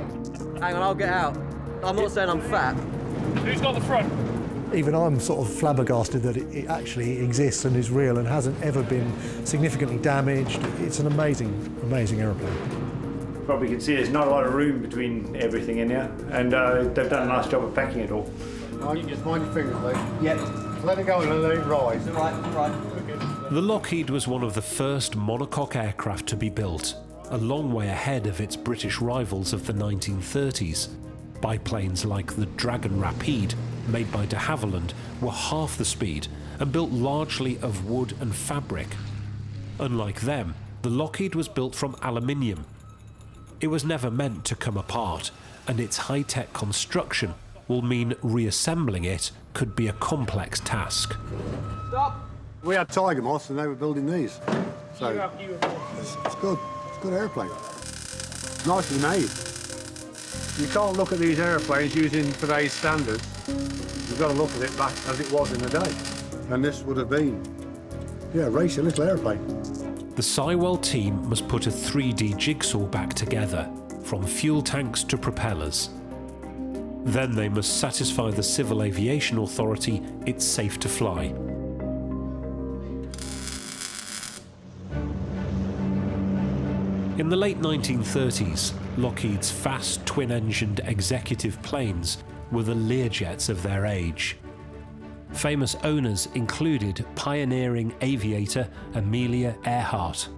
Hang on, I'll get out. I'm not saying I'm fat. Who's got the front? Even I'm sort of flabbergasted that it actually exists and is real and hasn't ever been significantly damaged. It's an amazing, amazing aeroplane. Probably can see there's not a lot of room between everything in here, and they've done a nice job of packing it all. You can just mind your fingers, mate. Yep. Let it go and let it rise. Right. The Lockheed was one of the first monocoque aircraft to be built, a long way ahead of its British rivals of the 1930s. Biplanes like the Dragon Rapide, made by de Havilland, were half the speed and built largely of wood and fabric. Unlike them, the Lockheed was built from aluminium. It was never meant to come apart, and its high-tech construction will mean reassembling it could be a complex task. Stop! We had Tiger Moths and they were building these. So it's good. It's a good airplane. It's nicely made. You can't look at these airplanes using today's standards. You've got to look at it back as it was in the day. And this would have been, yeah, a racy little airplane. The Sywell team must put a 3D jigsaw back together, from fuel tanks to propellers. Then they must satisfy the Civil Aviation Authority it's safe to fly. In the late 1930s, Lockheed's fast twin-engined executive planes were the Learjets of their age. Famous owners included pioneering aviator Amelia Earhart.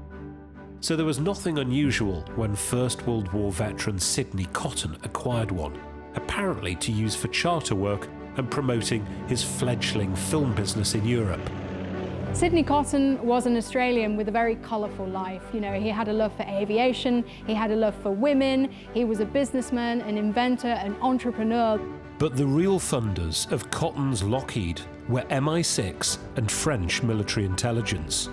So there was nothing unusual when First World War veteran Sidney Cotton acquired one, apparently to use for charter work and promoting his fledgling film business in Europe. Sidney Cotton was an Australian with a very colourful life. You know, he had a love for aviation, he had a love for women, he was a businessman, an inventor, an entrepreneur. But the real funders of Cotton's Lockheed were MI6 and French military intelligence.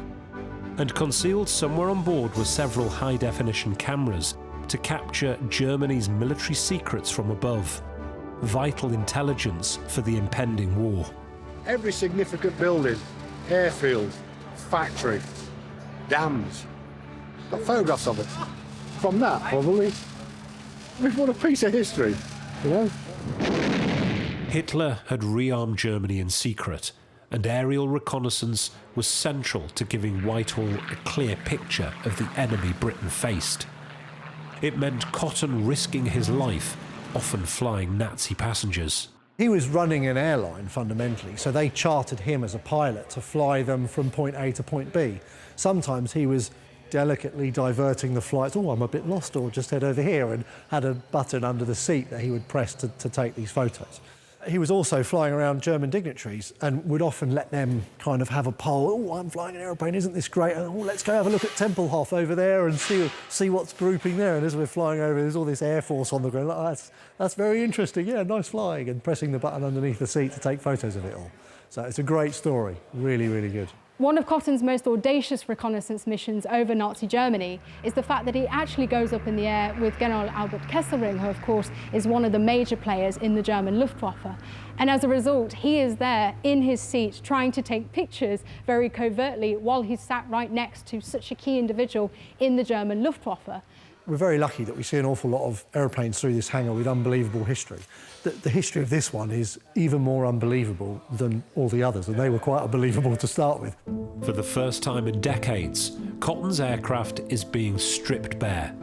And concealed somewhere on board were several high-definition cameras to capture Germany's military secrets from above. vital intelligence for the impending war. Every significant building, airfield, factory, dams, got photographs of it. From that, probably, we've got a piece of history, you know? Hitler had rearmed Germany in secret, and aerial reconnaissance was central to giving Whitehall a clear picture of the enemy Britain faced. It meant Cotton risking his life, often flying Nazi passengers. He was running an airline, fundamentally, so they chartered him as a pilot to fly them from point A to point B. Sometimes he was delicately diverting the flights. Oh, I'm a bit lost, or just head over here, and had a button under the seat that he would press to take these photos. He was also flying around German dignitaries and would often let them kind of have a poll. Oh, I'm flying an aeroplane, isn't this great? Oh, let's go have a look at Tempelhof over there and see what's grouping there. And as we're flying over, there's all this Air Force on the ground. Oh, that's very interesting. Yeah, nice flying. And pressing the button underneath the seat to take photos of it all. So it's a great story. Really, really good. One of Cotton's most audacious reconnaissance missions over Nazi Germany is the fact that he actually goes up in the air with General Albert Kesselring, who of course is one of the major players in the German Luftwaffe. And as a result, he is there in his seat trying to take pictures very covertly while he's sat right next to such a key individual in the German Luftwaffe. We're very lucky that we see an awful lot of aeroplanes through this hangar with unbelievable history. The history of this one is even more unbelievable than all the others, and they were quite unbelievable to start with. For the first time in decades, Cotton's aircraft is being stripped bare.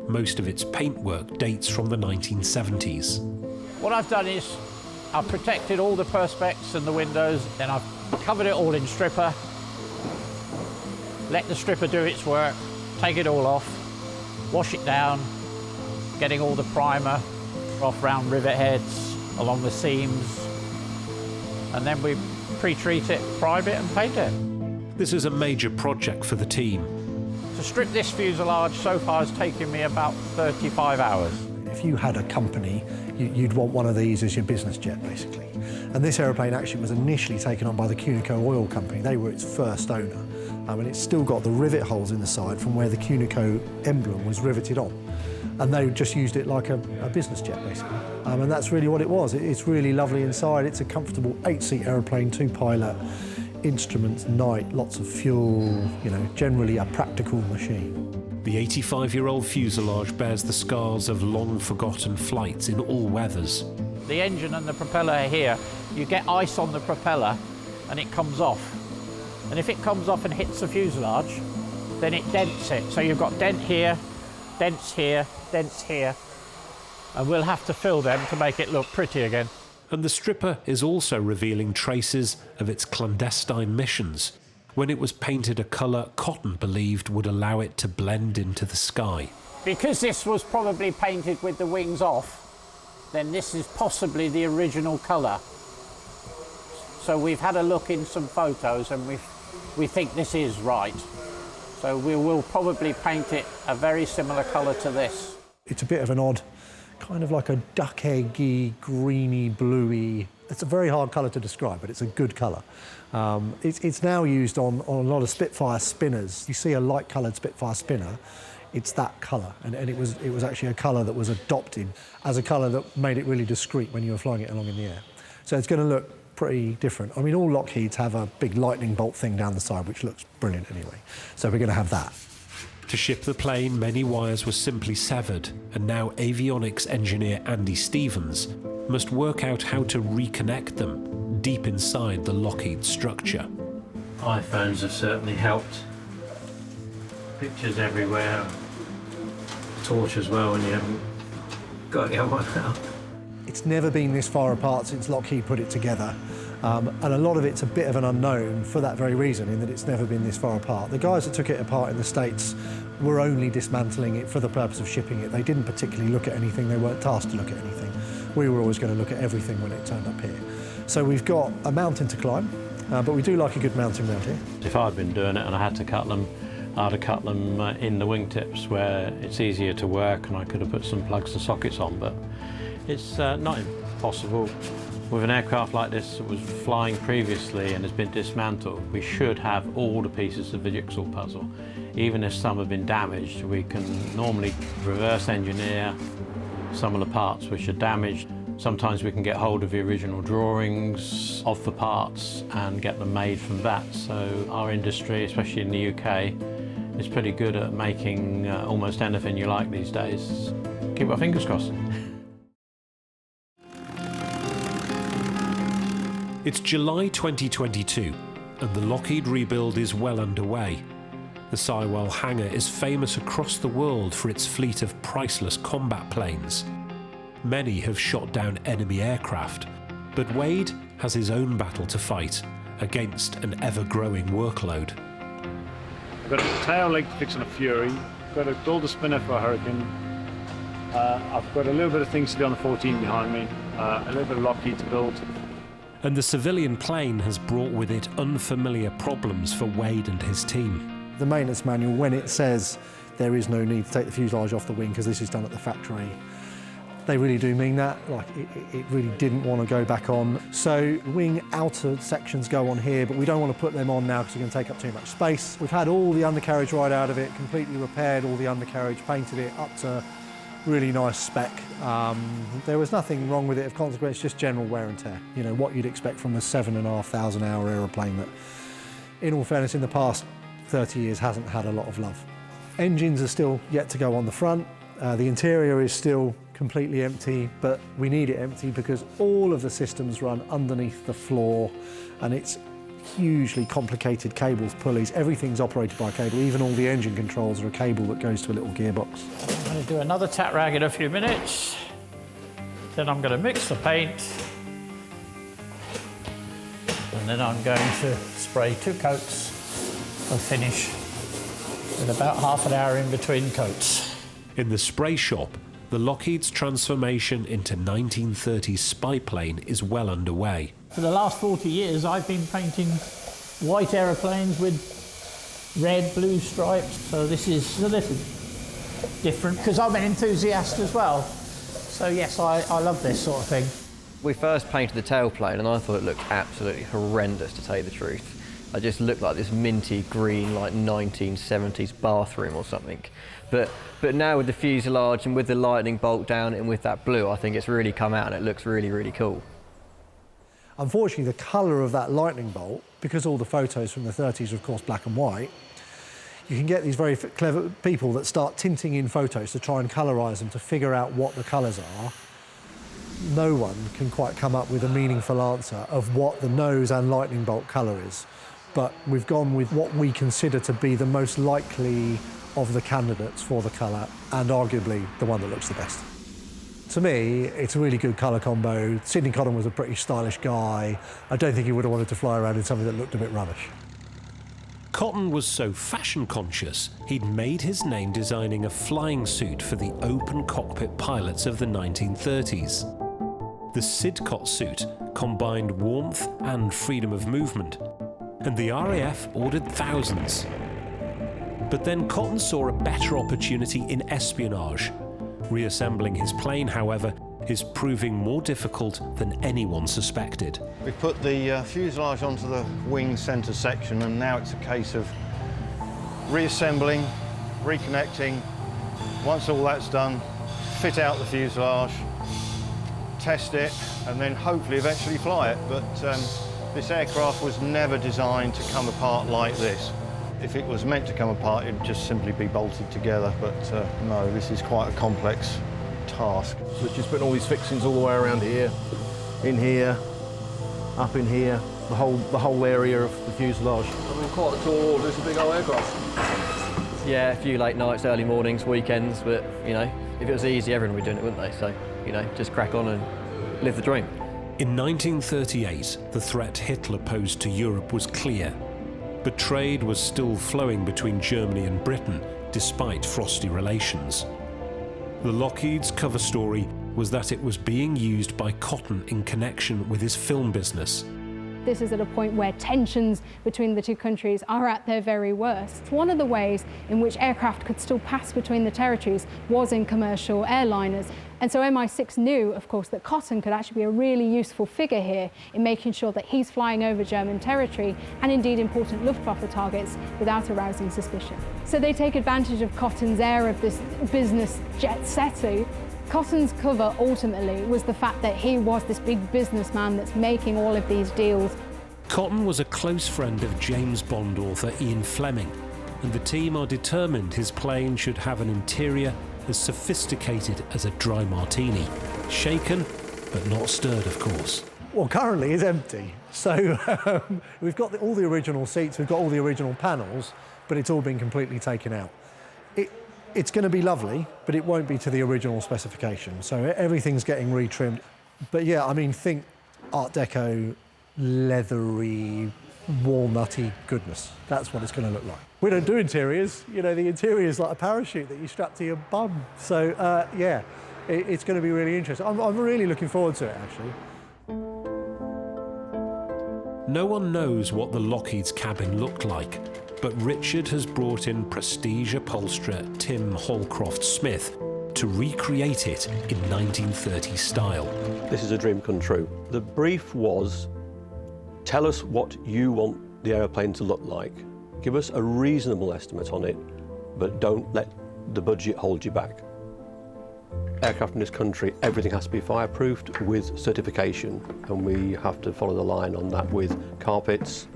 Most of its paintwork dates from the 1970s. What I've done is I've protected all the perspex and the windows, then I've covered it all in stripper, let the stripper do its work, take it all off, wash it down, getting all the primer off round rivet heads, along the seams, and then we pre-treat it, prime it and paint it. This is a major project for the team. To strip this fuselage so far has taken me about 35 hours. If you had a company, you'd want one of these as your business jet, basically. And this aeroplane actually was initially taken on by the Cunico Oil Company. They were its first owner. And it's still got the rivet holes in the side from where the Cunico emblem was riveted on. And they just used it like a business jet, basically. And that's really what it was. It's really lovely inside. It's a comfortable 8-seat aeroplane, 2-pilot, instruments, night, lots of fuel, you know, generally a practical machine. The 85-year-old fuselage bears the scars of long-forgotten flights in all weathers. The engine and the propeller are here. You get ice on the propeller and it comes off. And if it comes off and hits the fuselage, then it dents it. So you've got dent here, dents here, dents here. And we'll have to fill them to make it look pretty again. And the stripper is also revealing traces of its clandestine missions, when it was painted a colour Cotton believed would allow it to blend into the sky. Because this was probably painted with the wings off, then this is possibly the original colour. So we've had a look in some photos and we think this is right. So we will probably paint it a very similar colour to this. It's a bit of an odd, kind of like a duck eggy, greeny, bluey. It's a very hard colour to describe, but it's a good colour. It's now used on a lot of Spitfire spinners. You see a light-coloured Spitfire spinner, it's that colour, and it was actually a colour that was adopted as a colour that made it really discreet when you were flying it along in the air. So it's going to look pretty different. I mean, all Lockheeds have a big lightning bolt thing down the side, which looks brilliant anyway. So we're going to have that. To ship the plane, many wires were simply severed, and now avionics engineer Andy Stevens must work out how to reconnect them deep inside the Lockheed structure. iPhones have certainly helped. Pictures everywhere. Torch as well when you haven't got to get one out. It's never been this far apart since Lockheed put it together. And a lot of it's a bit of an unknown for that very reason, in that it's never been this far apart. The guys that took it apart in the States were only dismantling it for the purpose of shipping it. They didn't particularly look at anything, they weren't tasked to look at anything. We were always going to look at everything when it turned up here. So we've got a mountain to climb, but we do like a good mountain round here. If I'd been doing it and I had to cut them, I'd have cut them in the wingtips where it's easier to work, and I could have put some plugs and sockets on, but it's not impossible. With an aircraft like this that was flying previously and has been dismantled, we should have all the pieces of the jigsaw puzzle. Even if some have been damaged, we can normally reverse engineer some of the parts which are damaged, Sometimes we can get hold of the original drawings of the parts and get them made from that. So our industry, especially in the UK, is pretty good at making almost anything you like these days. Keep our fingers crossed. It's July 2022 and the Lockheed rebuild is well underway. The Sywell hangar is famous across the world for its fleet of priceless combat planes. Many have shot down enemy aircraft, but Wade has his own battle to fight against an ever-growing workload. I've got a tail leg to fix on a Fury, I've got a Golden spinner for a Hurricane, I've got a little bit of things to do on the 14 behind me, a little bit of Lockheed to build. And the civilian plane has brought with it unfamiliar problems for Wade and his team. The maintenance manual, when it says there is no need to take the fuselage off the wing because this is done at the factory, they really do mean that. Like, it really didn't want to go back on. So wing outer sections go on here, but we don't want to put them on now because they're going to take up too much space. We've had all the undercarriage right out of it, completely repaired all the undercarriage, painted it up to really nice spec. There was nothing wrong with it of consequence, just general wear and tear. You know, what you'd expect from a 7,500 hour aeroplane that, in all fairness, in the past 30 years hasn't had a lot of love. Engines are still yet to go on the front. The interior is still completely empty, but we need it empty because all of the systems run underneath the floor and it's hugely complicated cables, pulleys, everything's operated by cable, even all the engine controls are a cable that goes to a little gearbox. I'm going to do another tack rag in a few minutes, then I'm going to mix the paint, and then I'm going to spray 2 coats of finish with about half an hour in between coats. In the spray shop, the Lockheed's transformation into 1930s spy plane is well underway. For the last 40 years, I've been painting white aeroplanes with red, blue stripes. So this is a little different because I'm an enthusiast as well. So yes, I love this sort of thing. We first painted the tailplane and I thought it looked absolutely horrendous, to tell you the truth. It just looked like this minty green, like 1970s bathroom or something. But now with the fuselage and with the lightning bolt down and with that blue, I think it's really come out and it looks really, really cool. Unfortunately, the colour of that lightning bolt, because all the photos from the 30s are of course black and white, you can get these very clever people that start tinting in photos to try and colorise them to figure out what the colours are. No one can quite come up with a meaningful answer of what the nose and lightning bolt colour is. But we've gone with what we consider to be the most likely of the candidates for the colour, and arguably the one that looks the best. To me, it's a really good colour combo. Sidney Cotton was a pretty stylish guy. I don't think he would have wanted to fly around in something that looked a bit rubbish. Cotton was so fashion conscious, he'd made his name designing a flying suit for the open cockpit pilots of the 1930s. The Sidcot suit combined warmth and freedom of movement, and the RAF ordered thousands. But then Cotton saw a better opportunity in espionage. Reassembling his plane, however, is proving more difficult than anyone suspected. We put the fuselage onto the wing centre section and now it's a case of reassembling, reconnecting. Once all that's done, fit out the fuselage, test it and then hopefully eventually fly it. But this aircraft was never designed to come apart like this. If it was meant to come apart, it'd just simply be bolted together, but no, this is quite a complex task. So just putting all these fixings all the way around here, in here, up in here, the whole area of the fuselage. I mean, quite a tall order, it's a big old aircraft. Yeah, a few late nights, early mornings, weekends, but, you know, if it was easy, everyone would be doing it, wouldn't they? So, you know, just crack on and live the dream. In 1938, the threat Hitler posed to Europe was clear. But trade was still flowing between Germany and Britain, despite frosty relations. The Lockheed's cover story was that it was being used by Cotton in connection with his film business. This is at a point where tensions between the two countries are at their very worst. One of the ways in which aircraft could still pass between the territories was in commercial airliners. And so MI6 knew, of course, that Cotton could actually be a really useful figure here in making sure that he's flying over German territory and indeed important Luftwaffe targets without arousing suspicion. So they take advantage of Cotton's air of this business jet setting Cotton's cover ultimately was the fact that he was this big businessman that's making all of these deals. Cotton was a close friend of James Bond author Ian Fleming, and the team are determined his plane should have an interior as sophisticated as a dry martini. Shaken, but not stirred, of course. Well, currently it's empty. So we've got all the original seats, we've got all the original panels, but it's all been completely taken out. It's going to be lovely, but it won't be to the original specification. So everything's getting retrimmed. But yeah, I mean, think Art Deco, leathery, walnutty goodness. That's what it's going to look like. We don't do interiors. You know, the interior is like a parachute that you strap to your bum. So yeah, it's going to be really interesting. I'm really looking forward to it, actually. No one knows what the Lockheed's cabin looked like, but Richard has brought in prestige upholsterer Tim Holcroft-Smith to recreate it in 1930s style. This is a dream come true. The brief was, tell us what you want the aeroplane to look like. Give us a reasonable estimate on it, but don't let the budget hold you back. Aircraft in this country, everything has to be fireproofed with certification, and we have to follow the line on that with carpets,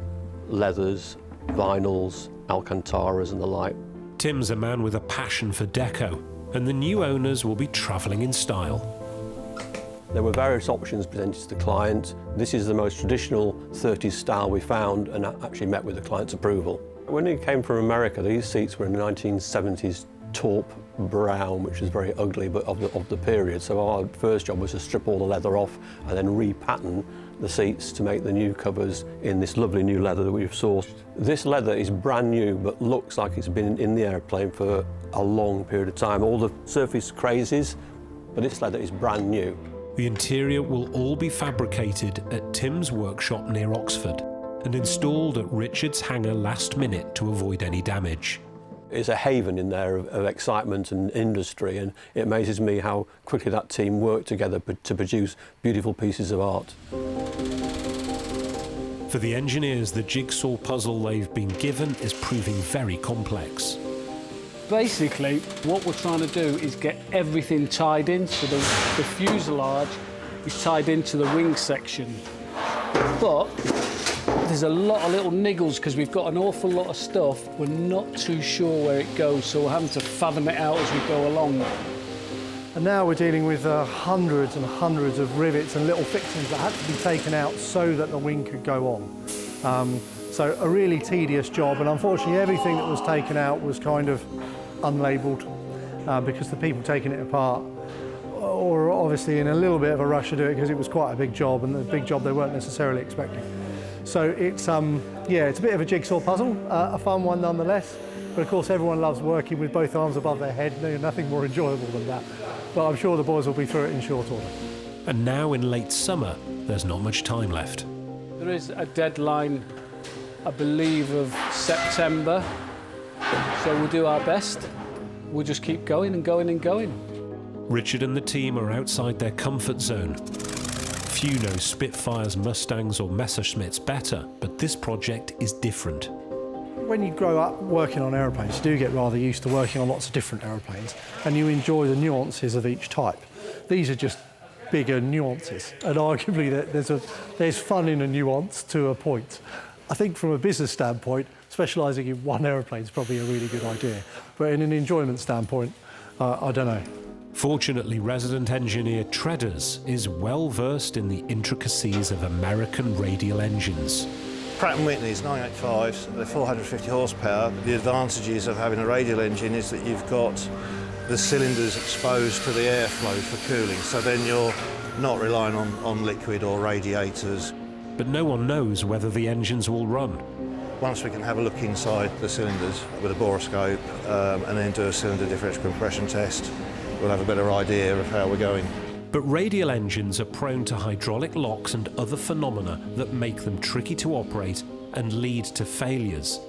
leathers, vinyls, Alcantaras and the like. Tim's a man with a passion for deco, and the new owners will be travelling in style. There were various options presented to the client. This is the most traditional 30s style we found and actually met with the client's approval. When it came from America, these seats were in the 1970s taupe brown, which was very ugly, but of the period. So our first job was to strip all the leather off and then repattern the seats to make the new covers in this lovely new leather that we've sourced. This leather is brand new, but looks like it's been in the airplane for a long period of time. All the surface crazies, but this leather is brand new. The interior will all be fabricated at Tim's workshop near Oxford and installed at Richard's hangar last minute to avoid any damage. It's a haven in there of excitement and industry, and it amazes me how quickly that team worked together to produce beautiful pieces of art. For the engineers, the jigsaw puzzle they've been given is proving very complex. Basically, what we're trying to do is get everything tied in, so the fuselage is tied into the wing section. But there's a lot of little niggles because we've got an awful lot of stuff. We're not too sure where it goes, so we're having to fathom it out as we go along. And now we're dealing with hundreds and hundreds of rivets and little fixings that had to be taken out so that the wing could go on. So a really tedious job, and unfortunately everything that was taken out was kind of unlabelled because the people taking it apart were obviously in a little bit of a rush to do it because it was quite a big job, and the big job they weren't necessarily expecting. So it's yeah, it's a bit of a jigsaw puzzle, a fun one nonetheless. But of course everyone loves working with both arms above their head. There's nothing more enjoyable than that. But I'm sure the boys will be through it in short order. And now in late summer, there's not much time left. There is a deadline, I believe, of September. So we'll do our best. We'll just keep going and going and going. Richard and the team are outside their comfort zone. Few know Spitfires, Mustangs or Messerschmitts better, but this project is different. When you grow up working on aeroplanes, you do get rather used to working on lots of different aeroplanes, and you enjoy the nuances of each type. These are just bigger nuances, and arguably there's fun in a nuance to a point. I think from a business standpoint, specialising in one aeroplane is probably a really good idea, but in an enjoyment standpoint, I don't know. Fortunately, resident engineer Treaders is well versed in the intricacies of American radial engines. Pratt & Whitney's 985s, they're 450 horsepower. The advantages of having a radial engine is that you've got the cylinders exposed to the airflow for cooling, so then you're not relying on liquid or radiators. But no one knows whether the engines will run. Once we can have a look inside the cylinders with a boroscope and then do a cylinder differential compression test, we'll have a better idea of how we're going. But radial engines are prone to hydraulic locks and other phenomena that make them tricky to operate and lead to failures.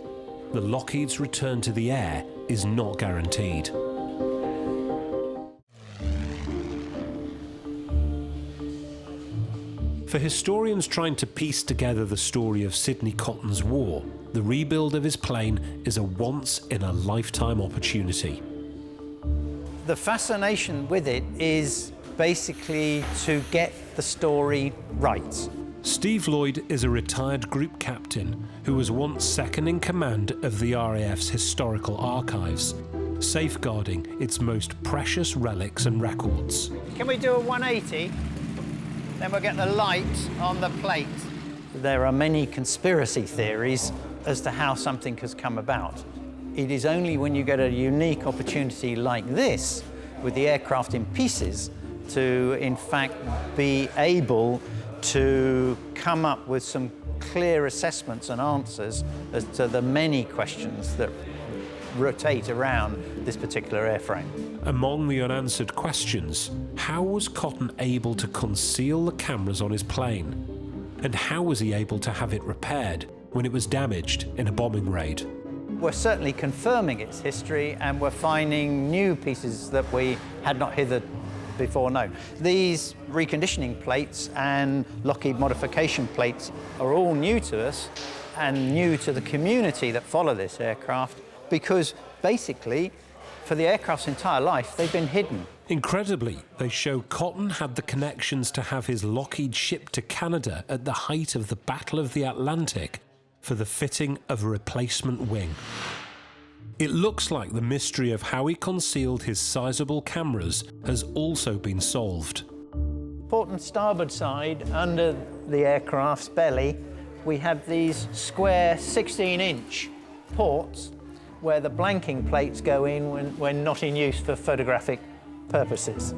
The Lockheed's return to the air is not guaranteed. For historians trying to piece together the story of Sidney Cotton's war, the rebuild of his plane is a once-in-a-lifetime opportunity. The fascination with it is basically to get the story right. Steve Lloyd is a retired group captain who was once second in command of the RAF's historical archives, safeguarding its most precious relics and records. Can we do a 180? Then we'll get the light on the plate. There are many conspiracy theories as to how something has come about. It is only when you get a unique opportunity like this, with the aircraft in pieces, to in fact be able to come up with some clear assessments and answers as to the many questions that rotate around this particular airframe. Among the unanswered questions, how was Cotton able to conceal the cameras on his plane? And how was he able to have it repaired when it was damaged in a bombing raid? We're certainly confirming its history, and we're finding new pieces that we had not hitherto before known. These reconditioning plates and Lockheed modification plates are all new to us and new to the community that follow this aircraft, because basically, for the aircraft's entire life, they've been hidden. Incredibly, they show Cotton had the connections to have his Lockheed shipped to Canada at the height of the Battle of the Atlantic for the fitting of a replacement wing. It looks like the mystery of how he concealed his sizable cameras has also been solved. Port and starboard side, under the aircraft's belly, we have these square 16-inch ports where the blanking plates go in when not in use for photographic purposes.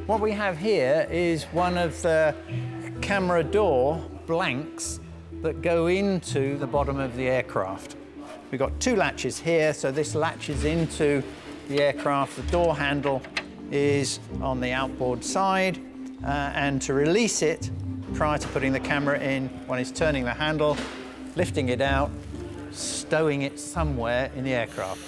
What we have here is one of the camera door blanks that go into the bottom of the aircraft. We've got two latches here, so this latches into the aircraft. The door handle is on the outboard side, and to release it prior to putting the camera in, one is turning the handle, lifting it out, stowing it somewhere in the aircraft.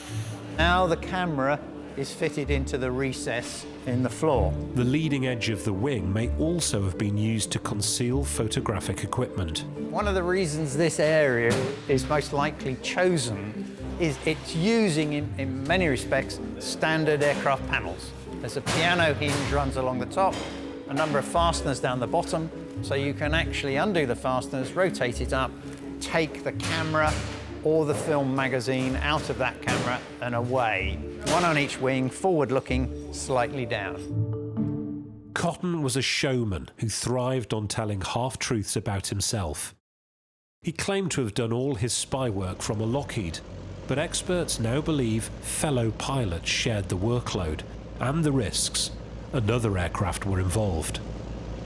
Now the camera is fitted into the recess in the floor. The leading edge of the wing may also have been used to conceal photographic equipment. One of the reasons this area is most likely chosen is it's using, in many respects, standard aircraft panels. There's a piano hinge runs along the top, a number of fasteners down the bottom, so you can actually undo the fasteners, rotate it up, take the camera or the film magazine out of that camera and away. One on each wing, forward-looking, slightly down. Cotton was a showman who thrived on telling half-truths about himself. He claimed to have done all his spy work from a Lockheed, but experts now believe fellow pilots shared the workload and the risks, and other aircraft were involved.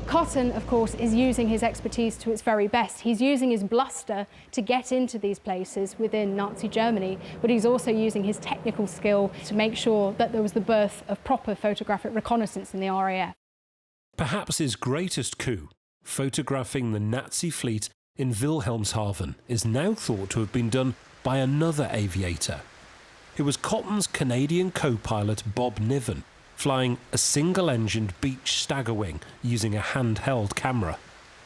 Cotton, of course, is using his expertise to its very best. He's using his bluster to get into these places within Nazi Germany, but he's also using his technical skill to make sure that there was the birth of proper photographic reconnaissance in the RAF. Perhaps his greatest coup, photographing the Nazi fleet in Wilhelmshaven, is now thought to have been done by another aviator. It was Cotton's Canadian co-pilot Bob Niven, flying a single-engined Beech Staggerwing using a handheld camera.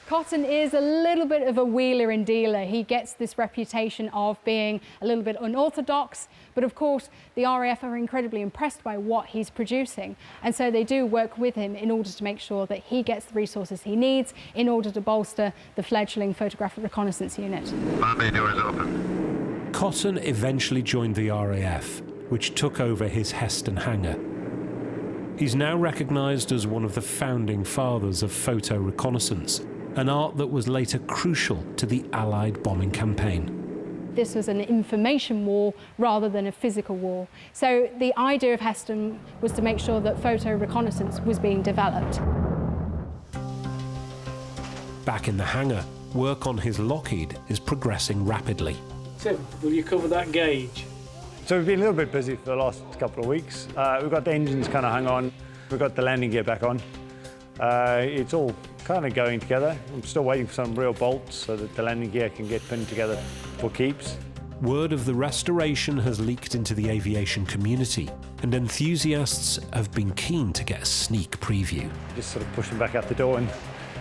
Cotton is a little bit of a wheeler and dealer. He gets this reputation of being a little bit unorthodox, but of course the RAF are incredibly impressed by what he's producing, and so they do work with him in order to make sure that he gets the resources he needs in order to bolster the fledgling photographic reconnaissance unit. Bombay doors open. Cotton eventually joined the RAF, which took over his Heston hangar. He's now recognised as one of the founding fathers of photo reconnaissance, an art that was later crucial to the Allied bombing campaign. This was an information war rather than a physical war. So the idea of Heston was to make sure that photo reconnaissance was being developed. Back in the hangar, work on his Lockheed is progressing rapidly. Tim, will you cover that gauge? So we've been a little bit busy for the last couple of weeks. We've got the engines kind of hung on. We've got the landing gear back on. It's all kind of going together. I'm still waiting for some real bolts so that the landing gear can get pinned together for keeps. Word of the restoration has leaked into the aviation community, and enthusiasts have been keen to get a sneak preview. Just sort of push them back out the door, and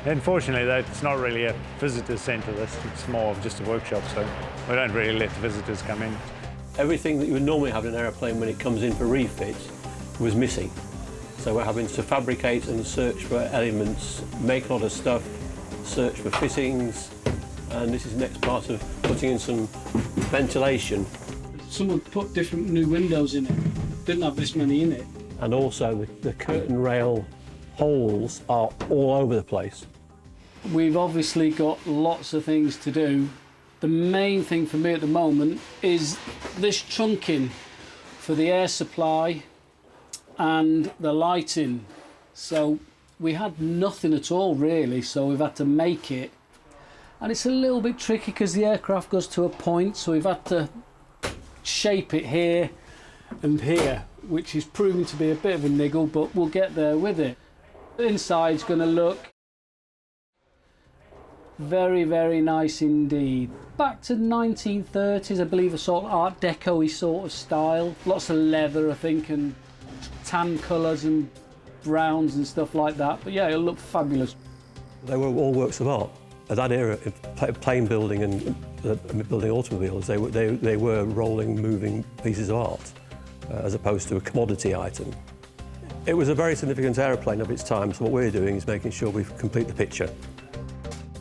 unfortunately it's not really a visitor centre. It's more of just a workshop, so we don't really let the visitors come in. Everything that you would normally have in an aeroplane when it comes in for refits, was missing. So we're having to fabricate and search for elements, make a lot of stuff, search for fittings, and this is the next part of putting in some ventilation. Someone put different new windows in it, didn't have this many in it. And also the curtain rail holes are all over the place. We've obviously got lots of things to do. The main thing for me at the moment is this trunking for the air supply and the lighting. So we had nothing at all really, so we've had to make it. And it's a little bit tricky because the aircraft goes to a point, so we've had to shape it here and here, which is proving to be a bit of a niggle, but we'll get there with it. The inside's going to look very, very nice indeed. Back to 1930s, I believe, a sort of Art Deco-y sort of style. Lots of leather, I think, and tan colours and browns and stuff like that. But yeah, it'll look fabulous. They were all works of art. At that era, plane building and building automobiles, they were rolling, moving pieces of art, as opposed to a commodity item. It was a very significant aeroplane of its time, so what we're doing is making sure we complete the picture.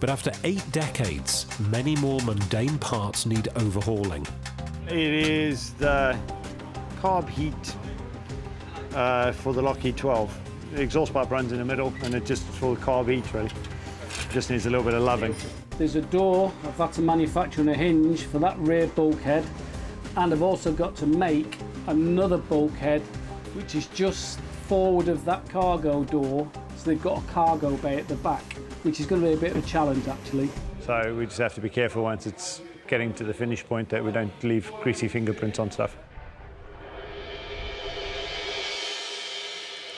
But after 8 decades, many more mundane parts need overhauling. It is the carb heat for the Lockheed 12. The exhaust pipe runs in the middle, and it just for the carb heat, really. Just needs a little bit of loving. There's a door I've had to manufacture on a hinge for that rear bulkhead, and I've also got to make another bulkhead which is just forward of that cargo door, so they've got a cargo bay at the back, which is going to be a bit of a challenge actually. So we just have to be careful once it's getting to the finish point that we don't leave greasy fingerprints on stuff.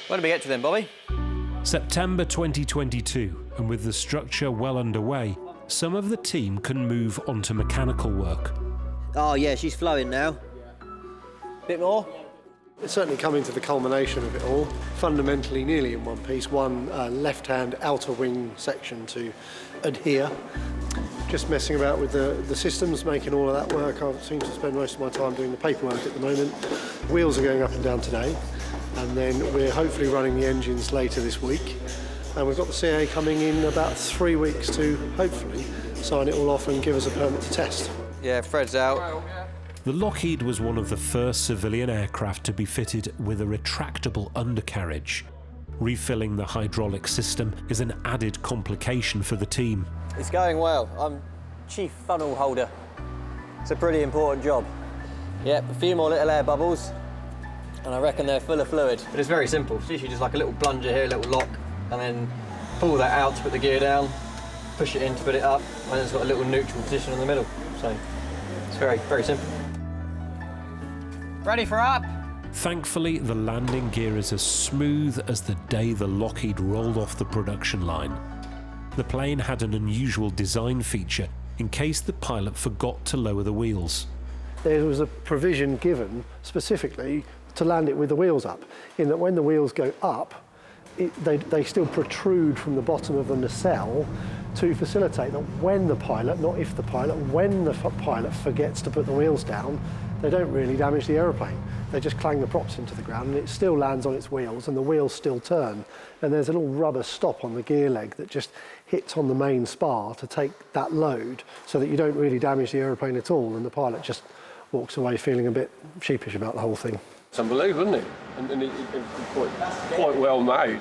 When did we get to then, Bobby? September 2022, and with the structure well underway, some of the team can move on to mechanical work. Oh yeah, she's flowing now. Bit more? It's certainly coming to the culmination of it all, fundamentally nearly in one piece, one left-hand outer wing section to adhere. Just messing about with the systems, making all of that work. I seem to spend most of my time doing the paperwork at the moment. Wheels are going up and down today, and then we're hopefully running the engines later this week. And we've got the CA coming in about 3 weeks to hopefully sign it all off and give us a permit to test. Yeah, Fred's out. The Lockheed was one of the first civilian aircraft to be fitted with a retractable undercarriage. Refilling the hydraulic system is an added complication for the team. It's going well. I'm chief funnel holder. It's a pretty important job. Yep, a few more little air bubbles, and I reckon they're full of fluid. But it's very simple. It's usually just like a little plunger here, a little lock, and then pull that out to put the gear down, push it in to put it up, and it's got a little neutral position in the middle. So it's very, very simple. Ready for up? Thankfully, the landing gear is as smooth as the day the Lockheed rolled off the production line. The plane had an unusual design feature in case the pilot forgot to lower the wheels. There was a provision given specifically to land it with the wheels up, in that when the wheels go up, they still protrude from the bottom of the nacelle to facilitate that when the pilot, not if the pilot, when the pilot forgets to put the wheels down, they don't really damage the aeroplane. They just clang the props into the ground and it still lands on its wheels and the wheels still turn. And there's a little rubber stop on the gear leg that just hits on the main spar to take that load so that you don't really damage the aeroplane at all, and the pilot just walks away feeling a bit sheepish about the whole thing. It's unbelievable, isn't it? And it's quite well made.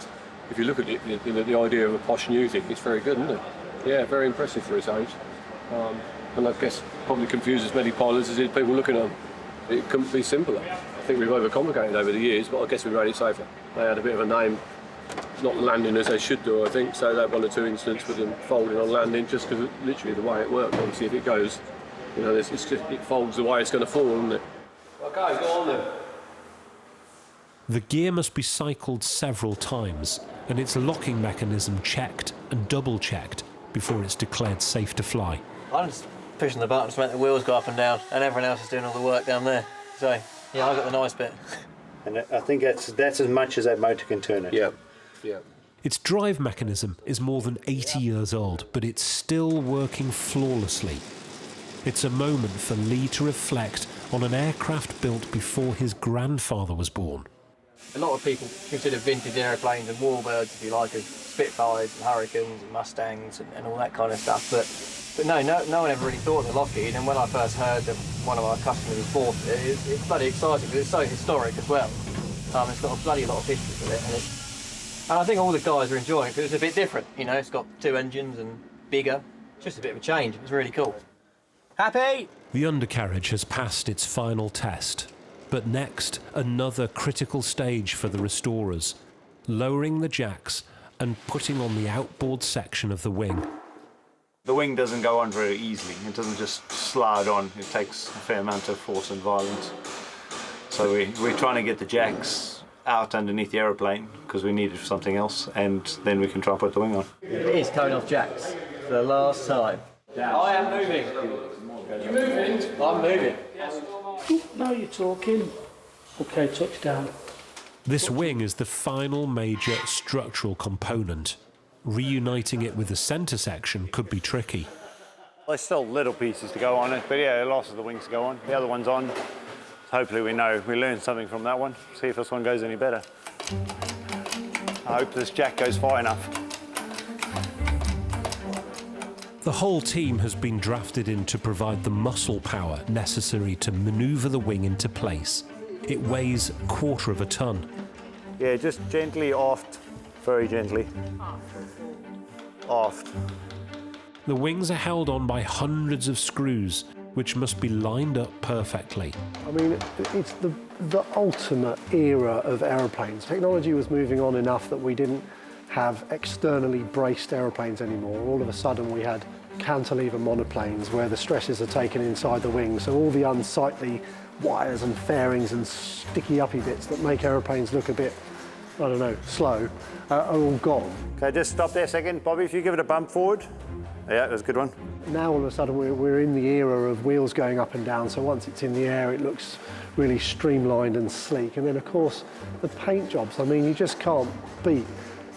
If you look at it, the idea of a posh new thing, it's very good, isn't it? Yeah, very impressive for its age. And I guess probably confused as many pilots as did people looking at them. It couldn't be simpler. I think we've overcomplicated over the years, but I guess we made it safer. They had a bit of a name, not landing as they should do, I think, so they had 1 or 2 incidents with them folding on landing just because literally the way it worked. Obviously, if it goes, you know, it folds the way it's going to fall, doesn't it? Okay, go on then. The gear must be cycled several times and its locking mechanism checked and double-checked before it's declared safe to fly. I'm just pushing the buttons to make the wheels go up and down, and everyone else is doing all the work down there. So, yeah, I got the nice bit. And I think that's as much as that motor can turn it. Yeah, yeah. Its drive mechanism is more than 80 years old, but it's still working flawlessly. It's a moment for Lee to reflect on an aircraft built before his grandfather was born. A lot of people consider vintage airplanes and warbirds, if you like, as Spitfires and Hurricanes and Mustangs and all that kind of stuff. But no one ever really thought of the Lockheed. And when I first heard that one of our customers had bought it, it's bloody exciting because it's so historic as well. It's got a bloody lot of history with it. And I think all the guys are enjoying it because it's a bit different. You know, it's got 2 engines and bigger. It's just a bit of a change. It's really cool. Happy? The undercarriage has passed its final test. But next, another critical stage for the restorers, lowering the jacks and putting on the outboard section of the wing. The wing doesn't go on very easily. It doesn't just slide on. It takes a fair amount of force and violence. So we're trying to get the jacks out underneath the aeroplane because we need it for something else, and then we can try and put the wing on. It is coming off jacks for the last time. I am moving. You moving? I'm moving. Now you're talking. Okay, touchdown. This wing is the final major structural component. Reuniting it with the centre section could be tricky. There's still little pieces to go on it, but yeah, lots of the wings to go on. The other one's on. Hopefully we learn something from that one. See if this one goes any better. I hope this jack goes far enough. The whole team has been drafted in to provide the muscle power necessary to manoeuvre the wing into place. It weighs 1/4 ton. Yeah, just gently aft, very gently. Aft. The wings are held on by hundreds of screws, which must be lined up perfectly. I mean, it's the ultimate era of aeroplanes. Technology was moving on enough that we didn't have externally braced aeroplanes anymore. All of a sudden we had cantilever monoplanes where the stresses are taken inside the wing, so all the unsightly wires and fairings and sticky uppy bits that make aeroplanes look a bit, I don't know, slow, are all gone. Okay, just stop there a second. Bobby, if you give it a bump forward. Yeah, that's a good one. Now all of a sudden we're in the era of wheels going up and down, so once it's in the air it looks really streamlined and sleek. And then of course the paint jobs, I mean, you just can't beat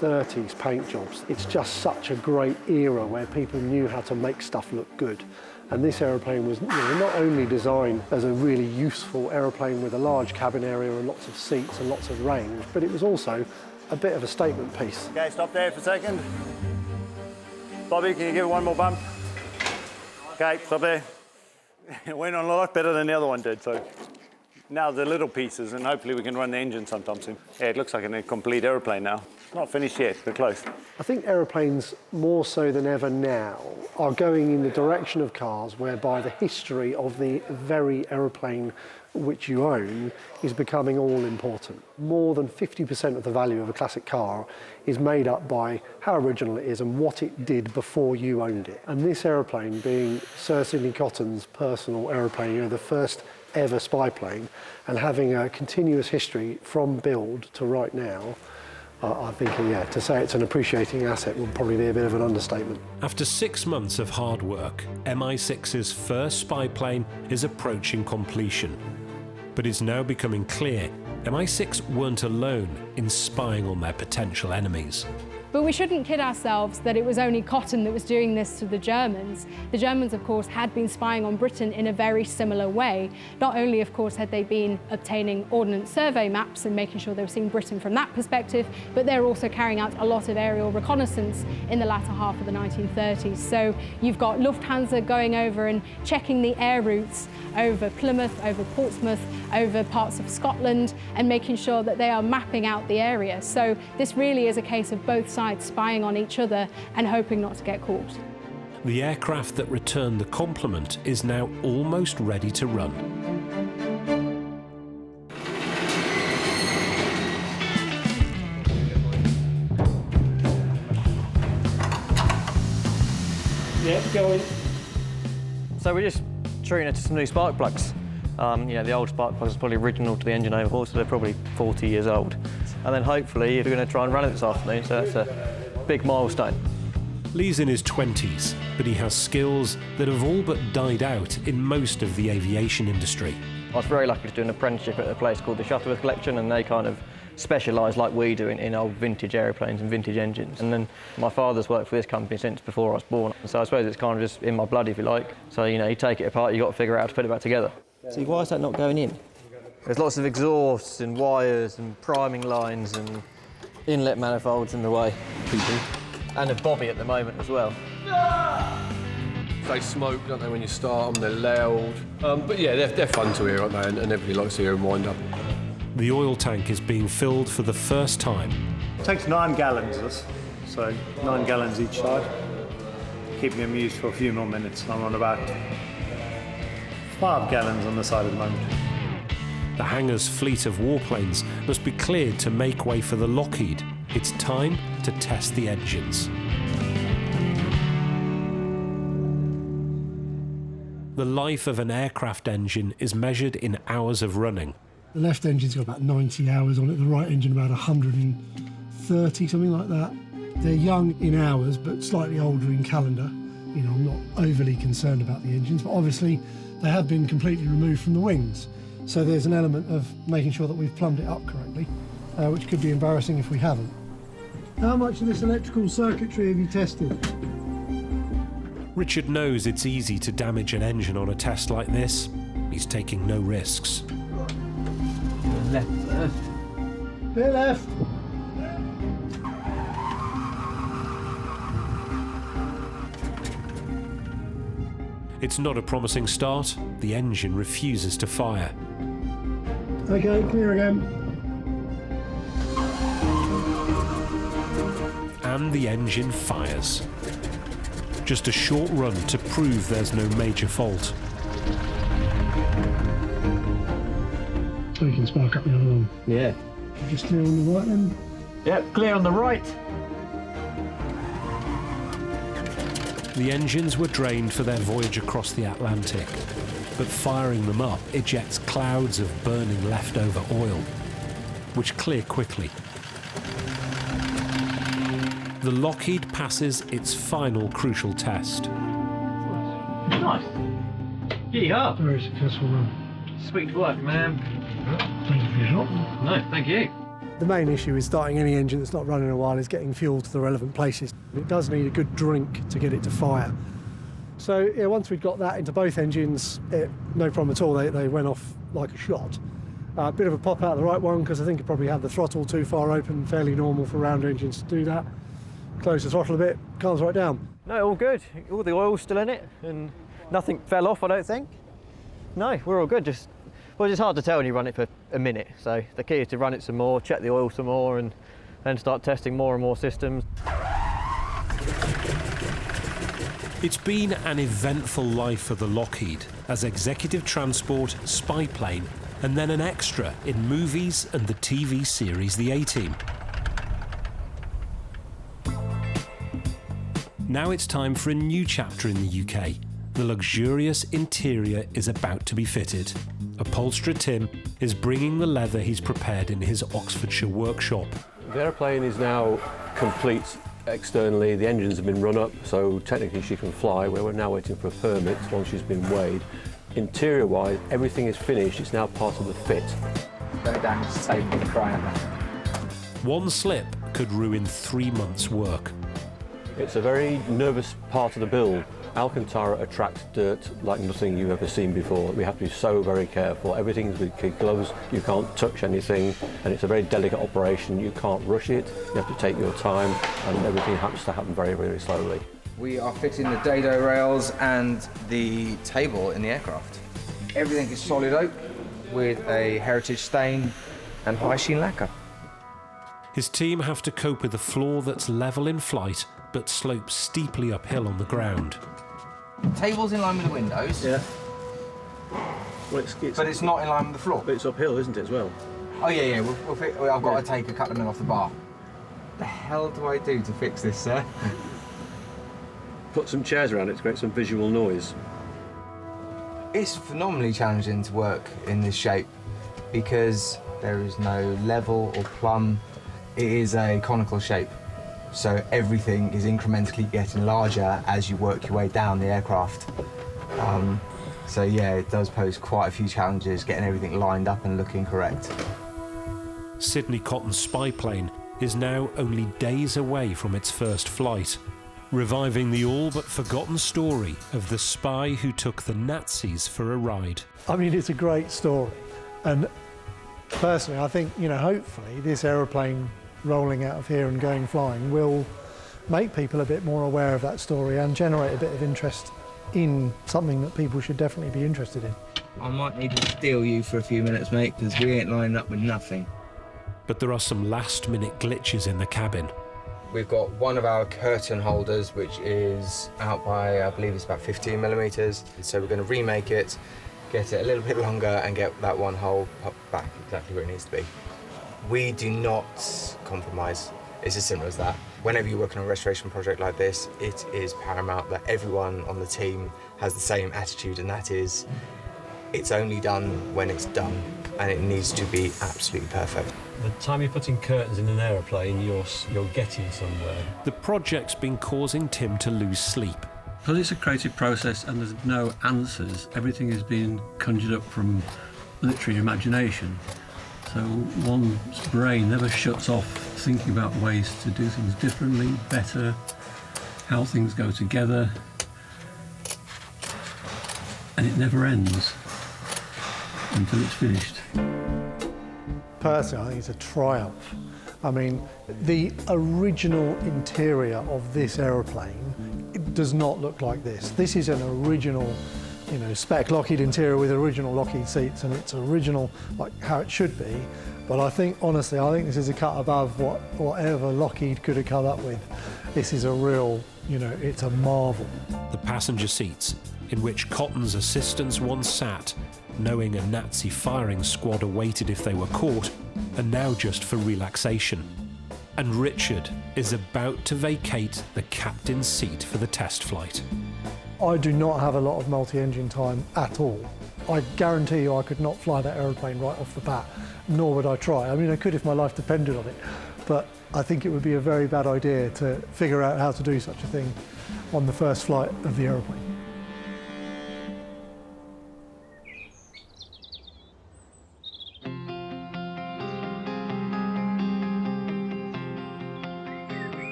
30s paint jobs. It's just such a great era where people knew how to make stuff look good. And this aeroplane was not only designed as a really useful aeroplane with a large cabin area and lots of seats and lots of range, but it was also a bit of a statement piece. Okay, stop there for a second. Bobby, can you give it one more bump? Okay, stop there. It went on a lot better than the other one did, so now the little pieces, and hopefully we can run the engine sometime soon. Yeah, it looks like a complete aeroplane now. Not finished yet, but close. I think aeroplanes, more so than ever now, are going in the direction of cars whereby the history of the very aeroplane which you own is becoming all important. More than 50% of the value of a classic car is made up by how original it is and what it did before you owned it. And this aeroplane, being Sir Sidney Cotton's personal aeroplane, the first ever spy plane, and having a continuous history from build to right now, I think, yeah, to say it's an appreciating asset would probably be a bit of an understatement. After 6 months of hard work, MI6's first spy plane is approaching completion. But it's now becoming clear MI6 weren't alone in spying on their potential enemies. But we shouldn't kid ourselves that it was only Cotton that was doing this to the Germans. The Germans, of course, had been spying on Britain in a very similar way. Not only, of course, had they been obtaining ordnance survey maps and making sure they were seeing Britain from that perspective, but they're also carrying out a lot of aerial reconnaissance in the latter half of the 1930s. So you've got Lufthansa going over and checking the air routes over Plymouth, over Portsmouth, over parts of Scotland, and making sure that they are mapping out the area. So this really is a case of both sides spying on each other and hoping not to get caught. The aircraft that returned the compliment is now almost ready to run. Yeah, going. So we're just treating it to some new spark plugs. The old spark plugs are probably original to the engine overhaul, so they're probably 40 years old. And then hopefully we're going to try and run it this afternoon, so that's a big milestone. Lee's in his 20s, but he has skills that have all but died out in most of the aviation industry. I was very lucky to do an apprenticeship at a place called the Shuttleworth Collection, and they kind of specialise like we do in old vintage aeroplanes and vintage engines. And then my father's worked for this company since before I was born, so I suppose it's kind of just in my blood, if you like. So, you take it apart, you've got to figure out how to put it back together. See, why is that not going in? There's lots of exhausts and wires and priming lines and inlet manifolds in the way. And a bobby at the moment as well. They smoke, don't they, when you start them? They're loud. But yeah, they're fun to hear, aren't they? And everybody likes to hear them wind up. The oil tank is being filled for the first time. It takes 9 gallons, so 9 gallons each side. Keep me amused for a few more minutes. I'm on about 5 gallons on the side at the moment. The hangar's fleet of warplanes must be cleared to make way for the Lockheed. It's time to test the engines. The life of an aircraft engine is measured in hours of running. The left engine's got about 90 hours on it, the right engine about 130, something like that. They're young in hours, but slightly older in calendar. You know, I'm not overly concerned about the engines, but obviously they have been completely removed from the wings. So there's an element of making sure that we've plumbed it up correctly, which could be embarrassing if we haven't. How much of this electrical circuitry have you tested? Richard knows it's easy to damage an engine on a test like this. He's taking no risks. Left first. Bit left. It's not a promising start. The engine refuses to fire. Okay, clear again. And the engine fires. Just a short run to prove there's no major fault. So you can spark up the other one. Yeah. Just clear on the right then? Yep, clear on the right. The engines were drained for their voyage across the Atlantic, but firing them up ejects clouds of burning leftover oil, which clear quickly. The Lockheed passes its final crucial test. Nice. Yeehaw. Very successful run. Sweet work, man. Thank you for your help. No, thank you. The main issue is starting any engine that's not running a while is getting fuel to the relevant places. It does need a good drink to get it to fire. So yeah, once we'd got that into both engines, no problem at all. They went off like a shot. A bit of a pop out of the right one because I think it probably had the throttle too far open, fairly normal for round engines to do that. Close the throttle a bit, calms right down. No, all good. All the oil's still in it and nothing fell off, I don't think. No, we're all good. Well, it's hard to tell when you run it for a minute. So the key is to run it some more, check the oil some more, and then start testing more and more systems. It's been an eventful life for the Lockheed as executive transport, spy plane, and then an extra in movies and the TV series The A-Team. Now it's time for a new chapter in the UK. The luxurious interior is about to be fitted. Upholsterer Tim is bringing the leather he's prepared in his Oxfordshire workshop. The aeroplane is now complete externally. The engines have been run up, so technically she can fly. We're now waiting for a permit once she's been weighed. Interior-wise, everything is finished. It's now part of the fit. Go down to table and cry at that. One slip could ruin 3 months' work. It's a very nervous part of the build. Alcantara attracts dirt like nothing you've ever seen before. We have to be so very careful. Everything's with kid gloves, you can't touch anything, and it's a very delicate operation. You can't rush it, you have to take your time, and everything has to happen very, very slowly. We are fitting the dado rails and the table in the aircraft. Everything is solid oak with a heritage stain and high sheen lacquer. His team have to cope with a floor that's level in flight but slopes steeply uphill on the ground. Table's in line with the windows. Yeah. Well, but it's not in line with the floor. But it's uphill, isn't it, as well? Oh yeah, I've got to take a couple of mil off the bar. The hell do I do to fix this, sir? Put some chairs around it to create some visual noise. It's phenomenally challenging to work in this shape because there is no level or plumb. It is a conical shape. So everything is incrementally getting larger as you work your way down the aircraft. So yeah, it does pose quite a few challenges getting everything lined up and looking correct. Sydney Cotton's spy plane is now only days away from its first flight, reviving the all but forgotten story of the spy who took the Nazis for a ride. I mean, it's a great story. And Personally, I think, you know, hopefully this aeroplane rolling out of here and going flying will make people a bit more aware of that story and generate a bit of interest in something that people should definitely be interested in. I might need to steal you for a few minutes, mate, because we ain't lining up with nothing. But there are some last-minute glitches in the cabin. We've got one of our curtain holders, which is out by, I believe it's about 15 millimetres. So we're going to remake it, get it a little bit longer and get that one hole popped back exactly where it needs to be. We do not compromise. It's as simple as that. Whenever you work on a restoration project like this, it is paramount that everyone on the team has the same attitude, and that is, it's only done when it's done, and it needs to be absolutely perfect. The time you're putting curtains in an aeroplane, you're getting somewhere. The project's been causing Tim to lose sleep. Because it's a creative process and there's no answers, everything is being conjured up from literary imagination. So one's brain never shuts off thinking about ways to do things differently, better, how things go together, and it never ends until it's finished. Personally, I think it's a triumph. I mean, the original interior of this aeroplane, it does not look like this. This is an original, you know, spec Lockheed interior with original Lockheed seats, and it's original, like how it should be. But I think, honestly, I think this is a cut above whatever Lockheed could have come up with. This is a real, you know, it's a marvel. The passenger seats, in which Cotton's assistants once sat, knowing a Nazi firing squad awaited if they were caught, are now just for relaxation. And Richard is about to vacate the captain's seat for the test flight. I do not have a lot of multi-engine time at all. I guarantee you I could not fly that aeroplane right off the bat, nor would I try. I mean, I could if my life depended on it, but I think it would be a very bad idea to figure out how to do such a thing on the first flight of the aeroplane.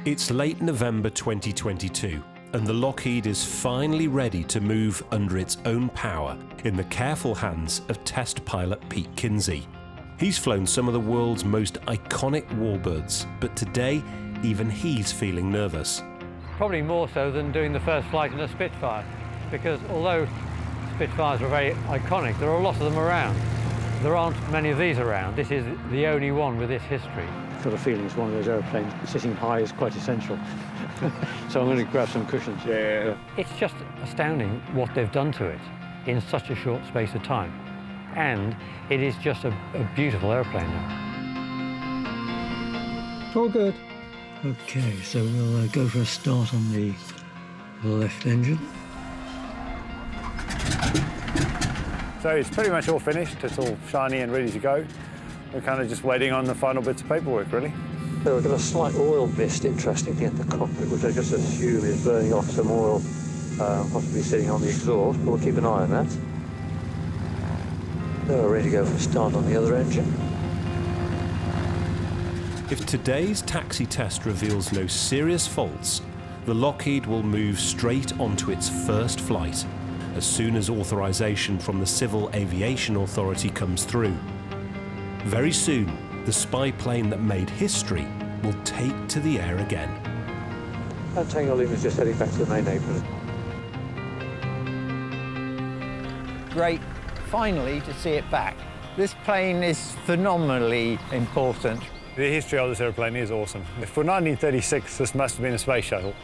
It's late November 2022, and the Lockheed is finally ready to move under its own power in the careful hands of test pilot Pete Kinsey. He's flown some of the world's most iconic warbirds, but today, even he's feeling nervous. Probably more so than doing the first flight in a Spitfire, because although Spitfires are very iconic, there are a lot of them around. There aren't many of these around. This is the only one with this history. I've got a feeling it's one of those aeroplanes. Sitting high is quite essential. So I'm going to grab some cushions. Yeah. It's just astounding what they've done to it in such a short space of time. And it is just a beautiful aeroplane now. All good. Okay, so we'll go for a start on the left engine. So it's pretty much all finished. It's all shiny and ready to go. We're kind of just waiting on the final bits of paperwork, really. So we've got a slight oil mist, interestingly, at the cockpit, which I just assume is burning off some oil, possibly sitting on the exhaust, but we'll keep an eye on that. So we're ready to go for a start on the other engine. If today's taxi test reveals no serious faults, the Lockheed will move straight onto its first flight as soon as authorization from the Civil Aviation Authority comes through. Very soon, the spy plane that made history will take to the air again. And Tango Lima is just heading back to the main apron. Great, finally, to see it back. This plane is phenomenally important. The history of this airplane is awesome. For 1936, this must have been a space shuttle.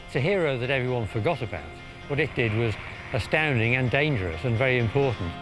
It's a hero that everyone forgot about. What it did was astounding and dangerous and very important.